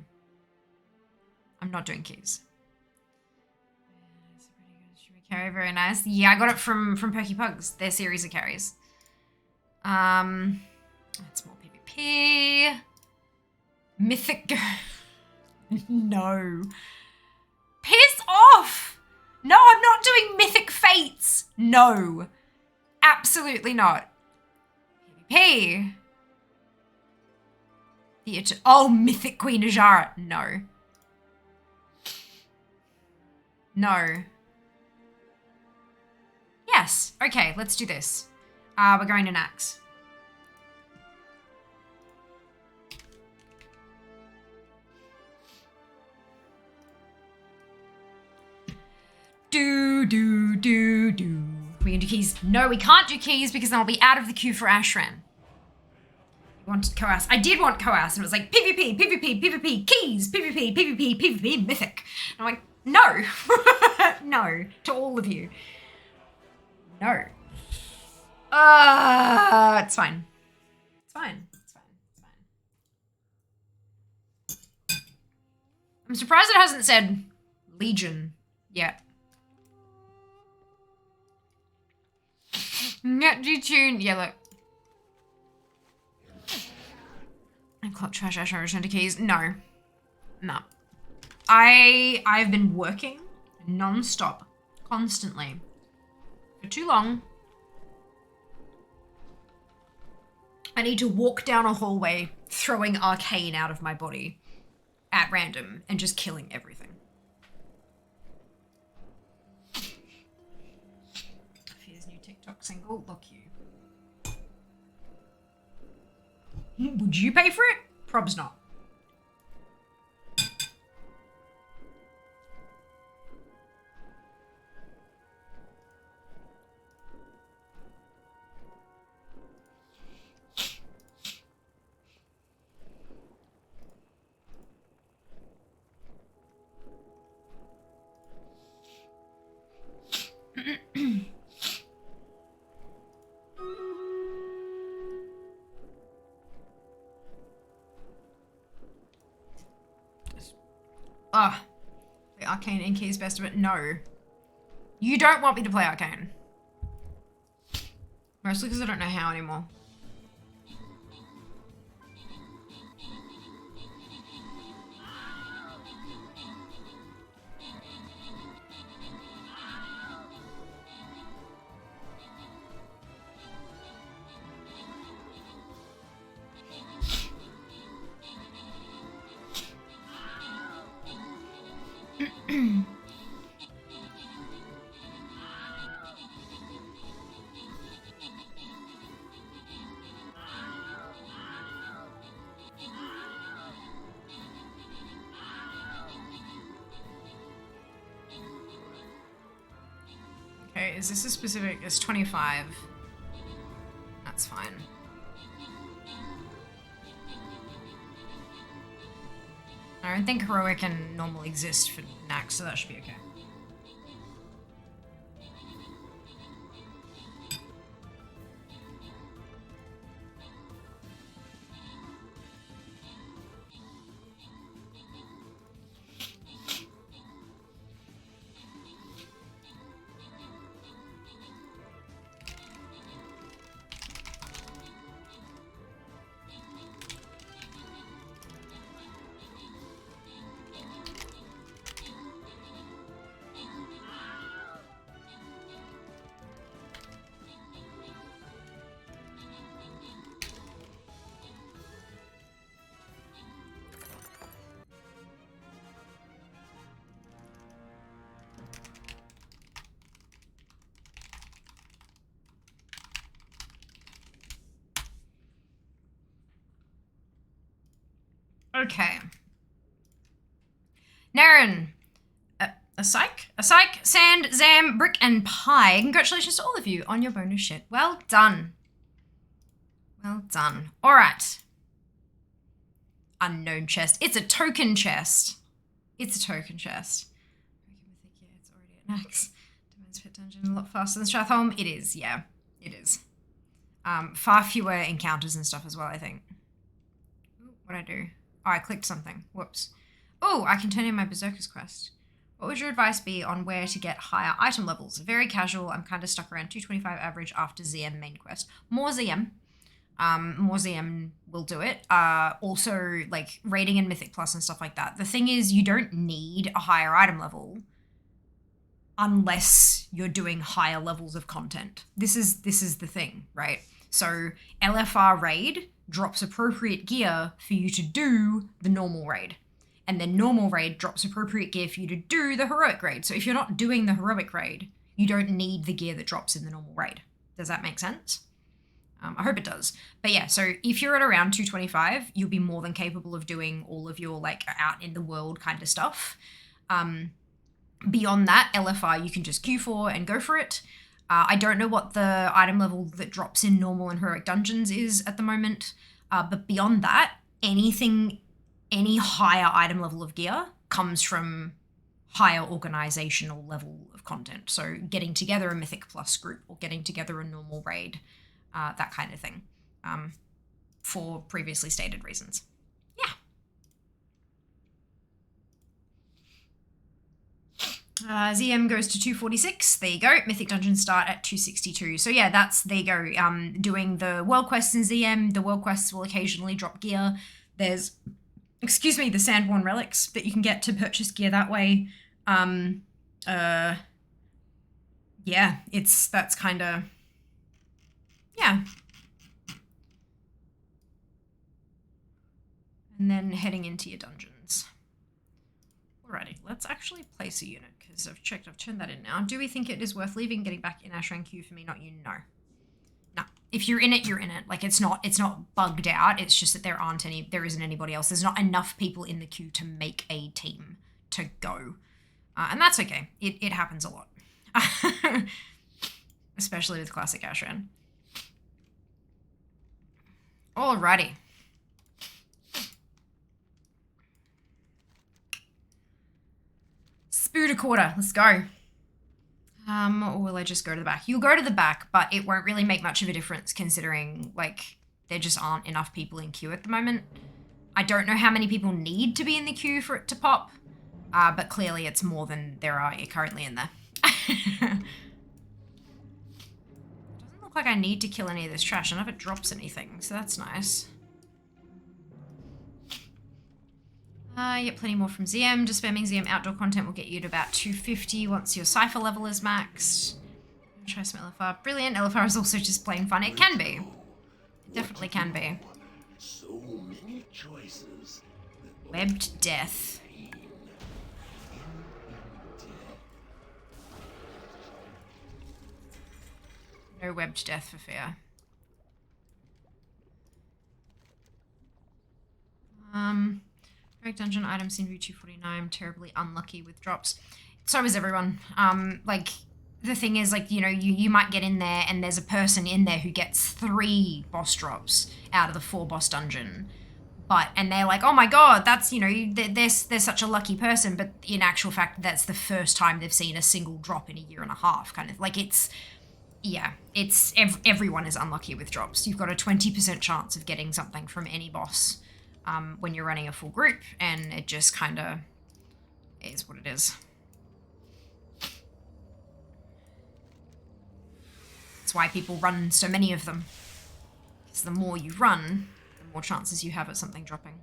I'm not doing keys. Carry, very nice. Yeah, I got it from Perky Pugs. Their series of carries. That's more PvP. Mythic. No. Piss off! No, I'm not doing Mythic Fates. No. Absolutely not. PvP. Oh, Mythic Queen Ajara. No. No. Yes. Okay, let's do this. We're going to Nax. Do. We can do keys. No, we can't do keys because then I'll be out of the queue for Ashran. You wanted Coas. I did want Coas, and it was like PvP, keys, PvP, mythic. And I'm like, no. No, to all of you. No. It's fine. It's fine. I'm surprised it hasn't said Legion yet. Get detune. Yeah, look. And clock trash Ashran return to keys. No. I've been working non-stop, constantly, for too long. I need to walk down a hallway throwing arcane out of my body at random and just killing everything. Here's new TikTok single. Look you. Would you pay for it? Probs not. The Arcane and Keys best of it. No. You don't want me to play Arcane. Mostly because I don't know how anymore. Okay, is this a specific? It's 25. That's fine. I don't think heroic can normally exist for Nax, so that should be okay. Okay. Naren, a psych? A psych, sand, zam, brick, and pie. Congratulations to all of you on your bonus shit. Well done. Well done. All right. Unknown chest. It's a token chest. It's a token chest. Yeah, it's already at max. Demands pet dungeon a lot faster than Stratholme. It is, yeah. It is. Far fewer encounters and stuff as well, I think. Ooh, what'd I do? Oh, I clicked something. Whoops. Oh, I can turn in my Berserker's quest. What would your advice be on where to get higher item levels? Very casual. I'm kind of stuck around 225 average after ZM main quest. More ZM. More ZM will do it. Also, like, raiding and Mythic Plus and stuff like that. The thing is, you don't need a higher item level unless you're doing higher levels of content. This is the thing, right? So, LFR raid drops appropriate gear for you to do the normal raid. And then normal raid drops appropriate gear for you to do the heroic raid. So if you're not doing the heroic raid, you don't need the gear that drops in the normal raid. Does that make sense? I hope it does. But yeah, so if you're at around 225, you'll be more than capable of doing all of your like out in the world kind of stuff. Beyond that, LFR you can just queue for and go for it. I don't know what the item level that drops in normal and heroic dungeons is at the moment. But beyond that, any higher item level of gear comes from higher organizational level of content. So getting together a Mythic Plus group or getting together a normal raid, that kind of thing, for previously stated reasons. Yeah. ZM goes to 246. There you go. Mythic Dungeons start at 262. So yeah, there you go. Doing the world quests in ZM. The world quests will occasionally drop gear. There's, excuse me, the Sandworn relics that you can get to purchase gear that way. Yeah, that's kind of, yeah. And then heading into your dungeons. Alrighty, let's actually place a unit, because I've turned that in now. Do we think it is worth leaving, getting back in Ashran queue for me, not you? No. No. If you're in it, you're in it. Like, it's not bugged out, it's just that there isn't anybody else. There's not enough people in the queue to make a team to go. And that's okay. It happens a lot. Especially with classic Ashran. Alrighty. Spooderquarter, let's go. Or will I just go to the back? You'll go to the back, but it won't really make much of a difference considering, like, there just aren't enough people in queue at the moment. I don't know how many people need to be in the queue for it to pop, but clearly it's more than there are currently in there. Doesn't look like I need to kill any of this trash. I don't know if it drops anything, so that's nice. Get plenty more from ZM. Just spamming ZM outdoor content will get you to about 250 once your cipher level is maxed. Try some LFR. Brilliant. LFR is also just plain fun. It can be. It definitely can be. So many choices. Webbed death. No webbed death for fear. Dungeon items seem to be 249. I'm terribly unlucky with drops. So is everyone. Like, the thing is, like, you know, you might get in there and there's a person in there who gets 3 boss drops out of the 4 boss dungeon. And they're like, oh my god, that's, you know, they're such a lucky person. But in actual fact, that's the first time they've seen a single drop in a year and a half, kind of. Like, it's, yeah, it's, everyone is unlucky with drops. You've got a 20% chance of getting something from any boss. When you're running a full group, and it just kind of is what it is. That's why people run so many of them. Because the more you run, the more chances you have at something dropping.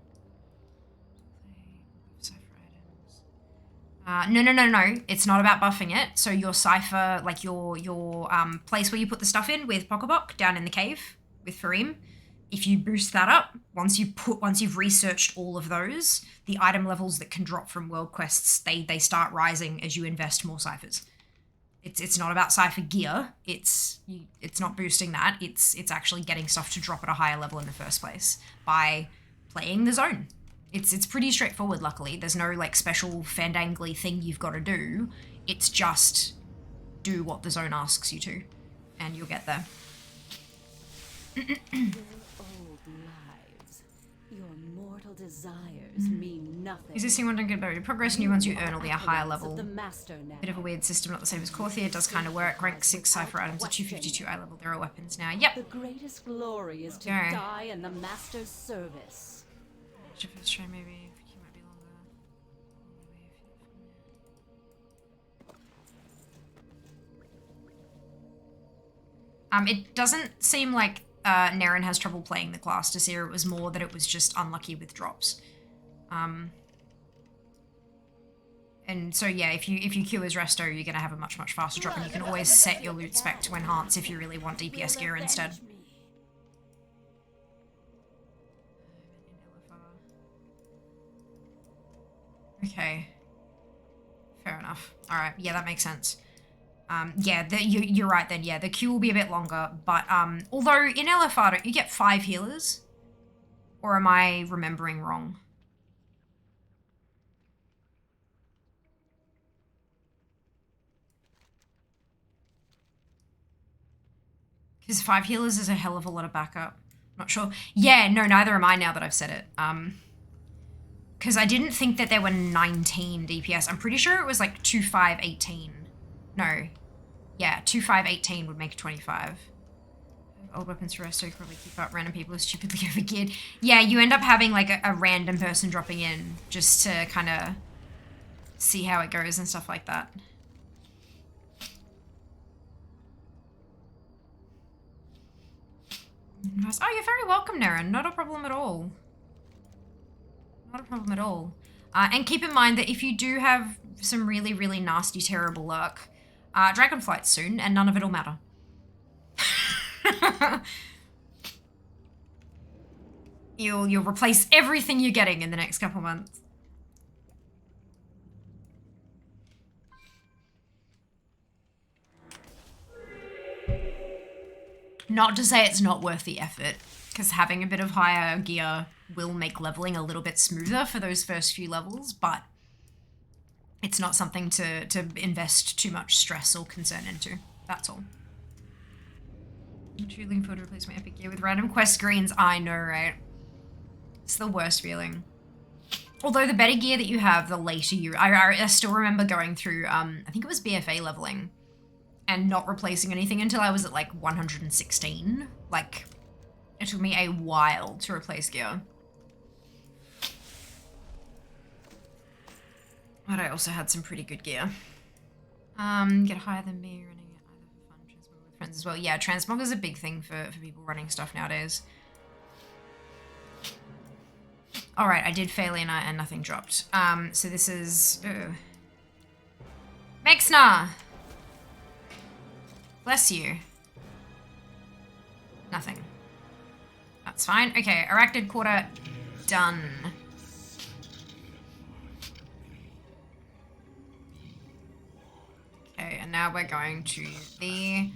No. It's not about buffing it. So your cipher, like your place where you put the stuff in with Pokebok down in the cave with Fareem, if you boost that up, once you've researched all of those, the item levels that can drop from world quests, they start rising as you invest more ciphers. It's not about cipher gear. It's not boosting that. It's actually getting stuff to drop at a higher level in the first place by playing the zone. It's pretty straightforward, luckily. There's no like special fandangly thing you've got to do. It's just do what the zone asks you to, and you'll get there. Old lives. Your mortal desires mean nothing. Existing ones don't get better progress, new ones you earn will be a higher level. The master now. Bit of a weird system, not the same as Corthia. It does kind of work. Rank 6 cipher items are 252 eye level. There are weapons now. Yep. The greatest glory is to Okay. die in the master's service. First try maybe. You might be longer. It doesn't seem like Naren has trouble playing the class to see. It was more that it was just unlucky with drops. And so yeah, if you queue as Resto, you're gonna have a much faster drop, and you can always set your loot spec to enhance if you really want DPS gear instead. Okay. Fair enough. Alright, yeah, that makes sense. Yeah, you're right then, yeah, the queue will be a bit longer, but although in LFR, don't you get 5 healers? Or am I remembering wrong? Because 5 healers is a hell of a lot of backup. Not sure. Yeah, no, neither am I now that I've said it. Because I didn't think that there were 19 DPS. I'm pretty sure it was like 2, 5, 18. No. Yeah, 2, 5, 18 would make 25. Old weapons for resto, probably keep up. Random people are stupidly overgeared. Yeah, you end up having like a random person dropping in just to kind of see how it goes and stuff like that. Oh, you're very welcome, Naren. Not a problem at all. Not a problem at all. And keep in mind that if you do have some really nasty, terrible luck, Dragonflight's soon, and none of it'll matter. You'll replace everything you're getting in the next couple months. Not to say it's not worth the effort, because having a bit of higher gear will make leveling a little bit smoother for those first few levels, but it's not something to invest too much stress or concern into. That's all. I'm truly looking forward to replace my epic gear with random quest screens. I know, right? It's the worst feeling. Although the better gear that you have, the later you... I still remember going through, I think it was BFA leveling, and not replacing anything until I was at like 116. Like, it took me a while to replace gear. But I also had some pretty good gear. Get higher than me, running it either for fun, Transmog with friends as well. Yeah, Transmog is a big thing for people running stuff nowadays. Alright, I did fail in and nothing dropped. So this is... Mexna! Bless you. Nothing. That's fine. Okay, Arachnid Quarter, done. Okay, and now we're going to the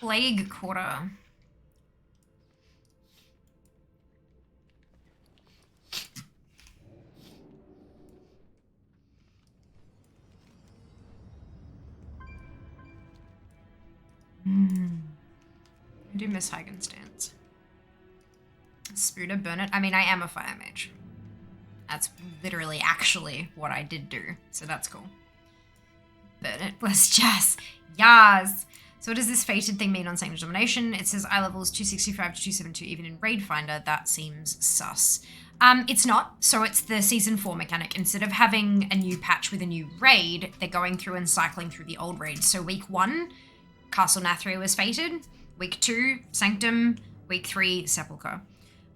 Plague Quarter. I do miss Hagen's Dance. Spooder, burn it. I mean, I am a fire mage. That's literally actually what I did do, so that's cool. Burn it, bless Jess. Yas! So what does this fated thing mean on Sanctum Domination? It says eye levels 265 to 272 even in Raid Finder. That seems sus. It's not. So it's the Season 4 mechanic. Instead of having a new patch with a new raid, they're going through and cycling through the old raids. So week 1, Castle Nathria was fated. Week 2, Sanctum. Week 3, Sepulchre.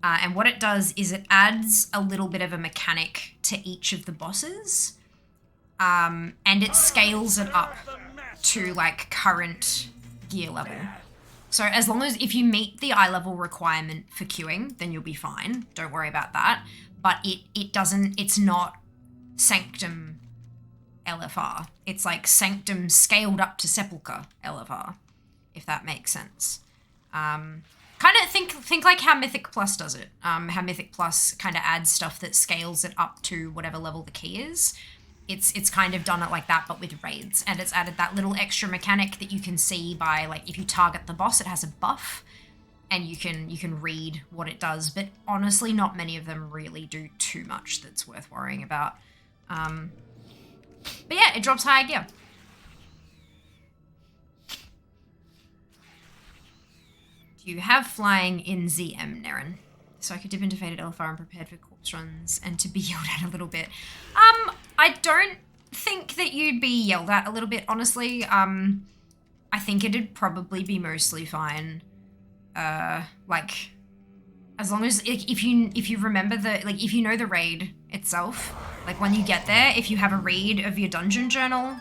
And what it does is it adds a little bit of a mechanic to each of the bosses. And it scales it up to like current gear level. So as long as if you meet the eye level requirement for queuing, then you'll be fine. Don't worry about that. But it's not Sanctum LFR. It's like Sanctum scaled up to Sepulchre LFR, if that makes sense. Kind of think like how Mythic Plus does it. How Mythic Plus kind of adds stuff that scales it up to whatever level the key is. it's kind of done it like that, but with raids, and it's added that little extra mechanic that you can see by, like, if you target the boss, it has a buff, and you can read what it does. But honestly, not many of them really do too much that's worth worrying about. But yeah, it drops higher gear. Do you have flying in ZM, Naren? So I could dip into Faded LFR and prepared for corpse runs and to be yelled at a little bit. I don't think that you'd be yelled at a little bit, honestly. I think it'd probably be mostly fine. Like, as long as, if you remember if you know the raid itself, like when you get there, if you have a read of your dungeon journal,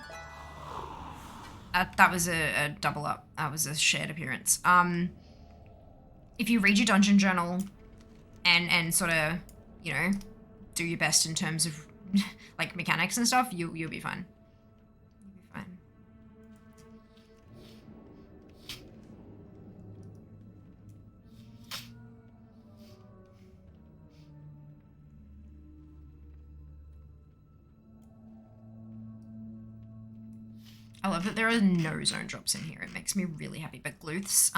that was a double up. That was a shared appearance. If you read your dungeon journal and sort of, you know, do your best in terms of like mechanics and stuff, you'll be fine. You'll be fine. I love that there are no zone drops in here. It makes me really happy. But Gluth's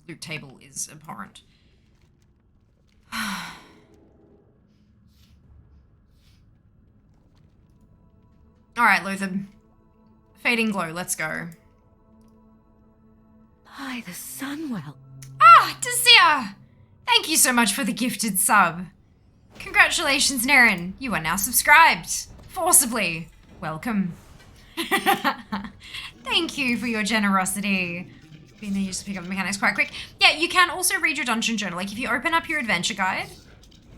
loot table is abhorrent. Alright, Lothar. Fading glow, let's go. By the Sunwell. Ah, Desir! Thank you so much for the gifted sub. Congratulations, Naren. You are now subscribed. Forcibly. Welcome. Thank you for your generosity. Being there, you just pick up the mechanics quite quick. Yeah, you can also read your dungeon journal. Like, if you open up your adventure guide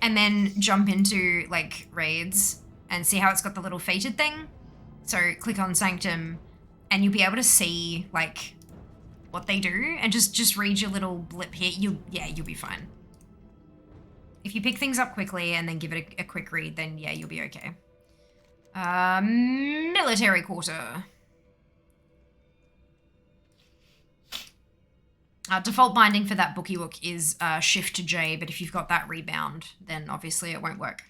and then jump into, like, raids and see how it's got the little fated thing. So click on Sanctum and you'll be able to see, like, what they do and just read your little blip here. You'll be fine. If you pick things up quickly and then give it a quick read, then yeah, you'll be okay. Military quarter. Default binding for that bookie book is shift to J, but if you've got that rebound, then obviously it won't work.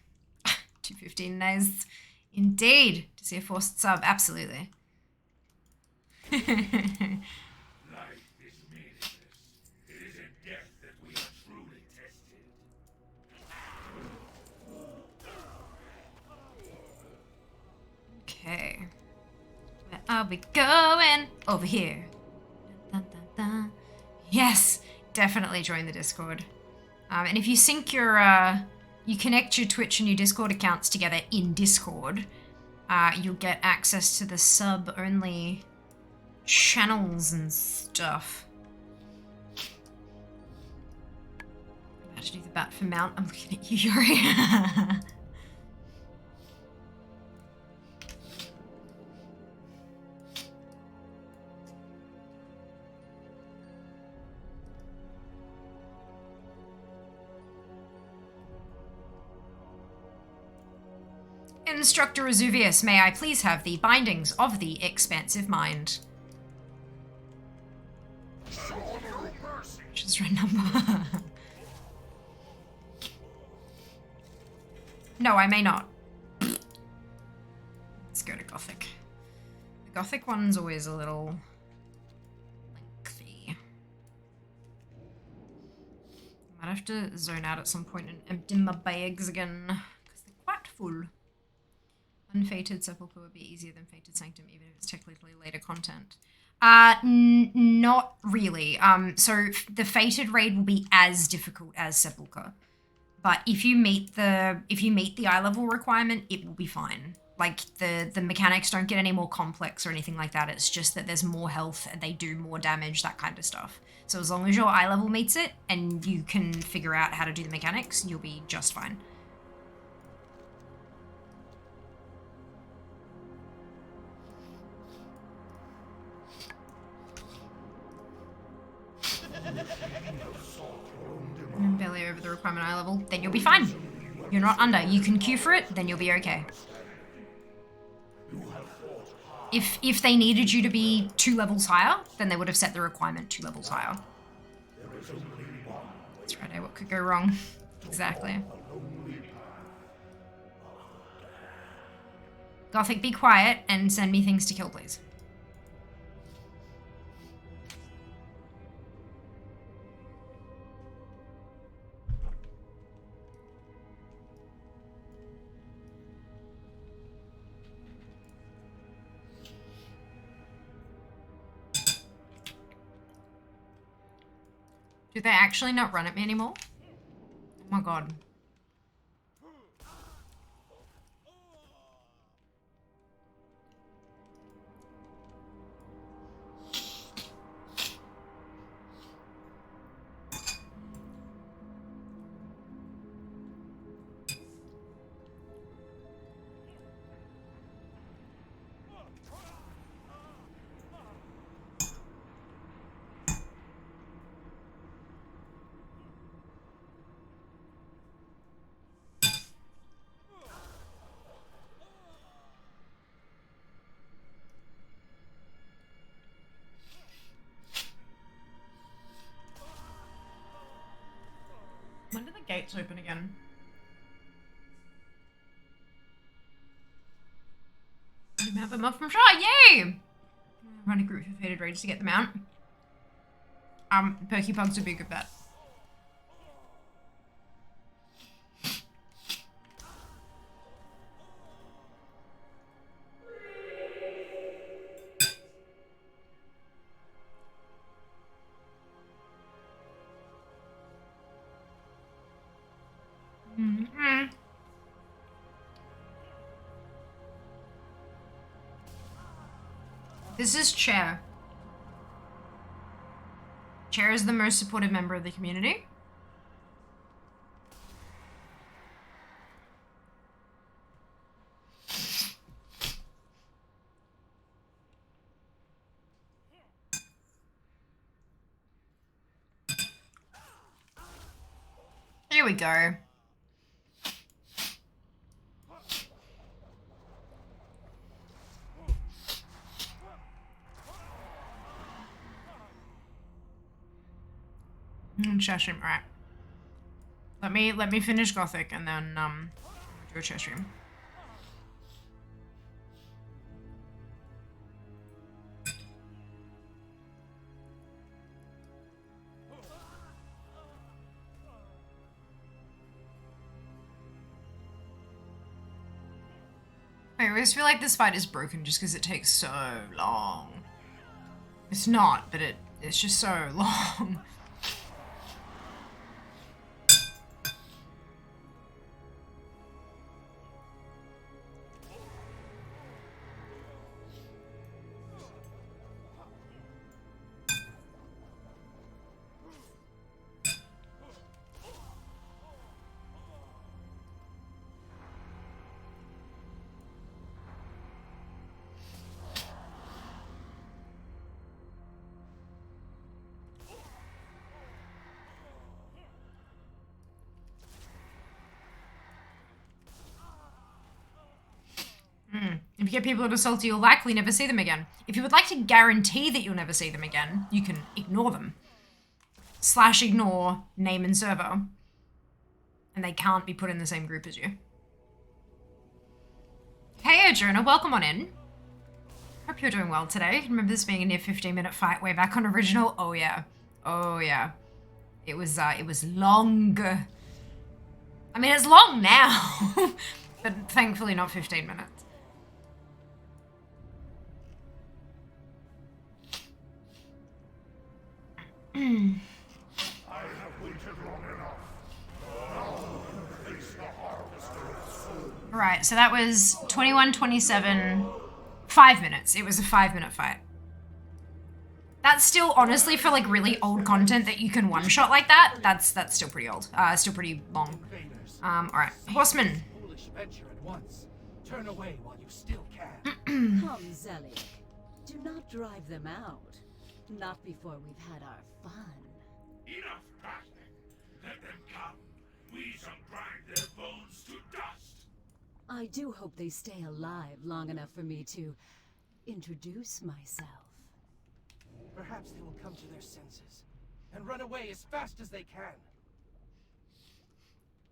215 days. Indeed. To see a forced sub, absolutely. Life is meaningless. It is in death that we are truly tested. Okay. Where are we going? Over here. Dun, dun, dun, dun. Yes, definitely join the Discord. And if you sync your, you connect your Twitch and your Discord accounts together in Discord, you'll get access to the sub-only channels and stuff. I'm about to do the bat for mount. I'm looking at you, Yuri. Instructor Azuvius, may I please have the bindings of the expansive mind? Which is red number. No, I may not. Let's go to Gothic. The Gothic one's always a little lengthy. Might have to zone out at some point and empty my bags again, because they're quite full. Unfated Sepulchre would be easier than Fated Sanctum, even if it's technically later content. Not really. So the Fated raid will be as difficult as Sepulchre, but if you meet the eye level requirement, it will be fine. Like the mechanics don't get any more complex or anything like that. It's just that there's more health and they do more damage, that kind of stuff. So as long as your eye level meets it and you can figure out how to do the mechanics, you'll be just fine. Barely over the requirement eye level, then you'll be fine. You're not under. You can queue for it, then you'll be okay. If they needed you to be 2 levels higher, then they would have set the requirement 2 levels higher. That's right, what could go wrong? Exactly. Gothic, be quiet and send me things to kill, please. Do they actually not run at me anymore? Oh my god. When do the gates open again? You have them off from shot, yay! Run a group for Fated Rage to get them out. Perky Pugs would be a good bet. This is Chair. Chair is the most supportive member of the community. Here we go. Chat stream, alright. Let me finish Gothic and then do a chat stream. I always feel like this fight is broken just because it takes so long. It's not, but it's just so long. If you get people to salty, you'll likely never see them again. If you would like to guarantee that you'll never see them again, you can ignore them. / ignore name and server. And they can't be put in the same group as you. Hey, Jonah, welcome on in. Hope you're doing well today. Remember this being a near 15-minute fight way back on original? Oh yeah. Oh yeah. It was long. I mean, it's long now. But thankfully not 15 minutes. I have waited long enough. Now face the harvester's soul. Right, so that was 21:27, 5 minutes. It was a 5-minute fight. That's still, honestly, for like really old content that you can one-shot like that, that's still pretty old. Still pretty long. Alright, Horseman. Foolish venture at once. Turn away while you still can. Come, Zelly. Do not drive them out. Not before we've had our fun. Enough battling. Let them come. We shall grind their bones to dust. I do hope they stay alive long enough for me to introduce myself. Perhaps they will come to their senses and run away as fast as they can.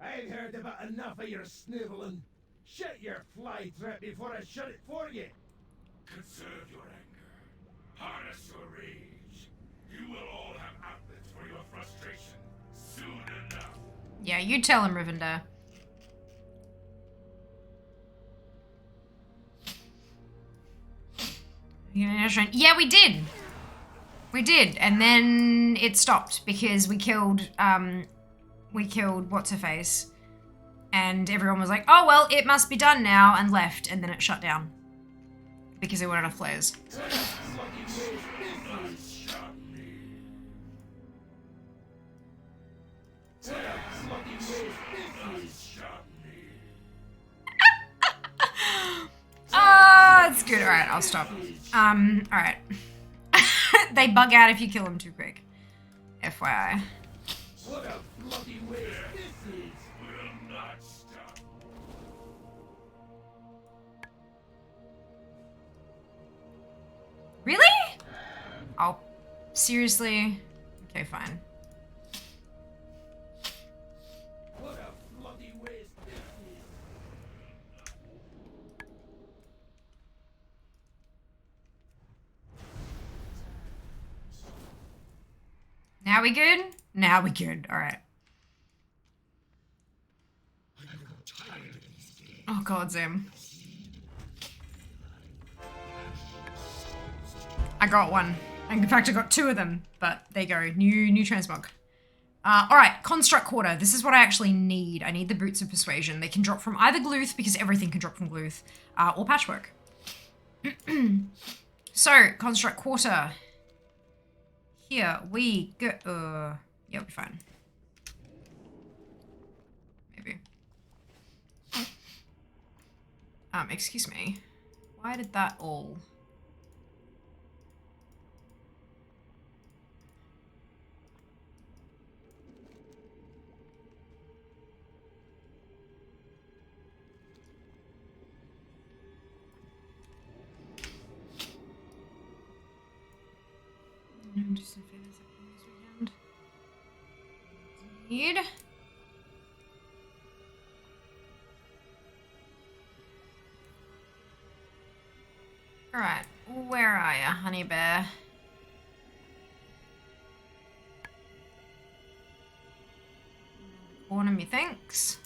I've heard about enough of your sniveling. Shut your fly trap before I shut it for you. Conserve your anger. Harness your rage. You will all have outlets for your frustration soon enough. Yeah, you tell him, Rivendell. Yeah, we did. We did, and then it stopped because we killed what's her face, and everyone was like, "Oh well, it must be done now," and left, and then it shut down because there weren't enough players. Oh, it's good. All right, I'll stop. All right. They bug out if you kill them too quick. FYI. What a bloody waste this is. Will not stop. Really? Oh, seriously? Okay, fine. What a bloody waste this is. Now we good? Now we good. All right. Oh God, Zim. I got one. In fact, I got two of them. But there you go. New transmog. All right, construct quarter. This is what I actually need. I need the boots of persuasion. They can drop from either Gluth, because everything can drop from Gluth, or patchwork. So construct quarter. Here we go. Yeah, we'll be fine. Maybe. Excuse me. Why did that all? Do some favors this weekend. Indeed. Alright, where are you, honey bear? Corner, methinks.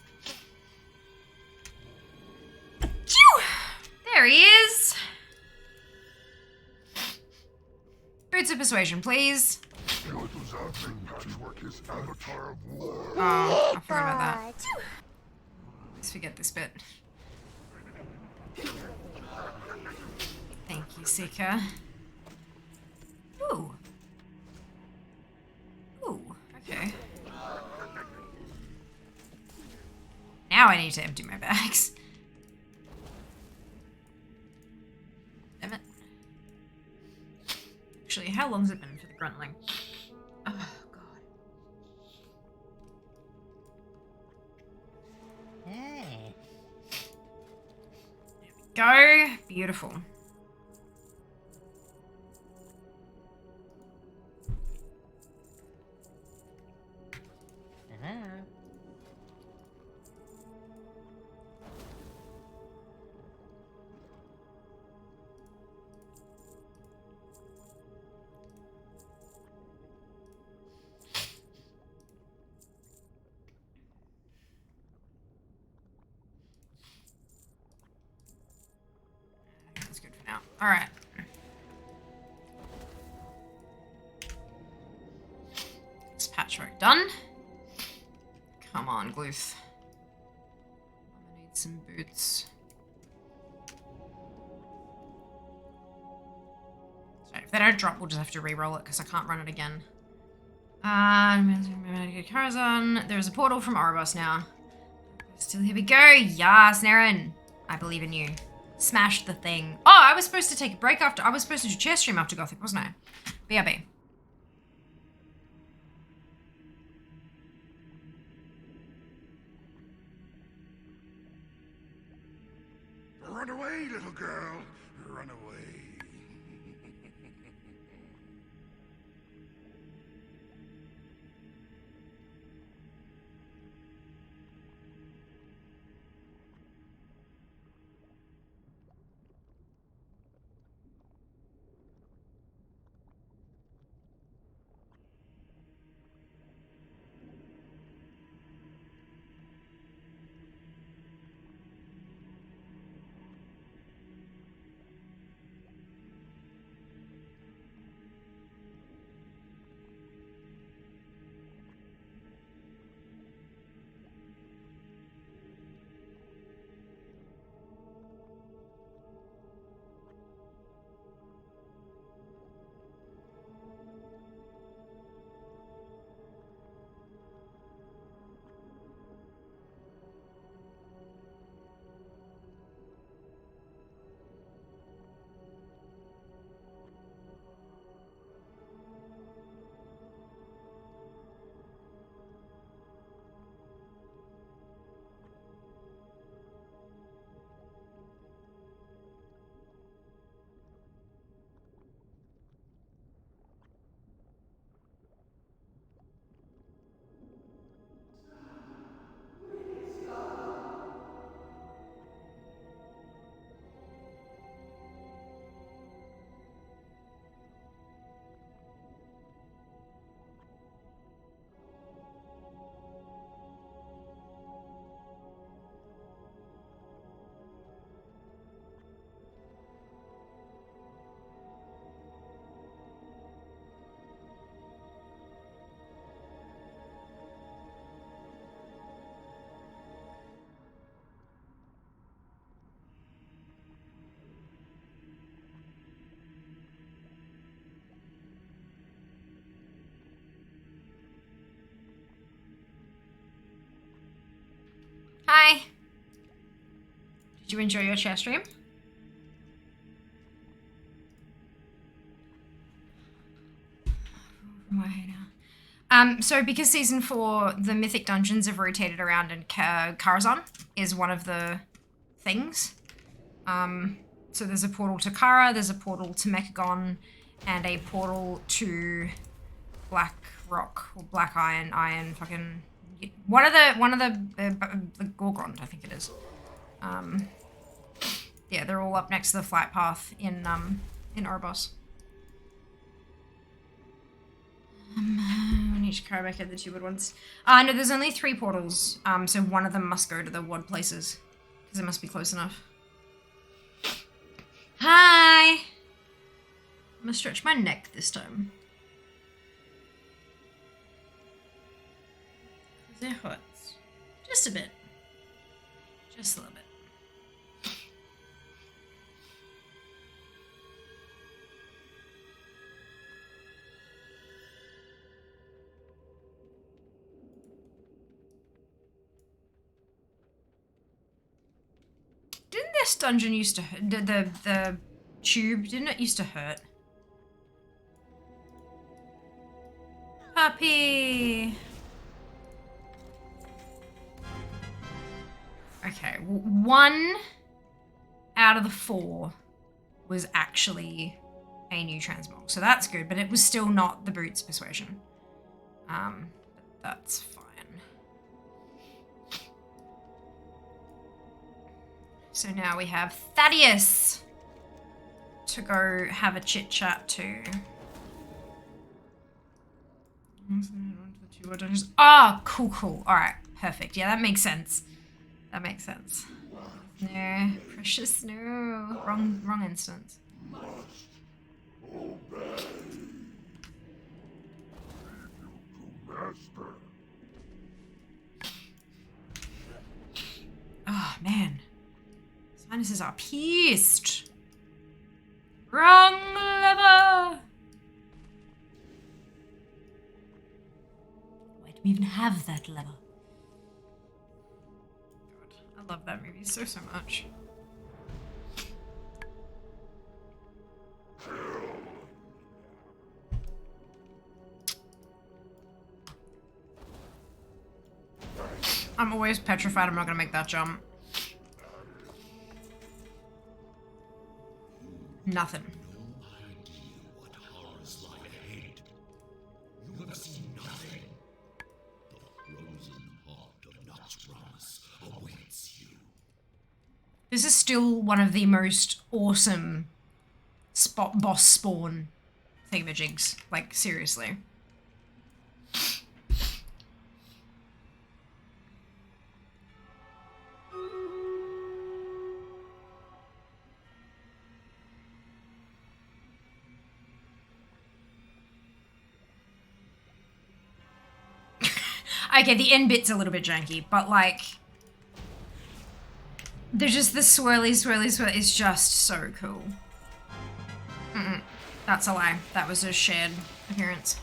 Phew! There he is! Boots of persuasion, please. Patchwork is avatar of war. Oh, I forgot about that. Let's forget this bit. Thank you, Seeker. Ooh. Ooh, okay. Now I need to empty my bags. Damn it. Actually, how long's it been for the gruntling? Oh, God. There we go. Beautiful. That's good for now. All right. This patchwork done. Come on, Gluth. I'm gonna need some boots. So if they don't drop, we'll just have to re-roll it because I can't run it again. Karazhan. There's a portal from Oribos now. Still, here we go. Yes, Naren. I believe in you. Smash the thing. Oh, I was supposed to take a break after. I was supposed to do chair stream after Gothic, wasn't I? BRB. Run away, little girl. Run away. Did you enjoy your chess stream? So because season 4, the mythic dungeons have rotated around and Karazhan is one of the things. So there's a portal to Kara, there's a portal to Mechagon, and a portal to Black Rock or Black Iron fucking one of the Gorgrond, I think it is. Yeah, they're all up next to the flight path in Oribos. We need to carry back at the 2 wood ones. No, there's only 3 portals. So one of them must go to the WOD places. Because it must be close enough. Hi! I'm gonna stretch my neck this time. Because it hurts. Just a bit. Just a little bit. Didn't this dungeon used to hurt? The tube, didn't it used to hurt? Puppy! Okay, 1 out of the 4 was actually a new transmog. So that's good, but it was still not the Boots Persuasion. But that's fine. So now we have Thaddeus to go have a chit chat to. Ah, cool, cool. All right, perfect. Yeah, that makes sense. That makes sense. No, precious, no. Wrong instance. Oh, man. Sinuses are pissed. Wrong lever. Why do we even have that lever? God, I love that movie so much. I'm always petrified I'm not gonna make that jump. Nothing. No idea what horrors lie ahead. You have seen nothing. The frozen heart of Noxramas awaits you. This is still one of the most awesome boss spawn thingamajigs. Like, seriously. Okay, the end bit's a little bit janky, but like, there's just the swirly. It's just so cool. That's a lie. That was a shared appearance.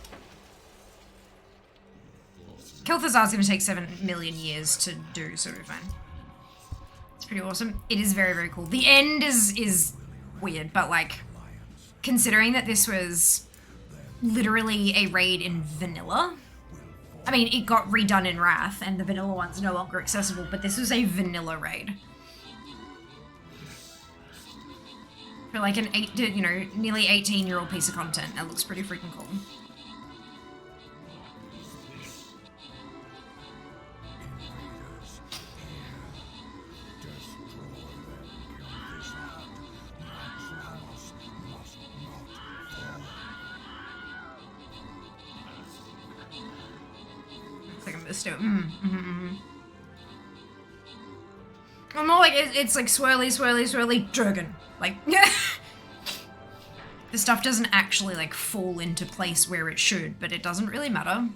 Kel'Thuzar's gonna take 7 million years to do, so we're fine. It's pretty awesome. It is very, very cool. The end is weird, but like, considering that this was literally a raid in vanilla. I mean, it got redone in Wrath, and the vanilla one's no longer accessible, but this was a vanilla raid. For like an nearly 18-year-old piece of content, that looks pretty freaking cool. I'm more like, it's like swirly, dragon. Like, the stuff doesn't actually like fall into place where it should, but it doesn't really matter.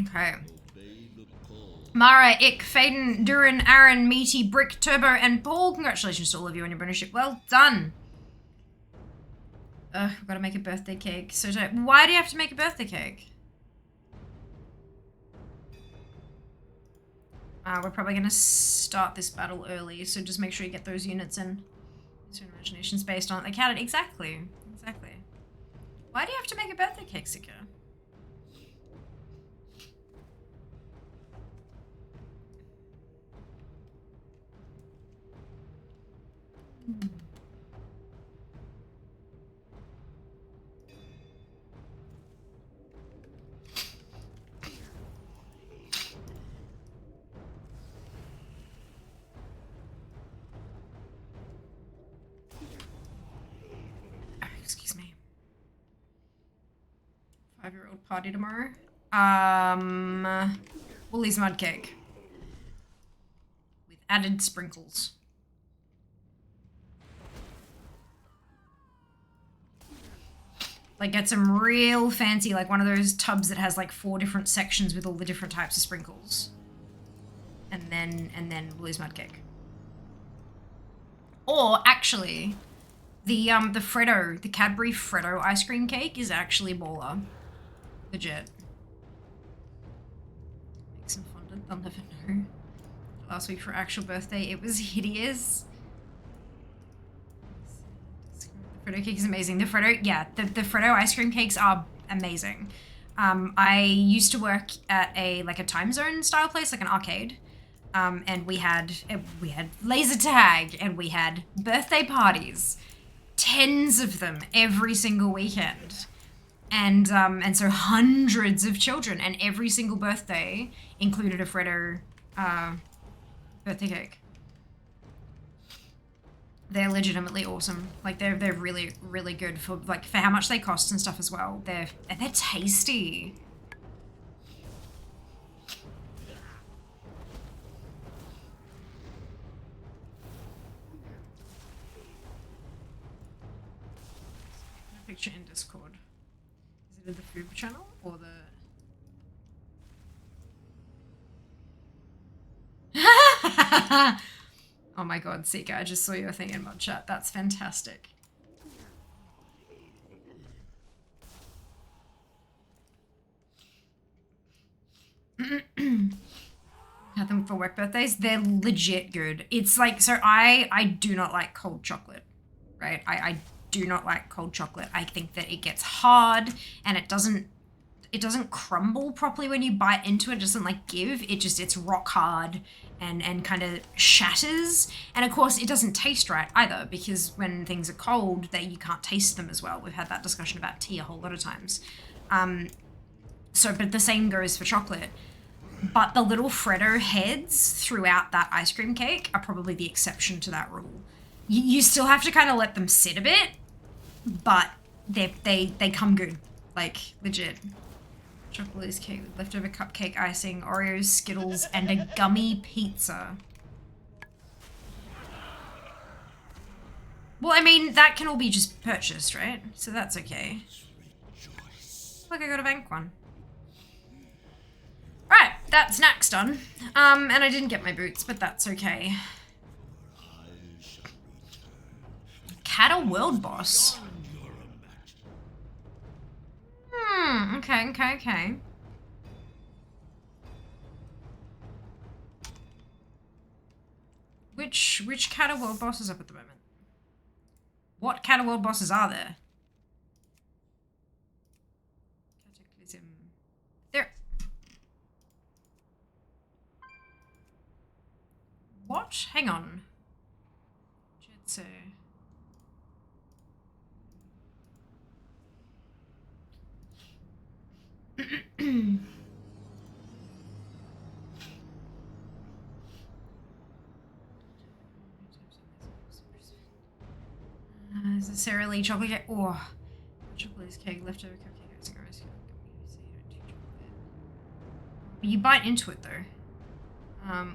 Okay. Mara, Ick, Faden, Durin, Aaron, Meaty, Brick, Turbo, and Paul. Congratulations to all of you on your bonus ship. Well done. Ugh, we've got to make a birthday cake. So why do you have to make a birthday cake? We're probably going to start this battle early, so just make sure you get those units in. So imagination's based on... They counted. Exactly. Exactly. Why do you have to make a birthday cake, Sika? Excuse me. 5-year-old party tomorrow. Woolies mud cake. With added sprinkles. Like get some real fancy, like one of those tubs that has like 4 different sections with all the different types of sprinkles. And then Woolies mud cake. Or actually, the Freddo, the Cadbury Freddo ice cream cake is actually baller. Legit. Make some fondant, they'll never know. Last week for actual birthday, it was hideous. The Freddo cake is amazing. The Freddo, yeah, the Freddo ice cream cakes are amazing. I used to work at a time zone style place, like an arcade. And we had laser tag and we had birthday parties. Tens of them every single weekend. And so hundreds of children, and every single birthday included a Freddo birthday cake. They're legitimately awesome. Like they're really, really good for how much they cost and stuff as well. They're tasty. Picture in Discord. Is it in the food channel or the... Oh my god, Sika, I just saw your thing in mod chat. That's fantastic. Had them for work birthdays. They're legit good. It's like, so I do not like cold chocolate, right? I do not like cold chocolate. I think that it gets hard and it doesn't crumble properly when you bite into it. It doesn't like give. It's rock hard and kind of shatters. And of course it doesn't taste right either, because when things are cold, you can't taste them as well. We've had that discussion about tea a whole lot of times. But the same goes for chocolate. But the little Freddo heads throughout that ice cream cake are probably the exception to that rule. You still have to kind of let them sit a bit, but they come good, like legit. Chocolate cake with leftover cupcake icing, Oreos, Skittles, and a gummy pizza. Well, I mean, that can all be just purchased, right? So that's okay. Look, I got a bank one. Right, that snack's done. And I didn't get my boots, but that's okay. Cat a world boss. Okay. Which Cat a world bosses up at the moment? What Cat a world bosses are there? Cataclysm. There. What? Hang on. Jetsu. Necessarily chocolate cake. Oh, chocolate cake, leftover cupcake, icing, ice cream. You bite into it though.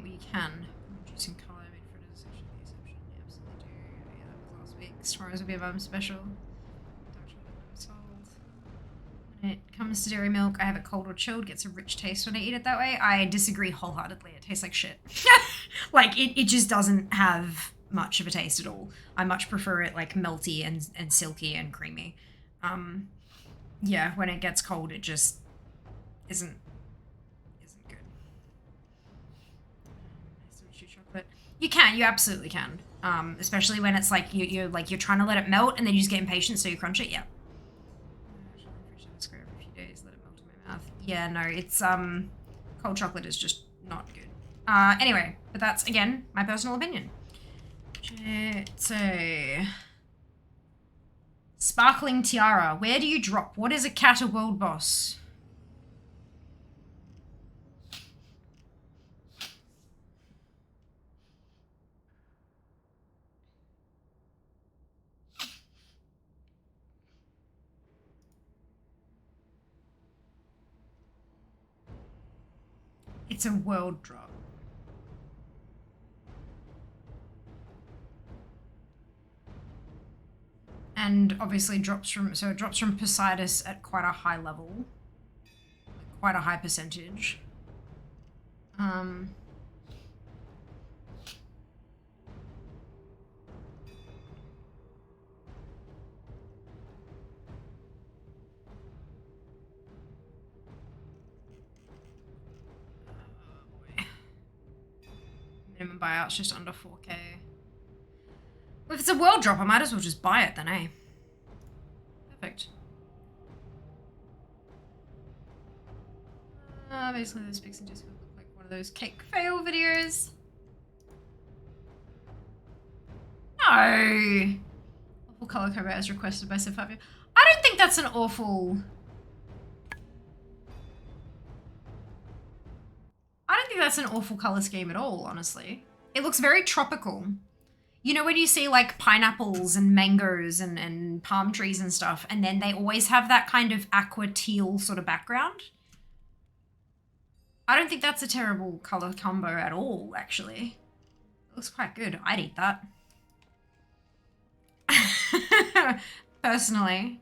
You can. Reducing colour made for a section of the exception. You absolutely do. Yeah, that was last week. Tomorrow's will be a special. When it comes to dairy milk, I have it cold or chilled. Gets a rich taste when I eat it that way. I disagree wholeheartedly. It tastes like shit. Like, it just doesn't have much of a taste at all. I much prefer it, like, melty and silky and creamy. Yeah, when it gets cold, it just isn't good. Chocolate. You can, you absolutely can. Especially when it's like you're trying to let it melt and then you just get impatient, so you crunch it. Yeah. Every few days, let it melt in my mouth. Yeah, no, it's cold chocolate is just not good. Anyway, but that's again my personal opinion. So, Sparkling Tiara. Where do you drop? What is a cat or world boss? It's a world drop. And obviously it drops from Poseidus at quite a high level. Quite a high percentage. Minimum buyout's just under 4K. Well, if it's a world drop, I might as well just buy it then, eh? Perfect. Basically those pics and Discord look like one of those cake fail videos. No! Awful color cover as requested by Sefavia. I don't think that's an awful... I don't think that's an awful color scheme at all, honestly. It looks very tropical. You know when you see like pineapples and mangoes and palm trees and stuff, and then they always have that kind of aqua teal sort of background? I don't think that's a terrible color combo at all, actually. It looks quite good. I'd eat that. Personally.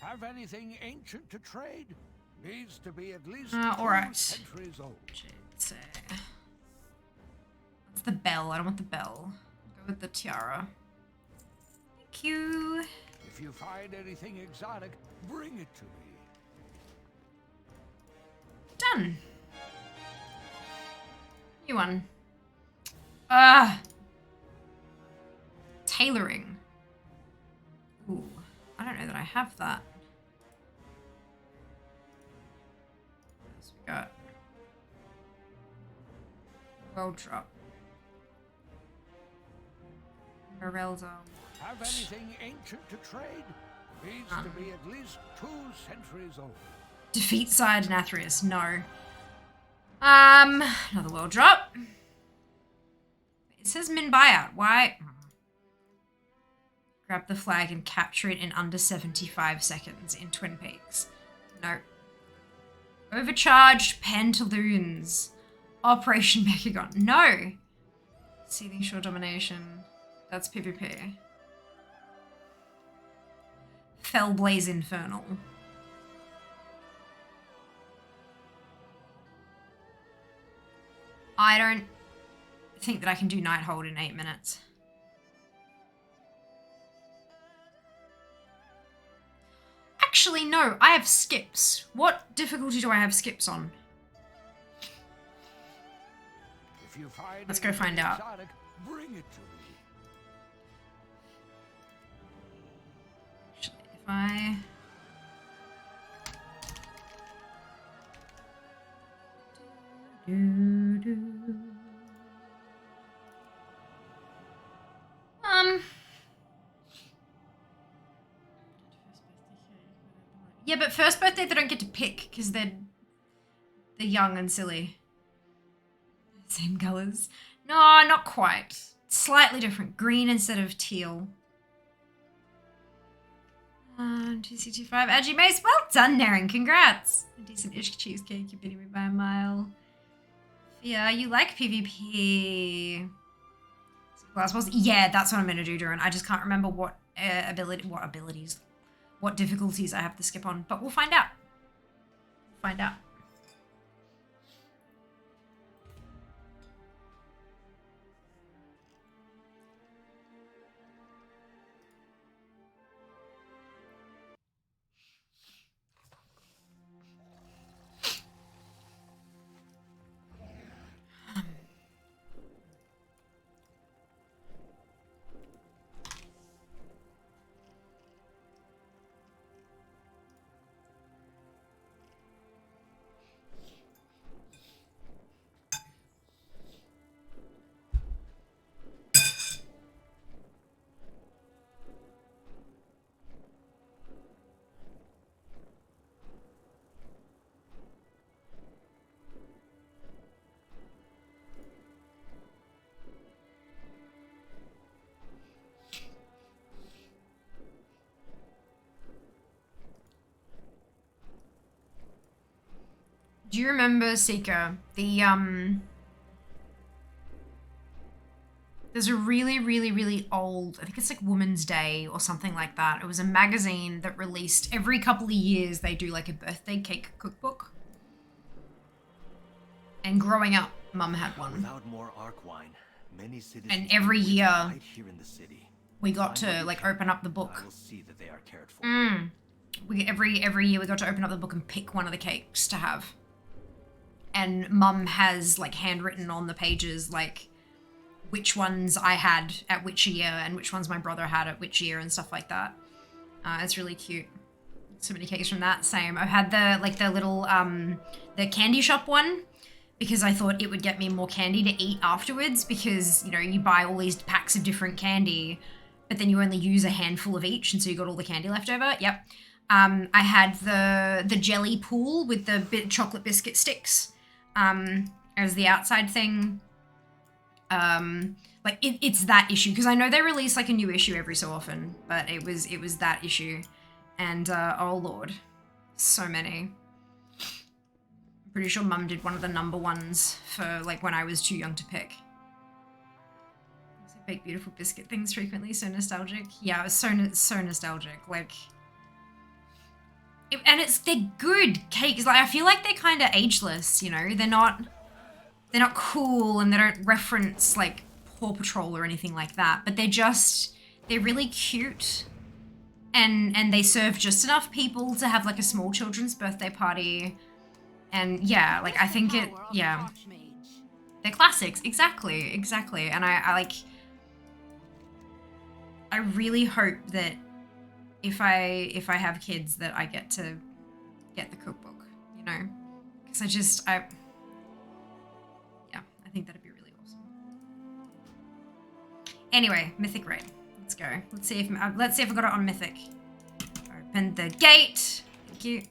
Have anything ancient to trade? Needs to be at least all right. centuries old. That's the bell. I don't want the bell. I'll go with the tiara. Thank you. If you find anything exotic, bring it to me. Done. New one. Tailoring. Ooh, I don't know that I have that. What else we got? World drop. Morel's arm. Have anything ancient to trade? Needs to be at least 2 centuries old. Defeat side Nathrius. No. Another world drop. It says min buyout. Why? Grab the flag and capture it in under 75 seconds in Twin Peaks. No. Overcharged pantaloons. Operation Mechagon. No. Seething Shore Domination. That's PvP. Fellblaze Infernal. I don't think that I can do Nighthold in 8 minutes. Actually, no. I have skips. What difficulty do I have skips on? If you find Let's go find out. exotic, bring it to me. Actually, if I... Yeah, but first birthday they don't get to pick because they're young and silly. Same colors. No, not quite. Slightly different. Green instead of teal. 2C25. Agi Mace. Well done, Naren. Congrats. A decent-ish cheesecake. You're beating me by a mile. Yeah, you like PvP. Glass balls. Yeah, that's what I'm gonna do, Duran. I just can't remember what what difficulties I have to skip on, but we'll find out. Find out. Do you remember, Seeker, there's a really old, I think it's like Woman's Day or something like that. It was a magazine that released every couple of years. They do like a birthday cake cookbook. And growing up, Mum had one. Without more arc wine, many citizens And every year, right here in the city. we got to like open up the book. I will see that they are cared for. Every year we got to open up the book and pick one of the cakes to have. And Mum has like handwritten on the pages like which ones I had at which year and which ones my brother had at which year and stuff like that. It's really cute. So many cakes from that. Same. I've had the little the candy shop one because I thought it would get me more candy to eat afterwards because, you know, you buy all these packs of different candy, but then you only use a handful of each, and so you got all the candy left over. Yep. I had the jelly pool with the chocolate biscuit sticks as the outside thing. Like it's that issue because I know they release like a new issue every so often, but it was that issue, and oh lord, so many. I'm pretty sure Mum did one of the number ones for like when I was too young to pick. I bake beautiful biscuit things frequently, so nostalgic. Yeah, it was so nostalgic. Like, they're good cakes. Like I feel like they're kind of ageless. You know, they're not cool and they don't reference like Paw Patrol or anything like that, but they're really cute and they serve just enough people to have like a small children's birthday party. And yeah, like I think yeah, they're classics. Exactly. And I really hope that if I have kids that I get to get the cookbook, you know, because I think that'd be really awesome. Anyway, Mythic Raid. Let's go. Let's see if I got it on Mythic. Open the gate. Thank you.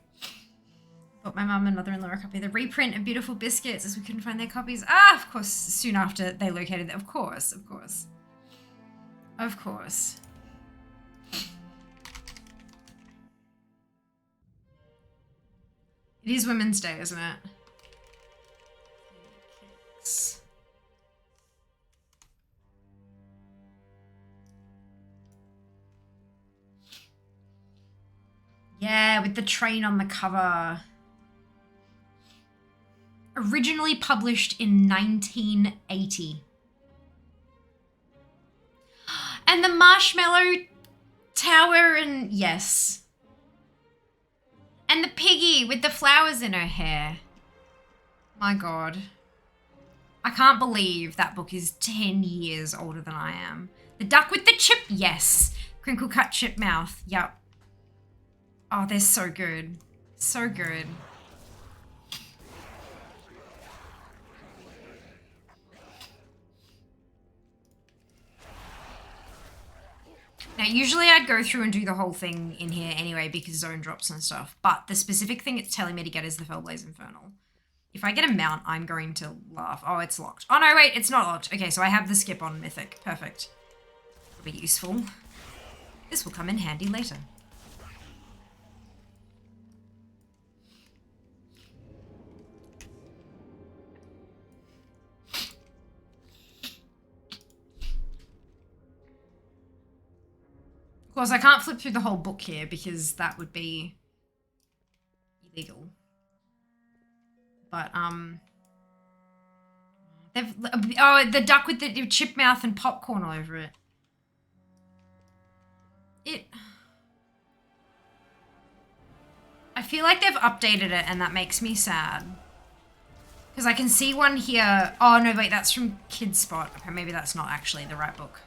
Bought my mum and mother-in-law a copy of the reprint of Beautiful Biscuits as we couldn't find their copies. Ah, of course, soon after they located it. Of course. It is Women's Day, isn't it? Yeah, with the train on the cover. Originally published in 1980. And the marshmallow tower and yes. And the piggy with the flowers in her hair. My God. I can't believe that book is 10 years older than I am. The duck with the chip, yes. Crinkle cut chip mouth, yup. Oh, they're so good. So good. Now, usually I'd go through and do the whole thing in here anyway because zone drops and stuff, but the specific thing it's telling me to get is the Fellblaze Infernal. If I get a mount, I'm going to laugh. Oh, it's locked. Oh, no, wait, it's not locked. Okay, so I have the skip on Mythic. Perfect. It'll be useful. This will come in handy later. Of course, I can't flip through the whole book here because that would be illegal. But, the duck with the chip mouth and popcorn all over it. I feel like they've updated it and that makes me sad. Because I can see one here. Oh, no, wait, that's from Kid's Spot. Okay, maybe that's not actually the right book.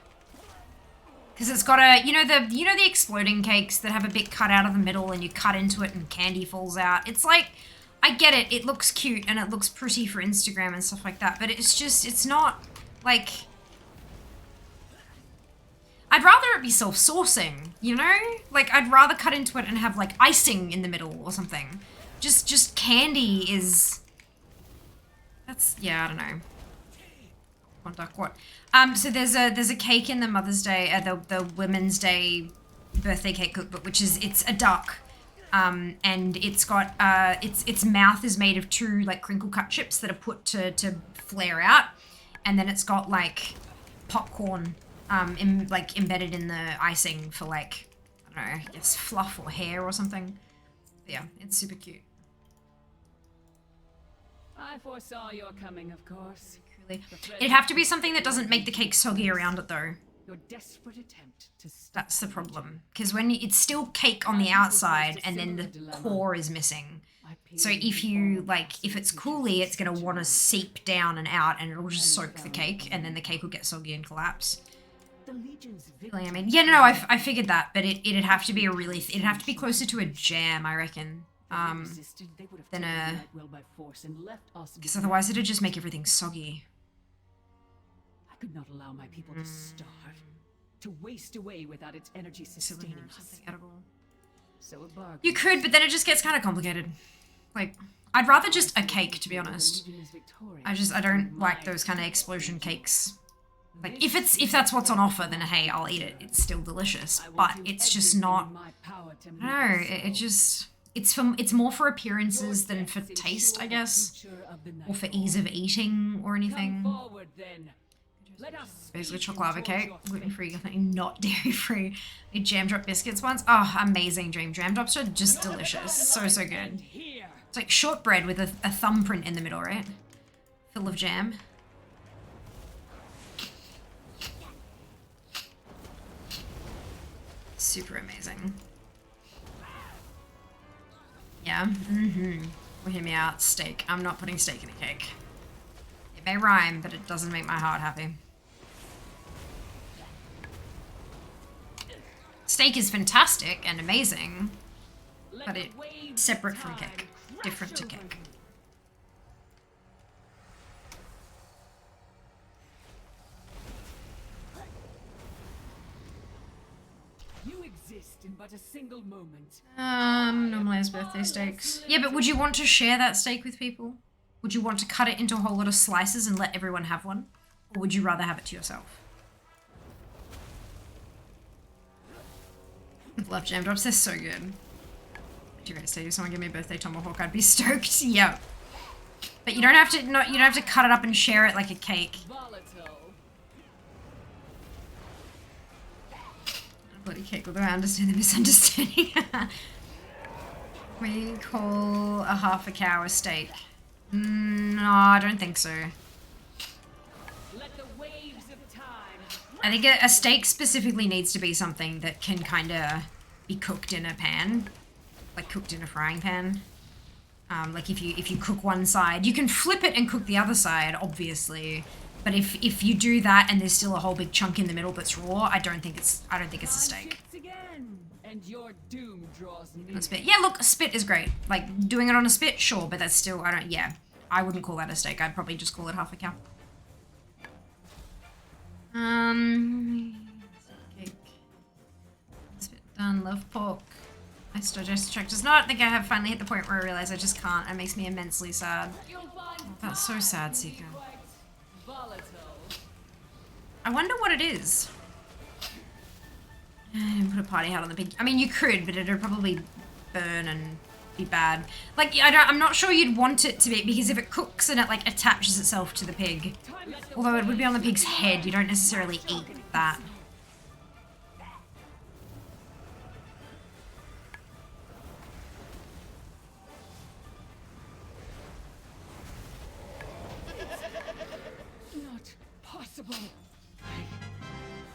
Because it's got a, you know the exploding cakes that have a bit cut out of the middle and you cut into it and candy falls out. It's like, I get it. It looks cute and it looks pretty for Instagram and stuff like that. But it's just, it's not, like... I'd rather it be self-sourcing, you know? Like, I'd rather cut into it and have, like, icing in the middle or something. Just candy is... That's, yeah, I don't know. One duck, what? So there's a cake in the Mother's Day, the Women's Day birthday cake cookbook, which is, it's a duck. and it's got its mouth is made of 2 like crinkle cut chips that are put to flare out, and then it's got like popcorn embedded in the icing for like, I don't know, I guess fluff or hair or something. But yeah, it's super cute. I foresaw your coming, of course. It'd have to be something that doesn't make the cake soggy around it though. Your desperate attempt to That's the problem. Because when it's still cake on the outside and then the core is missing. So if you, like, if it's coulis, it's going to want to seep down and out and it'll just soak the cake and then the cake will get soggy and collapse. I mean, yeah, no, I figured that, but it'd have to be it'd have to be closer to a jam, I reckon. Than a, because otherwise it'd just make everything soggy. I could not allow my people to starve, to waste away without its energy sustaining us. So a bargain. You could, but then it just gets kind of complicated. Like, I'd rather just a cake, to be honest. I don't like those kind of explosion cakes. Like, if that's what's on offer, then hey, I'll eat it. It's still delicious, but it's just not. I don't know. It just. It's more for appearances than for taste, I guess, or for ease of eating or anything. Basically, chocolate cake, gluten-free, not dairy-free. Jam drop biscuits once. Oh, amazing, dream. Jam drops are just delicious. So good. It's like shortbread with a thumbprint in the middle, right? Full of jam. Super amazing. Yeah, well, hear me out. Steak. I'm not putting steak in a cake. It may rhyme, but it doesn't make my heart happy. Steak is fantastic and amazing, but it's separate from cake. Different to cake. In but a single moment. Normalized birthday steaks. Yeah, but would you want to share that steak with people? Would you want to cut it into a whole lot of slices and let everyone have one? Or would you rather have it to yourself? Love jam drops, they're so good. Do you guys say if someone give me a birthday tomahawk, I'd be stoked. Yep. But you don't have to cut it up and share it like a cake. Bloody cake, although I understand the misunderstanding. We call a half a cow a steak. No, I don't think so. I think a steak specifically needs to be something that can kind of be cooked in a pan, like cooked in a frying pan. Like if you cook one side, you can flip it and cook the other side, obviously. But if you do that and there's still a whole big chunk in the middle that's raw, I don't think it's a steak. And your doom draws near. A spit. Yeah, look, a spit is great. Like doing it on a spit, sure, but that's still I wouldn't call that a steak. I'd probably just call it half a cow. Cake. Spit done. Love pork. My digestive tract does not. I think I have finally hit the point where I realize I just can't. It makes me immensely sad. Oh, that's so sad, Sika. I wonder what it is. I didn't put a party hat on the pig. I mean, you could, but it'd probably burn and be bad. Like, I'm not sure you'd want it to be, because if it cooks and it, like, attaches itself to the pig, although it would be on the pig's head, you don't necessarily eat that. Not possible.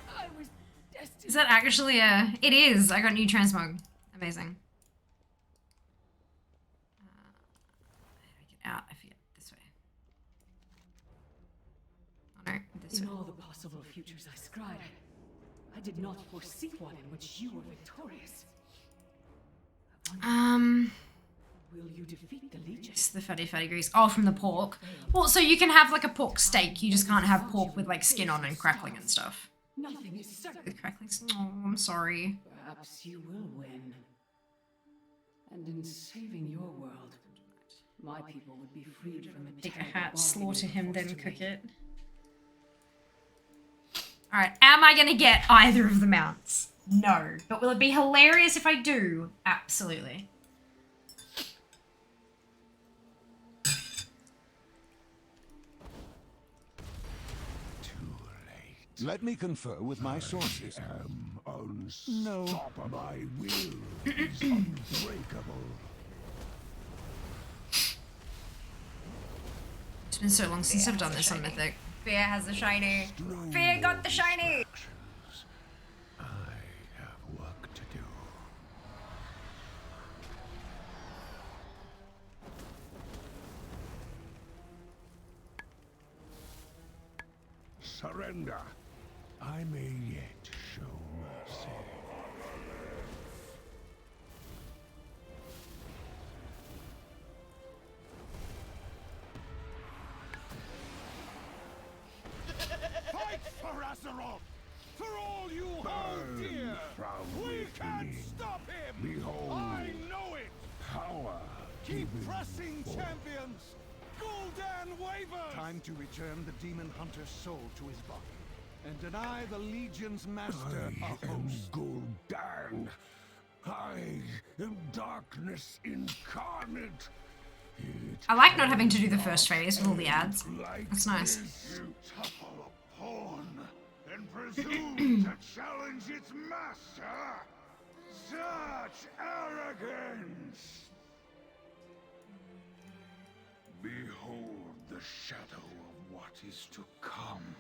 I was destined. Is that actually a... It is. I got new Transmog. Amazing. How do I get out? I forget. This way. Oh no, this way. In all the possible futures I scried, I did not foresee one in which you were victorious. Will you defeat the Legion? It's the fatty grease. Oh, from the pork. Well, so you can have like a pork steak. You just can't have pork with like skin on and crackling and stuff. Nothing is certain. With crackling. Oh, I'm sorry. Perhaps you will win. And in saving your world, my people would be freed from the Take a hat, slaughter him, then cook it. Alright, am I gonna get either of the mounts? No. But will it be hilarious if I do? Absolutely. Let me confer with my sources. I am unstoppable. My will is unbreakable. It's been so long since I've done this on Mythic. Fear has the shiny. Fear got the shiny. I have work to do. Surrender. I may yet show mercy. Fight for Azeroth! For all you hold dear! We can't stop him! Behold, I know it! power. Keep pressing, champions! Gul'dan wavers! Time to return the demon hunter's soul to his body and deny the Legion's master I a am host. Gul'dan. I am darkness incarnate. I like not having to do the first phase with all the ads. That's nice. You topple a pawn and presume to challenge its master. Such arrogance! Behold the shadow of what is to come.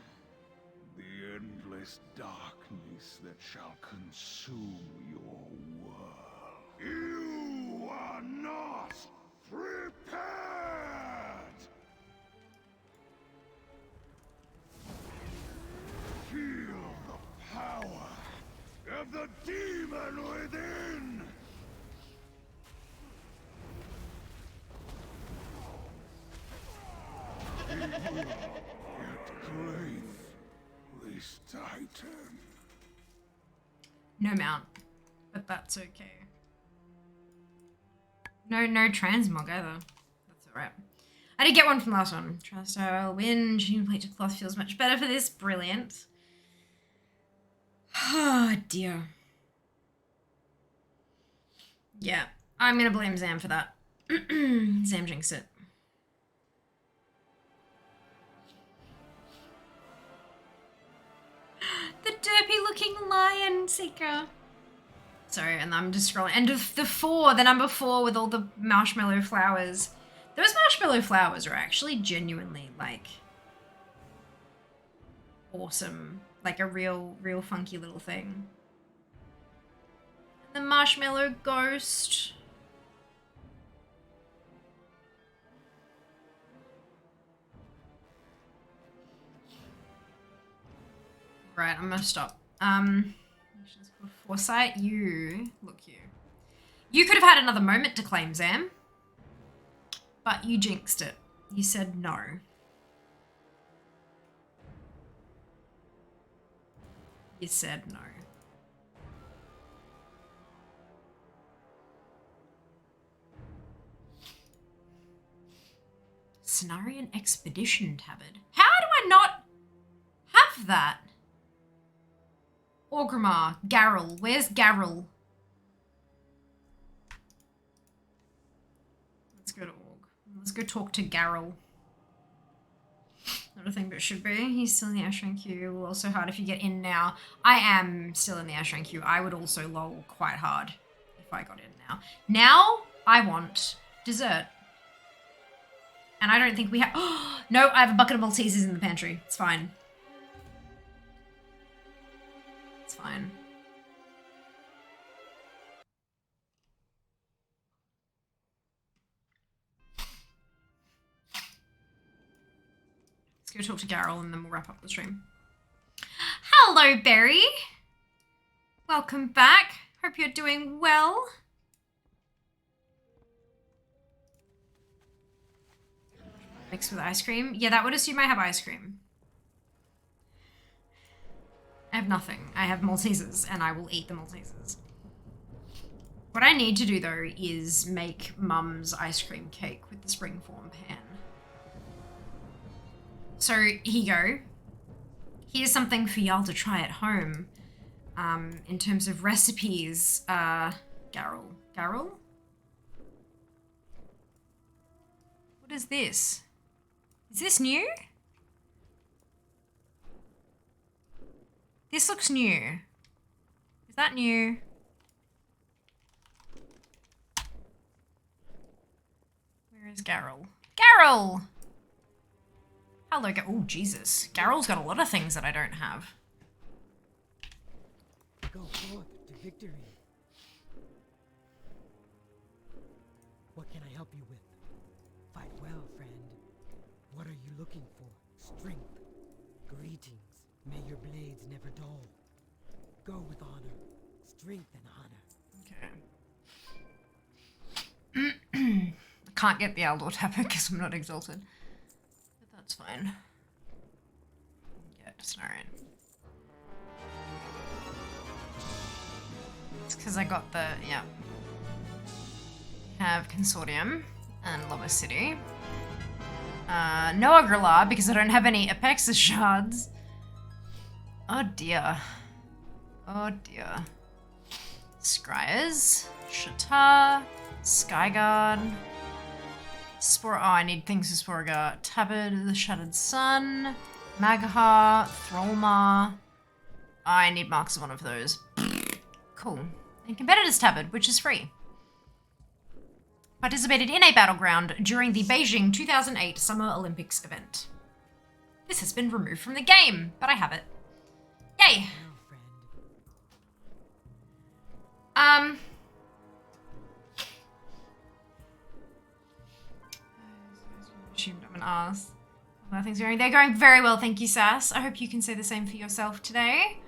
The endless darkness that shall consume your world. You are not prepared! Feel the power of the demon within! Yet grave this titan. No mount, but that's okay. No transmog either. That's alright. I did get one from last one. Trust I'll win. Changing plate to cloth feels much better for this. Brilliant. Oh dear. Yeah, I'm gonna blame Zam for that. Zam jinxed it. The derpy looking lion seeker. Sorry, and I'm just scrolling. And the number 4 with all the marshmallow flowers. Those marshmallow flowers are actually genuinely, like, awesome. Like a real funky little thing. And the marshmallow ghost. Right, I'm gonna stop. Foresight, you could have had another moment to claim, Zam. But you jinxed it. You said no. You said no. Cenarian Expedition Tabard. How do I not have that? Orgrimmar, Garrel. Where's Garrel? Let's go to Org. Let's go talk to Garrel. Not a thing, but should be. He's still in the Ashran queue. Also hard if you get in now. I am still in the Ashran queue. I would also lol quite hard if I got in now. Now I want dessert. And I don't think we have... Oh, no, I have a bucket of Maltesers in the pantry. It's fine. It's fine. Let's go talk to Garrel and then we'll wrap up the stream. Hello, Berry. Welcome back. Hope you're doing well. Mixed with ice cream? Yeah, that would assume I have ice cream. I have nothing. I have Maltesers, and I will eat the Maltesers. What I need to do, though, is make Mum's ice cream cake with the springform pan. So, here you go. Here's something for y'all to try at home. In terms of recipes, Garrel? What is this? Is this new? This looks new. Is that new? Where is Garrel? Garrel! Hello, oh, Jesus. Garrel's got a lot of things that I don't have. Go forth to victory. What can I help you with? Fight well, friend. What are you looking for? Strength. Greetings. May your blades never dull. Go with honor. Strength and honor. Okay. I can't get the Aldor Tapper because I'm not exalted. But that's fine. Yeah, just alright. It's because I got the, yeah. Have Consortium and Lava City. No Agrilar because I don't have any Apexis shards. Oh dear. Oh dear. Scryers. Shatar. Skyguard. Spore. Oh, I need things for Sporegar. Tabard, the Shattered Sun. Magahar. Throlmar. I need marks of one of those. Cool. And Competitor's Tabard, which is free. Participated in a battleground during the Beijing 2008 Summer Olympics event. This has been removed from the game, but I have it. Yay! Assumed I'm an ass. How are things going? They're going very well, thank you, Sass. I hope you can say the same for yourself today.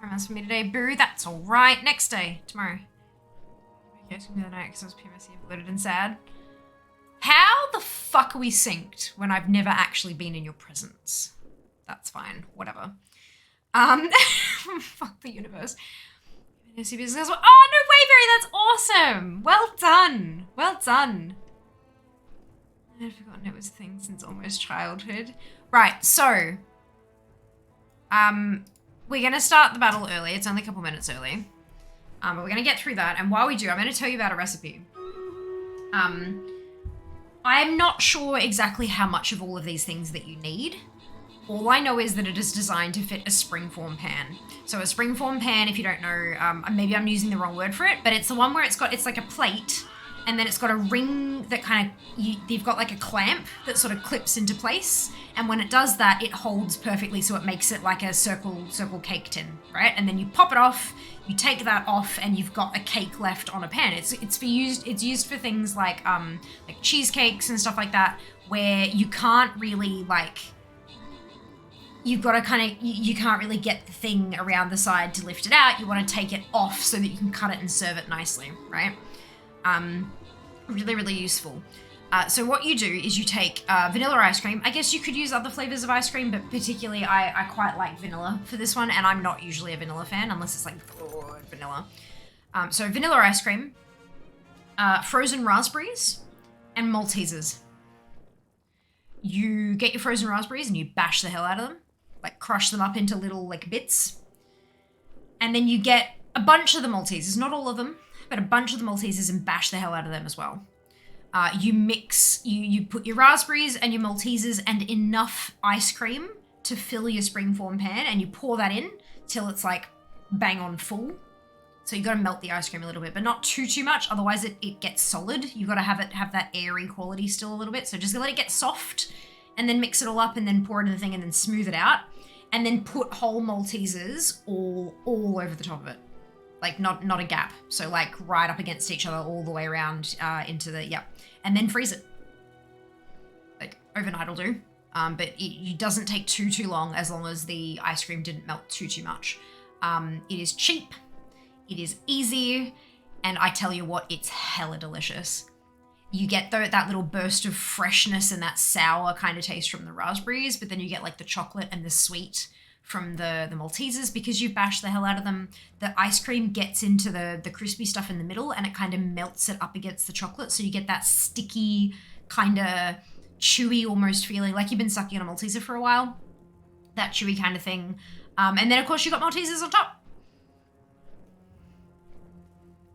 Romance for me today. Boo, that's alright. Next day, tomorrow. Okay, it's gonna be the night because I was PMSC bloated and sad. How the fuck are we synced when I've never actually been in your presence? That's fine, whatever. Fuck the universe. Oh, no, Wayberry, that's awesome! Well done! Well done. I'd forgotten it was a thing since almost childhood. Right, so. We're gonna start the battle early. It's only a couple minutes early. But we're gonna get through that, and while we do, I'm gonna tell you about a recipe. I'm not sure exactly how much of all of these things that you need. All I know is that it is designed to fit a springform pan. So a springform pan, if you don't know, maybe I'm using the wrong word for it, but it's the one where it's like a plate, and then it's got a ring that kind of, you've got like a clamp that sort of clips into place, and when it does that, it holds perfectly, so it makes it like a circle cake tin, right? And then you pop it off, you take that off, and you've got a cake left on a pan. It's used for things like cheesecakes and stuff like that, where you can't really you've got to kind of, you can't really get the thing around the side to lift it out. You want to take it off so that you can cut it and serve it nicely, right? Really, really useful. So what you do is you take vanilla ice cream. I guess you could use other flavors of ice cream, but particularly I quite like vanilla for this one, and I'm not usually a vanilla fan unless it's like vanilla. So vanilla ice cream, frozen raspberries, and Maltesers. You get your frozen raspberries and you bash the hell out of them, like crush them up into little like bits. And then you get a bunch of the Maltesers, not all of them, but a bunch of the Maltesers, and bash the hell out of them as well. You mix, you put your raspberries and your Maltesers and enough ice cream to fill your springform pan, and you pour that in till it's like bang on full. So you got to melt the ice cream a little bit, but not too much, otherwise it gets solid. You got to have that airy quality still a little bit. So just let it get soft, and then mix it all up, and then pour it in the thing, and then smooth it out, and then put whole Maltesers all over the top of it. Like not a gap. So like right up against each other all the way around into the, yep. And then freeze it. Like overnight will do. But it doesn't take too long as the ice cream didn't melt too much. It is cheap. It is easy. And I tell you what, it's hella delicious. You get that little burst of freshness and that sour kind of taste from the raspberries, but then you get like the chocolate and the sweet from the Maltesers because you bash the hell out of them. The ice cream gets into the crispy stuff in the middle, and it kind of melts it up against the chocolate, so you get that sticky, kind of chewy almost feeling, like you've been sucking on a Malteser for a while. That chewy kind of thing. And then of course you got Maltesers on top.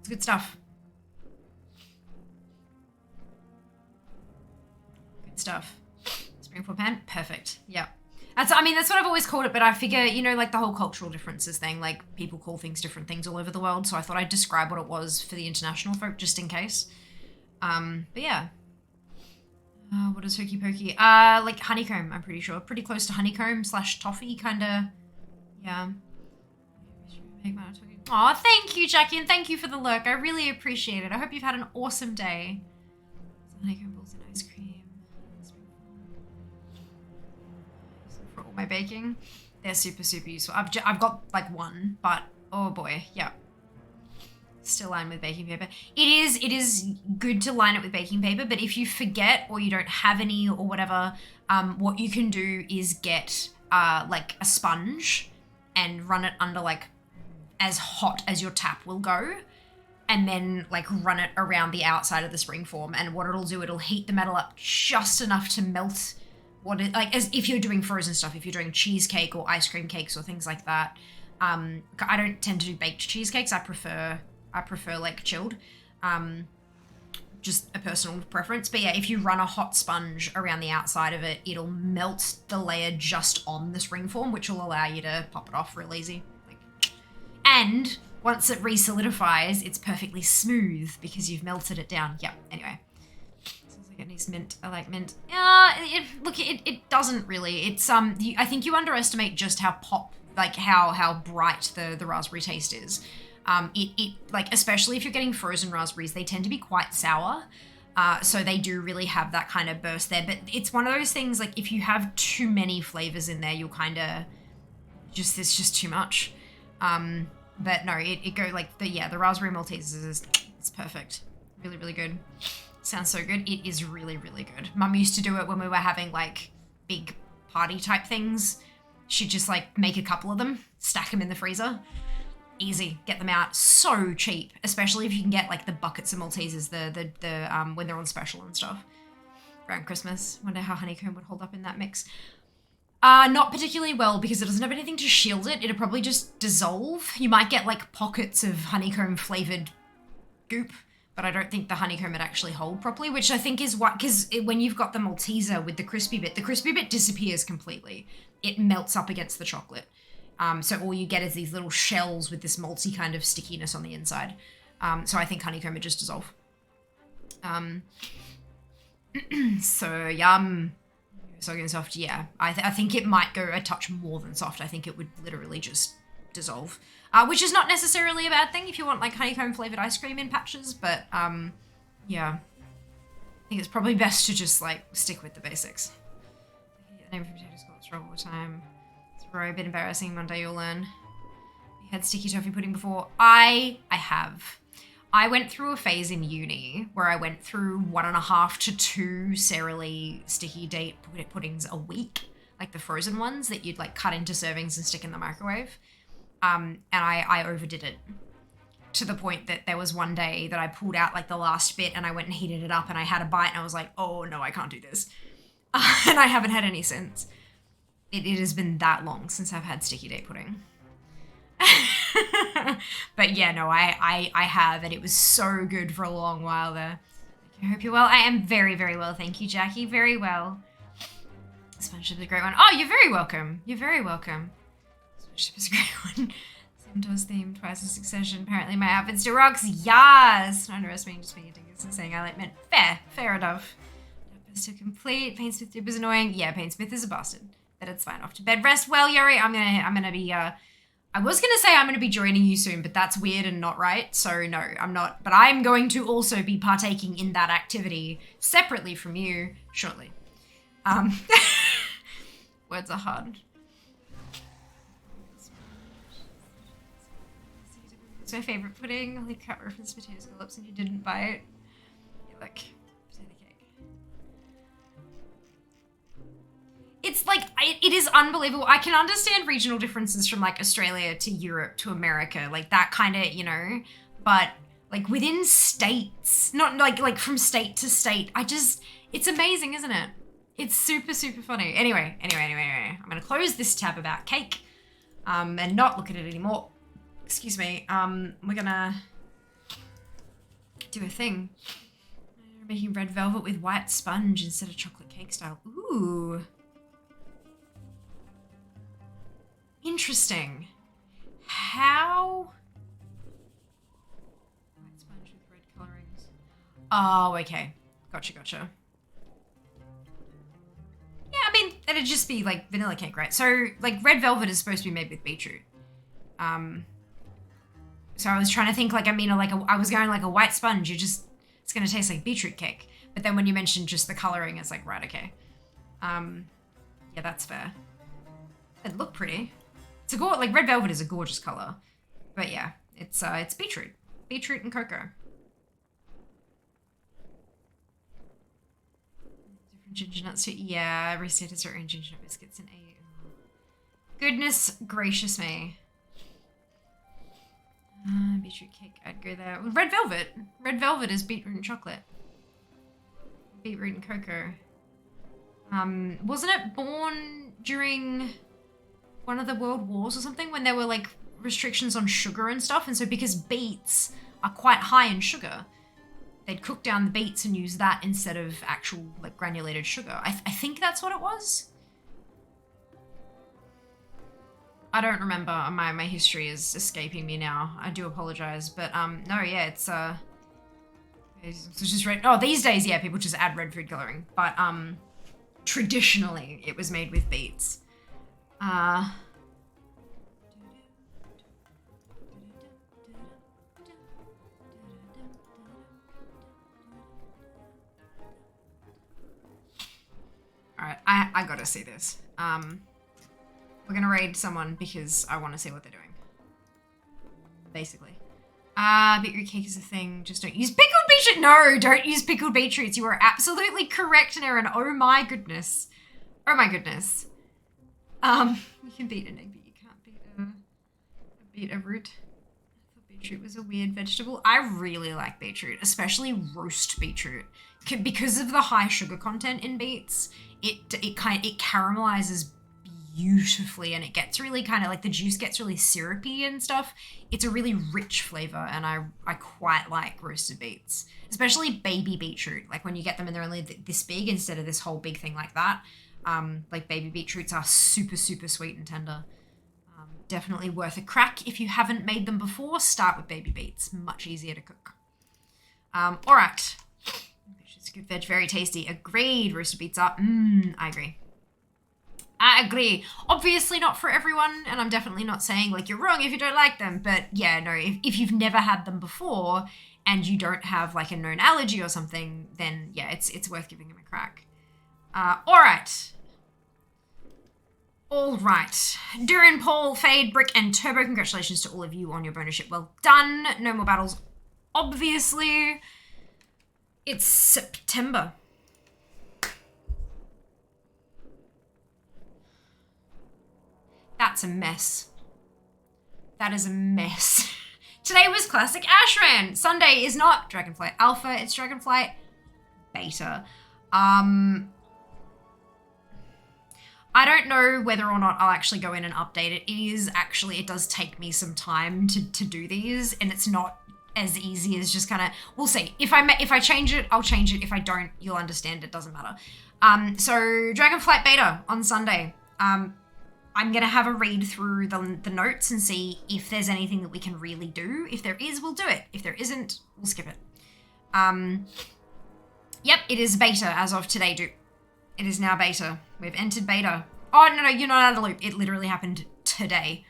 It's good stuff. Good stuff. Springform pan, perfect. Yeah. I mean, that's what I've always called it, but I figure, you know, like the whole cultural differences thing, like people call things different things all over the world, so I thought I'd describe what it was for the international folk, just in case. But yeah. What is hokey pokey? Like honeycomb, I'm pretty sure. Pretty close to honeycomb / toffee, kinda. Yeah. Aw, thank you, Jackie, and thank you for the lurk. I really appreciate it. I hope you've had an awesome day. Honeycomb balls and ice cream. For all my baking. They're super, super useful. I've got like one, but oh boy, yeah. Still line with baking paper. It is good to line it with baking paper, but if you forget or you don't have any or whatever, what you can do is get like a sponge and run it under like as hot as your tap will go, and then like run it around the outside of the spring form. And what it'll do, it'll heat the metal up just enough to melt what it, like, as if you're doing frozen stuff, if you're doing cheesecake or ice cream cakes or things like that. I don't tend to do baked cheesecakes. I prefer like chilled. Just a personal preference. But yeah, if you run a hot sponge around the outside of it, it'll melt the layer just on the spring form, which will allow you to pop it off real easy. And once it re-solidifies, it's perfectly smooth because you've melted it down. Yeah, anyway. Sounds like it needs mint. I like mint. It doesn't really. It's I think you underestimate just how how bright the raspberry taste is. It like, especially if you're getting frozen raspberries, they tend to be quite sour. So they do really have that kind of burst there. But it's one of those things, like, if you have too many flavors in there, you'll kind of it's just too much. But no, it go like the raspberry Maltesers it's perfect. Really, really good. Sounds so good. It is really, really good. Mum used to do it when we were having like big party type things. She'd just like make a couple of them, stack them in the freezer. Easy, get them out. So cheap, especially if you can get like the buckets of Maltesers, the when they're on special and stuff around Christmas. Wonder how honeycomb would hold up in that mix. Not particularly well because it doesn't have anything to shield it. It'll probably just dissolve. You might get like pockets of honeycomb flavored goop, but I don't think the honeycomb would actually hold properly, which I think is what, because when you've got the Malteser with the crispy bit disappears completely. It melts up against the chocolate. So all you get is these little shells with this malty kind of stickiness on the inside. So I think honeycomb would just dissolve. So yum. Soggy and soft, yeah. I think it might go a touch more than soft. I think it would literally just dissolve. Which is not necessarily a bad thing if you want like honeycomb flavored ice cream in patches, but yeah. I think it's probably best to just like stick with the basics. The name for potato scallops all the time. It's very a bit embarrassing. One day you'll learn. You had sticky toffee pudding before. I have. I went through a phase in uni where I went through 1.5 to 2 Sara Lee sticky date puddings a week, like the frozen ones that you'd like cut into servings and stick in the microwave. And I overdid it to the point that there was one day that I pulled out like the last bit and I went and heated it up and I had a bite and I was like, oh no, I can't do this. And I haven't had any since. It has been that long since I've had sticky date pudding. But yeah, no, I have, and it was so good for a long while there. I hope you're well. I am very, very well, thank you, Jackie. Very well. Sponge is a great one. Oh, you're very welcome. You're very welcome. Sponge is a great one. Same toast theme, twice in succession. Apparently my outfit still rocks. Yes! Not underestimating just being a dingus and saying I like mint. Fair enough. To complete. Painsmith dupe is annoying. Yeah, Painsmith is a bastard. But it's fine. Off to bed. Rest well, Yuri. I'm gonna be I was going to say I'm going to be joining you soon, but that's weird and not right. So no, I'm not. But I'm going to also be partaking in that activity separately from you shortly. Words are hard. It's my favorite pudding. Only cut reference potato scallops and you didn't buy it. Yeah, look. Potato cake. It's like, it is unbelievable. I can understand regional differences from like Australia to Europe to America, like that kind of, you know, but like within states, not like from state to state, it's amazing, isn't it? It's super, super funny. Anyway, I'm going to close this tab about cake and not look at it anymore. Excuse me. We're going to do a thing. We're making red velvet with white sponge instead of chocolate cake style. Ooh. Interesting. How? White sponge with red colorings. Oh, okay. Gotcha. Yeah, I mean, it'd just be like vanilla cake, right? So, like, red velvet is supposed to be made with beetroot. So I was trying to think, like, I mean, like, I was going like a white sponge. It's gonna taste like beetroot cake. But then when you mentioned just the coloring, it's like, right, okay. Yeah, that's fair. It'd look pretty. It's like red velvet is a gorgeous color. But yeah, it's beetroot. Beetroot and cocoa. Different ginger nuts too. Yeah, every state has their own ginger nut biscuits and goodness gracious me. Beetroot cake, I'd go there. Red velvet. Red velvet is beetroot and chocolate. Beetroot and cocoa. Wasn't it born during one of the world wars or something when there were like restrictions on sugar and stuff? And so because beets are quite high in sugar, they'd cook down the beets and use that instead of actual like granulated sugar. I think that's what it was. I don't remember. My history is escaping me now. I do apologize, but no, yeah, it's just red. Oh, these days, yeah, people just add red food coloring, but traditionally it was made with beets. All right, I gotta see this. We're gonna raid someone because I want to see what they're doing. Basically. Beetroot cake is a thing. Just don't use pickled beetroot. No, don't use pickled beetroots. You are absolutely correct, Naren. Oh my goodness. Oh my goodness. You can beat an egg, but you can't beat a root. I thought beetroot was a weird vegetable. I really like beetroot, especially roast beetroot. Because of the high sugar content in beets, it caramelizes beautifully, and it gets really kind of like the juice gets really syrupy and stuff. It's a really rich flavor, and I quite like roasted beets, especially baby beetroot. Like when you get them and they're only this big instead of this whole big thing like that. Like baby beetroots are super sweet and tender. Definitely worth a crack. If you haven't made them before, start with baby beets. Much easier to cook. All right. It's good veg, very tasty. Agreed. Roasted beets are. I agree. I agree. Obviously not for everyone, and I'm definitely not saying like you're wrong if you don't like them, but yeah, no, if you've never had them before and you don't have like a known allergy or something, then yeah, it's worth giving them a crack. All right. Durin, Paul, Fade, Brick, and Turbo, congratulations to all of you on your bonus ship. Well done. No more battles, obviously. It's September. That's a mess. That is a mess. Today was classic Ashran. Sunday is not Dragonflight Alpha, it's Dragonflight Beta. I don't know whether or not I'll actually go in and update it. It does take me some time to do these, and it's not as easy as just kind of, we'll see. If I change it, I'll change it. If I don't, you'll understand, it doesn't matter. So Dragonflight Beta on Sunday. I'm going to have a read through the notes and see if there's anything that we can really do. If there is, we'll do it. If there isn't, we'll skip it. Yep, it is beta as of today, dude. It is now beta. We've entered beta. Oh, no, you're not out of the loop. It literally happened today.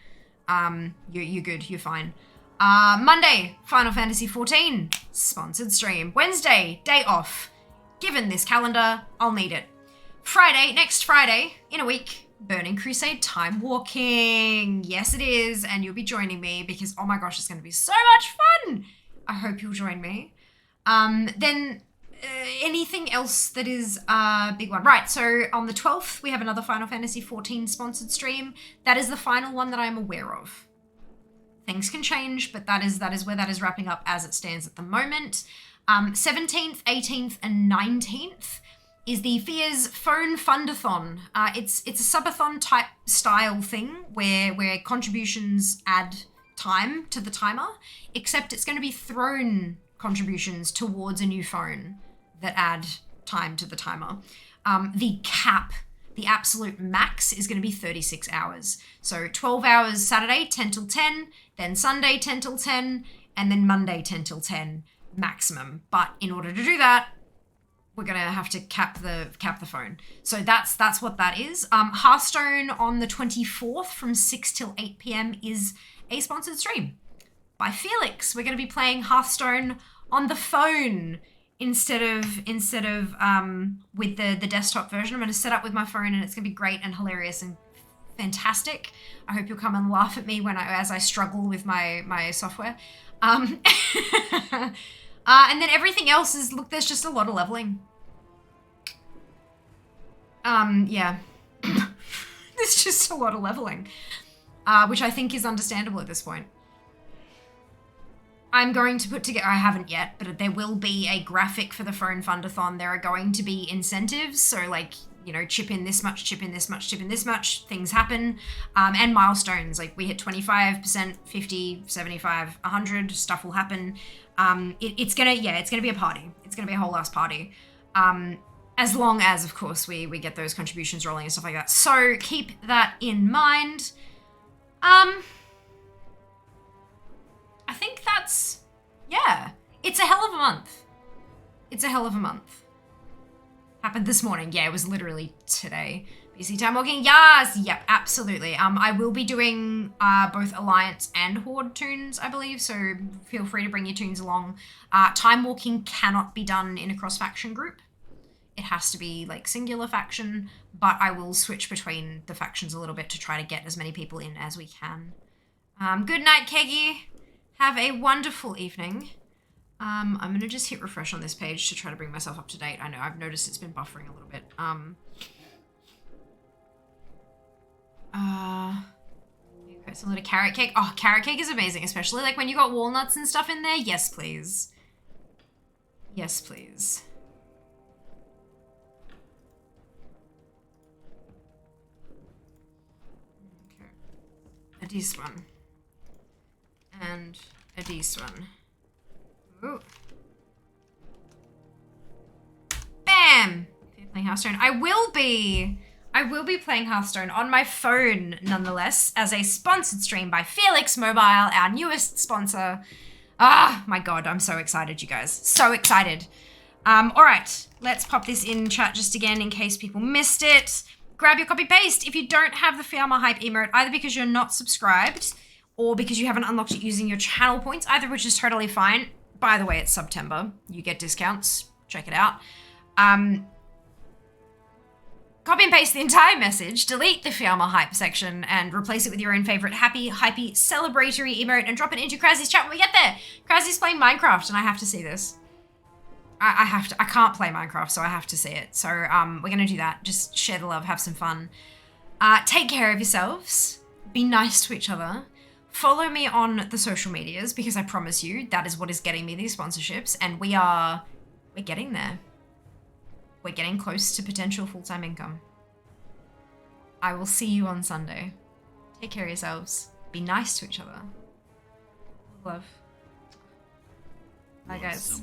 You're good. You're fine. Monday, Final Fantasy XIV, sponsored stream. Wednesday, day off. Given this calendar, I'll need it. Friday, next Friday, in a week, Burning Crusade Time Walking. Yes, it is, and you'll be joining me because, oh my gosh, it's going to be so much fun. I hope you'll join me. Then anything else that is a big one. Right, so on the 12th, we have another Final Fantasy XIV sponsored stream. That is the final one that I'm aware of. Things can change, but that is where that is wrapping up as it stands at the moment. 17th, 18th, and 19th is the Fears Phone Fundathon. It's a subathon type style thing where contributions add time to the timer, except it's going to be thrown contributions towards a new phone that add time to the timer. The the absolute max is going to be 36 hours. So 12 hours Saturday, 10 till 10, then Sunday, 10 till 10, and then Monday, 10 till 10 maximum. But in order to do that, we're going to have to cap the phone. So that's what that is. Hearthstone on the 24th from 6 till 8 p.m. is a sponsored stream by Felix. We're going to be playing Hearthstone on the phone instead of with the desktop version. I'm going to set up with my phone, and it's going to be great and hilarious and fantastic. I hope you'll come and laugh at me as I struggle with my software. And then everything else is, look, there's just a lot of leveling. Yeah. There's just a lot of leveling, which I think is understandable at this point. I'm going to put together, I haven't yet, but there will be a graphic for the Phone Fundathon. There are going to be incentives, so like, you know, chip in this much, chip in this much, chip in this much, things happen, and milestones, like we hit 25%, 50, 75, 100, stuff will happen. It's gonna be a party. It's gonna be a whole ass party. As long as, of course, we get those contributions rolling and stuff like that. So keep that in mind. I think that's, yeah. It's a hell of a month. It's a hell of a month. Happened this morning. Yeah, it was literally today. PC time walking. Yes. Yep, absolutely. I will be doing both Alliance and Horde tunes, I believe, so feel free to bring your tunes along. Time walking cannot be done in a cross-faction group. It has to be like singular faction, but I will switch between the factions a little bit to try to get as many people in as we can. Good night, Keggy. Have a wonderful evening. I'm going to just hit refresh on this page to try to bring myself up to date. I know, I've noticed it's been buffering a little bit. Some little carrot cake. Oh, carrot cake is amazing, especially like when you got walnuts and stuff in there. Yes, please. Yes, please. Okay. A this one. And a this one. Ooh. Bam! Playing Hearthstone. I will be playing Hearthstone on my phone, nonetheless, as a sponsored stream by Felix Mobile, our newest sponsor. Ah, my God, I'm so excited, you guys. So excited. All right, let's pop this in chat just again in case people missed it. Grab your copy paste if you don't have the Fiamma Hype emote, either because you're not subscribed or because you haven't unlocked it using your channel points, either of which is totally fine. By the way, it's September. You get discounts. Check it out. Copy and paste the entire message, delete the Fiamma Hype section, and replace it with your own favorite happy, hypey, celebratory emote and drop it into Krazzy's chat when we get there. Krazzy's playing Minecraft and I have to see this. I can't play Minecraft, so I have to see it. So we're going to do that. Just share the love, have some fun. Take care of yourselves. Be nice to each other. Follow me on the social medias because I promise you that is what is getting me these sponsorships, and we're getting there. We're getting close to potential full-time income. I will see you on Sunday. Take care of yourselves. Be nice to each other. Love. Bye, guys.